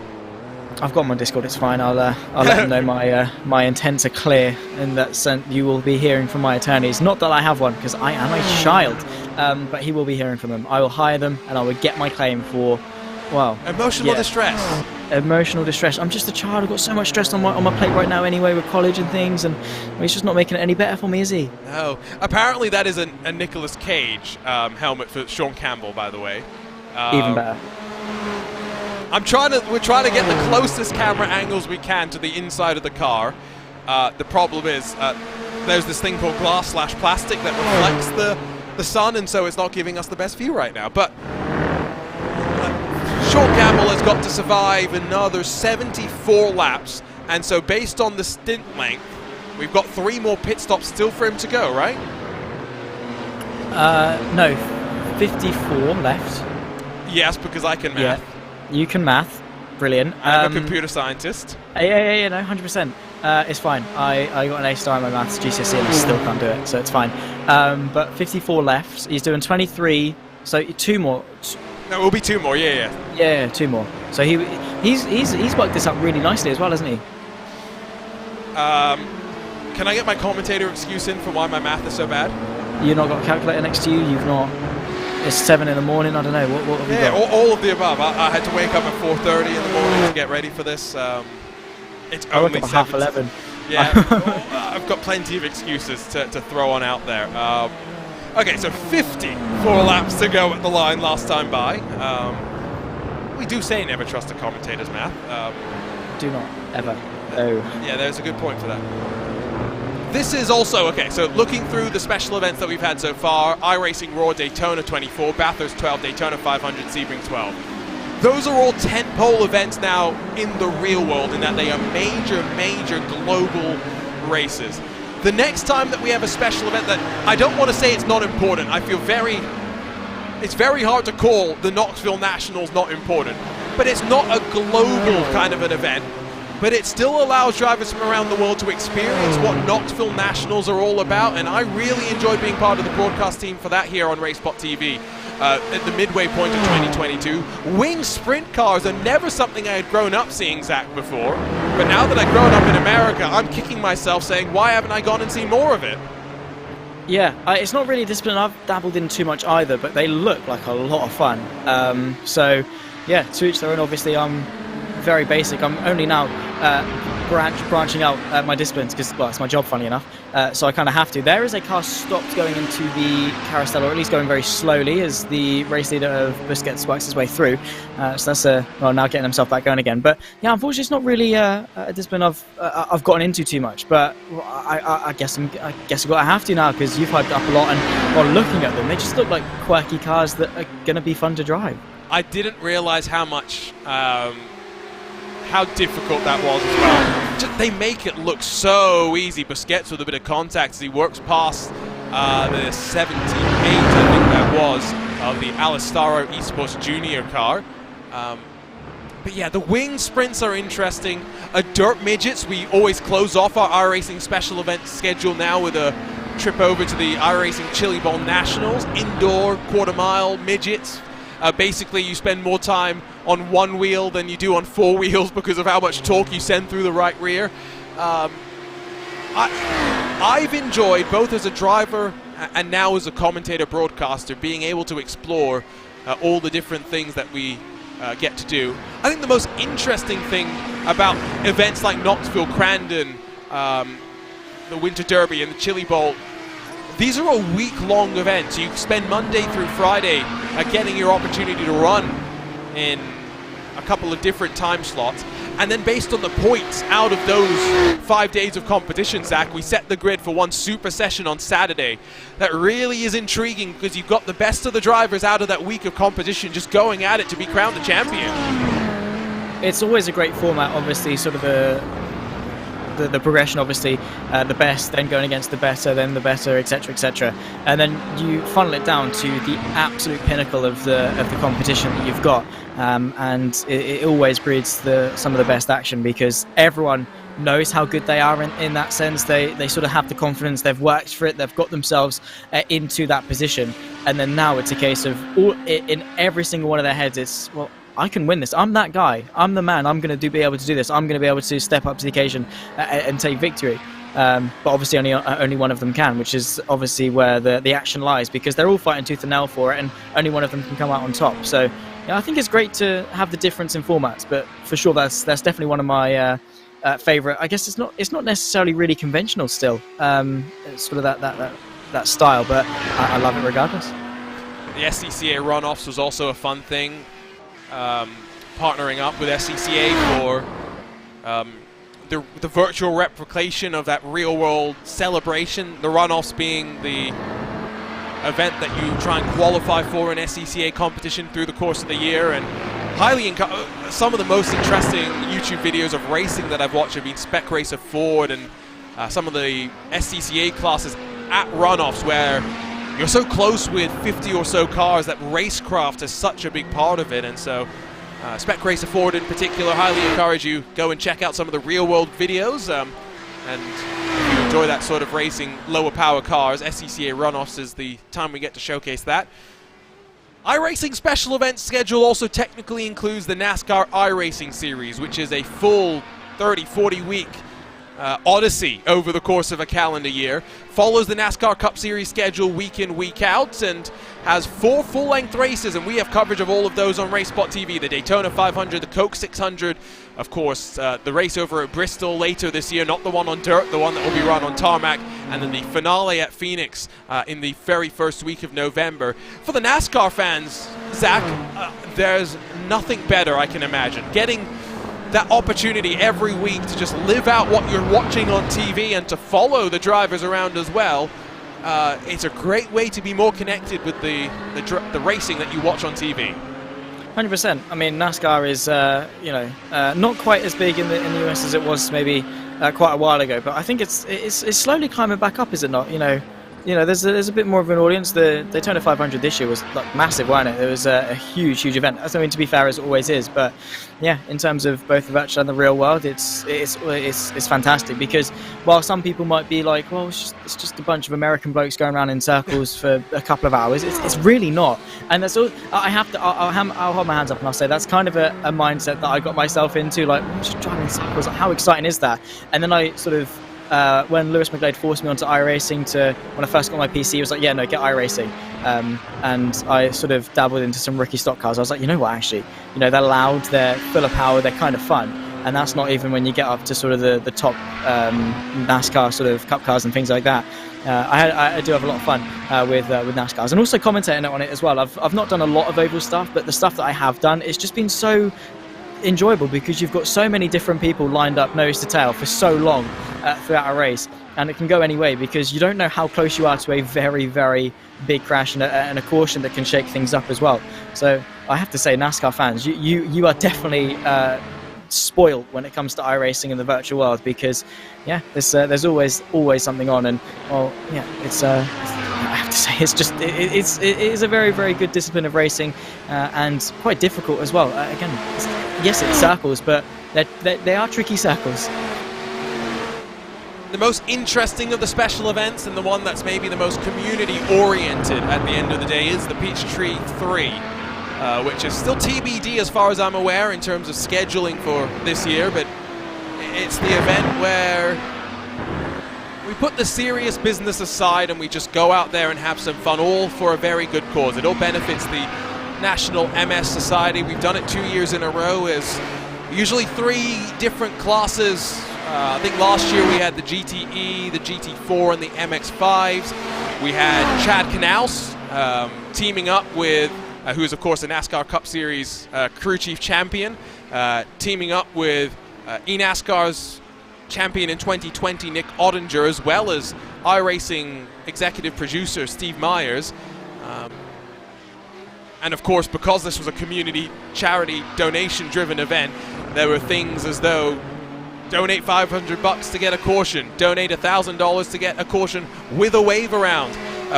I've got my Discord. It's fine. I'll let them know my intents are clear, and that you will be hearing from my attorneys. Not that I have one, because I am a child, but he will be hearing from them. I will hire them, and I will get my claim for, well, emotional distress. Emotional distress. I'm just a child. I've got so much stress on my plate right now anyway with college and things, and he's just not making it any better for me, is he? No. Apparently that is a Nicolas Cage helmet for Sean Campbell, by the way. Even better. We're trying to get the closest camera angles we can to the inside of the car. The problem is there's this thing called glass/plastic that reflects the sun, and so it's not giving us the best view right now. But Sean Campbell has got to survive another 74 laps, and so based on the stint length, we've got 3 more pit stops still for him to go, right? No, 54 left. Yes, because I can math. Yeah. You can math. Brilliant. I'm a computer scientist. Yeah, no, 100%. It's fine. I got an A star in my maths GCSE and I still can't do it, so it's fine. But 54 left. He's doing 23, so 2 more. No, it will be 2 more, yeah. Yeah, 2 more. So he's worked this up really nicely as well, hasn't he? Can I get my commentator excuse in for why my math is so bad? You've not got a calculator next to you? You've not... It's 7 in the morning, I don't know, what have you got? Yeah, all of the above. I had to wake up at 4:30 in the morning to get ready for this. It's only 11:30. Yeah, I've got plenty of excuses to throw on out there. Okay, so 54 laps to go at the line last time by. We do say never trust a commentator's math. Do not, ever. No. Yeah, there's a good point for that. This is also, okay, so looking through the special events that we've had so far, iRacing Raw Daytona 24, Bathurst 12, Daytona 500, Sebring 12. Those are all tentpole events now in the real world in that they are major global races. The next time that we have a special event that, I don't want to say it's not important, I feel it's very hard to call the Knoxville Nationals not important, but it's not a global kind of an event. But it still allows drivers from around the world to experience what Knoxville Nationals are all about, and I really enjoy being part of the broadcast team for that here on RaceSpotTV at the midway point of 2022. Wing sprint cars are never something I had grown up seeing, Zach, before, but now that I've grown up in America, I'm kicking myself saying, why haven't I gone and seen more of it? Yeah, it's not really a discipline I've dabbled in too much either, but they look like a lot of fun. So, yeah, to each their own. Obviously, I'm very basic. I'm only now branching out my disciplines because, well, it's my job, funny enough. So I kind of have to. There is a car stopped going into the carousel, or at least going very slowly as the race leader of Busquets works his way through. So that's now getting himself back going again. But yeah, unfortunately, it's not really a discipline I've gotten into too much. But I guess I've got to have to now because you've hyped up a lot, and while looking at them, they just look like quirky cars that are going to be fun to drive. I didn't realize how much, how difficult that was as well. They make it look so easy. Busquets with a bit of contact as he works past the 78, I think that was, of the Alistaro Esports Junior car. But yeah, the wing sprints are interesting. Dirt midgets, we always close off our iRacing special event schedule now with a trip over to the iRacing Chili Bowl Nationals, indoor quarter-mile midgets. Basically, you spend more time on one wheel than you do on four wheels because of how much torque you send through the right rear. I've enjoyed, both as a driver and now as a commentator broadcaster, being able to explore all the different things that we get to do. I think the most interesting thing about events like Knoxville, Crandon, the Winter Derby and the Chili Bowl, these are a week-long events. You spend Monday through Friday getting your opportunity to run in a couple of different time slots. And then based on the points out of those 5 days of competition, Zach, we set the grid for one super session on Saturday. That really is intriguing because you've got the best of the drivers out of that week of competition just going at it to be crowned the champion. It's always a great format, obviously, sort of the progression, obviously, the best, then going against the better, then the better, etc., etc., and then you funnel it down to the absolute pinnacle of the competition that you've got, and it always breeds some of the best action because everyone knows how good they are in that sense. They sort of have the confidence, they've worked for it, they've got themselves into that position, and then now it's a case of in every single one of their heads, it's, well, I can win this. I'm that guy. I'm the man. I'm going to be able to do this. I'm going to be able to step up to the occasion and take victory. But obviously only one of them can, which is obviously where the action lies because they're all fighting tooth and nail for it and only one of them can come out on top. So yeah, I think it's great to have the difference in formats, but for sure that's definitely one of my favourite. I guess it's not necessarily really conventional still. It's sort of that style, but I love it regardless. The SCCA runoffs was also a fun thing. Partnering up with SCCA for the virtual replication of that real-world celebration, the runoffs being the event that you try and qualify for in SCCA competition through the course of the year. And some of the most interesting YouTube videos of racing that I've watched have been Spec Racer Ford and some of the SCCA classes at runoffs where you're so close with 50 or so cars that racecraft is such a big part of it. And so Spec Racer Ford in particular, highly encourage you go and check out some of the real world videos. And if you enjoy that sort of racing, lower power cars, SCCA runoffs is the time we get to showcase that. iRacing special events schedule also technically includes the NASCAR iRacing series, which is a full 30-40 week odyssey over the course of a calendar year, follows the NASCAR Cup Series schedule week in, week out, and has 4 full-length races, and we have coverage of all of those on RaceSpotTV. The Daytona 500, the Coke 600, of course, the race over at Bristol later this year, not the one on dirt, the one that will be run on tarmac, and then the finale at Phoenix in the very first week of November. For the NASCAR fans, Zach, there's nothing better I can imagine. Getting that opportunity every week to just live out what you're watching on TV and to follow the drivers around as well. It's a great way to be more connected with the racing that you watch on TV. 100%. I mean, NASCAR is not quite as big in the US as it was maybe quite a while ago, but I think it's slowly climbing back up, is it not? There's a bit more of an audience. The Daytona 500 this year was like massive, wasn't it? It was a huge event. I mean, to be fair, as it always is. But yeah, in terms of both the virtual and the real world, it's fantastic because while some people might be like, well, it's just a bunch of American blokes going around in circles for a couple of hours, it's really not. And that's all. I'll hold my hands up and I'll say that's kind of a mindset that I got myself into. Like, just driving in circles. Like, how exciting is that? And then I sort of. When Lewis McGlade forced me onto iRacing when I first got my PC, he was like, yeah, no, get iRacing. And I sort of dabbled into some rookie stock cars. I was like, you know what, actually, they're loud, they're full of power, they're kind of fun. and that's not even when you get up to sort of the top NASCAR sort of cup cars and things like that. I do have a lot of fun with NASCARs, and also commentating on it as well. I've not done a lot of oval stuff, but the stuff that I have done, it's just been so enjoyable because you've got so many different people lined up nose to tail for so long throughout a race, and it can go any way because you don't know how close you are to a very, very big crash and a caution that can shake things up as well. So I have to say, NASCAR fans, you are definitely spoiled when it comes to iRacing in the virtual world, because there's always something on, and it's I have to say, it is a very, very good discipline of racing, and quite difficult as well. Again, yes, it's circles, but they are tricky circles. The most interesting of the special events, and the one that's maybe the most community-oriented at the end of the day, is the Peachtree 3, which is still TBD as far as I'm aware in terms of scheduling for this year, but it's the event where we put the serious business aside and we just go out there and have some fun, all for a very good cause. It all benefits the National MS Society. We've done it 2 years in a row as usually 3 different classes. I think last year we had the GTE, the GT4, and the MX-5s. We had Chad Knaus teaming up with, who is of course a NASCAR Cup Series crew chief champion, teaming up with eNASCAR's champion in 2020, Nick Ottinger, as well as iRacing executive producer Steve Myers. And of course, because this was a community charity donation-driven event, there were things as though donate $500 to get a caution, donate $1,000 to get a caution with a wave around.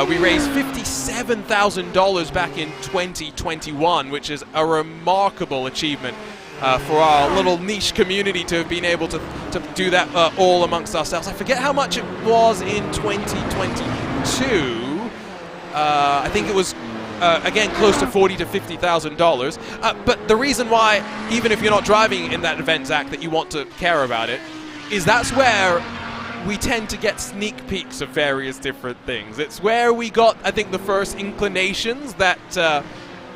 We raised $57,000 back in 2021, which is a remarkable achievement for our little niche community to have been able to do that all amongst ourselves. I forget how much it was in 2022. I think it was again close to $40,000 to $50,000. But the reason why, even if you're not driving in that event, Zach, that you want to care about it, is that's where we tend to get sneak peeks of various different things. It's where we got, I think, the first inclinations that the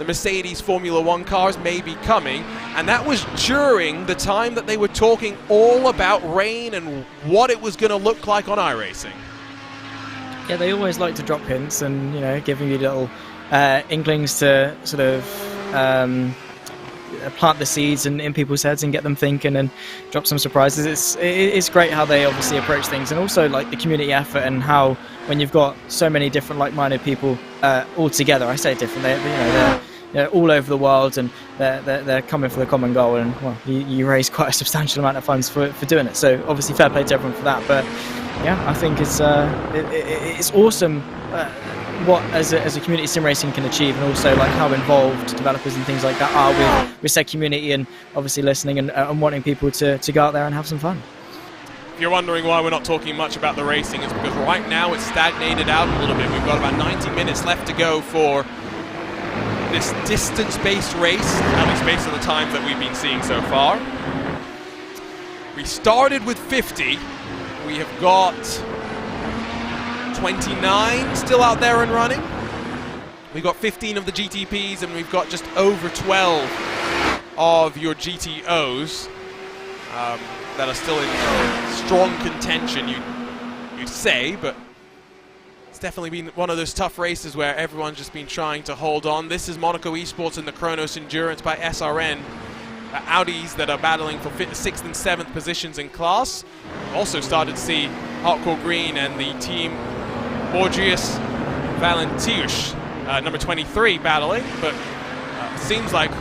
Mercedes Formula One cars may be coming, and that was during the time that they were talking all about rain and what it was going to look like on iRacing. Yeah, they always like to drop hints and, giving you little inklings to sort of plant the seeds in people's heads and get them thinking and drop some surprises. It's great how they obviously approach things, and also like the community effort, and how when you've got so many different like-minded people all together, I say different, they're all over the world, and they're coming for the common goal, and well, you raise quite a substantial amount of funds for doing it. So obviously fair play to everyone for that. But yeah, I think it's awesome what as a community sim racing can achieve, and also like how involved developers and things like that are with said community, and obviously listening and wanting people to go out there and have some fun. If you're wondering why we're not talking much about the racing, it's because right now it's stagnated out a little bit. We've got about 90 minutes left to go for this distance-based race, at least based on the times that we've been seeing so far. We started with 50. We have got 29 still out there and running. We've got 15 of the GTPs, and we've got just over 12 of your GTOs that are still in strong contention, you'd say, but it's definitely been one of those tough races where everyone's just been trying to hold on. This is Monaco Esports and the Kronos Endurance by SRN. Audis that are battling for 6th and 7th positions in class. Also started to see Hardcore Green and the team Borgias Valentius, number 23, battling, but it seems like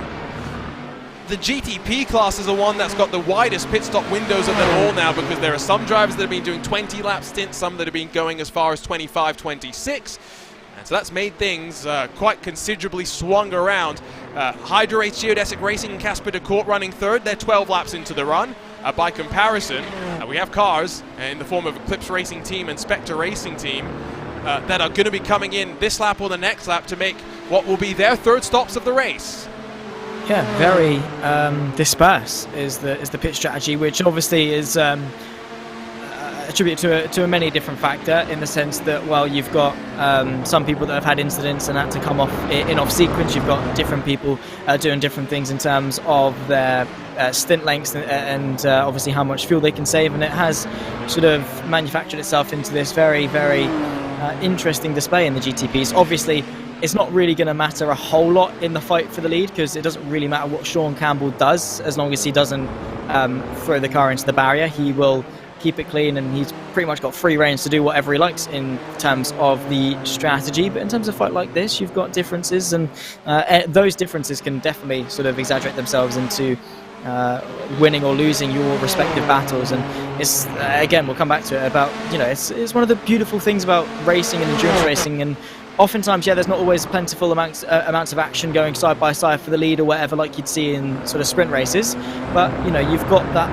the GTP class is the one that's got the widest pit stop windows of them all now, because there are some drivers that have been doing 20-lap stints, some that have been going as far as 25, 26. And so that's made things quite considerably swung around. Hydra Race, Geodesic Racing, and Casper de Court running third. They're 12 laps into the run. By comparison, we have cars in the form of Eclipse Racing Team and Spectre Racing Team that are going to be coming in this lap or the next lap to make what will be their third stops of the race. Yeah, very dispersed is the pit strategy, which obviously is attribute to a many different factor, in the sense that, well, you've got some people that have had incidents and had to come off in off sequence. You've got different people doing different things in terms of their stint lengths and obviously how much fuel they can save, and it has sort of manufactured itself into this very, very interesting display in the GTPs. Obviously, it's not really going to matter a whole lot in the fight for the lead, because it doesn't really matter what Sean Campbell does, as long as he doesn't throw the car into the barrier. He will keep it clean, and he's pretty much got free reins to do whatever he likes in terms of the strategy. But in terms of a fight like this, you've got differences, and those differences can definitely sort of exaggerate themselves into winning or losing your respective battles. And it's again, we'll come back to it, about, you know, it's one of the beautiful things about racing and endurance racing. And oftentimes, yeah, there's not always plentiful amounts of action going side by side for the lead or whatever, like you'd see in sort of sprint races. But, you know, you've got that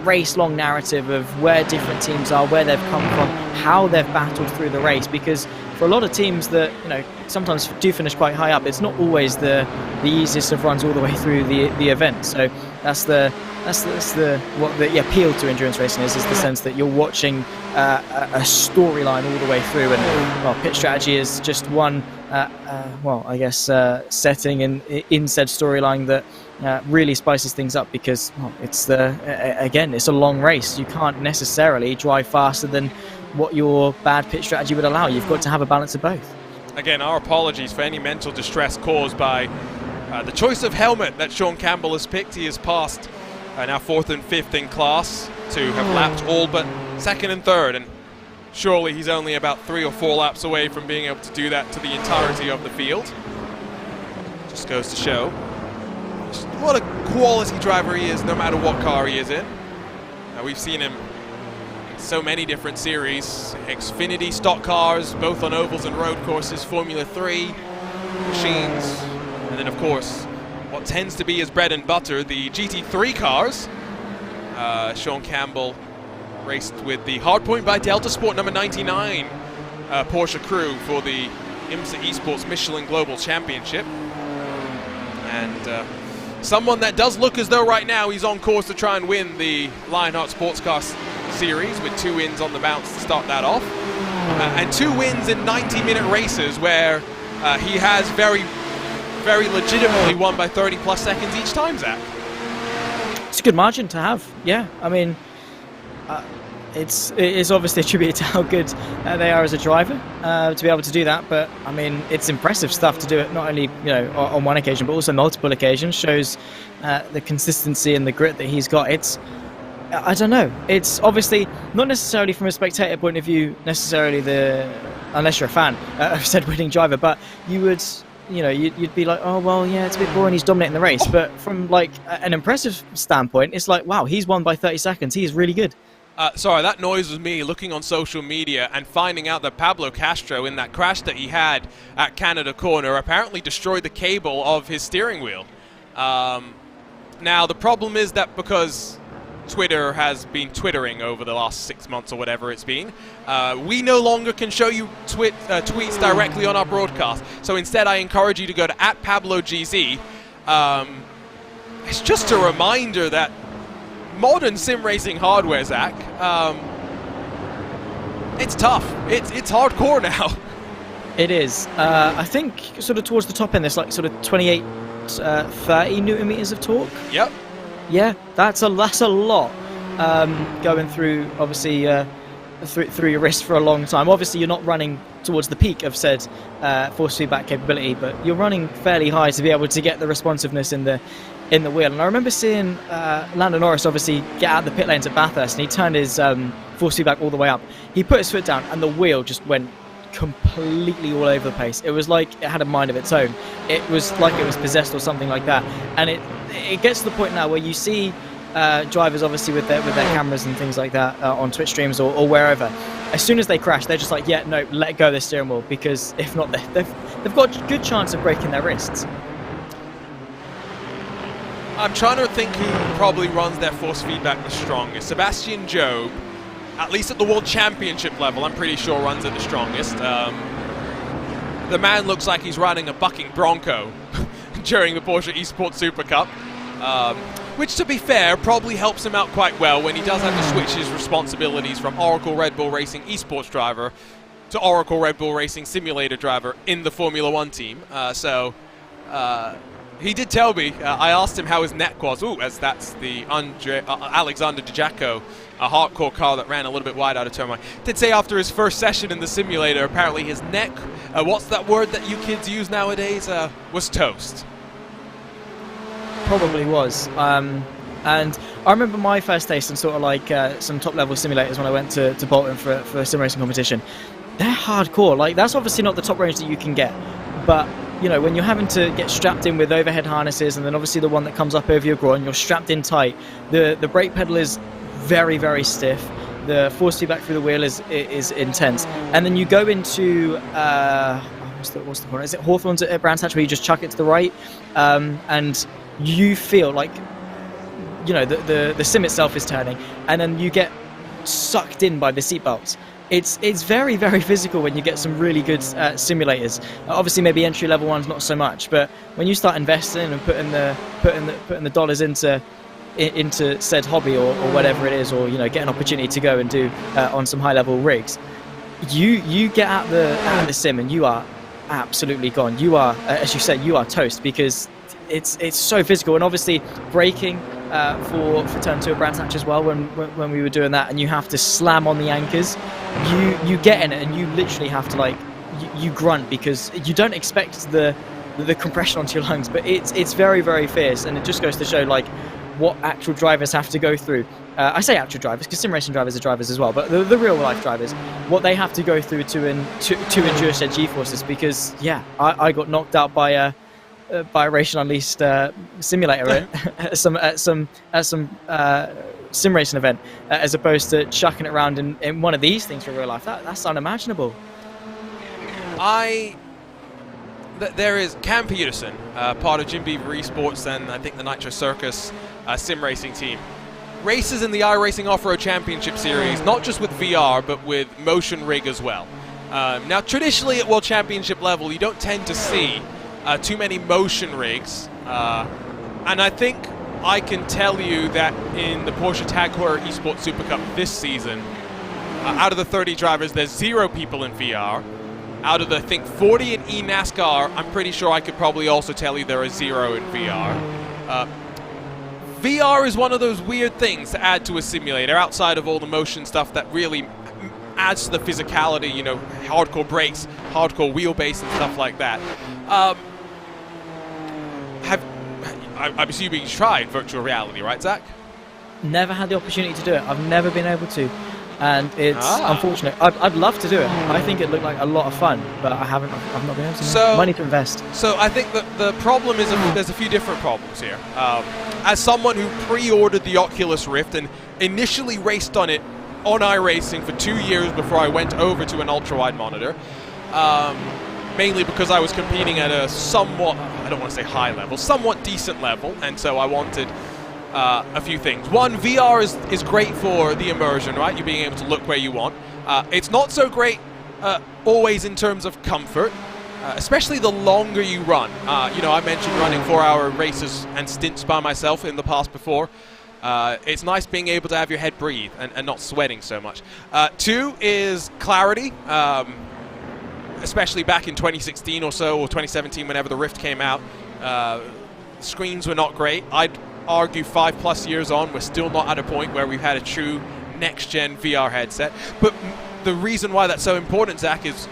race-long narrative of where different teams are, where they've come from, how they've battled through the race. Because for a lot of teams that, you know, sometimes do finish quite high up, it's not always the easiest of runs all the way through the event. So that's what the appeal to endurance racing is the sense that you're watching a storyline all the way through. And, well, pit strategy is just one setting in said storyline that really spices things up, because, well, it's it's a long race. You can't necessarily drive faster than what your bad pit strategy would allow. You've got to have a balance of both. Again, our apologies for any mental distress caused by the choice of helmet that Sean Campbell has picked. He has passed now 4th and 5th in class to have lapped all but 2nd and 3rd, and surely he's only about 3 or 4 laps away from being able to do that to the entirety of the field. Just goes to show what a quality driver he is, no matter what car he is in. We've seen him in so many different series, Xfinity stock cars, both on ovals and road courses, Formula 3 machines, and then, of course, what tends to be his bread and butter, the GT3 cars. Sean Campbell raced with the Hardpoint by Delta Sport number 99 Porsche crew for the IMSA Esports Michelin Global Championship. And someone that does look as though right now he's on course to try and win the Lionheart Sports Car Series, with 2 wins on the bounce to start that off. And 2 wins in 90-minute races where he has very legitimately won by 30 plus seconds each time, Zach. It's a good margin to have, yeah. I mean, it's obviously attributed to how good they are as a driver to be able to do that. But I mean, it's impressive stuff to do it not only, you know, on one occasion, but also multiple occasions. Shows the consistency and the grit that he's got. I don't know. It's obviously not necessarily from a spectator point of view, necessarily unless you're a fan of said winning driver, but you would, you know, you'd be like, oh, well, yeah, it's a bit boring, he's dominating the race. But from, like, an impressive standpoint, it's like, wow, he's won by 30 seconds. He's really good. Sorry, that noise was me looking on social media and finding out that Pablo Castro, in that crash that he had at Canada Corner, apparently destroyed the cable of his steering wheel. Now, the problem is that because Twitter has been twittering over the last 6 months or whatever it's been, we no longer can show you tweets directly on our broadcast. So instead, I encourage you to go to @PabloGZ. It's just a reminder that modern sim racing hardware, Zach, it's tough. It's hardcore now. It is. I think sort of towards the top end, there's like sort of 28, 30 newton meters of torque. Yep. Yeah, that's a lot going through, obviously, through your wrist for a long time. Obviously, you're not running towards the peak of said force feedback capability, but you're running fairly high to be able to get the responsiveness in the wheel. And I remember seeing Lando Norris obviously get out of the pit lanes at Bathurst, and he turned his force feedback all the way up. He put his foot down, and the wheel just went completely all over the place. It was like it had a mind of its own. It was like it was possessed or something like that. And it gets to the point now where you see drivers obviously with their cameras and things like that on Twitch streams or wherever. As soon as they crash, they're just like, yeah, no, let go of the steering wheel, because if not, they've got a good chance of breaking their wrists. I'm trying to think who probably runs their force feedback the strongest. Sebastian Job, at least at the World Championship level, I'm pretty sure runs it the strongest. The man looks like he's riding a bucking bronco during the Porsche Esports Super Cup. Which, to be fair, probably helps him out quite well when he does have to switch his responsibilities from Oracle Red Bull Racing esports driver to Oracle Red Bull Racing simulator driver in the Formula One team. He did tell me, I asked him how his neck was. Ooh, as that's the Alexander DiGiaco, a hardcore car that ran a little bit wide out of turn one. Did say after his first session in the simulator, apparently his neck, what's that word that you kids use nowadays, was toast. Probably was. And I remember my first taste in sort of like some top-level simulators when I went to Bolton for a sim racing competition. They're hardcore. Like, that's obviously not the top range that you can get, but you know, when you're having to get strapped in with overhead harnesses, and then obviously the one that comes up over your groin, you're strapped in tight. The brake pedal is very, very stiff. The force feedback through the wheel is intense. And then you go into what's the corner? Is it Hawthorne's at Brands Hatch, where you just chuck it to the right, and you feel like, you know, the sim itself is turning, and then you get sucked in by the seatbelts. It's very, very physical when you get some really good simulators. Obviously, maybe entry-level ones not so much, but when you start investing and putting the dollars into said hobby or whatever it is, or you know, get an opportunity to go and do on some high-level rigs, you get out the sim and you are absolutely gone. You are, as you said, you are toast, because it's so physical. And obviously braking for turn 2 of Brands Hatch as well, when we were doing that, and you have to slam on the anchors, you get in it and you literally have to, like, you grunt, because you don't expect the compression onto your lungs, but it's very, very fierce. And it just goes to show, like, what actual drivers have to go through. I say actual drivers because sim racing drivers are drivers as well, but the real life drivers, what they have to go through to endure said G-forces. Because yeah, I got knocked out by a Racing Unleashed simulator at some sim racing event, as opposed to chucking it around in one of these things for real life. That's unimaginable. There is Cam Peterson, part of Jim Beaver Esports, and I think the Nitro Circus sim racing team. Races in the iRacing Off-Road Championship Series, not just with VR, but with motion rig as well. Now, traditionally at World Championship level, you don't tend to see too many motion rigs, and I think I can tell you that in the Porsche Tag Heuer Esports Super Cup this season, out of the 30 drivers, there's 0 people in VR. Out of the, I think, 40 in eNASCAR, I'm pretty sure I could probably also tell you there are 0 in VR. VR is one of those weird things to add to a simulator, outside of all the motion stuff that really adds to the physicality, you know, hardcore brakes, hardcore wheelbase and stuff like that. I'm assuming you tried virtual reality, right, Zach? Never had the opportunity to do it. I've never been able to, and it's unfortunate. I'd love to do it. I think it looked like a lot of fun, but I've not been able to. So, money to invest. So I think that the problem is there's a few different problems here. As someone who pre-ordered the Oculus Rift and initially raced on it on iRacing for 2 years before I went over to an ultra-wide monitor, mainly because I was competing at a somewhat, I don't want to say high level, somewhat decent level, and so I wanted a few things. One, VR is great for the immersion, right? You being able to look where you want. It's not so great always in terms of comfort, especially the longer you run. You know, I mentioned running 4-hour races and stints by myself in the past before. It's nice being able to have your head breathe and not sweating so much. 2 is clarity. Especially back in 2016 or so, or 2017, whenever the Rift came out, screens were not great. I'd argue 5+ years on, we're still not at a point where we've had a true next-gen VR headset. But the reason why that's so important, Zach, is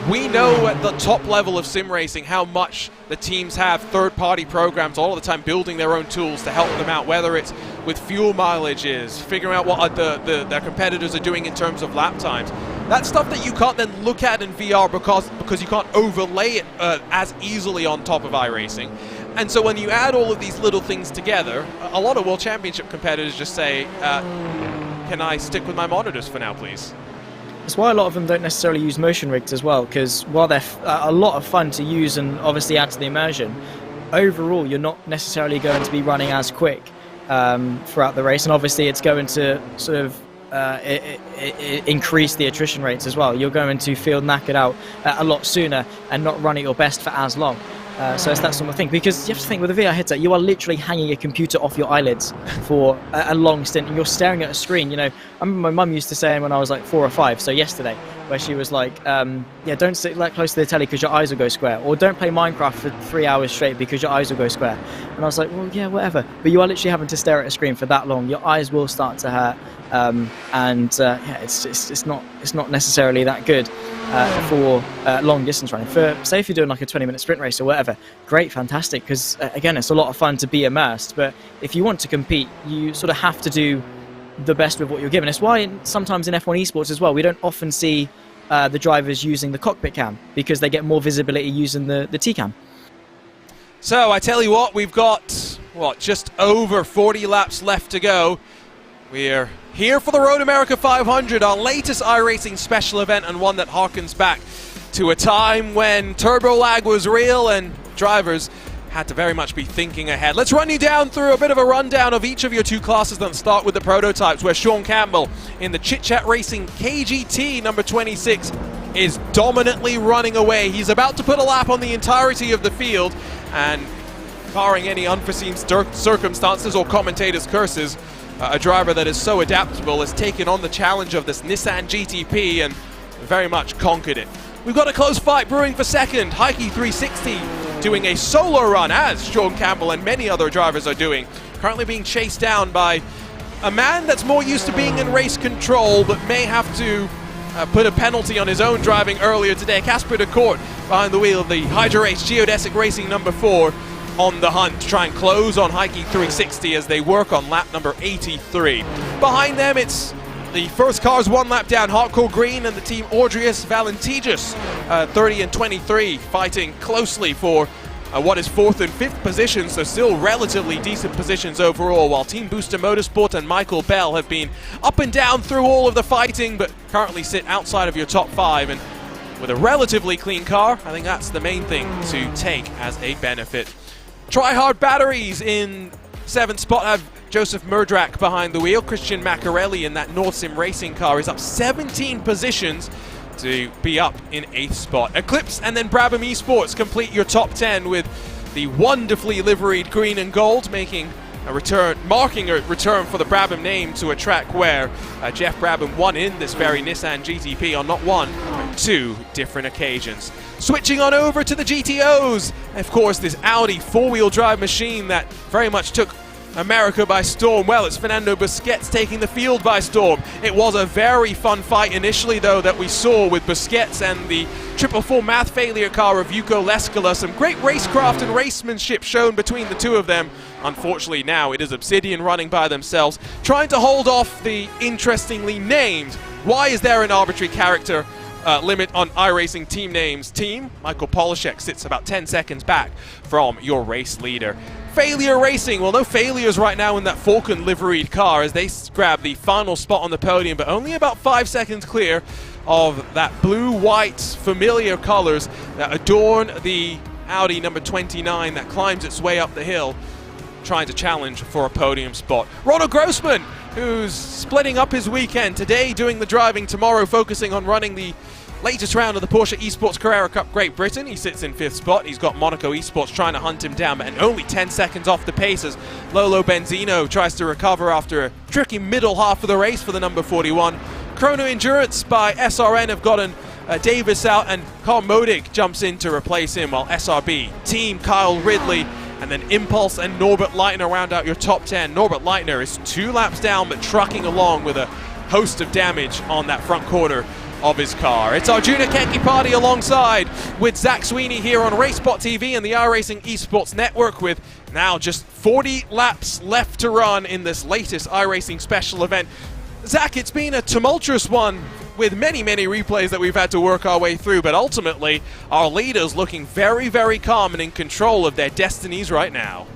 we know at the top level of sim racing how much the teams have third-party programs all the time building their own tools to help them out, whether it's with fuel mileages, figuring out what their competitors are doing in terms of lap times. That's stuff that you can't then look at in VR because you can't overlay it as easily on top of iRacing. And so when you add all of these little things together, a lot of World Championship competitors just say, can I stick with my monitors for now, please? That's why a lot of them don't necessarily use motion rigs as well, because while they're a lot of fun to use and obviously add to the immersion, overall you're not necessarily going to be running as quick throughout the race, and obviously it's going to sort of increase the attrition rates as well. You're going to feel knackered out a lot sooner and not run at your best for as long. So it's that sort of thing, because you have to think, with a VR headset, you are literally hanging a computer off your eyelids for a long stint, and you're staring at a screen. You know, I remember my mum used to say when I was like 4 or 5, so yesterday, where she was like, yeah, don't sit that close to the telly because your eyes will go square, or don't play Minecraft for 3 hours straight because your eyes will go square. And I was like, well, yeah, whatever. But you are literally having to stare at a screen for that long. Your eyes will start to hurt, yeah, it's not necessarily that good for long distance running. For, say, if you're doing like a 20-minute sprint race or whatever, great, fantastic, because again, it's a lot of fun to be immersed. But if you want to compete, you sort of have to do the best with what you're given. It's why sometimes in F1 esports as well, we don't often see the drivers using the cockpit cam, because they get more visibility using the T-cam. So I tell you what, we've got, just over 40 laps left to go. We're here for the Road America 500, our latest iRacing special event, and one that harkens back to a time when turbo lag was real and drivers had to very much be thinking ahead. Let's run you down through a bit of a rundown of each of your 2 classes. Then start with the prototypes, where Sean Campbell in the Chit Chat Racing KGT number 26 is dominantly running away. He's about to put a lap on the entirety of the field, and barring any unforeseen circumstances or commentators' curses, a driver that is so adaptable has taken on the challenge of this Nissan GTP and very much conquered it. We've got a close fight brewing for second. Heike 360 doing a solo run, as Sean Campbell and many other drivers are doing. Currently being chased down by a man that's more used to being in race control, but may have to put a penalty on his own driving earlier today. Casper de Court behind the wheel of the Hydra Race Geodesic Racing number 4 on the hunt to try and close on Heike 360 as they work on lap number 83. Behind them, it's the first cars 1 lap down, Hardcore Green and the team Audrius Valentijus, 30 and 23, fighting closely for what is 4th and 5th positions, so still relatively decent positions overall, while Team Booster Motorsport and Michael Bell have been up and down through all of the fighting, but currently sit outside of your top 5, and with a relatively clean car, I think that's the main thing to take as a benefit. Try Hard Batteries in 7th spot have Joseph Murdrak behind the wheel. Christian Macarelli in that Nordsim Racing car is up 17 positions to be up in 8th spot. Eclipse and then Brabham Esports complete your top 10 with the wonderfully liveried green and gold, marking a return for the Brabham name to a track where Jeff Brabham won in this very Nissan GTP on not 1, but 2 different occasions. Switching on over to the GTOs, of course, this Audi 4-wheel drive machine that very much took America by storm. Well, it's Fernando Busquets taking the field by storm. It was a very fun fight initially, though, that we saw with Busquets and the 444 math failure car of Yuko Leskala. Some great racecraft and racemanship shown between the two of them. Unfortunately, now it is Obsidian running by themselves, trying to hold off the interestingly named. Why is there an arbitrary character limit on iRacing team names? Team Michael Polishek sits about 10 seconds back from your race leader. Failure Racing, well, no failures right now in that Falcon liveried car as they grab the final spot on the podium, but only about 5 seconds clear of that blue-white familiar colors that adorn the Audi number 29 that climbs its way up the hill, trying to challenge for a podium spot. Ronald Grossman, who's splitting up his weekend, today doing the driving, tomorrow focusing on running the latest round of the Porsche Esports Carrera Cup Great Britain. He sits in 5th spot. He's got Monaco Esports trying to hunt him down, and only 10 seconds off the pace as Lolo Benzino tries to recover after a tricky middle half of the race for the number 41. Chrono Endurance by SRN have gotten Davis out, and Carl Modig jumps in to replace him, while SRB, Team Kyle Ridley, and then Impulse and Norbert Leitner round out your top 10. Norbert Leitner is 2 laps down, but trucking along with a host of damage on that front quarter of his car. It's Arjuna Kenki Party alongside with Zach Sweeney here on RaceSpotTV and the iRacing Esports Network, with now just 40 laps left to run in this latest iRacing special event. Zach, it's been a tumultuous one with many, many replays that we've had to work our way through, but ultimately our leaders looking very, very calm and in control of their destinies right now.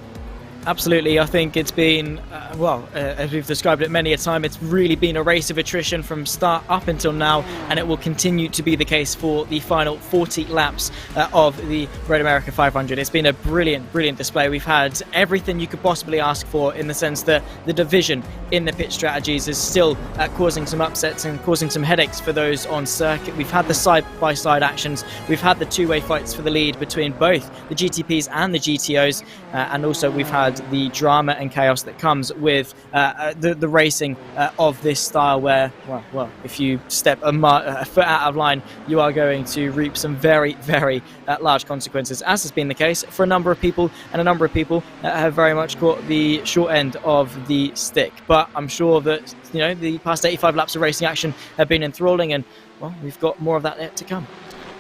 Absolutely, I think it's been, as we've described it many a time, it's really been a race of attrition from start up until now, and it will continue to be the case for the final 40 laps of the Road America 500. It's been a brilliant, brilliant display. We've had everything you could possibly ask for, in the sense that the division in the pit strategies is still causing some upsets and causing some headaches for those on circuit. We've had the side-by-side actions, we've had the two-way fights for the lead between both the GTPs and the GTOs, and also we've had the drama and chaos that comes with the racing of this style, where, well, if you step a foot out of line, you are going to reap some very, very large consequences, as has been the case for a number of people, and a number of people have very much caught the short end of the stick. But I'm sure that, you know, the past 85 laps of racing action have been enthralling, and, well, we've got more of that yet to come.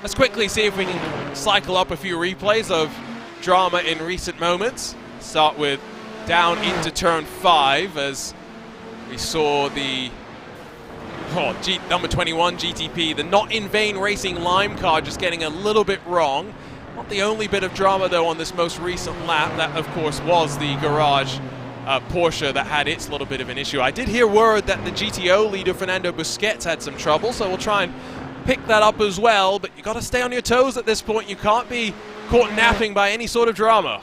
Let's quickly see if we can cycle up a few replays of drama in recent moments. Start with down into turn 5, as we saw the number 21 GTP, the Not In Vain Racing Lime car, just getting a little bit wrong. Not the only bit of drama though on this most recent lap. That of course was the garage Porsche that had its little bit of an issue. I did hear word that the GTO leader Fernando Busquets had some trouble, so we'll try and pick that up as well, but you got to stay on your toes at this point. You can't be caught napping by any sort of drama.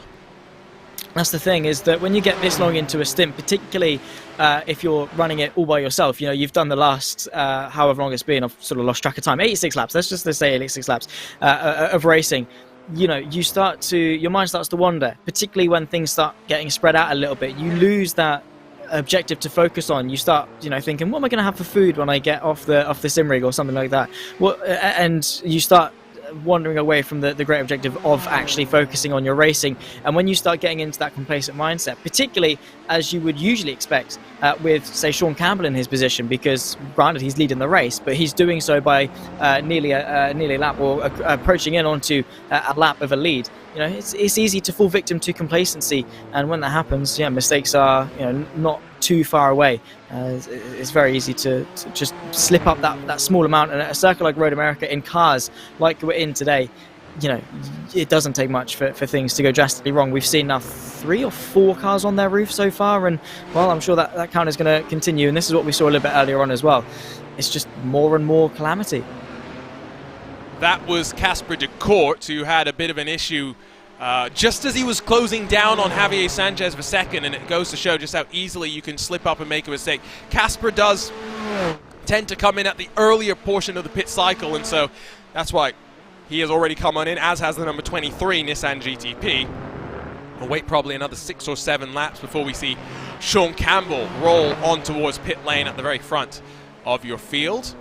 That's the thing, is that when you get this long into a stint, particularly if you're running it all by yourself, you know, you've done the last, however long it's been, I've sort of lost track of time, 86 laps, let's say 86 laps of racing. You know, your mind starts to wander, particularly when things start getting spread out a little bit. You lose that objective to focus on. You start, you know, thinking, what am I going to have for food when I get off the sim rig or something like that? And you start wandering away from the great objective of actually focusing on your racing. And when you start getting into that complacent mindset, particularly as you would usually expect with, say, Sean Campbell in his position, because granted he's leading the race, but he's doing so by nearly a lap, or approaching in onto a lap of a lead. You know, it's easy to fall victim to complacency, and when that happens, yeah, mistakes are, you know, not too far away. It's very easy to just slip up that small amount. And at a circuit like Road America, in cars like we're in today, you know, it doesn't take much for things to go drastically wrong. We've seen now 3 or 4 cars on their roof so far, and, well, I'm sure that count is going to continue, and this is what we saw a little bit earlier on as well. It's just more and more calamity. That was Casper de Court, who had a bit of an issue just as he was closing down on Javier Sanchez for second, and it goes to show just how easily you can slip up and make a mistake. Casper does tend to come in at the earlier portion of the pit cycle, and so that's why he has already come on in, as has the number 23 Nissan GTP. We'll wait probably another 6 or 7 laps before we see Sean Campbell roll on towards pit lane at the very front of your field.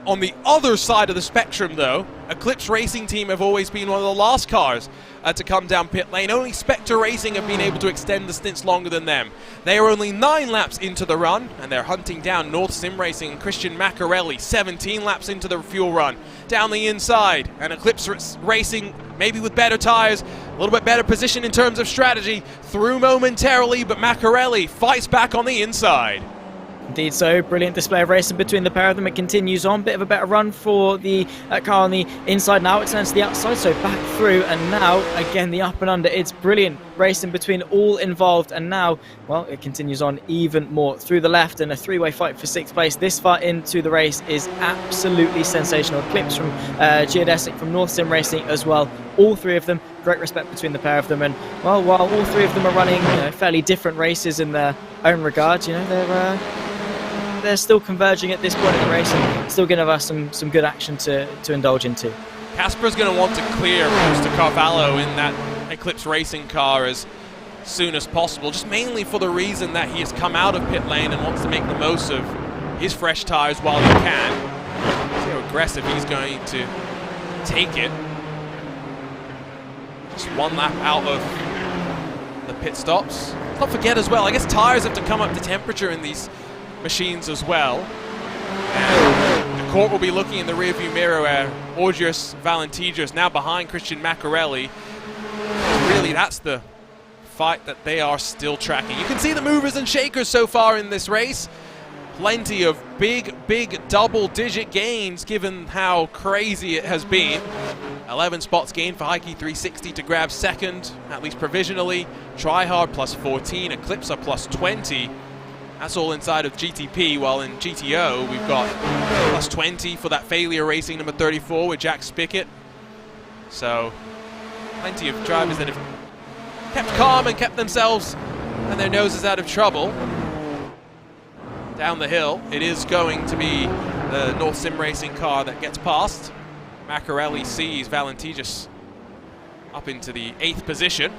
On the other side of the spectrum, though, Eclipse Racing Team have always been one of the last cars to come down pit lane. Only Spectre Racing have been able to extend the stints longer than them. They are only 9 laps into the run, and they're hunting down North Sim Racing and Christian Macarelli, 17 laps into the fuel run. Down the inside, and Eclipse Racing, maybe with better tires, a little bit better position in terms of strategy, through momentarily, but Macarelli fights back on the inside. Indeed so, brilliant display of racing between the pair of them. It continues on, bit of a better run for the car on the inside. Now it turns to the outside, so back through, and now again the up and under. It's brilliant racing between all involved, and now, well, it continues on even more through the left, and a 3-way fight for 6th place this far into the race is absolutely sensational. Clips from Geodesic, from North Sim Racing as well, all 3 of them. Great respect between the pair of them, and, well, while all 3 of them are running, you know, fairly different races in their own regard, you know, they're still converging at this point in the race, and still going to have some good action to indulge into. Casper's going to want to clear Mr. Carvalho in that Eclipse Racing car as soon as possible, just mainly for the reason that he has come out of pit lane and wants to make the most of his fresh tires while he can. See how aggressive he's going to take it. Just 1 lap out of the pit stops. Let's not forget as well, I guess tires have to come up to temperature in these machines as well. And the court will be looking in the rearview mirror where Augius Valentijos now behind Christian Macarelli. Really, that's the fight that they are still tracking. You can see the movers and shakers so far in this race. plenty of big double-digit gains given how crazy it has been. 11 spots gained for Heike 360 to grab second, at least provisionally. Tryhard plus 14, Eclipser plus 20. That's all inside of GTP, while in GTO we've got plus 20 for that failure racing number 34 with Jack Spickett. So plenty of drivers that have kept calm and kept themselves and their noses out of trouble. Down the hill, it is going to be the North Sim Racing car that gets past. Macarelli sees Valentijus up into the 8th position.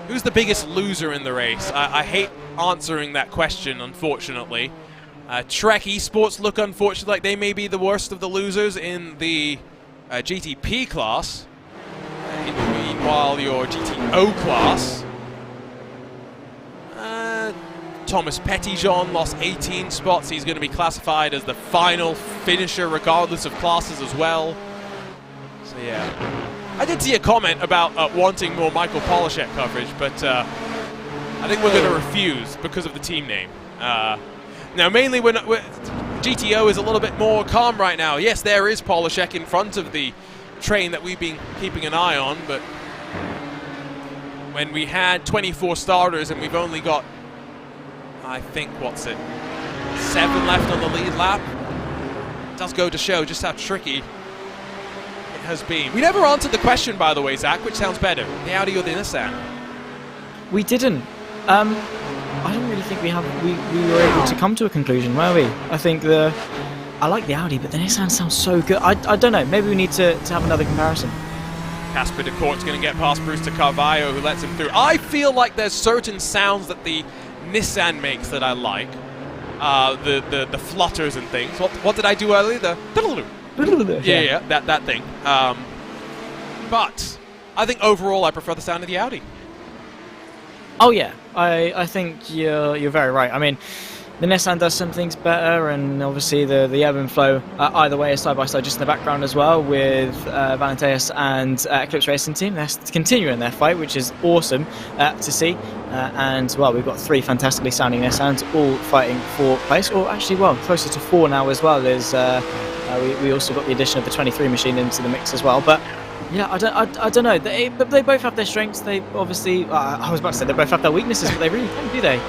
Who's the biggest loser in the race? I hate answering that question, unfortunately. Trek Esports look, unfortunately, like they may be the worst of the losers in the GTP class. Meanwhile, your GTO class, Thomas Petitjean lost 18 spots. He's going to be classified as the final finisher regardless of classes as well. So yeah, I did see a comment about wanting more Michael Polishek coverage, but I think we're going to refuse because of the team name. Now mainly when GTO is a little bit more calm right now. Yes, there is Polishek in front of the train that we've been keeping an eye on, but when we had 24 starters and we've only got, I think, 7 left on the lead lap, it does go to show just how tricky it has been. We never answered the question, by the way, Zach, which sounds better, the Audi or the Nissan? We didn't. I don't really think we were able to come to a conclusion, were we? I think I like the Audi, but the Nissan sounds so good. I don't know, maybe we need to have another comparison. Casper DeCourt's going to get past Brewster Carvalho, who lets him through. I feel like there's certain sounds that the Nissan makes that I like. The flutters and things. What did I do earlier? Yeah, that thing. But I think overall I prefer the sound of the Audi. Oh yeah, I think you're very right. I mean, the Nissan does some things better, and obviously the ebb and flow either way is side by side just in the background as well with Valentijus and Eclipse Racing Team. They're continuing their fight, which is awesome to see. And well, we've got 3 fantastically sounding Nissans all fighting for place, or actually, well, closer to 4 now as well. There's we also got the addition of the 23 machine into the mix as well, but. Yeah, I don't know. They both have their strengths. They obviously, I was about to say they both have their weaknesses, but they really don't, do they?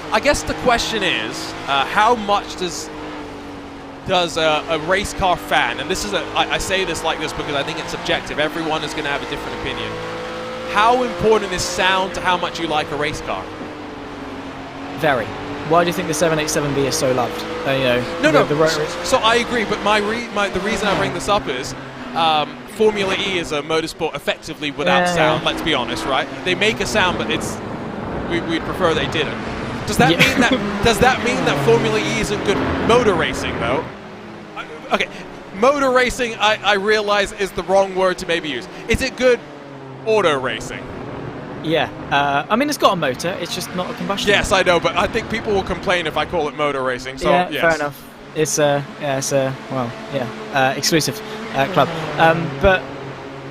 I guess the question is, how much does a race car fan, and this is I say this like this because I think it's subjective. Everyone is going to have a different opinion. How important is sound to how much you like a race car? Very. Why do you think the 787B is so loved? So I agree, but the reason I bring this up is. Formula E is a motorsport effectively without sound, let's be honest, right? They make a sound, but we'd prefer they didn't. Does that mean that Formula E isn't good motor racing, though? Okay, motor racing, I realize, is the wrong word to maybe use. Is it good auto racing? Yeah, I mean, it's got a motor, it's just not a combustion. Yes, I know, but I think people will complain if I call it motor racing, so yeah, yes. Fair enough. It's exclusive club. But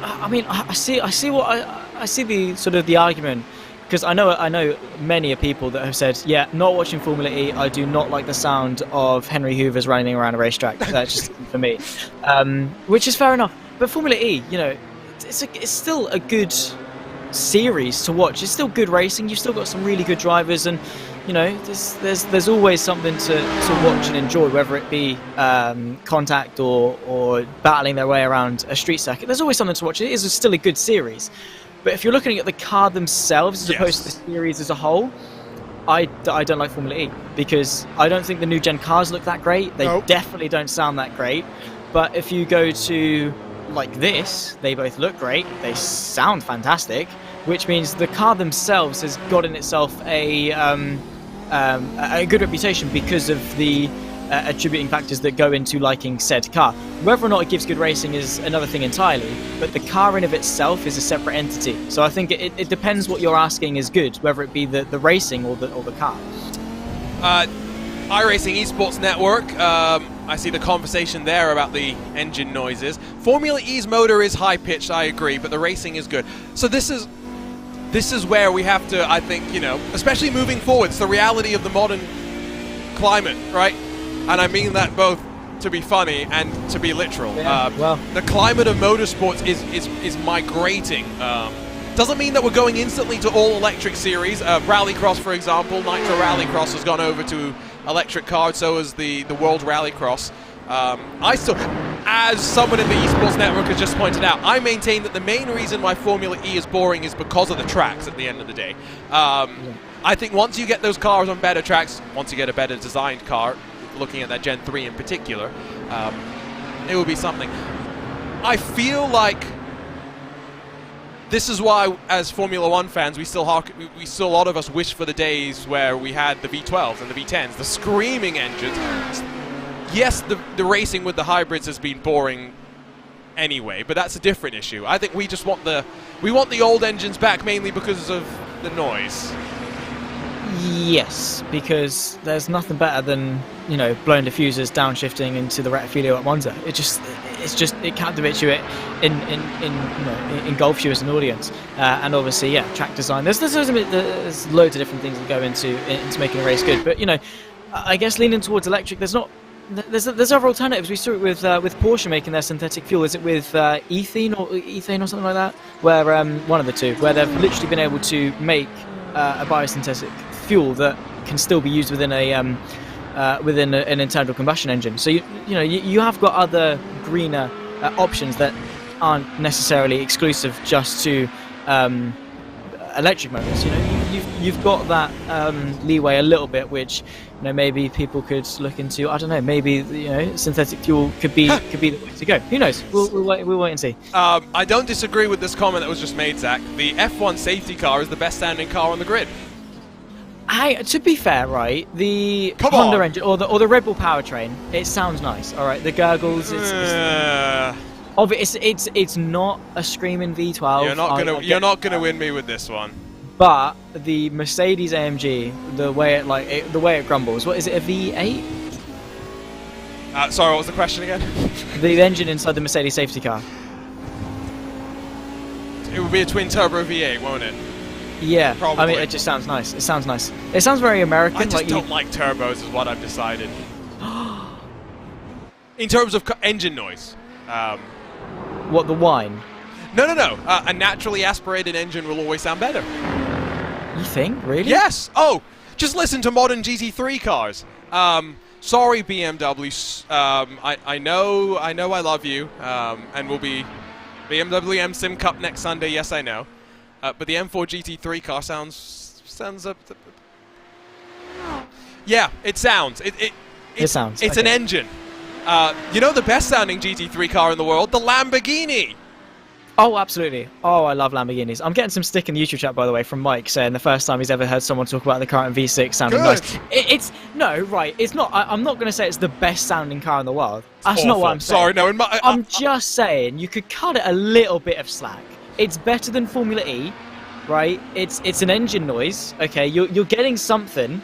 I mean, I see the sort of the argument, because I know many people that have said, yeah, not watching Formula E, I do not like the sound of Henry Hoover's running around a racetrack. That's just for me, which is fair enough. But Formula E, it's still a good series to watch. It's still good racing. You've still got some really good drivers, and there's always something to watch and enjoy, whether it be contact or battling their way around a street circuit. There's always something to watch. It is still a good series. But if you're looking at the car themselves as opposed to the series as a whole, I don't like Formula E, because I don't think the new gen cars look that great. They definitely don't sound that great. But if you go to like this, they both look great. They sound fantastic, which means the car themselves has gotten itself a good reputation because of the attributing factors that go into liking said car. Whether or not it gives good racing is another thing entirely, but the car in of itself is a separate entity. So I think it depends what you're asking is good, whether it be the racing or the car. iRacing Esports Network, I see the conversation there about the engine noises. Formula E's motor is high-pitched, I agree, but the racing is good. So this is... this is where we have to, I think, you know, especially moving forward, it's the reality of the modern climate, right? And I mean that both to be funny and to be literal. Well, the climate of motorsports is migrating. Doesn't mean that we're going instantly to all electric series. Rallycross, for example, Nitro Rallycross has gone over to electric cars, so has the World Rallycross. I still, as someone in the esports network has just pointed out, I maintain that the main reason why Formula E is boring is because of the tracks at the end of the day. I think once you get those cars on better tracks, once you get a better designed car, looking at that Gen 3 in particular, it will be something. I feel like this is why, as Formula One fans, we still a lot of us wish for the days where we had the V12s and the V10s, the screaming engines. Yes, the racing with the hybrids has been boring anyway, but that's a different issue. I think we just want the old engines back mainly because of the noise. Yes, because there's nothing better than, you know, blowing diffusers, downshifting into the Rettifilio at Monza. It captivates you, engulfs you as an audience, and obviously, yeah, track design. There's loads of different things that go into making a race good. But you know, I guess leaning towards electric, there's other alternatives. We saw it with Porsche making their synthetic fuel. Is it with ethane or something like that? Where one of the two, where they've literally been able to make a biosynthetic fuel that can still be used within an internal combustion engine. So you have got other greener options that aren't necessarily exclusive just to electric motors. You know, you've got that leeway a little bit, which, you know, maybe people could look into. I don't know. Maybe, you know, synthetic fuel could be the way to go. Who knows? We'll wait and see. I don't disagree with this comment that was just made, Zach. The F1 safety car is the best sounding car on the grid. To be fair, right, the Honda engine or the Red Bull powertrain, it sounds nice. All right, the gurgles. It's not a screaming V12. You're not gonna win me with this one. But the Mercedes AMG, the way it grumbles. What is it? A V8? Sorry, what was the question again? The engine inside the Mercedes safety car. It would be a twin turbo V8, won't it? Yeah, probably. I mean, it just sounds nice. It sounds nice. It sounds very American. I just don't like turbos, is what I've decided. In terms of engine noise. What, the whine? No. A naturally aspirated engine will always sound better. You think? Really? Yes. Oh, just listen to modern GT3 cars. Sorry, BMW. I know I love you, and we'll be BMW M Sim Cup next Sunday. Yes, I know. But the M4 GT3 car sounds. Yeah, it sounds. It sounds. It's an engine. You know the best sounding GT3 car in the world, the Lamborghini. Oh, absolutely. Oh, I love Lamborghinis. I'm getting some stick in the YouTube chat, by the way, from Mike saying the first time he's ever heard someone talk about the current V6 sounding nice. It's not. I'm not going to say it's the best sounding car in the world. That's not what I'm saying. Sorry, no. I'm just saying you could cut it a little bit of slack. It's better than Formula E, right? It's an engine noise. Okay, you're getting something,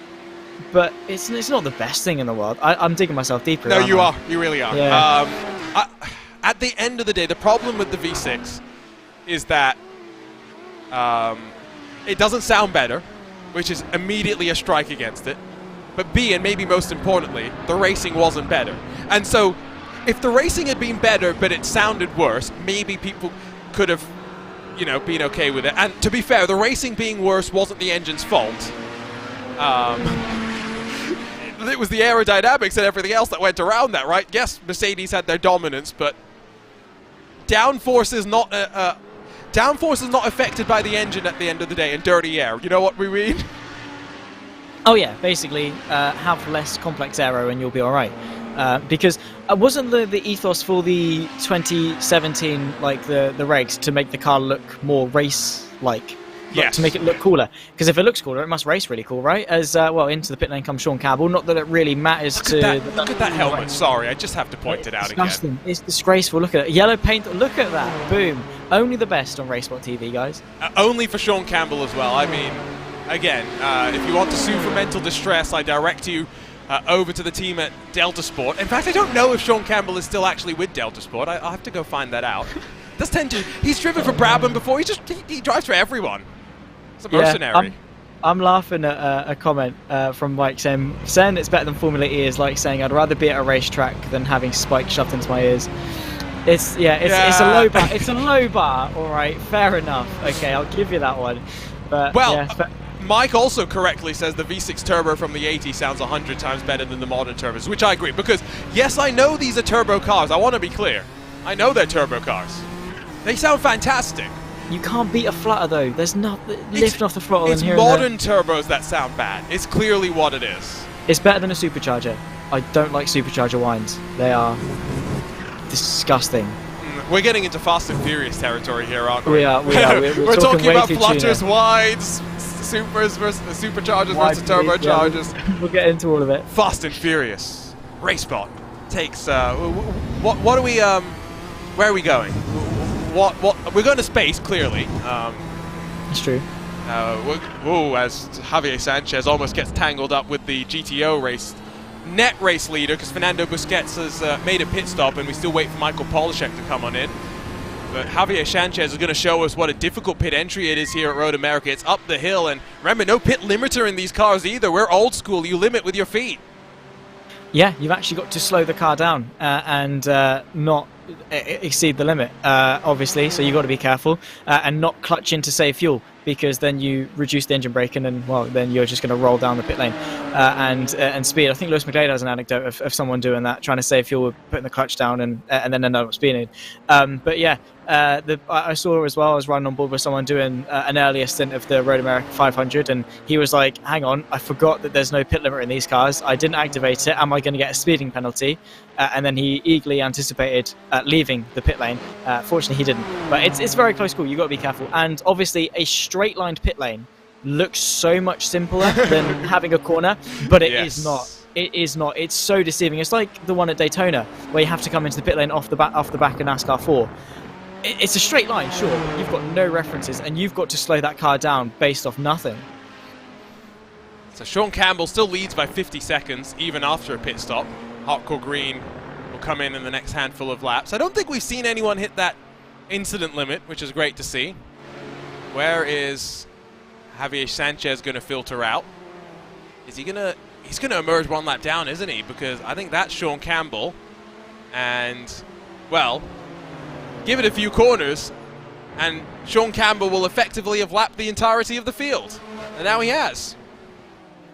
but it's not the best thing in the world. I'm digging myself deeper. No, you are. You really are. Yeah. At the end of the day, the problem with the V6 is that it doesn't sound better, which is immediately a strike against it. But B, and maybe most importantly, the racing wasn't better. And so, if the racing had been better, but it sounded worse, maybe people could have, you know, been okay with it. And to be fair, the racing being worse wasn't the engine's fault. It was the aerodynamics and everything else that went around that, right? Yes, Mercedes had their dominance, but downforce is not affected by the engine at the end of the day, and dirty air. You know what we mean? Oh yeah, basically have less complex aero and you'll be all right. Because wasn't the ethos for the 2017 like the regs to make the car look more race-like? Yes. To make it look cooler. Because if it looks cooler, it must race really cool, right? As into the pit lane comes Sean Campbell. Not that it really matters look at that helmet. Sorry, I just have to point it out again. It's disgraceful. Look at it. Yellow paint. Look at that. Boom. Only the best on RaceSpotTV, guys. Only for Sean Campbell as well. I mean, again, if you want to sue for mental distress, I direct you over to the team at Delta Sport. In fact, I don't know if Sean Campbell is still actually with Delta Sport. I'll have to go find that out. He's driven for Brabham before. He drives for everyone. It's a mercenary. I'm laughing at a comment from Mike saying it's better than Formula E is like saying I'd rather be at a racetrack than having spikes shoved into my ears. It's a low bar. It's a low bar. All right, fair enough. Okay, I'll give you that one. But Mike also correctly says the V6 turbo from the 80 sounds 100 times better than the modern turbos, which I agree, because yes, I know these are turbo cars. I want to be clear. I know they're turbo cars. They sound fantastic. You can't beat a flutter though. There's not lifting off the throttle. It's modern turbos that sound bad. It's clearly what it is. It's better than a supercharger. I don't like supercharger whines. They are disgusting. We're getting into Fast and Furious territory here, aren't we? We are. We're talking about flutters, wides, supers versus superchargers versus turbochargers. Yeah, we'll get into all of it. Fast and Furious. RaceSpot takes. What are we? Where are we going? What? We're going to space, clearly. It's true. As Javier Sanchez almost gets tangled up with the GTO net race leader, because Fernando Busquets has made a pit stop, and we still wait for Michael Polishek to come on in. But Javier Sanchez is going to show us what a difficult pit entry it is here at Road America. It's up the hill, and remember, no pit limiter in these cars either. We're old school. You limit with your feet. Yeah, you've actually got to slow the car down and not exceed the limit, obviously, so you've got to be careful and not clutch in to save fuel, because then you reduce the engine braking and, well, then you're just going to roll down the pit lane and speed. I think Lewis McGlade has an anecdote of someone doing that, trying to save fuel, putting the clutch down and then end up speeding. But yeah, I saw as well, I was riding on board with someone doing an earlier stint of the Road America 500, and he was like, hang on, I forgot that there's no pit limiter in these cars. I didn't activate it. Am I going to get a speeding penalty? And then he eagerly anticipated leaving the pit lane. Fortunately, he didn't. But it's very close call. You've got to be careful. And obviously, a straight-lined pit lane looks so much simpler than having a corner, but it is not. It is not. It's so deceiving. It's like the one at Daytona, where you have to come into the pit lane off the back of NASCAR 4. It's a straight line, sure. You've got no references, and you've got to slow that car down based off nothing. So Sean Campbell still leads by 50 seconds, even after a pit stop. Hardcore Green will come in the next handful of laps. I don't think we've seen anyone hit that incident limit, which is great to see. Where is Javier Sanchez going to filter out? Is he going to... He's going to emerge one lap down, isn't he? Because I think that's Sean Campbell. And, well, give it a few corners, and Sean Campbell will effectively have lapped the entirety of the field. And now he has.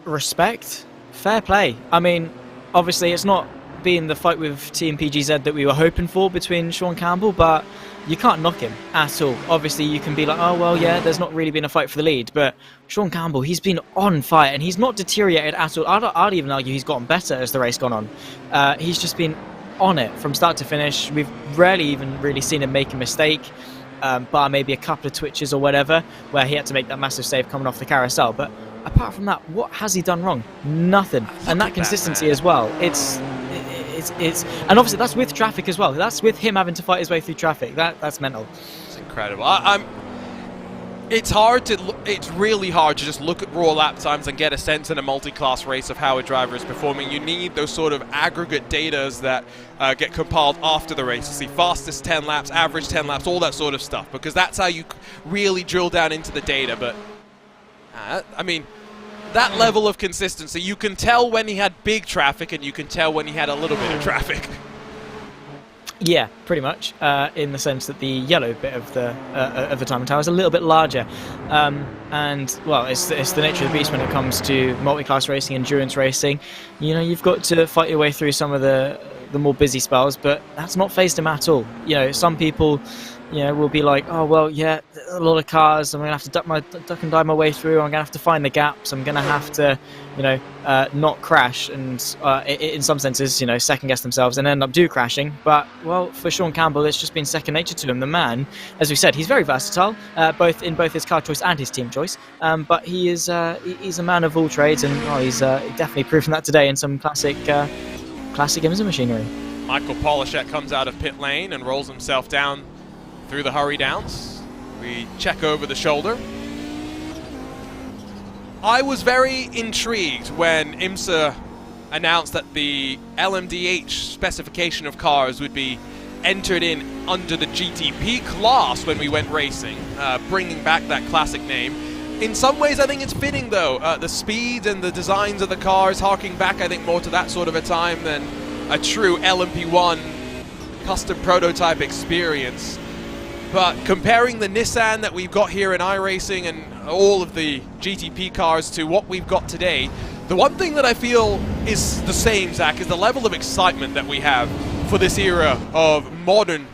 Respect. Fair play. I mean, obviously it's not been the fight with Team PGZ that we were hoping for between Sean Campbell, but you can't knock him at all. Obviously you can be like, oh well, yeah, there's not really been a fight for the lead, but Sean Campbell, he's been on fire and he's not deteriorated at all. I'd even argue he's gotten better as the race gone on. He's just been on it from start to finish. We've rarely even really seen him make a mistake, bar maybe a couple of twitches or whatever, where he had to make that massive save coming off the carousel. But apart from that, what has he done wrong? Nothing. And that consistency as well. It's and obviously that's with traffic as well. That's with him having to fight his way through traffic. That's mental. It's incredible. It's really hard to just look at raw lap times and get a sense in a multi-class race of how a driver is performing. You need those sort of aggregate datas that get compiled after the race to see fastest 10 laps, average 10 laps, all that sort of stuff, because that's how you really drill down into the data. But I mean, that level of consistency, you can tell when he had big traffic and you can tell when he had a little bit of traffic. Yeah, pretty much, in the sense that the yellow bit of the time and tower is a little bit larger, and well, it's the nature of the beast when it comes to multi-class racing, endurance racing. You know, you've got to fight your way through some of the more busy spells, but that's not phased him at all. You know, some people, you know, will be like, oh well, yeah, a lot of cars, I'm gonna have to duck and dive my way through. I'm gonna have to find the gaps. I'm gonna have to, you know, not crash, and in some senses, you know, second guess themselves and end up crashing. But well, for Sean Campbell, it's just been second nature to him. The man, as we said, he's very versatile, both his car choice and his team choice. But he's a man of all trades, and he's definitely proven that today in some classic IMSA machinery. Michael Polishek comes out of pit lane and rolls himself down through the hurry downs. We check over the shoulder. I was very intrigued when IMSA announced that the LMDH specification of cars would be entered in under the GTP class when we went racing, bringing back that classic name. In some ways, I think it's fitting, though. The speed and the designs of the cars harking back, I think, more to that sort of a time than a true LMP1 custom prototype experience. But comparing the Nissan that we've got here in iRacing and all of the GTP cars to what we've got today, the one thing that I feel is the same, Zach, is the level of excitement that we have for this era of modern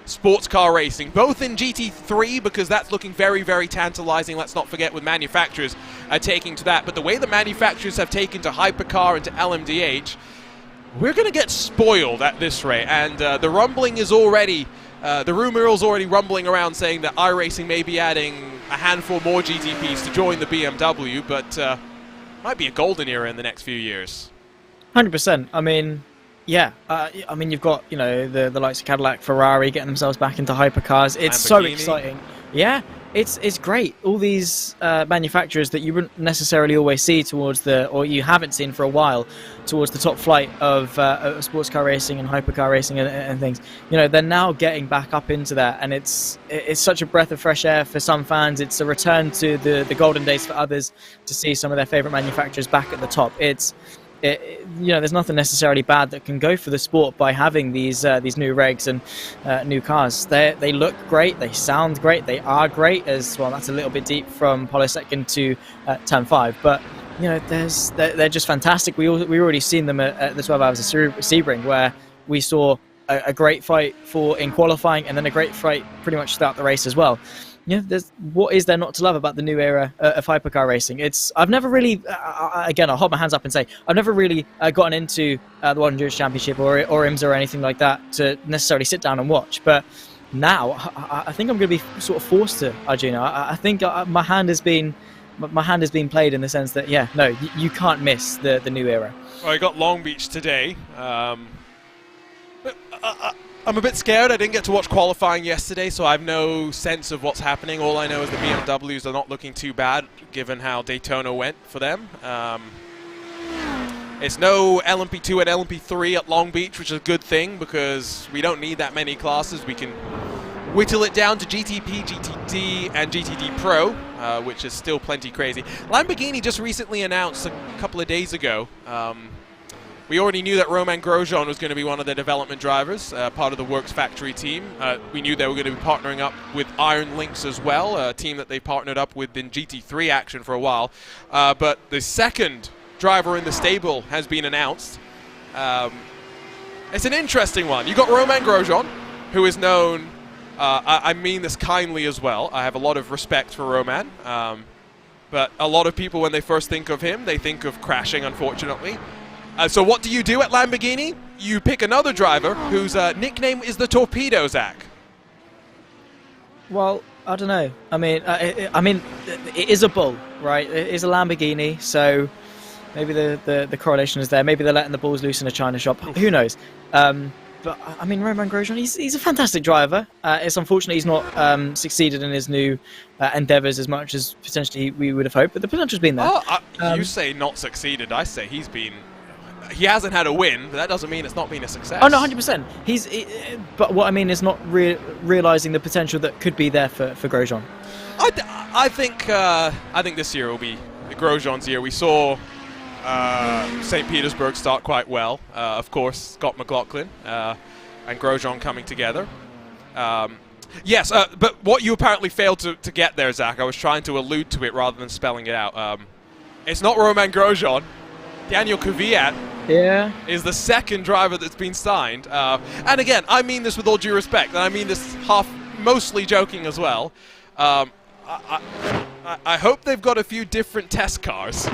sports car racing, both in GT3, because that's looking very, very tantalizing. Let's not forget with manufacturers taking to that. But the way the manufacturers have taken to hypercar and to LMDH, we're going to get spoiled at this rate. And the rumbling is already, the rumor is already rumbling around saying that iRacing may be adding a handful more GTPs to join the BMW, but might be a golden era in the next few years. 100%. I mean, yeah. I mean, you've got, you know, the likes of Cadillac, Ferrari getting themselves back into hypercars. It's so exciting. Yeah, it's great. All these manufacturers that you wouldn't necessarily always see towards or you haven't seen for a while, towards the top flight of sports car racing and hypercar racing and things. You know, they're now getting back up into that, and it's such a breath of fresh air for some fans. It's a return to the golden days for others to see some of their favorite manufacturers back at the top. You know, there's nothing necessarily bad that can go for the sport by having these new regs and new cars. They look great, they sound great, they are great as well. That's a little bit deep from Polysecond to Turn 5, but you know, they're just fantastic. We already seen them at the 12 Hours of Sebring, where we saw a great fight in qualifying and then a great fight pretty much throughout the race as well. Yeah, what is there not to love about the new era of hypercar racing? I've never really, again, I'll hold my hands up and say, I've never really gotten into the World Endurance Championship or IMSA or anything like that to necessarily sit down and watch. But now, I think I'm going to be sort of forced to, Arjuna. I think my hand has been played in the sense that, yeah, no, you can't miss the new era. Well, I got Long Beach today. I'm a bit scared. I didn't get to watch qualifying yesterday, so I have no sense of what's happening. All I know is the BMWs are not looking too bad, given how Daytona went for them. It's no LMP2 and LMP3 at Long Beach, which is a good thing, because we don't need that many classes. We can whittle it down to GTP, GTD, and GTD Pro, which is still plenty crazy. Lamborghini just recently announced a couple of days ago, we already knew that Romain Grosjean was going to be one of the development drivers, part of the Works Factory team. We knew they were going to be partnering up with Iron Lynx as well, a team that they partnered up with in GT3 action for a while. But the second driver in the stable has been announced. It's an interesting one. You got Romain Grosjean, who is known, I mean this kindly as well. I have a lot of respect for Romain. But a lot of people, when they first think of him, they think of crashing, unfortunately. So what do you do at Lamborghini? You pick another driver whose nickname is the Torpedo, Zach. Well, I don't know. I mean, it is a bull, right? It is a Lamborghini, so maybe the correlation is there. Maybe they're letting the bulls loose in a china shop. Who knows? But I mean, Romain Grosjean, he's a fantastic driver. It's unfortunate he's not succeeded in his new endeavours as much as potentially we would have hoped, but the potential's been there. Oh, you say not succeeded. I say he hasn't had a win, but that doesn't mean it's not been a success. Oh, no, 100%. But what I mean is not realising the potential that could be there for Grosjean. I think this year will be Grosjean's year. We saw St. Petersburg start quite well. Of course, Scott McLaughlin and Grosjean coming together. Yes, but what you apparently failed to get there, Zach, I was trying to allude to it rather than spelling it out. It's not Romain Grosjean. Daniel Kvyat is the second driver that's been signed. And again, I mean this with all due respect, and I mean this mostly joking as well. I hope they've got a few different test cars.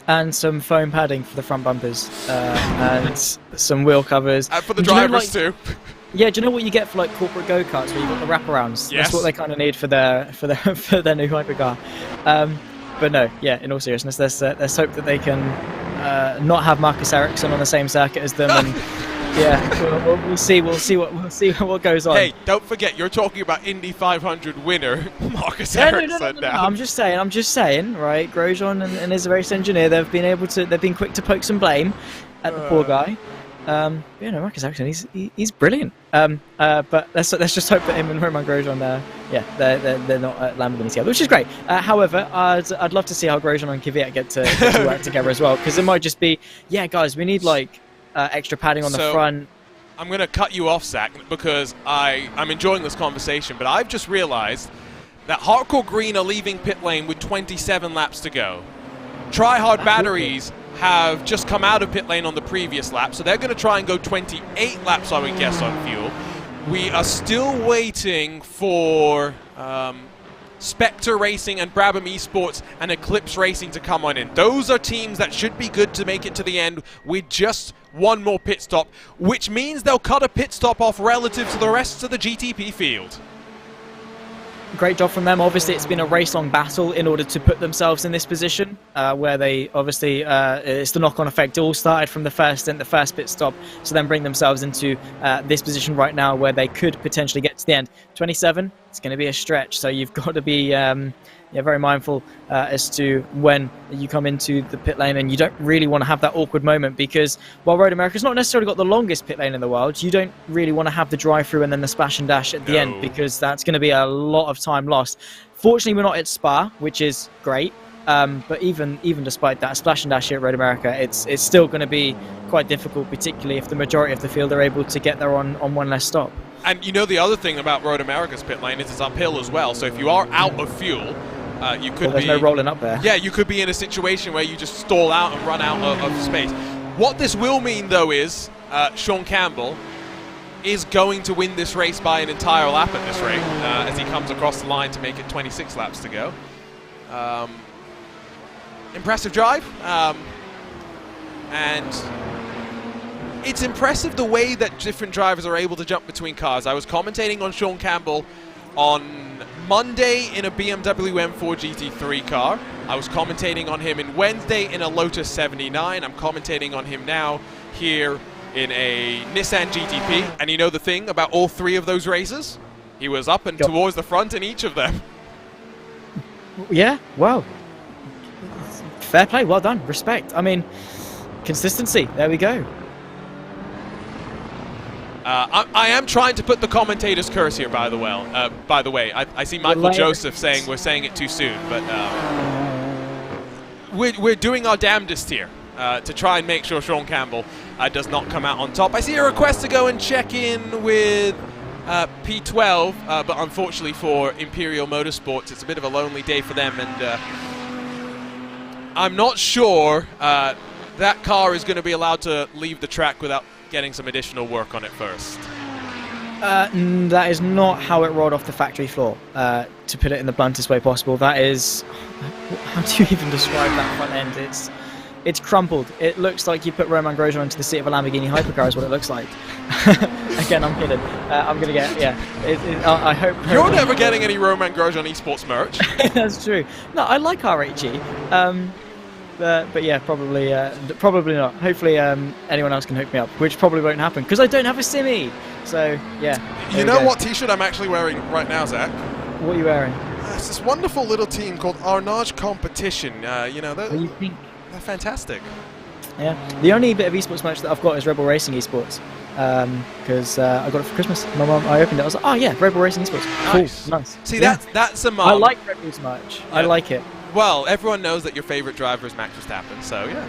And some foam padding for the front bumpers. And some wheel covers. And for the drivers too. Yeah, do you know what you get for like corporate go-karts where you've got the wraparounds? Yes. That's what they kind of need for their new hypercar. But no, yeah, in all seriousness, let's hope that they can not have Marcus Ericsson on the same circuit as them. And yeah, we'll see what goes on. Hey, don't forget, you're talking about Indy 500 winner Marcus Ericsson now. I'm just saying, right? Grosjean and his race engineer, they've been quick to poke some blame at the poor guy. Yeah, no, Marcus Attrition, he's brilliant. But let's just hope that him and Romain Grosjean, they're not at Lamborghini together, which is great. However, I'd love to see how Grosjean and Kvyat get to work together as well, because it might just be, yeah, guys, we need like extra padding on the front. I'm going to cut you off, Zach, because I'm enjoying this conversation, but I've just realized that Hardcore Green are leaving pit lane with 27 laps to go. Tryhard Batteries have just come out of pit lane on the previous lap, so they're going to try and go 28 laps, I would guess, on fuel. We are still waiting for Spectre Racing and Brabham Esports and Eclipse Racing to come on in. Those are teams that should be good to make it to the end with just one more pit stop, which means they'll cut a pit stop off relative to the rest of the GTP field. Great job from them. Obviously, it's been a race-long battle in order to put themselves in this position, where they obviously, it's the knock-on effect. It all started from the first stint, the first pit stop, to then bring themselves into this position right now where they could potentially get to the end. 27, it's going to be a stretch, so you've got to be very mindful as to when you come into the pit lane, and you don't really want to have that awkward moment, because while Road America's not necessarily got the longest pit lane in the world, you don't really want to have the drive-through and then the splash and dash at the end, because that's going to be a lot of time lost. Fortunately, we're not at Spa, which is great, but even despite that, splash and dash here at Road America, it's still going to be quite difficult, particularly if the majority of the field are able to get there on one less stop. And you know, the other thing about Road America's pit lane is it's uphill as well, so if you are out of fuel, you could there's no rolling up there. Yeah, you could be in a situation where you just stall out and run out of space. What this will mean, though, is Sean Campbell is going to win this race by an entire lap at this rate, as he comes across the line to make it 26 laps to go. Impressive drive, and it's impressive the way that different drivers are able to jump between cars. I was commentating on Sean Campbell on Monday in a BMW M4 GT3 car. I was commentating on him in Wednesday in a Lotus 79. I'm commentating on him now here in a Nissan GTP. And you know the thing about all three of those races? He was up and towards the front in each of them. Yeah, wow. Fair play, well done, respect. I mean, consistency, there we go. I am trying to put the commentator's curse here, by the way. I see Michael Joseph saying we're saying it too soon, but we're doing our damnedest here to try and make sure Sean Campbell does not come out on top. I see a request to go and check in with P12, but unfortunately for Imperial Motorsports, it's a bit of a lonely day for them, and I'm not sure that car is going to be allowed to leave the track without getting some additional work on it first. That is not how it rolled off the factory floor, to put it in the bluntest way possible. That is, how do you even describe that front end? It's crumpled. It looks like you put Romain Grosjean into the seat of a Lamborghini hypercar is what it looks like. Again, I'm kidding. I'm going to get, I hope... You're never getting any Romain Grosjean esports merch. That's true. No, I like RHE. But yeah, probably not. Hopefully anyone else can hook me up, which probably won't happen because I don't have a Simi. So yeah. You know what T-shirt I'm actually wearing right now, Zach? What are you wearing? It's this wonderful little team called Arnage Competition. You know, they're fantastic. Yeah. The only bit of esports merch that I've got is Rebel Racing Esports, because I got it for Christmas. My mum, I opened it. I was like, oh yeah, Rebel Racing Esports. Cool, nice. See, that's a mum. I like Rebel's merch. Yeah. I like it. Well, everyone knows that your favorite driver is Max Verstappen, so yeah.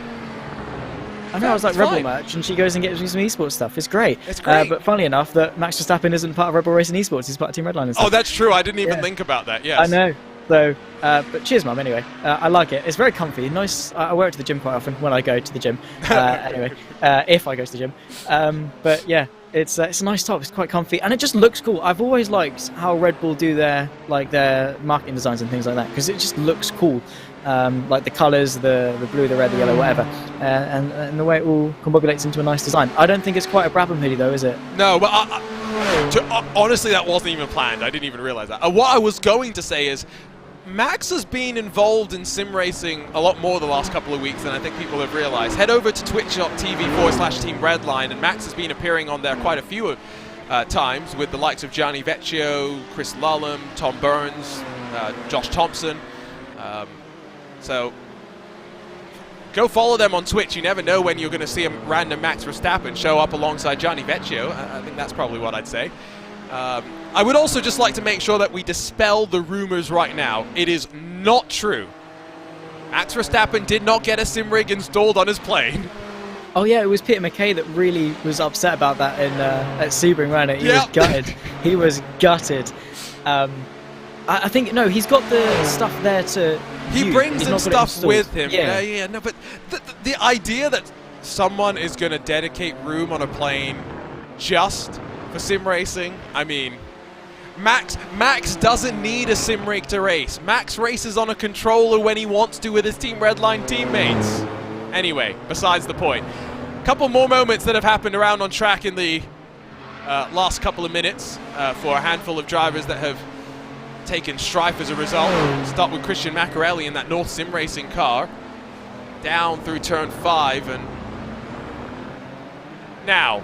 I know, I was like, Rebel merch, and she goes and gets me some esports stuff. It's great. It's great. But funnily enough, that Max Verstappen isn't part of Rebel Racing Esports. He's part of Team Redline and stuff. Oh, that's true. I didn't even think about that, yes. I know. So, but cheers, Mum, anyway. I like it. It's very comfy. Nice. I wear it to the gym quite often when I go to the gym. Anyway, if I go to the gym. But yeah, it's a nice top. It's quite comfy, and it just looks cool. I've always liked how Red Bull do their marketing designs and things like that, because it just looks cool. Like the colours, the blue, the red, the yellow, whatever, and the way it all combobulates into a nice design. I don't think it's quite a Brabham hoodie though, is it? No, but honestly, that wasn't even planned. I didn't even realise that. What I was going to say is, Max has been involved in sim racing a lot more the last couple of weeks than I think people have realised. Head over to twitch.tv/Team Redline, and Max has been appearing on there quite a few times with the likes of Gianni Vecchio, Chris Lullum, Tom Burns, Josh Thompson. So go follow them on Twitch. You never know when you're going to see a random Max Verstappen show up alongside Gianni Vecchio. I think that's probably what I'd say. I would also just like to make sure that we dispel the rumors right now. It is not true. Max Verstappen did not get a sim rig installed on his plane. Oh yeah, it was Peter McKay that really was upset about that at Sebring, wasn't it? He was gutted. He was gutted. I think, no, he's got the stuff there to He brings in stuff with him. Yeah. No, but the idea that someone is going to dedicate room on a plane just for sim racing, I mean, Max doesn't need a sim rig to race. Max races on a controller when he wants to with his Team Redline teammates. Anyway, besides the point. A couple more moments that have happened around on track in the last couple of minutes for a handful of drivers that have taken strife as a result. Start with Christian Maccarelli in that North Sim Racing car. Down through turn 5, and now,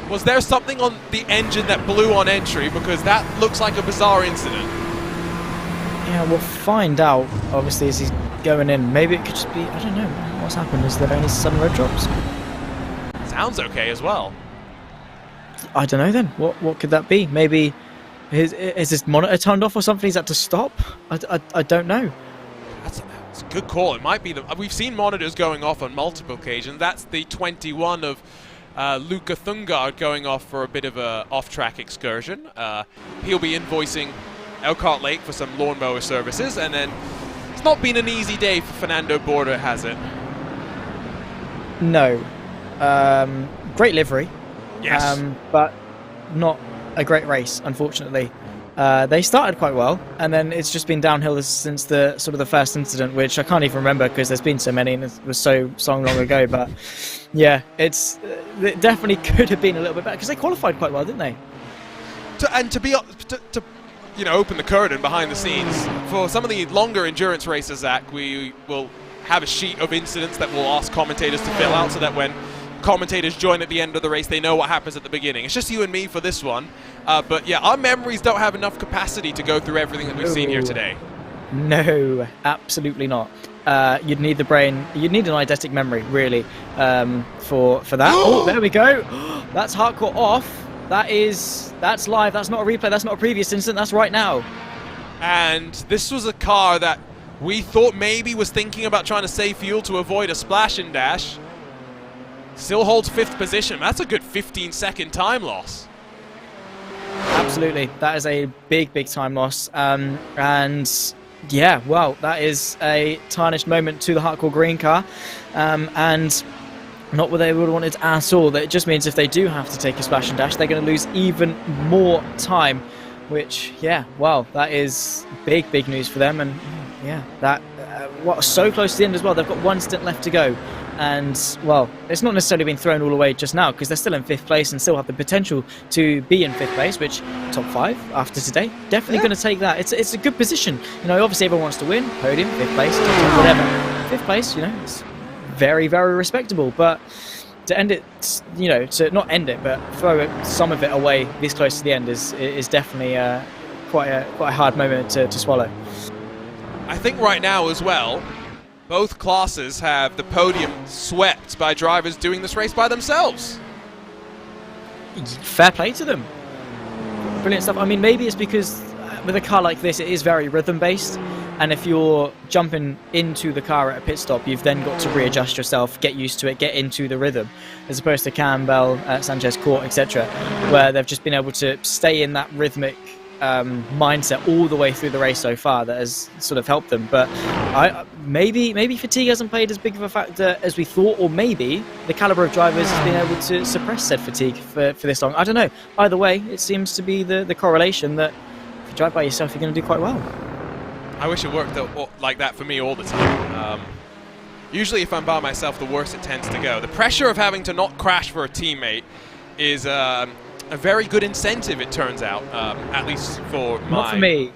was there something on the engine that blew on entry? Because that looks like a bizarre incident. Yeah, we'll find out, obviously, as he's going in. Maybe it could just be, I don't know, what's happened? Is there any sudden red drops? Sounds okay as well. I don't know then. What could that be? Maybe is his monitor turned off or something? He's had to stop? I don't know. That's a good call. It might be we've seen monitors going off on multiple occasions. That's the 21 of Luca Thungard going off for a bit of a off-track excursion. He'll be invoicing Elkhart Lake for some lawnmower services, and then it's not been an easy day for Fernando Borda, has it? No. Great livery. Yes. But not a great race, unfortunately. They started quite well, and then it's just been downhill since the first incident, which I can't even remember because there's been so many and it was so long ago. But yeah, it definitely could have been a little bit better because they qualified quite well, didn't they? To open the curtain behind the scenes for some of the longer endurance races, Zach, we will have a sheet of incidents that we'll ask commentators to fill out so that when commentators join at the end of the race, they know what happens at the beginning. It's just you and me for this one. But yeah, our memories don't have enough capacity to go through everything that we've seen here today. No, absolutely not. You'd need the brain, you'd need an eidetic memory, really, for that. Oh, there we go. That's hardcore off. That's live. That's not a replay. That's not a previous incident. That's right now. And this was a car that we thought maybe was thinking about trying to save fuel to avoid a splash and dash. Still holds 5th position. That's a good 15-second time loss. Absolutely. That is a big time loss. And yeah, well, that is a tarnished moment to the hardcore green car. And not what they would have wanted at all. That it just means if they do have to take a splash and dash, they're going to lose even more time. Which, yeah, well, that is big news for them. And yeah, that so close to the end as well. They've got one stint left to go. And, well, it's not necessarily been thrown all away just now because they're still in 5th place and still have the potential to be in 5th place, which top 5 after today. Definitely going to take that. It's a good position. Obviously everyone wants to win. Podium, 5th place, top 10, whatever. 5th place, it's very respectable. But to end it, to not end it, but throw some of it away this close to the end is definitely quite a hard moment to swallow. I think right now as well, both classes have the podium swept by drivers doing this race by themselves. Fair play to them. Brilliant stuff. I mean, maybe it's because with a car like this, it is very rhythm-based. And if you're jumping into the car at a pit stop, you've then got to readjust yourself, get used to it, get into the rhythm. As opposed to Campbell, Sanchez Court, etc., where they've just been able to stay in that rhythmic mindset all the way through the race so far. That has sort of helped them. But maybe fatigue hasn't played as big of a factor as we thought, or maybe the caliber of drivers has been able to suppress said fatigue for this long. I don't know. Either way, it seems to be the correlation that if you drive by yourself, you're going to do quite well. I wish it worked like that for me all the time. Usually if I'm by myself, the worse it tends to go. The pressure of having to not crash for a teammate is a very good incentive, it turns out, at least for Not for me.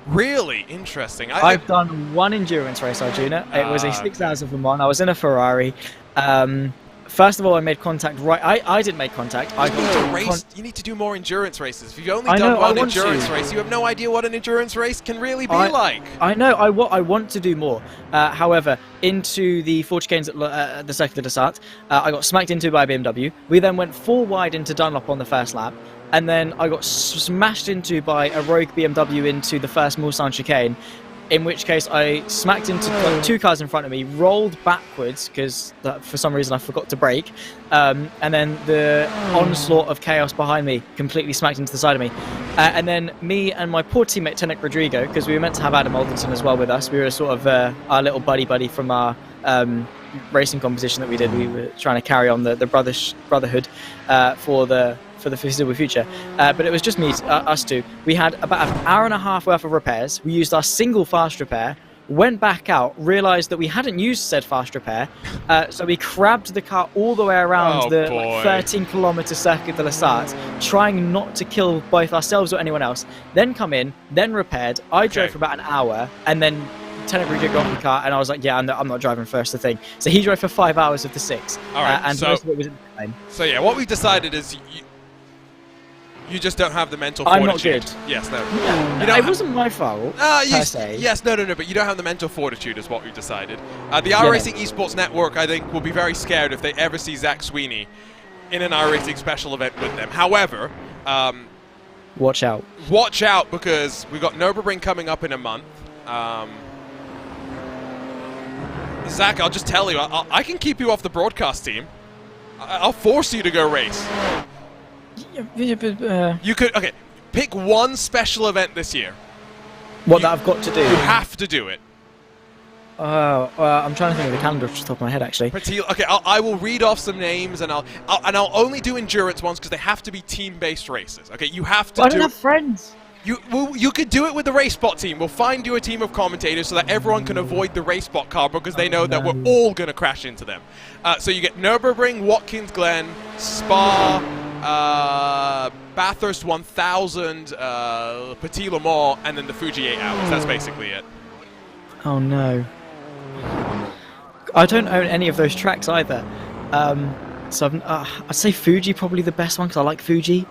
Really interesting. I've done one endurance race, Arjuna. It was a 6 hours of Le Mans. I was in a Ferrari. First of all, I made contact right. I didn't make contact. I You need to race. You need to do more endurance races. If you've only done one endurance race, you have no idea what an endurance race can really be like. I know. I want to do more. However, into the 40 chicanes at the Circuit de Desart, I got smacked into by BMW. We then went 4 wide into Dunlop on the first lap. And then I got smashed into by a rogue BMW into the first Mulsanne chicane, in which case I smacked into 2 cars in front of me, rolled backwards because for some reason I forgot to brake, and then the onslaught of chaos behind me completely smacked into the side of me. And then me and my poor teammate Tenek Rodrigo, because we were meant to have Adam Alderson as well with us, we were sort of our little buddy from our racing competition that we did. We were trying to carry on the brotherhood for the foreseeable future, but it was just me, us two. We had about an hour and a half worth of repairs. We used our single fast repair, went back out, realised that we hadn't used said fast repair, so we crabbed the car all the way around the 13-kilometre Circuit de la Sarthe, trying not to kill both ourselves or anyone else. Then come in, then repaired. I drove for about an hour, and then Tenet Rodrigo got in the car, and I was like, yeah, I'm not driving first, the thing. So he drove for 5 hours of the 6, and most of it was in the time. So yeah, what we've decided is you just don't have the mental fortitude. I'm not good. Yes, no. Yeah, it wasn't my fault, per se. Yes, no, but you don't have the mental fortitude is what we've decided. The iRacing Esports Network, I think, will be very scared if they ever see Zach Sweeney in an iRacing special event with them. However, watch out. Watch out, because we've got Nürburgring coming up in a month. Zach, I'll just tell you, I can keep you off the broadcast team. I'll force you to go race. You could, okay, pick one special event this year. That I've got to do? You have to do it. I'm trying to think of the calendar off the top of my head, actually. Okay, I will read off some names, and I'll only do endurance ones because they have to be team-based races. Okay, you have to. I don't have friends. You could do it with the RaceSpot team. We'll find you a team of commentators so that everyone can avoid the RaceSpot car because they know that we're all going to crash into them. So you get Nürburgring, Watkins Glen, Spa, Bathurst 1000, Petit Le Mans, and then the Fuji 8 Hours. That's basically it. Oh no. I don't own any of those tracks either. So I'd say Fuji probably the best one because I like Fuji.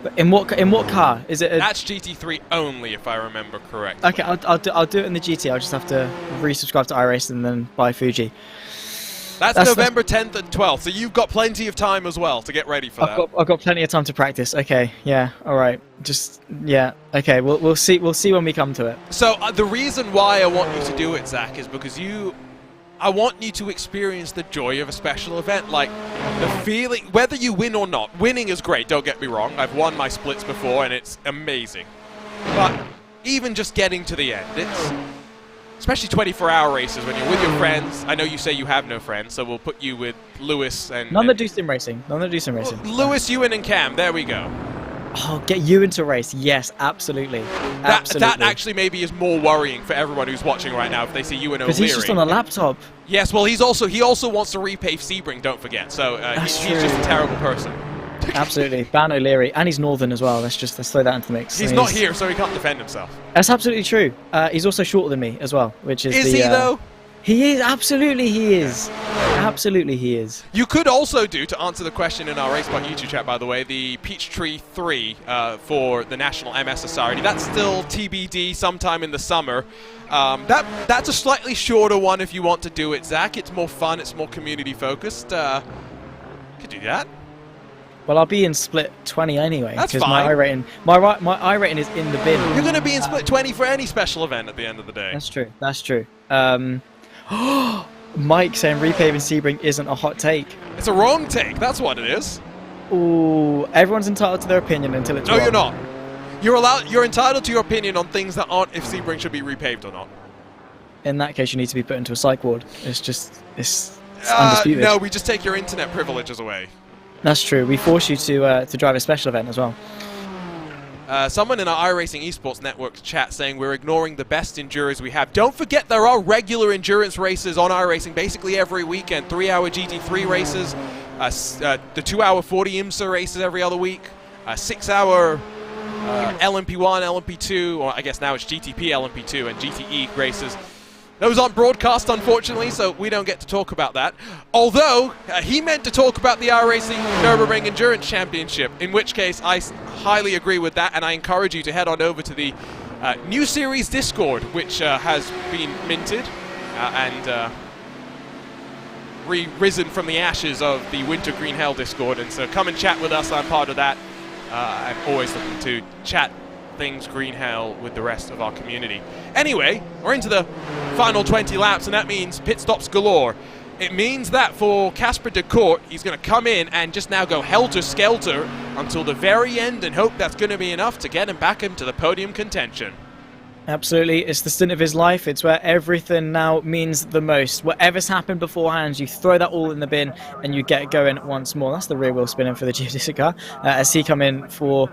But in what car is it? That's GT3 only, if I remember correctly. Okay, I'll do it in the GT. I'll just have to resubscribe to iRacing and then buy Fuji. That's November 10th and 12th, so you've got plenty of time as well to get ready for that. I've got plenty of time to practice. Okay, yeah, all right. Okay. We'll see when we come to it. So the reason why I want you to do it, Zach, is because I want you to experience the joy of a special event, like the feeling, whether you win or not. Winning is great, don't get me wrong. I've won my splits before and it's amazing. But even just getting to the end, it's, especially 24-hour races when you're with your friends. I know you say you have no friends, so we'll put you with Lewis and... None that do sim racing. Lewis, Ewan and Cam, there we go. Oh, get you into race. Yes, absolutely. That actually maybe is more worrying for everyone who's watching right now if they see Ewan O'Leary. Because he's just on a laptop. Yes, well, he also wants to repave Sebring, don't forget. So he's just a terrible person. Absolutely. Ban O'Leary. And he's northern as well. Let's throw that into the mix. He's not here, so he can't defend himself. That's absolutely true. He's also shorter than me as well, which is he, though? He is. Absolutely, he is. Absolutely, he is. You could also do, to answer the question in our RaceSpot YouTube chat, by the way, the Peachtree 3 for the National MS Society. That's still TBD sometime in the summer. That's a slightly shorter one if you want to do it, Zach. It's more fun. It's more community-focused. Could do that. Well, I'll be in split 20 anyway. That's fine. My iRating is in the bin. You're going to be in split 20 for any special event at the end of the day. That's true. Mike saying repaving Sebring isn't a hot take. It's a wrong take. That's what it is. Ooh, everyone's entitled to their opinion until it's wrong. No, you're not. You're entitled to your opinion on things that aren't if Sebring should be repaved or not. In that case, you need to be put into a psych ward. It's undisputed. No, we just take your internet privileges away. That's true. We force you to drive a special event as well. Someone in our iRacing Esports Network chat saying we're ignoring the best endurers we have. Don't forget there are regular endurance races on iRacing basically every weekend. 3-hour GT3 races, the 2-hour 40 IMSA races every other week, 6-hour LMP1, LMP2, or I guess now it's GTP LMP2 and GTE races. Those aren't broadcast, unfortunately, so we don't get to talk about that. Although, he meant to talk about the iRacing Nürburgring Endurance Championship, in which case I highly agree with that, and I encourage you to head on over to the new series Discord, which has been minted and risen from the ashes of the Winter Green Hell Discord. And so come and chat with us. I'm part of that. I'm always looking to chat things Green Hell with the rest of our community. Anyway, we're into the final 20 laps, and that means pit stops galore. It means that for Casper de Court, he's going to come in and just now go helter-skelter until the very end and hope that's going to be enough to get him back into the podium contention. Absolutely, it's the stint of his life. It's where everything now means the most. Whatever's happened beforehand, you throw that all in the bin and you get going once more. That's the rear wheel spinning for the geodesic car. As he come in for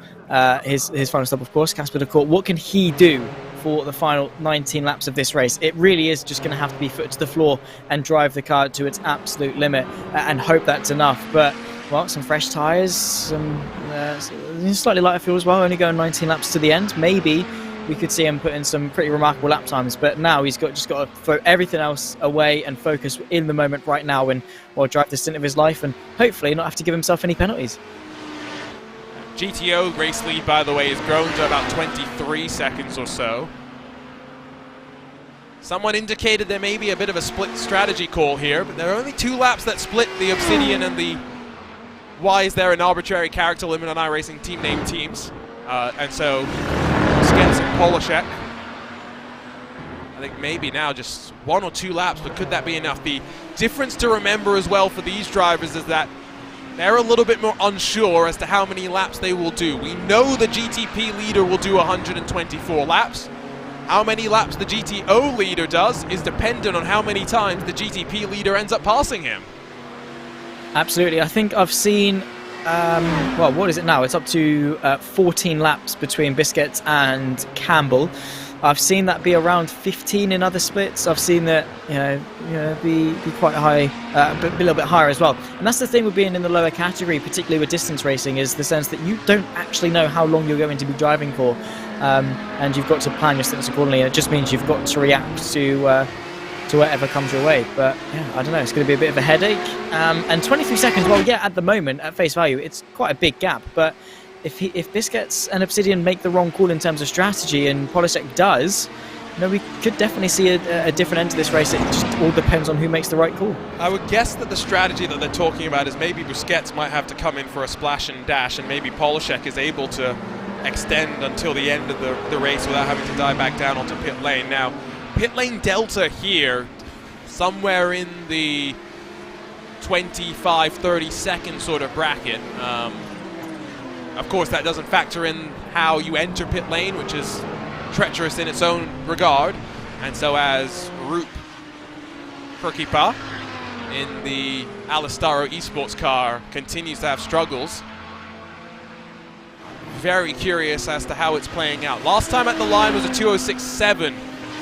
his final stop, of course, Casper de Court. What can he do for the final 19 laps of this race? It really is just going to have to be foot to the floor and drive the car to its absolute limit and hope that's enough. But well, some fresh tyres, some slightly lighter fuel as well, only going 19 laps to the end. Maybe we could see him put in some pretty remarkable lap times, but now he's just got to throw everything else away and focus in the moment right now and drive the stint of his life and hopefully not have to give himself any penalties. GTO race lead, by the way, has grown to about 23 seconds or so. Someone indicated there may be a bit of a split strategy call here, but there are only 2 laps that split the Obsidian and the why is there an arbitrary character limit on iRacing team name teams. And so Stints and Polishek, I think maybe now just 1 or 2 laps, but could that be enough? The difference to remember as well for these drivers is that they're a little bit more unsure as to how many laps they will do. We know the GTP leader will do 124 laps. How many laps the GTO leader does is dependent on how many times the GTP leader ends up passing him. Absolutely. I think I've seen, well, what is it now? It's up to 14 laps between Biscuits and Campbell. I've seen that be around 15 in other splits. I've seen that, be quite high, but a little bit higher as well. And that's the thing with being in the lower category, particularly with distance racing, is the sense that you don't actually know how long you're going to be driving for, and you've got to plan your stints accordingly. And it just means you've got to react to whatever comes your way. But yeah, I don't know, it's going to be a bit of a headache. And 23 seconds, well, yeah, at the moment, at face value, it's quite a big gap. But if Biscuits and Obsidian make the wrong call in terms of strategy, and Polishek does, we could definitely see a different end to this race. It just all depends on who makes the right call. I would guess that the strategy that they're talking about is maybe Busquets might have to come in for a splash and dash, and maybe Polishek is able to extend until the end of the race without having to dive back down onto pit lane. Now, pit lane delta here, somewhere in the 25-30 second sort of bracket. Of course, that doesn't factor in how you enter pit lane, which is treacherous in its own regard. And so as Roop Kurkipa in the Alistaro esports car continues to have struggles, very curious as to how it's playing out. Last time at the line was a 206.7,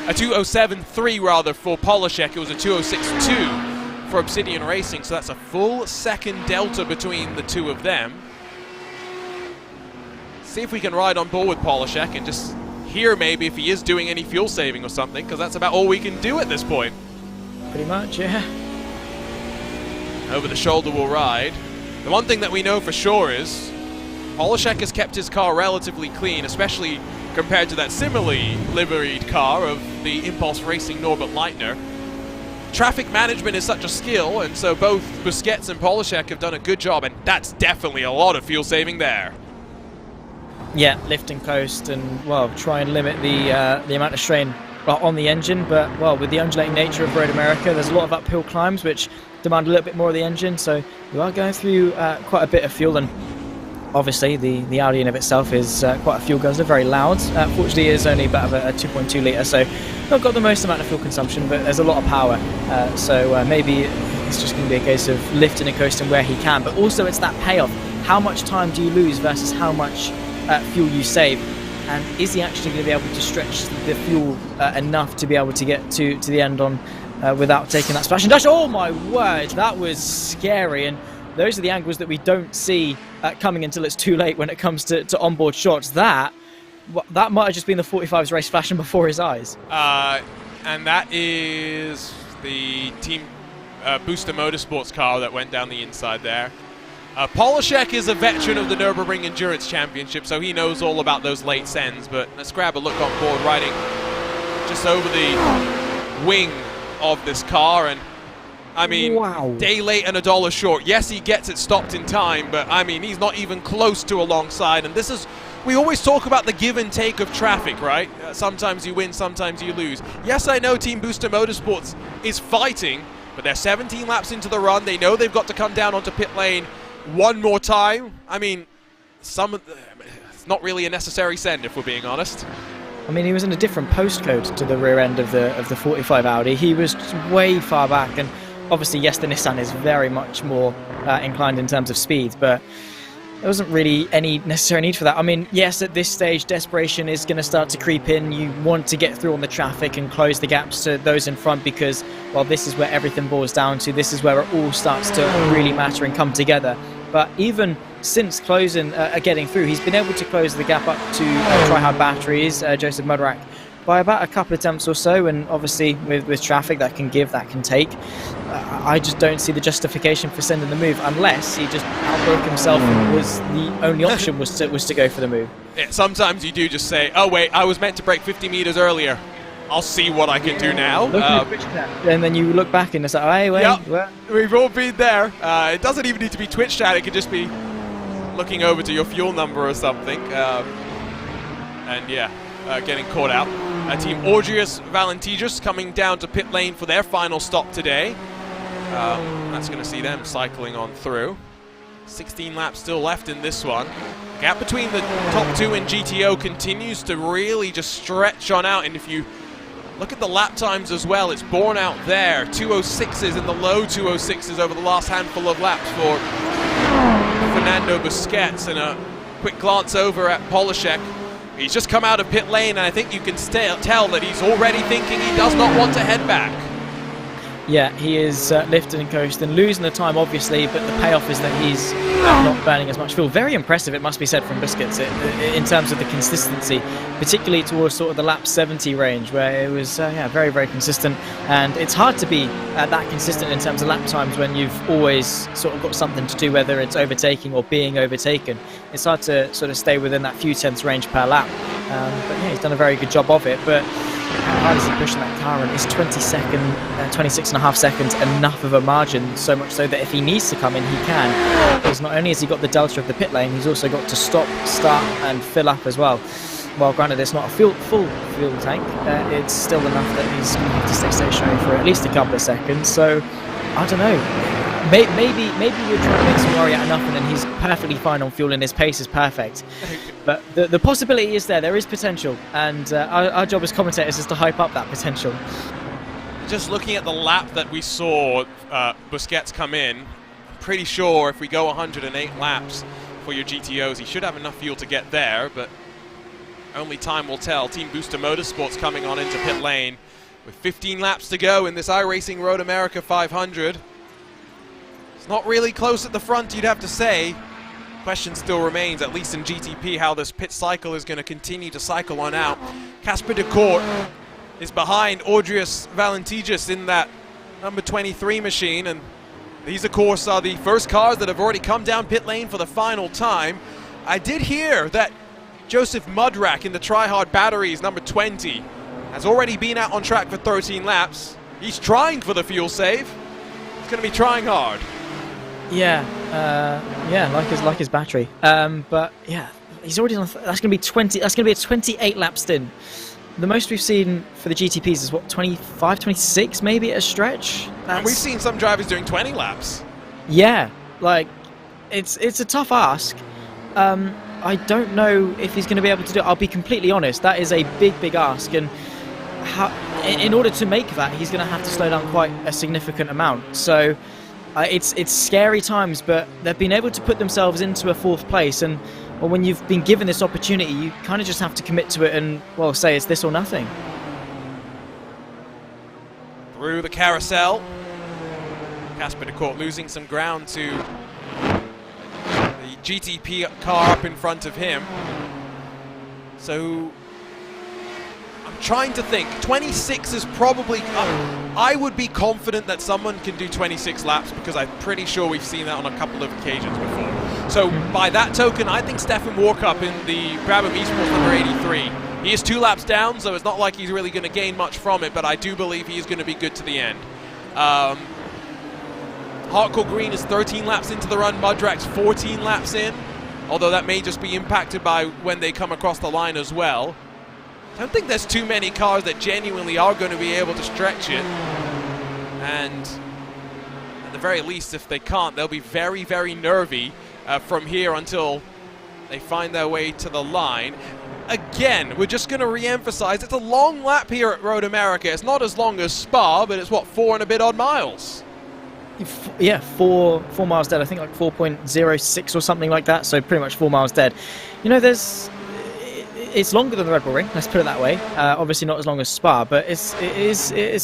a 207.3 rather for Polishek. It was a 206.2 for Obsidian Racing, so that's a full second delta between the two of them. See if we can ride on board with Polishek and just hear maybe if he is doing any fuel saving or something, because that's about all we can do at this point. Pretty much, yeah. Over the shoulder we'll ride. The one thing that we know for sure is Polishek has kept his car relatively clean, especially compared to that similarly liveried car of the Impulse Racing Norbert Leitner. Traffic management is such a skill, and so both Busquets and Polishek have done a good job, and that's definitely a lot of fuel saving there. Yeah, lift and coast, and well, try and limit the amount of strain on the engine. But well, with the undulating nature of Road America, there's a lot of uphill climbs which demand a little bit more of the engine. So we are going through quite a bit of fuel, and obviously the Audi in of itself is quite a fuel guzzler, very loud. Fortunately, it is only about a 2.2 litre, so not got the most amount of fuel consumption, but there's a lot of power. So maybe it's just going to be a case of lifting and coasting where he can. But also, it's that payoff. How much time do you lose versus how much fuel you save, and is he actually going to be able to stretch the fuel enough to be able to get to the end on without taking that splash and dash? Oh my word, that was scary, and those are the angles that we don't see coming until it's too late when it comes to onboard shots. That might have just been the 45's race flashing before his eyes. and that is the Team Booster Motorsports car that went down the inside there. Polishek is a veteran of the Nürburgring Endurance Championship, so he knows all about those late sends, but let's grab a look on board, riding just over the wing of this car, and I mean, wow. Day late and $1 short. Yes, he gets it stopped in time, but I mean, he's not even close to alongside, and this is, we always talk about the give and take of traffic, right? Sometimes you win, sometimes you lose. Yes, I know Team Booster Motorsports is fighting, but they're 17 laps into the run. They know they've got to come down onto pit lane one more time. I mean, it's not really a necessary send, if we're being honest. I mean, he was in a different postcode to the rear end of the 45 Audi. He was way far back, and obviously, yes, the Nissan is very much more inclined in terms of speed, but there wasn't really any necessary need for that. I mean, yes, at this stage, desperation is going to start to creep in. You want to get through on the traffic and close the gaps to those in front because, well, this is where everything boils down to. This is where it all starts to really matter and come together. But even since closing, getting through, he's been able to close the gap up to try-hard batteries, Joseph Mudrack, by about a couple of attempts or so, and obviously with traffic that can give, that can take. I just don't see the justification for sending the move unless he just outbroke himself and was the only option was to go for the move. Yeah, sometimes you do just say, oh wait, I was meant to brake 50 meters earlier. I'll see what I can do now. And then you look back and it's like, hey, wait. Yep, Well. we've all been there. It doesn't even need to be Twitch chat. It could just be looking over to your fuel number or something. And yeah, getting caught out. Team Augius Valentijus coming down to pit lane for their final stop today. That's going to see them cycling on through. 16 laps still left in this one. Gap between the top two and GTO continues to really just stretch on out, and if you look at the lap times as well, it's borne out there. 206s in the low 206s over the last handful of laps for Fernando Busquets, and a quick glance over at Polishek. He's just come out of pit lane, and I think you can tell that he's already thinking he does not want to head back. Yeah, he is lifting and coasting, losing the time obviously, but the payoff is that he's not burning as much fuel. Very impressive, it must be said, from Busquets in terms of the consistency, particularly towards sort of the lap 70 range, where it was very, very consistent. And it's hard to be that consistent in terms of lap times when you've always sort of got something to do, whether it's overtaking or being overtaken. It's hard to sort of stay within that few tenths range per lap. But yeah, he's done a very good job of it. But how hard is he pushing that car? And is 26.5 seconds enough of a margin, so much so that if he needs to come in, he can. Because not only has he got the delta of the pit lane, he's also got to stop, start and fill up as well. Well, granted, it's not a full fuel tank. It's still enough that he's going to have to stay stationary for at least a couple of seconds. So, I don't know. Maybe we're trying to make some worry out of nothing, and he's perfectly fine on fuel and his pace is perfect. But the possibility is there. There is potential, and our job as commentators is to hype up that potential. Just looking at the lap that we saw Busquets come in, I'm pretty sure if we go 108 laps for your GTOs, he should have enough fuel to get there, but only time will tell. Team Booster Motorsports coming on into pit lane with 15 laps to go in this iRacing Road America 500. It's not really close at the front, you'd have to say. Question still remains, at least in GTP, how this pit cycle is going to continue to cycle on out. Casper de Court is behind Augius Valentijus in that number 23 machine, and these, of course, are the first cars that have already come down pit lane for the final time. I did hear that Joseph Mudrack in the try-hard batteries, number 20, has already been out on track for 13 laps. He's trying for the fuel save. He's going to be trying hard. Yeah, like his battery. But yeah, he's already on. That's going to be 20. That's going to be a 28 lap stint. The most we've seen for the GTPs is what, 25, 26 maybe at a stretch. And we've seen some drivers doing 20 laps. Yeah, like it's a tough ask. I don't know if he's going to be able to do it. I'll be completely honest. That is a big ask, and in order to make that, he's going to have to slow down quite a significant amount. So. It's scary times, but they've been able to put themselves into a fourth place, and well, when you've been given this opportunity, you kind of just have to commit to it and, well, say it's this or nothing. Through the carousel, Casper de Court losing some ground to the GTP car up in front of him. So I'm trying to think. 26 is probably... I would be confident that someone can do 26 laps because I'm pretty sure we've seen that on a couple of occasions before. So by that token, I think Stefan Walkup in the Brabham Esports number 83. He is 2 laps down, so it's not like he's really going to gain much from it, but I do believe he is going to be good to the end. Hardcore Green is 13 laps into the run, Mudrax 14 laps in, although that may just be impacted by when they come across the line as well. I don't think there's too many cars that genuinely are going to be able to stretch it, and at the very least, if they can't, they'll be very, very nervy from here until they find their way to the line. Again, we're just going to re-emphasize, it's a long lap here at Road America. It's not as long as Spa, but it's what, 4 and a bit odd miles? Yeah, 4 miles dead. I think like 4.06 or something like that. So pretty much 4 miles dead. You know, it's longer than the Red Bull Ring. Let's put it that way. Obviously not as long as Spa, but it's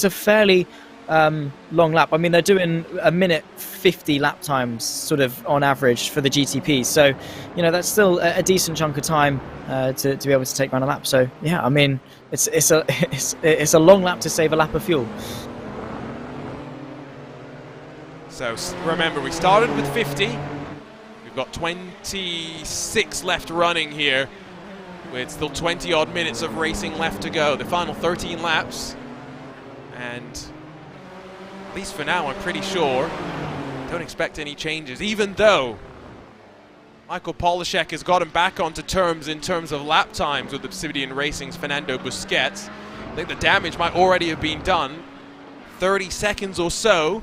a fairly long lap. I mean, they're doing a minute 50 lap times, sort of on average for the GTP. So, you know, that's still a decent chunk of time to be able to take around a lap. So, yeah, I mean, it's a long lap to save a lap of fuel. So remember, we started with 50. We've got 26 left running here, with still 20 odd minutes of racing left to go. The final 13 laps, and at least for now, I'm pretty sure, don't expect any changes, even though Michael Polishek has gotten back onto terms in terms of lap times with Obsidian Racing's Fernando Busquets. I think the damage might already have been done. 30 seconds or so.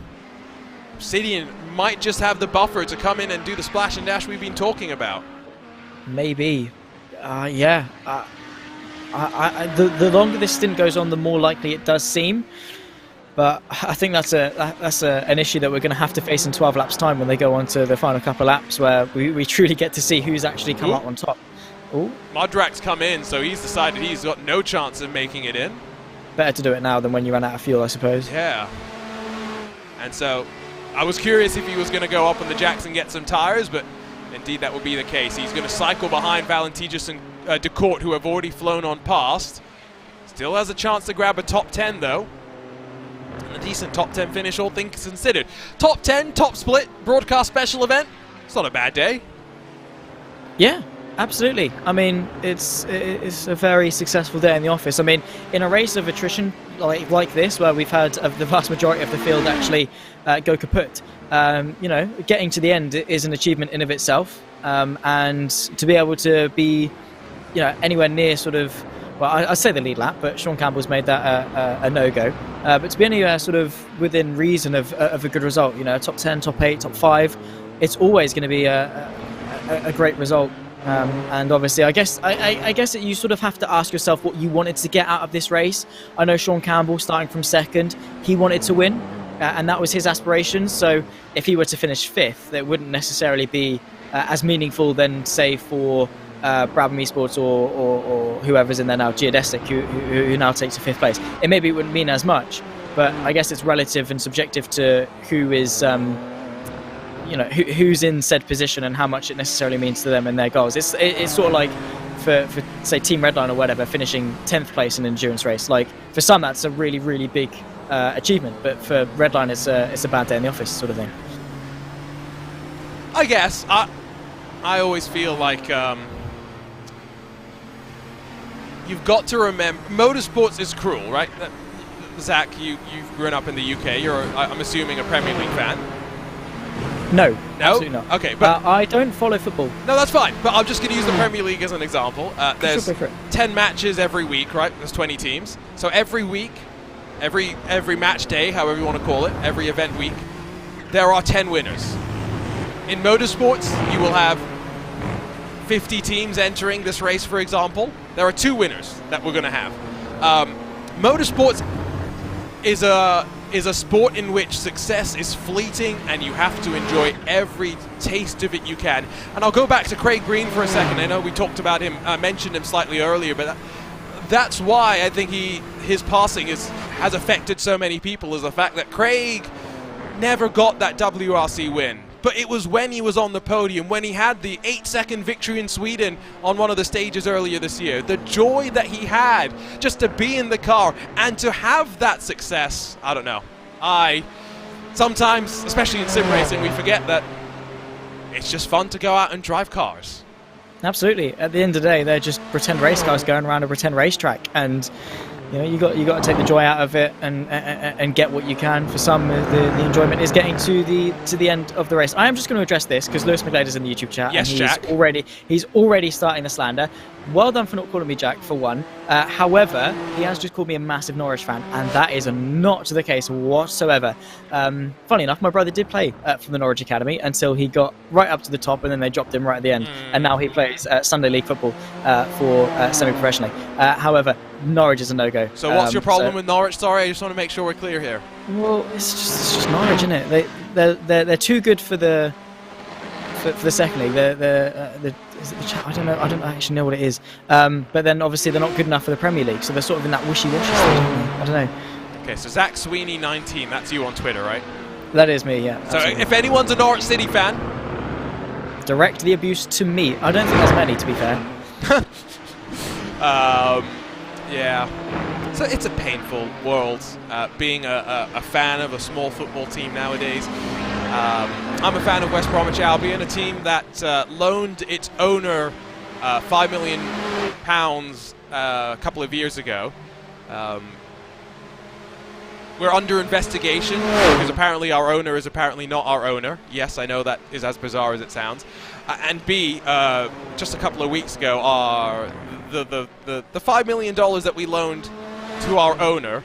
Obsidian might just have the buffer to come in and do the splash and dash we've been talking about. Maybe. Yeah. The longer this stint goes on, the more likely it does seem. But I think that's an issue that we're going to have to face in 12 laps time when they go on to the final couple of laps, where we truly get to see who's actually come out on top. Ooh. Mudrax come in, so he's decided he's got no chance of making it in. Better to do it now than when you run out of fuel, I suppose. Yeah. And so I was curious if he was going to go up on the jacks and get some tires, but indeed that would be the case. He's going to cycle behind Valentijus and DeCourt, who have already flown on past. Still has a chance to grab a top 10, though. And a decent top 10 finish, all things considered. Top 10, top split, broadcast special event. It's not a bad day. Yeah, absolutely. I mean, it's a very successful day in the office. I mean, in a race of attrition like this, where we've had the vast majority of the field actually go kaput, you know, getting to the end is an achievement in of itself. And to be able to be, you know, anywhere near sort of, well, I say the lead lap, but Sean Campbell's made that a no-go. But to be anywhere sort of within reason of a good result, you know, top 10, top 8, top 5, it's always going to be a great result. And obviously, I guess that you sort of have to ask yourself what you wanted to get out of this race. I know Sean Campbell, starting from second, he wanted to win, and that was his aspiration. So if he were to finish 5th, it wouldn't necessarily be as meaningful than, say, for Brabham Esports or whoever's in there now, Geodesic, who now takes a 5th place. It maybe wouldn't mean as much, but I guess it's relative and subjective to who is, you know, who's in said position and how much it necessarily means to them and their goals. It's sort of like for say Team Redline or whatever, finishing 10th place in an endurance race. Like for some, that's a really, really big achievement, but for Redline, it's a bad day in the office sort of thing. I guess I always feel like you've got to remember, motorsports is cruel, right? Zach, you've grown up in the UK. You're, I'm assuming, a Premier League fan. No, absolutely not. Okay, but I don't follow football. No, that's fine. But I'm just going to use the Premier League as an example. There's 10 matches every week, right? There's 20 teams. So every week, every match day, however you want to call it, every event week, there are 10 winners. In motorsports, you will have 50 teams entering this race, for example. There are 2 winners that we're going to have. Motorsports is a sport in which success is fleeting and you have to enjoy every taste of it you can. And I'll go back to Craig Green for a second. I know we talked about him, mentioned him slightly earlier, but that's why I think his passing has affected so many people, is the fact that Craig never got that WRC win. but it was when he was on the podium, when he had the 8-second victory in Sweden on one of the stages earlier this year. The joy that he had just to be in the car and to have that success, I don't know. Sometimes, especially in sim racing, we forget that it's just fun to go out and drive cars. Absolutely. At the end of the day, they're just pretend race cars going around a pretend racetrack, and you know, you got to take the joy out of it and get what you can. For some, the enjoyment is getting to the end of the race. I am just going to address this because Lewis McGlade is in the YouTube chat. Yes, and Jack. He's already starting the slander. Well done for not calling me Jack, for one. However, he has just called me a massive Norwich fan, and that is not the case whatsoever. Funny enough, my brother did play for the Norwich Academy until he got right up to the top, and then they dropped him right at the end. And now he plays Sunday League football for semi-professionally. However, Norwich is a no-go. So what's your problem with Norwich? Sorry, I just want to make sure we're clear here. Well, it's just Norwich, isn't it? They're too good for the second league. I don't actually know what it is. But then obviously they're not good enough for the Premier League, so they're sort of in that wishy-washy stage, aren't they? I don't know. Okay, so Zach Sweeney 19, that's you on Twitter, right? That is me, yeah. So absolutely. if anyone's a Norwich City fan, direct the abuse to me. I don't think there's many, to be fair. yeah. So it's a painful world, being a fan of a small football team nowadays. I'm a fan of West Bromwich Albion, a team that loaned its owner £5 million a couple of years ago. We're under investigation because apparently our owner is apparently not our owner. Yes, I know that is as bizarre as it sounds. And B, just a couple of weeks ago, the $5 million that we loaned to our owner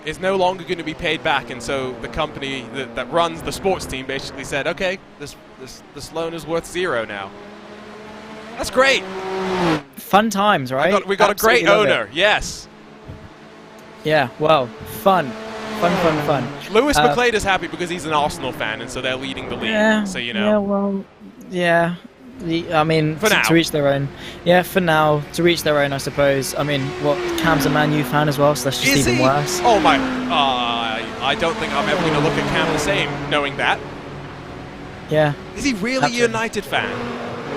is no longer going to be paid back, and so the company that runs the sports team basically said, okay, this loan is worth zero now. That's great. Fun times, right? We got a great owner. Yes. Yeah. Well, fun. Lewis McGlade is happy because he's an Arsenal fan, and so they're leading the league. Yeah. So you know. Yeah. Well. Yeah. I mean, for now. To each their own. Yeah, for now, to each their own, I suppose. I mean, Cam's a Man U fan as well, so that's just even worse. Oh my! I don't think I'm ever going to look at Cam the same, knowing that. Yeah. Is he really a United fan?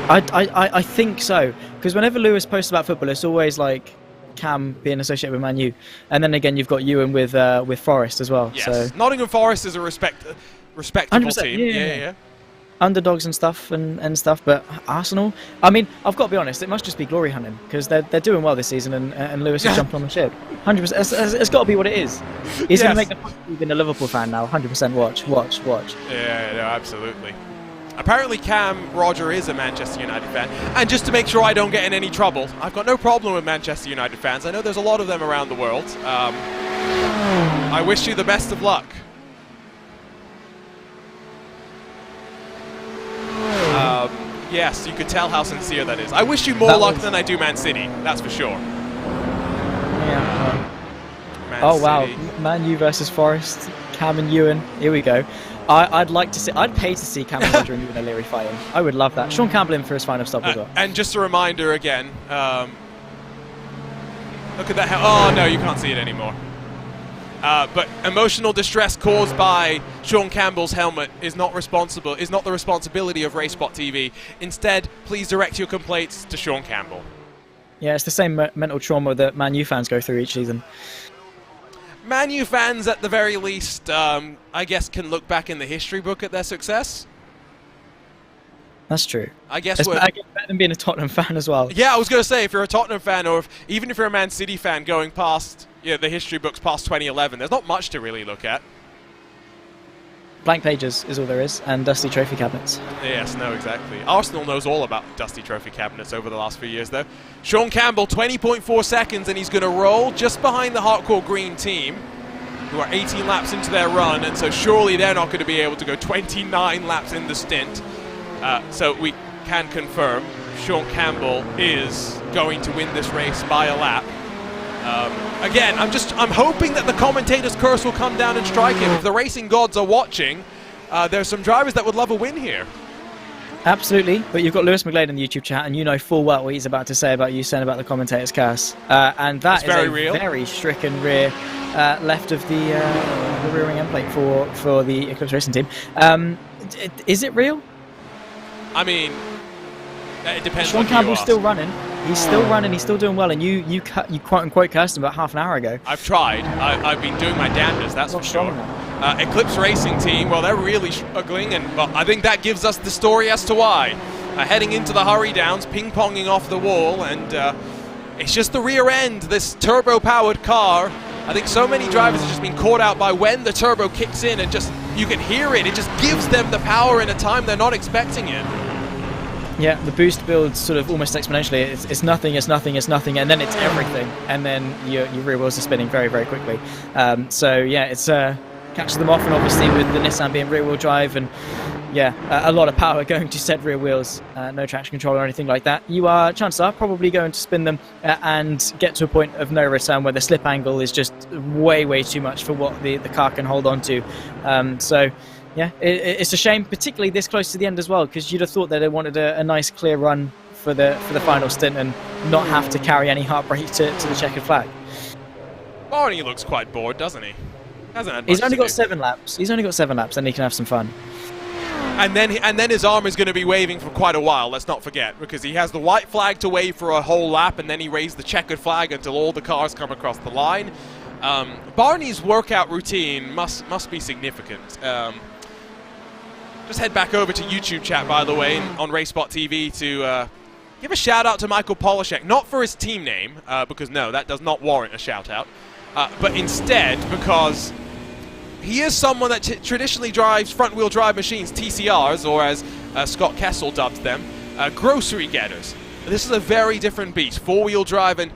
I think so, because whenever Lewis posts about football, it's always like Cam being associated with Man U, and then again you've got Ewan with Forest as well. Yes. So Nottingham Forest is a respectable team. Yeah. Underdogs and stuff, but Arsenal, I mean, I've got to be honest, it must just be glory hunting, because they're doing well this season, and Lewis has jumped on the ship. 100%, it's got to be what it is. He's going to make the even a Liverpool fan now. 100% watch. Yeah, no, absolutely. Apparently Cam Roger is a Manchester United fan, and just to make sure I don't get in any trouble, I've got no problem with Manchester United fans. I know there's a lot of them around the world. I wish you the best of luck. Yes, you could tell how sincere that is. I wish you more luck than I do Man City, that's for sure. Yeah. Man wow, City. Man U versus Forest, Cam and Ewan. Here we go. I'd like to see. I'd pay to see Cam Roger and Ewan O'Leary fighting. I would love that. Sean Campbell in for his final stop as well. And just a reminder again. Look at that. Oh no, you can't see it anymore. But emotional distress caused by Sean Campbell's helmet is not the responsibility of RaceSpotTV. Instead, please direct your complaints to Sean Campbell. Yeah, it's the same mental trauma that Man U fans go through each season. Man U fans, at the very least, I guess, can look back in the history book at their success. That's true. I guess it's better than being a Tottenham fan as well. Yeah, I was going to say, if you're a Tottenham fan, or even if you're a Man City fan going past the history books past 2011, there's not much to really look at. Blank pages is all there is, and dusty trophy cabinets. Yes, no, exactly. Arsenal knows all about dusty trophy cabinets over the last few years, though. Sean Campbell, 20.4 seconds, and he's going to roll just behind the Hardcore Green team, who are 18 laps into their run, and so surely they're not going to be able to go 29 laps in the stint. So we can confirm Sean Campbell is going to win this race by a lap. Again, I'm hoping that the commentator's curse will come down and strike him. If the racing gods are watching, there's some drivers that would love a win here. Absolutely, but you've got Lewis McGlade in the YouTube chat, and you know full well what he's about to say about you saying about the commentator's curse. And that is very stricken rear left of the rear wing end plate for the Eclipse Racing team. Is it real? I mean, it depends Sean on who you Campbell's ask. still running. He's still running. He's still doing well. And you quote unquote cursed him about half an hour ago. I've tried. I've been doing my damnedest, that's for sure. Eclipse Racing Team, well, they're really struggling, and well, I think that gives us the story as to why. Heading into the hurry downs, ping-ponging off the wall, and it's just the rear end, this turbo-powered car. I think so many drivers have just been caught out by when the turbo kicks in, and just you can hear it. It just gives them the power in a time they're not expecting it. Yeah, the boost builds sort of almost exponentially. It's nothing, it's nothing, it's nothing, and then it's everything, and then your rear wheels are spinning very, very quickly. So yeah, it's catches them off, and obviously with the Nissan being rear-wheel drive, and yeah, a lot of power going to said rear wheels, no traction control or anything like that, you are, chances are, probably going to spin them and get to a point of no return where the slip angle is just way, way too much for what the car can hold on to. So yeah, it's a shame, particularly this close to the end as well, because you'd have thought that they wanted a nice clear run for the final stint and not have to carry any heartbreak to the checkered flag. Barney looks quite bored, doesn't he? Hasn't had much He's only to got do. 7 laps. He's only got 7 laps, and he can have some fun. And then his arm is going to be waving for quite a while, let's not forget, because he has the white flag to wave for a whole lap, and then he raised the checkered flag until all the cars come across the line. Barney's workout routine must be significant. Just head back over to YouTube chat, by the way, on RaceSpotTV to give a shout-out to Michael Polishek, not for his team name, because no, that does not warrant a shout-out, but instead because he is someone that traditionally drives front-wheel drive machines, TCRs, or as Scott Kessel dubbed them, grocery getters. And this is a very different beast, 4-wheel drive, and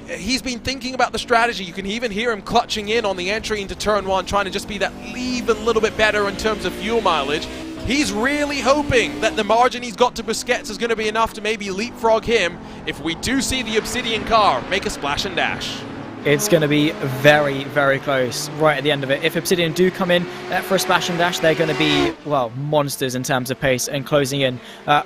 he's been thinking about the strategy. You can even hear him clutching in on the entry into turn 1, trying to just be that even a little bit better in terms of fuel mileage. He's really hoping that the margin he's got to Busquets is going to be enough to maybe leapfrog him if we do see the Obsidian car make a splash and dash. It's going to be very, very close right at the end of it. If Obsidian do come in for a splash and dash, they're going to be, well, monsters in terms of pace and closing in.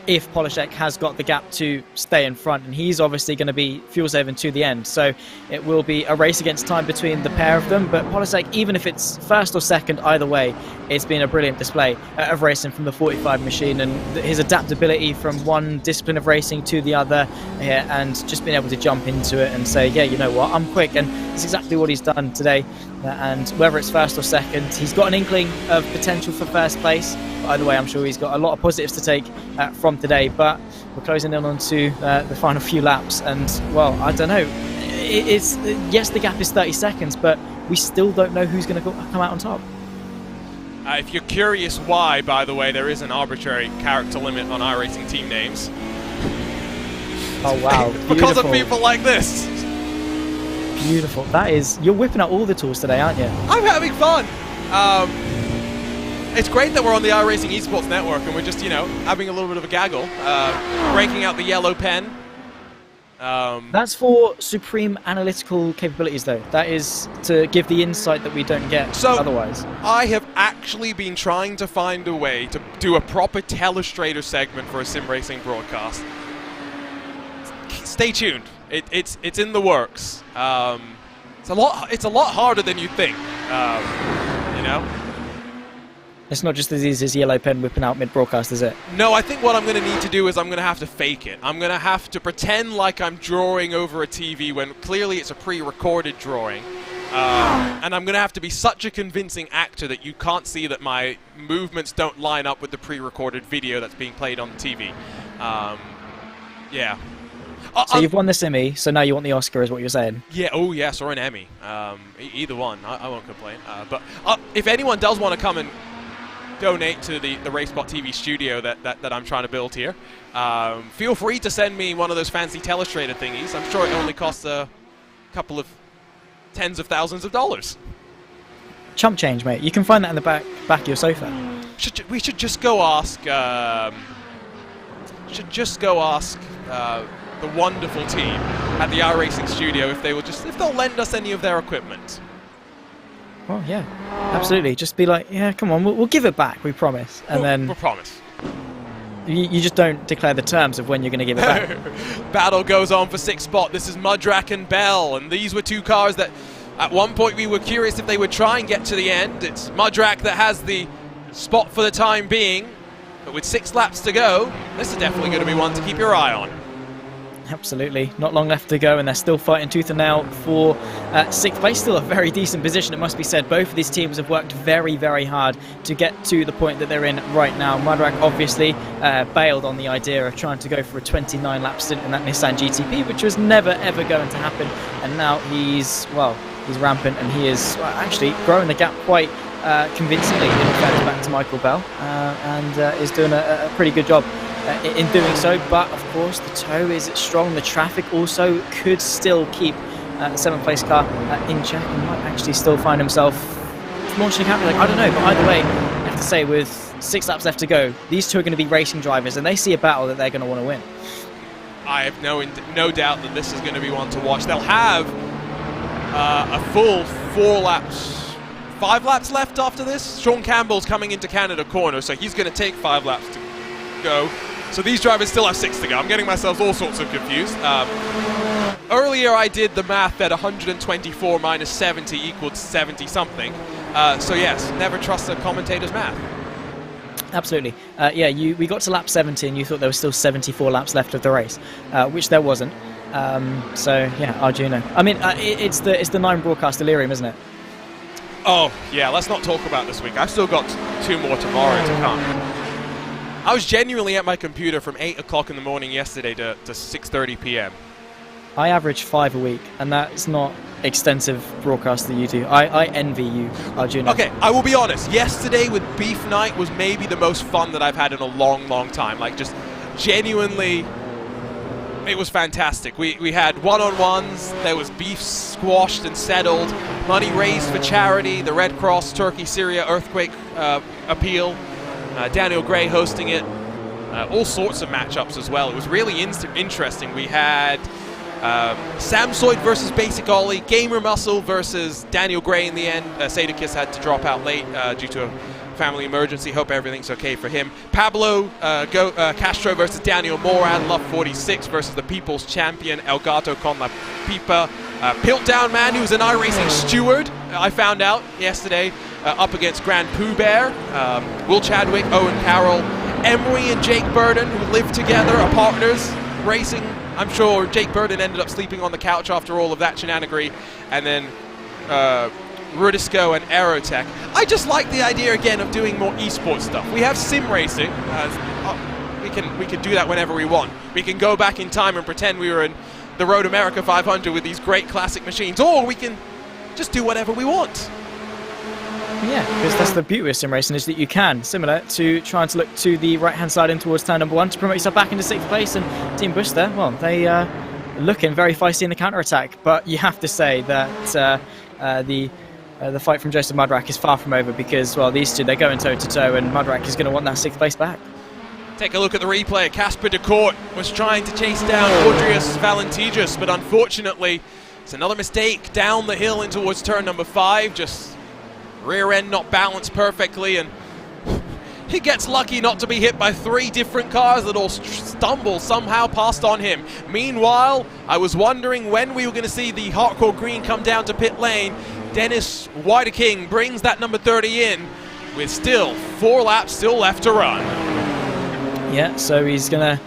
If Polishek has got the gap to stay in front, and he's obviously going to be fuel saving to the end. So it will be a race against time between the pair of them. But Polishek, even if it's first or second, either way, it's been a brilliant display of racing from the 45 machine, and his adaptability from one discipline of racing to the other, and just being able to jump into it and say, yeah, you know what, I'm quick. And it's exactly what he's done today, and whether it's first or second, he's got an inkling of potential for first place. But either way, I'm sure he's got a lot of positives to take from today, but we're closing in on to the final few laps, and well, I don't know, yes, the gap is 30 seconds, but we still don't know who's going to come out on top. If you're curious why, by the way, there is an arbitrary character limit on iRacing team names. Oh wow, because of people like this. Beautiful. That is, you're whipping out all the tools today, aren't you? I'm having fun. It's great that we're on the iRacing Esports Network and we're just, you know, having a little bit of a gaggle, breaking out the yellow pen. That's for supreme analytical capabilities, though. That is to give the insight that we don't get otherwise. I have actually been trying to find a way to do a proper Telestrator segment for a sim racing broadcast. Stay tuned. It's in the works. It's a lot harder than you think. You know. It's not just as easy as yellow pen whipping out mid-broadcast, is it? No, I think what I'm going to need to do is I'm going to have to fake it. I'm going to have to pretend like I'm drawing over a TV when clearly it's a pre-recorded drawing. And I'm going to have to be such a convincing actor that you can't see that my movements don't line up with the pre-recorded video that's being played on the TV. Yeah. So you've won the Simi, so now you want the Oscar, is what you're saying? Yeah, oh yes, or an Emmy. Either one, I won't complain. But if anyone does want to come and donate to the RaceSpotTV studio that I'm trying to build here, feel free to send me one of those fancy Telestrator thingies. I'm sure it only costs a couple of tens of thousands of dollars. Chump change, mate. You can find that in the back of your sofa. We should just go ask. The wonderful team at the iRacing studio if they'll lend us any of their equipment. Well, yeah, absolutely. Just be like, yeah, come on, we'll give it back, we promise. And then we'll promise. You just don't declare the terms of when you're going to give it back. Battle goes on for 6th spot. This is Mudrak and Bell, and these were two cars that at one point we were curious if they would try and get to the end. It's Mudrak that has the spot for the time being. But with 6 laps to go, this is definitely going to be one to keep your eye on. Absolutely. Not long left to go, and they're still fighting tooth and nail for 6th place. Still a very decent position, it must be said. Both of these teams have worked very, very hard to get to the point that they're in right now. Mudrak obviously bailed on the idea of trying to go for a 29-lap stint in that Nissan GTP, which was never, ever going to happen. And now he's rampant, and he is actually growing the gap quite convincingly in fairness back to Michael Bell, and is doing a pretty good job in doing so. But of course the tow is strong. The traffic also could still keep the 7th place car in check, and might actually still find himself launching happy. Like, I don't know, but either way, I have to say, with 6 laps left to go, these two are going to be racing drivers, and they see a battle that they're going to want to win. I have no doubt that this is going to be one to watch. They'll have a full 5 laps left after this. Sean Campbell's coming into Canada corner, so he's going to take 5 laps to go. So these drivers still have 6 to go. I'm getting myself all sorts of confused. Earlier I did the math that 124 minus 70 equaled 70 something. So yes, never trust a commentator's math. Absolutely. Yeah, we got to lap 70 and you thought there was still 74 laps left of the race, which there wasn't. So yeah, Arjuna. I mean, it's the 9 broadcast delirium, isn't it? Oh yeah, let's not talk about this week. I've still got 2 more tomorrow to come. I was genuinely at my computer from 8 o'clock in the morning yesterday to 6:30 p.m. I average 5 a week, and that's not extensive broadcast that you do. I envy you, Arjuna. Okay, I will be honest. Yesterday with Beef Night was maybe the most fun that I've had in a long, long time. Like, just genuinely, it was fantastic. We had one-on-ones. There was beef squashed and settled. Money raised for charity. The Red Cross, Turkey, Syria earthquake appeal. Daniel Gray hosting it. All sorts of matchups as well. It was really interesting. We had Samsoid versus Basic Ollie, Gamer Muscle versus Daniel Gray in the end. Sadakis had to drop out late due to a family emergency. Hope everything's okay for him. Pablo Castro versus Daniel Moran. Love 46 versus the People's Champion El Gato con la Pipa. Piltdown Man, who's an iRacing steward, I found out yesterday, up against Grand Pooh Bear. Will Chadwick, Owen Carroll, Emery and Jake Burden, who live together, are partners racing. I'm sure Jake Burden ended up sleeping on the couch after all of that shenanigery. And then Rudisco and Aerotech. I just like the idea again of doing more esports stuff. We have sim racing. We can do that whenever we want. We can go back in time and pretend we were in the Road America 500 with these great classic machines, or we can just do whatever we want. Yeah, because that's the beauty of sim racing, is that you can, similar to trying to look to the right-hand side in towards turn number 1 to promote yourself back into 6th place. And Team Bush there, well, they looking very feisty in the counter-attack, but you have to say that the fight from Joseph Mudrak is far from over, because, well, these two, they're going toe-to-toe, and Mudrak is going to want that 6th place back. Take a look at the replay. Casper de Court was trying to chase down Audrius Valentijus, but unfortunately, it's another mistake down the hill in towards turn number 5. Just rear end not balanced perfectly, and he gets lucky not to be hit by 3 different cars that all stumble somehow past on him. Meanwhile, I was wondering when we were going to see the Hardcore Green come down to pit lane. Dennis Wideking brings that number 30 in with still 4 laps still left to run. Yeah, so he's going to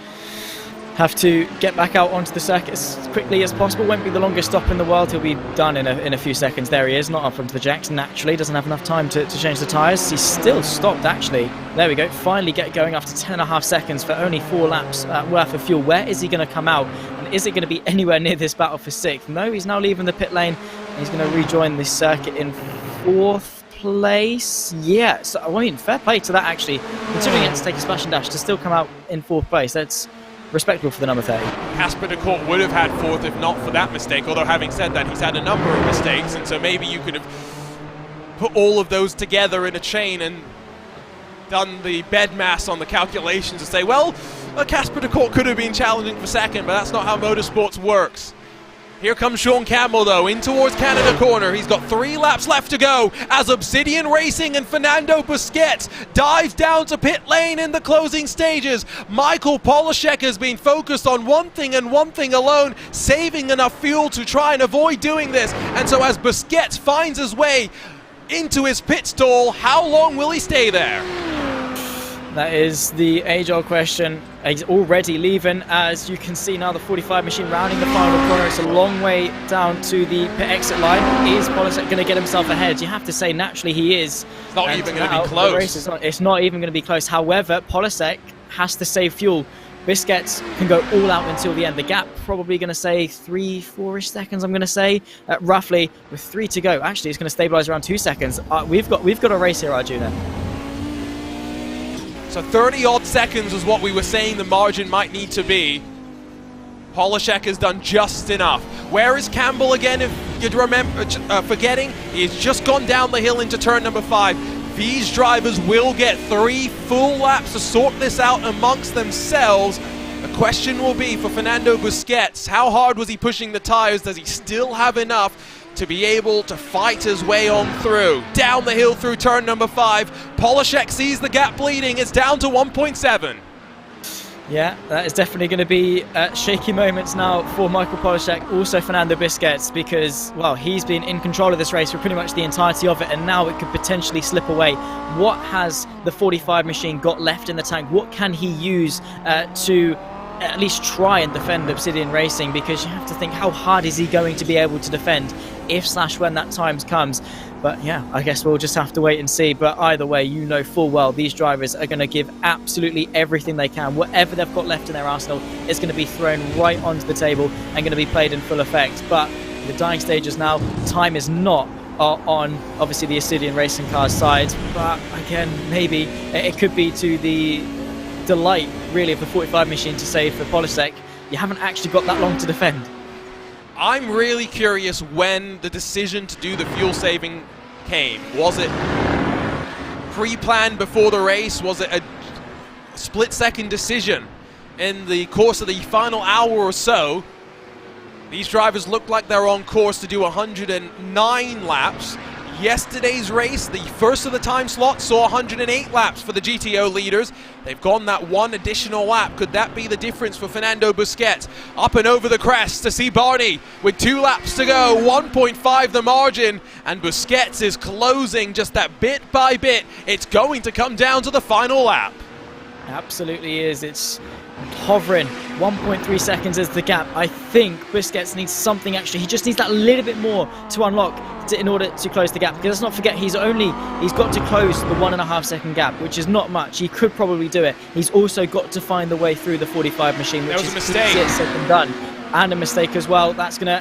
have to get back out onto the circuit as quickly as possible. Won't be the longest stop in the world. He'll be done in a few seconds. There he is, not up onto the jacks. Naturally, doesn't have enough time to change the tyres. He's still stopped, actually. There we go. Finally get going after 10.5 seconds for only 4 laps worth of fuel. Where is he going to come out? And is it going to be anywhere near this battle for 6th? No, he's now leaving the pit lane. He's going to rejoin the circuit in 4th place. Yeah, so I mean, fair play to that, actually. Considering he had to take a splash and dash to still come out in 4th place, that's respectable for the number 30. Casper de Court would have had 4th if not for that mistake, although having said that, he's had a number of mistakes, and so maybe you could have put all of those together in a chain and done the bed mass on the calculations to say, well, Casper de Court could have been challenging for 2nd, but that's not how motorsports works. Here comes Sean Campbell, though, in towards Canada corner. He's got 3 laps left to go as Obsidian Racing and Fernando Busquets dives down to pit lane in the closing stages. Michael Polishek has been focused on one thing and one thing alone, saving enough fuel to try and avoid doing this. And so as Busquets finds his way into his pit stall. How long will he stay there? That is the age-old question. He's already leaving. As you can see now, the 45 machine rounding the final corner. It's a long way down to the pit exit line. Is Polisek going to get himself ahead? You have to say, naturally, he is. It's not even going to be close. It's not even going to be close. However, Polisek has to save fuel. Biscuits can go all out until the end. The gap probably going to say 3-4-ish seconds, I'm going to say, roughly, with 3 to go. Actually, it's going to stabilize around 2 seconds. We've got a race here, Arjuna. So 30-odd seconds was what we were saying the margin might need to be. Polishek has done just enough. Where is Campbell again, if you'd remember, forgetting? He's just gone down the hill into turn number 5. These drivers will get 3 full laps to sort this out amongst themselves. The question will be for Fernando Busquets, how hard was he pushing the tires? Does he still have enough to be able to fight his way on through? Down the hill through turn number 5. Polishek sees the gap bleeding. It's down to 1.7. Yeah, that is definitely going to be shaky moments now for Michael Polishek, also Fernando Busquets, because, well, he's been in control of this race for pretty much the entirety of it, and now it could potentially slip away. What has the 45 machine got left in the tank? What can he use to at least try and defend Obsidian Racing? Because you have to think, how hard is he going to be able to defend if/when that time comes? But yeah, I guess we'll just have to wait and see. But either way, you know full well these drivers are going to give absolutely everything they can. Whatever they've got left in their arsenal is going to be thrown right onto the table and going to be played in full effect. But the dying stages now, time is not on obviously the Obsidian Racing car's side. But again, maybe it could be to the delight really of the 45 machine to say for Polishek, you haven't actually got that long to defend. I'm really curious when the decision to do the fuel saving came. Was it pre-planned before the race? Was it a split-second decision in the course of the final hour or so? These drivers look like they're on course to do 109 laps. Yesterday's race, the first of the time slot, saw 108 laps for the GTO leaders. They've gone that one additional lap. Could that be the difference for Fernando Busquets? Up and over the crest to see Barney with 2 laps to go, 1.5 the margin, and Busquets is closing just that bit by bit. It's going to come down to the final lap. Absolutely is. It's hovering. 1.3 seconds is the gap. I think Busquets needs something actually. He just needs that little bit more to unlock in order to close the gap. Because let's not forget, he's got to close the 1.5 second gap, which is not much. He could probably do it. He's also got to find the way through the 45 machine, which is easier said than done. And a mistake as well. That's going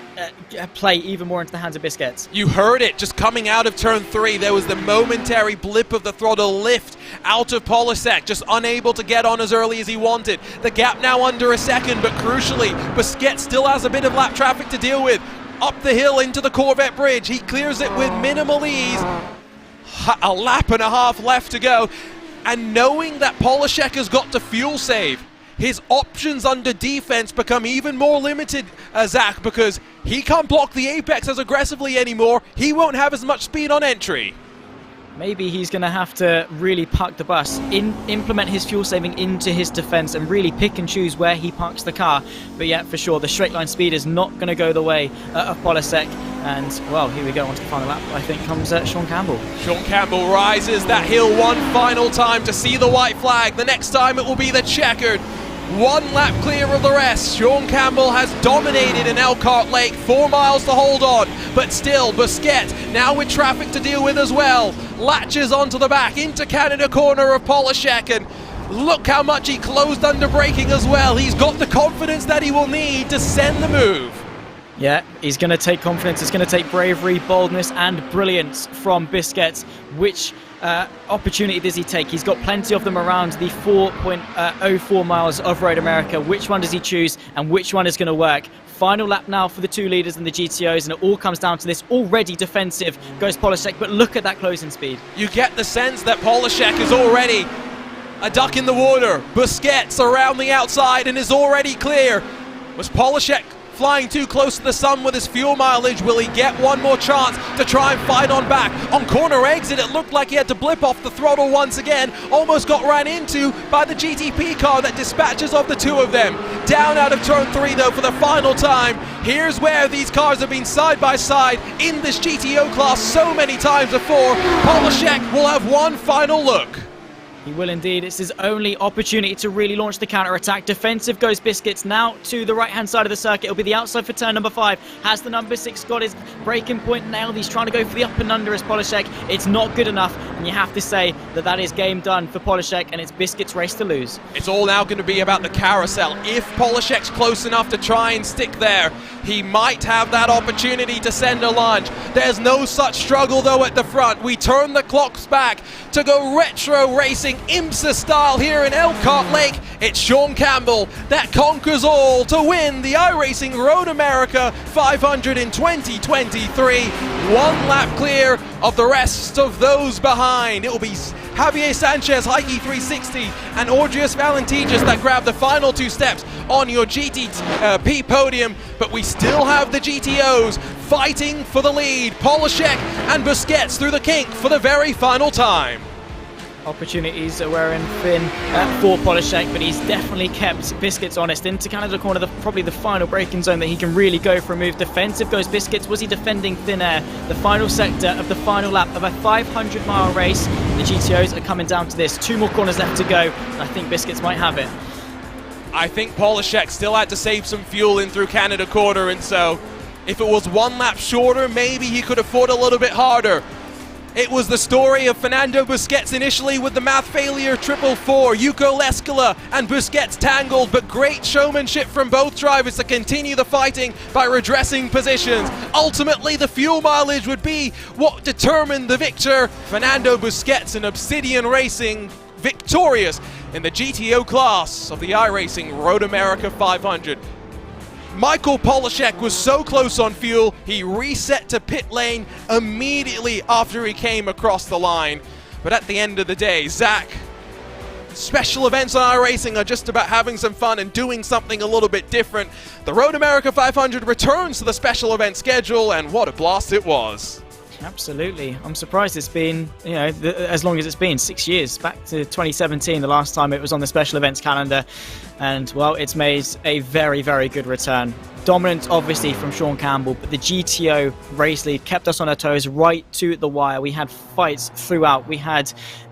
to play even more into the hands of Busquets. You heard it just coming out of turn 3. There was the momentary blip of the throttle lift out of Polishek, just unable to get on as early as he wanted. The gap now under a second, but crucially, Busquets still has a bit of lap traffic to deal with. Up the hill into the Corvette bridge. He clears it with minimal ease. A lap and a half left to go. And knowing that Polishek has got to fuel save, his options under defense become even more limited, Zach, because he can't block the apex as aggressively anymore. He won't have as much speed on entry. Maybe he's going to have to really park the bus, implement his fuel saving into his defense and really pick and choose where he parks the car. But yeah, for sure, the straight line speed is not going to go the way of Polishek. And, well, here we go on to the final lap. I think comes Sean Campbell. Sean Campbell rises that hill one final time to see the white flag. The next time it will be the checkered. 1 lap clear of the rest. Sean Campbell has dominated in Elkhart Lake. 4 miles to hold on, but still Busquets now with traffic to deal with as well. Latches onto the back into Canada corner of Polishek, and look how much he closed under braking as well. He's got the confidence that he will need to send the move. Yeah, he's going to take confidence. It's going to take bravery, boldness and brilliance from Busquets. Which opportunity does he take? He's got plenty of them around the 4.04 miles of Road America. Which one does he choose and which one is going to work? Final lap now for the 2 leaders and the GTOs, and it all comes down to this. Already defensive goes Polishek, but look at that closing speed. You get the sense that Polishek is already a duck in the water. Busquets around the outside and is already clear. Was Polishek flying too close to the sun with his fuel mileage. Will he get one more chance to try and fight on back? On corner exit, it looked like he had to blip off the throttle once again. Almost got ran into by the GTP car that dispatches of the two of them. Down out of turn 3 though for the final time. Here's where these cars have been side by side in this GTO class so many times before. Polishek will have one final look. He will indeed. It's his only opportunity to really launch the counter-attack. Defensive goes Biscuits now to the right-hand side of the circuit. It'll be the outside for turn number 5. Has the number 6 got his braking point nailed? He's trying to go for the up and under as Polishek. It's not good enough, and you have to say that that is game done for Polishek, and it's Biscuits' race to lose. It's all now going to be about the carousel. If Polishek's close enough to try and stick there, he might have that opportunity to send a lunge. There's no such struggle though at the front. We turn the clocks back to go retro racing IMSA style here in Elkhart Lake. It's Sean Campbell that conquers all to win the iRacing Road America 500 in 2023. One lap clear of the rest of those behind. It will be Javier Sanchez, Heike 360, and Orgius Valentijas that grab the final 2 steps on your GTP podium, but we still have the GTOs fighting for the lead. Polishek and Busquets through the kink for the very final time. Opportunities are wearing thin for Polishek, but he's definitely kept Biscuits honest. Into Canada corner, probably the final braking zone that he can really go for a move. Defensive goes Biscuits. Was he defending thin air? The final sector of the final lap of a 500-mile race. The GTOs are coming down to this. 2 more corners left to go, and I think Biscuits might have it. I think Polishek still had to save some fuel in through Canada corner, and so if it was 1 lap shorter, maybe he could afford a little bit harder. It was the story of Fernando Busquets initially with the math failure 444. Yuko Leskala and Busquets tangled, but great showmanship from both drivers to continue the fighting by redressing positions. Ultimately, the fuel mileage would be what determined the victor. Fernando Busquets and Obsidian Racing victorious in the GTO class of the iRacing Road America 500. Michael Polishek was so close on fuel, he reset to pit lane immediately after he came across the line. But at the end of the day, Zach, special events on iRacing are just about having some fun and doing something a little bit different. The Road America 500 returns to the special event schedule, and what a blast it was. Absolutely. I'm surprised it's been, as long as it's been, 6 years. Back to 2017, the last time it was on the special events calendar. And, well, it's made a very, very good return. Dominant, obviously, from Sean Campbell, but the GTO race lead kept us on our toes right to the wire. We had fights throughout. We had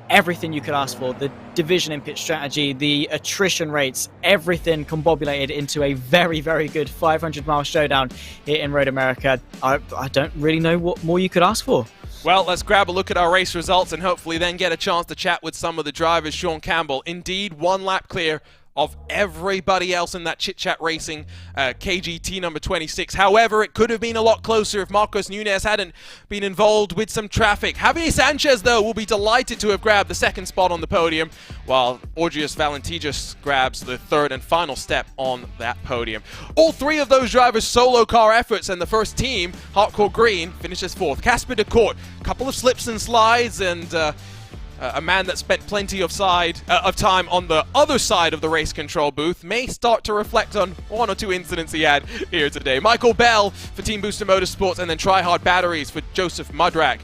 everything you could ask for. The division in pit strategy, the attrition rates, everything combobulated into a very, very good 500-mile showdown here in Road America. I don't really know what more you could ask for. Well, let's grab a look at our race results and hopefully then get a chance to chat with some of the drivers. Sean Campbell, indeed 1 lap clear of everybody else in that Chit Chat Racing KGT number 26. However, it could have been a lot closer if Marcos Nunez hadn't been involved with some traffic. Javier Sanchez, though, will be delighted to have grabbed the 2nd spot on the podium, while Orgius Valentijas grabs the 3rd and final step on that podium. All 3 of those drivers' solo car efforts, and the first team, Hardcore Green, finishes 4th. Casper de Court, a couple of slips and slides, and a man that spent plenty of time on the other side of the race control booth may start to reflect on 1 or 2 incidents he had here today. Michael Bell for Team Booster Motorsports, and then Try Hard Batteries for Joseph Mudrak.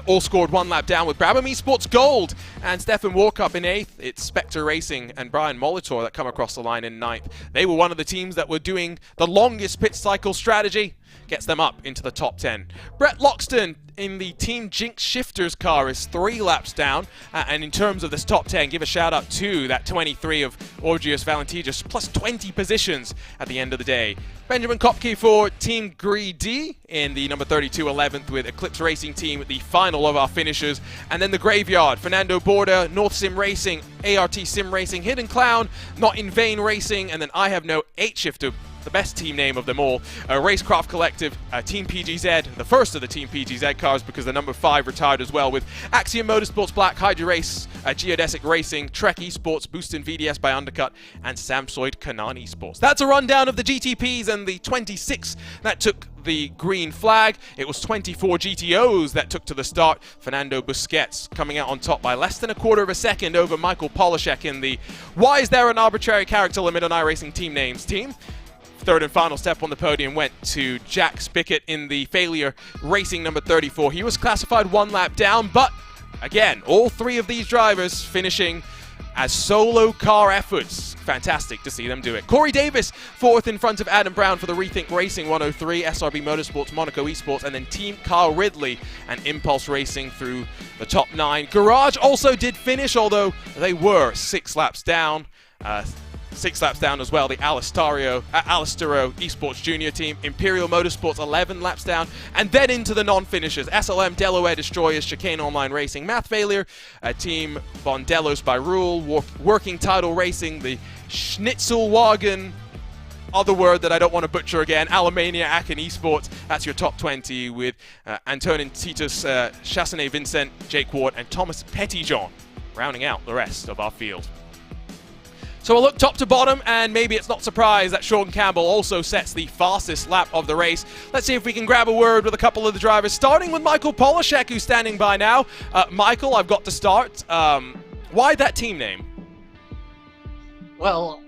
All scored 1 lap down with Brabham Esports Gold and Stefan Warkup in 8th. It's Spectre Racing and Brian Molitor that come across the line in 9th. They were one of the teams that were doing the longest pit cycle strategy. Gets them up into the top 10. Brett Loxton in the Team Jinx Shifters car is 3 laps down. And in terms of this top 10, give a shout out to that 23 of Orgius Valentijas, plus 20 positions at the end of the day. Benjamin Kopke for Team Greedy in the number 32 11th with Eclipse Racing Team at the final of our finishers. And then the Graveyard, Fernando Borda, North Sim Racing, ART Sim Racing, Hidden Clown, Not in Vain Racing, and then I Have No 8 Shifter, the best team name of them all, Racecraft Collective, Team PGZ, the first of the Team PGZ cars because the number 5 retired as well, with Axiom Motorsports, Black Hydra Race, Geodesic Racing, Trek Esports, Boostin VDS by Undercut, and Samsoid Kanan Esports. That's a rundown of the GTPs and the 26 that took the green flag. It was 24 GTOs that took to the start. Fernando Busquets coming out on top by less than a quarter of a second over Michael Polishek in the why is there an arbitrary character limit on iRacing team names team. third and final step on the podium went to Jack Spickett in the failure racing number 34. He was classified 1 lap down, but again, all 3 of these drivers finishing as solo car efforts. Fantastic to see them do it. Corey Davis, 4th in front of Adam Brown for the Rethink Racing 103, SRB Motorsports, Monaco Esports, and then Team Carl Ridley and Impulse Racing through the top 9. Garage also did finish, although they were 6 laps down. 6 laps down as well, the Alistero Esports Junior team, Imperial Motorsports 11 laps down, and then into the non-finishers, SLM Delaware Destroyers, Chicane Online Racing, Math Failure, Team Bondellos by Rule, Working Title Racing, the Schnitzelwagen, other word that I don't want to butcher again, Alemania Aachen Esports. That's your top 20 with Antonin Titus, Chassanet Vincent, Jake Ward, and Thomas Pettyjohn rounding out the rest of our field. So we'll look top to bottom, and maybe it's not surprised that Sean Campbell also sets the fastest lap of the race. Let's see if we can grab a word with a couple of the drivers, starting with Michael Polishek, who's standing by now. Michael, I've got to start. Why that team name? Well,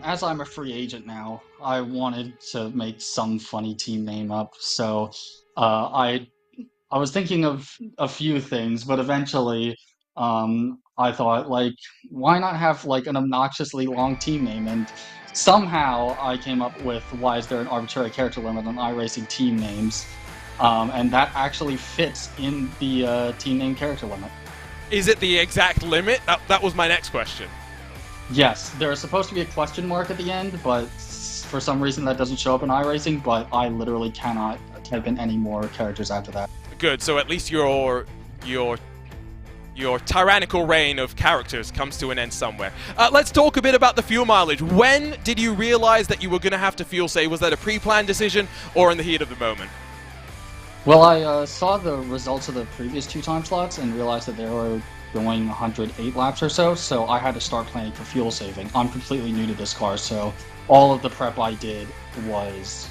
as I'm a free agent now, I wanted to make some funny team name up. So I was thinking of a few things, but eventually I thought, like, why not have like an obnoxiously long team name? And somehow I came up with, why is there an arbitrary character limit on iRacing team names? And that actually fits in the team name character limit. Is it the exact limit? That was my next question. Yes, there's supposed to be a question mark at the end, but for some reason that doesn't show up in iRacing, but I literally cannot type in any more characters after that. Good, so at least your tyrannical reign of characters comes to an end somewhere. Let's talk a bit about the fuel mileage. When did you realize that you were going to have to fuel save? Was that a pre-planned decision or in the heat of the moment? Well, I saw the results of the previous 2 time slots and realized that they were going 108 laps or so I had to start planning for fuel saving. I'm completely new to this car, so all of the prep I did was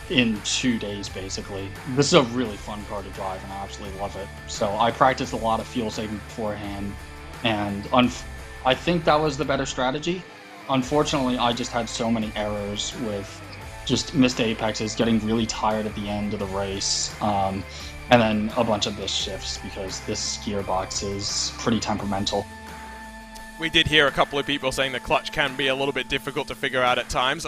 in 2 days, basically. This is a really fun car to drive, and I absolutely love it. So I practiced a lot of fuel saving beforehand, and I think that was the better strategy. Unfortunately, I just had so many errors with just missed apexes, getting really tired at the end of the race, and then a bunch of shifts because this gearbox is pretty temperamental. We did hear a couple of people saying the clutch can be a little bit difficult to figure out at times.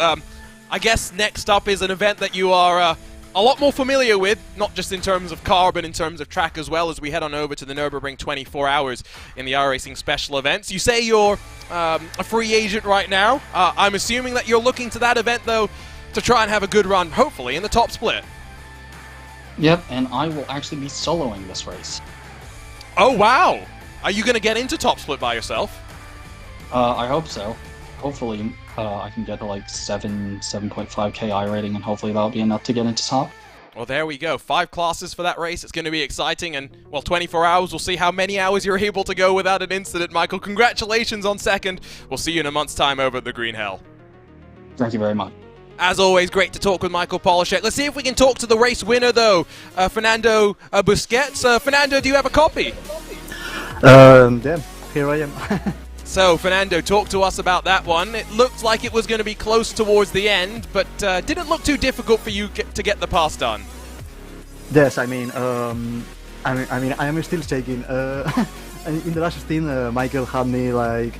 I guess next up is an event that you are a lot more familiar with, not just in terms of car, but in terms of track as well, as we head on over to the Nürburgring 24 Hours in the iRacing special events. You say you're a free agent right now. I'm assuming that you're looking to that event, though, to try and have a good run, hopefully, in the top split. Yep, and I will actually be soloing this race. Oh, wow! Are you going to get into top split by yourself? I hope so. Hopefully, I can get to like 7.5k I rating, and hopefully that'll be enough to get into top. Well, there we go. 5 classes for that race. It's going to be exciting, and, well, 24 hours. We'll see how many hours you're able to go without an incident, Michael. Congratulations on second. We'll see you in a month's time over at the Green Hell. Thank you very much. As always, great to talk with Michael Polishek. Let's see if we can talk to the race winner, though, Fernando Busquets. Fernando, do you have a copy? Yeah, here I am. So, Fernando, talk to us about that one. It looked like it was going to be close towards the end, but didn't look too difficult for you to get the pass done. Yes, I mean, I am still shaking. In the last stint, Michael had me like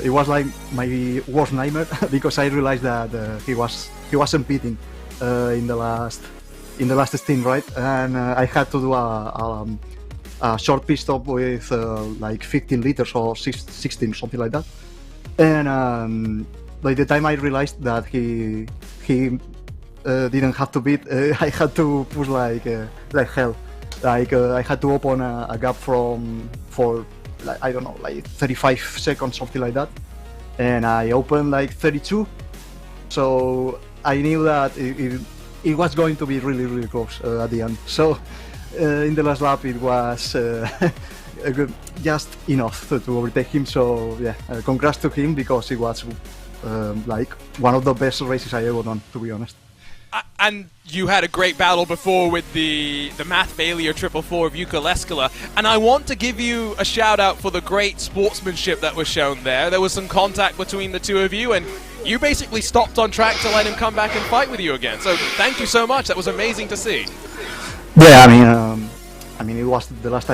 it was like my worst nightmare because I realized that he wasn't pitting in the last stint, right? And I had to do a short pit stop with like 15 liters or 16, something like that. And by the time I realized that he didn't have to pit, I had to push like hell. Like I had to open a gap for like, I don't know, like 35 seconds, something like that, and I opened like 32. So I knew that it was going to be really close at the end. So in the last lap it was good, just enough to overtake him. So yeah, congrats to him because it was like one of the best races I ever done, to be honest. And you had a great battle before with the math failure 444 of Yuka Leskala, and I want to give you a shout out for the great sportsmanship that was shown there. There was some contact between the two of you, and you basically stopped on track to let him come back and fight with you again. So thank you so much. That was amazing to see. Yeah, I mean, it was the last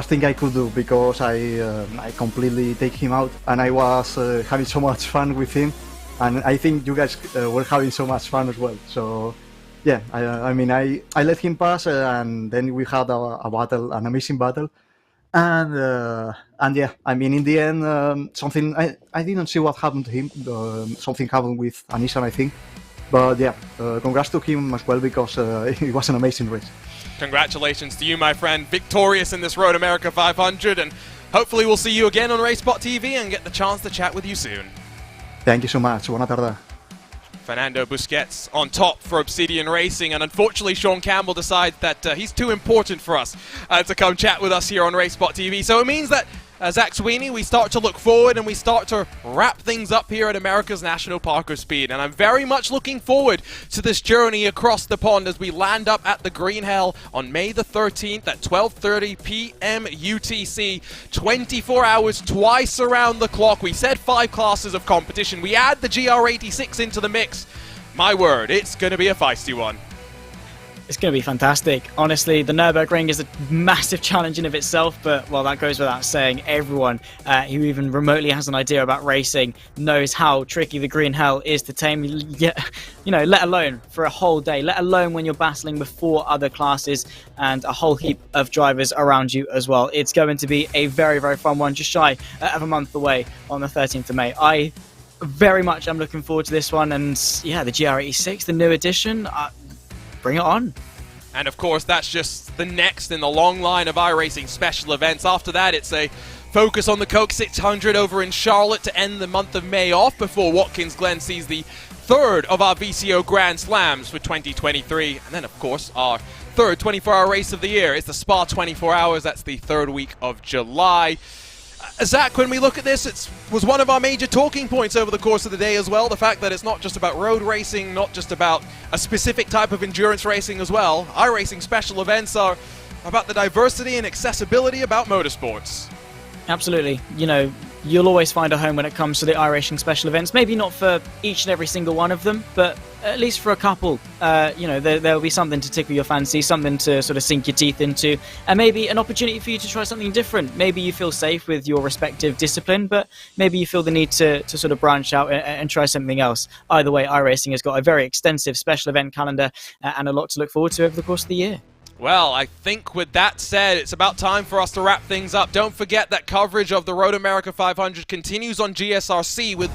thing I could do, because I completely take him out, and I was having so much fun with him, and I think you guys were having so much fun as well. So yeah, I mean, I let him pass, and then we had a battle, an amazing battle, and yeah, I mean, in the end, something I didn't see what happened to him. Something happened with Anishan, I think, but yeah, congrats to him as well, because it was an amazing race. Congratulations to you, my friend, victorious in this Road America 500, and hopefully we'll see you again on RaceSpotTV and get the chance to chat with you soon. Thank you so much. Buena tarde. Fernando Busquets on top for Obsidian Racing, and unfortunately Sean Campbell decides that he's too important for us to come chat with us here on RaceSpotTV. So it means that Zach Sweeney, we start to look forward and we start to wrap things up here at America's National Park of Speed. And I'm very much looking forward to this journey across the pond as we land up at the Green Hell on May the 13th at 12:30 p.m. UTC. 24 hours, twice around the clock. We said 5 classes of competition. We add the GR86 into the mix. My word, it's going to be a feisty one. It's going to be fantastic. Honestly, the Nürburgring is a massive challenge in of itself, but, well, that goes without saying. Everyone who even remotely has an idea about racing knows how tricky the Green Hell is to tame, you know, let alone for a whole day, let alone when you're battling with 4 other classes and a whole heap of drivers around you as well. It's going to be a very, very fun one, just shy of a month away on the 13th of May. I very much am looking forward to this one, and yeah, the GR86, the new edition, bring it on. And of course, that's just the next in the long line of iRacing special events. After that, it's a focus on the Coke 600 over in Charlotte to end the month of May off before Watkins Glen sees the third of our VCO Grand Slams for 2023. And then, of course, our third 24-hour race of the year is the Spa 24 Hours. That's the 3rd week of July. Zach, when we look at this, it was one of our major talking points over the course of the day as well. The fact that it's not just about road racing, not just about a specific type of endurance racing as well. iRacing special events are about the diversity and accessibility about motorsports. Absolutely. You know, you'll always find a home when it comes to the iRacing special events. Maybe not for each and every single one of them, but at least for a couple. You know, there'll be something to tickle your fancy, something to sort of sink your teeth into, and maybe an opportunity for you to try something different. Maybe you feel safe with your respective discipline, but maybe you feel the need to sort of branch out and try something else. Either way, iRacing has got a very extensive special event calendar and a lot to look forward to over the course of the year. Well, I think with that said, it's about time for us to wrap things up. Don't forget that coverage of the Road America 500 continues on GSRC with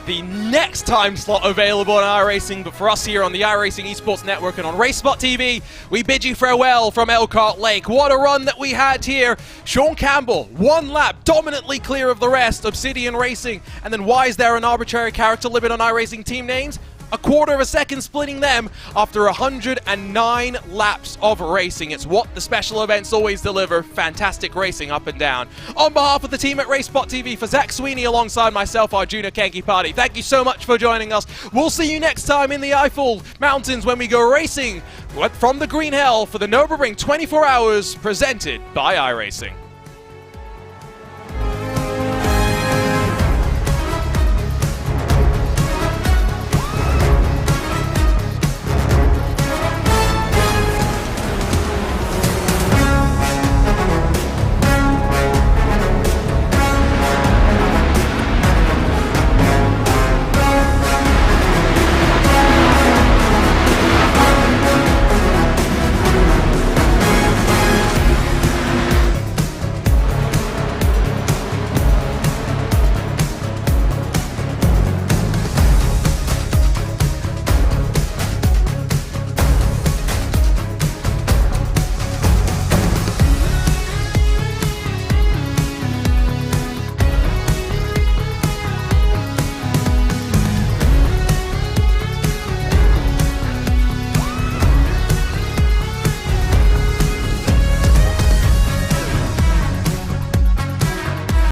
the next time slot available on iRacing. But for us here on the iRacing Esports Network and on RaceSpotTV, we bid you farewell from Elkhart Lake. What a run that we had here. Sean Campbell, 1 lap, dominantly clear of the rest. Obsidian Racing. And then why is there an arbitrary character limit on iRacing team names? 1/4 of a second splitting them after 109 laps of racing. It's what the special events always deliver. Fantastic racing up and down. On behalf of the team at RaceSpotTV, for Zach Sweeney alongside myself, Arjuna Kankipati, thank you so much for joining us. We'll see you next time in the Eifel Mountains when we go racing from the Green Hell for the Nürburgring 24 Hours presented by iRacing.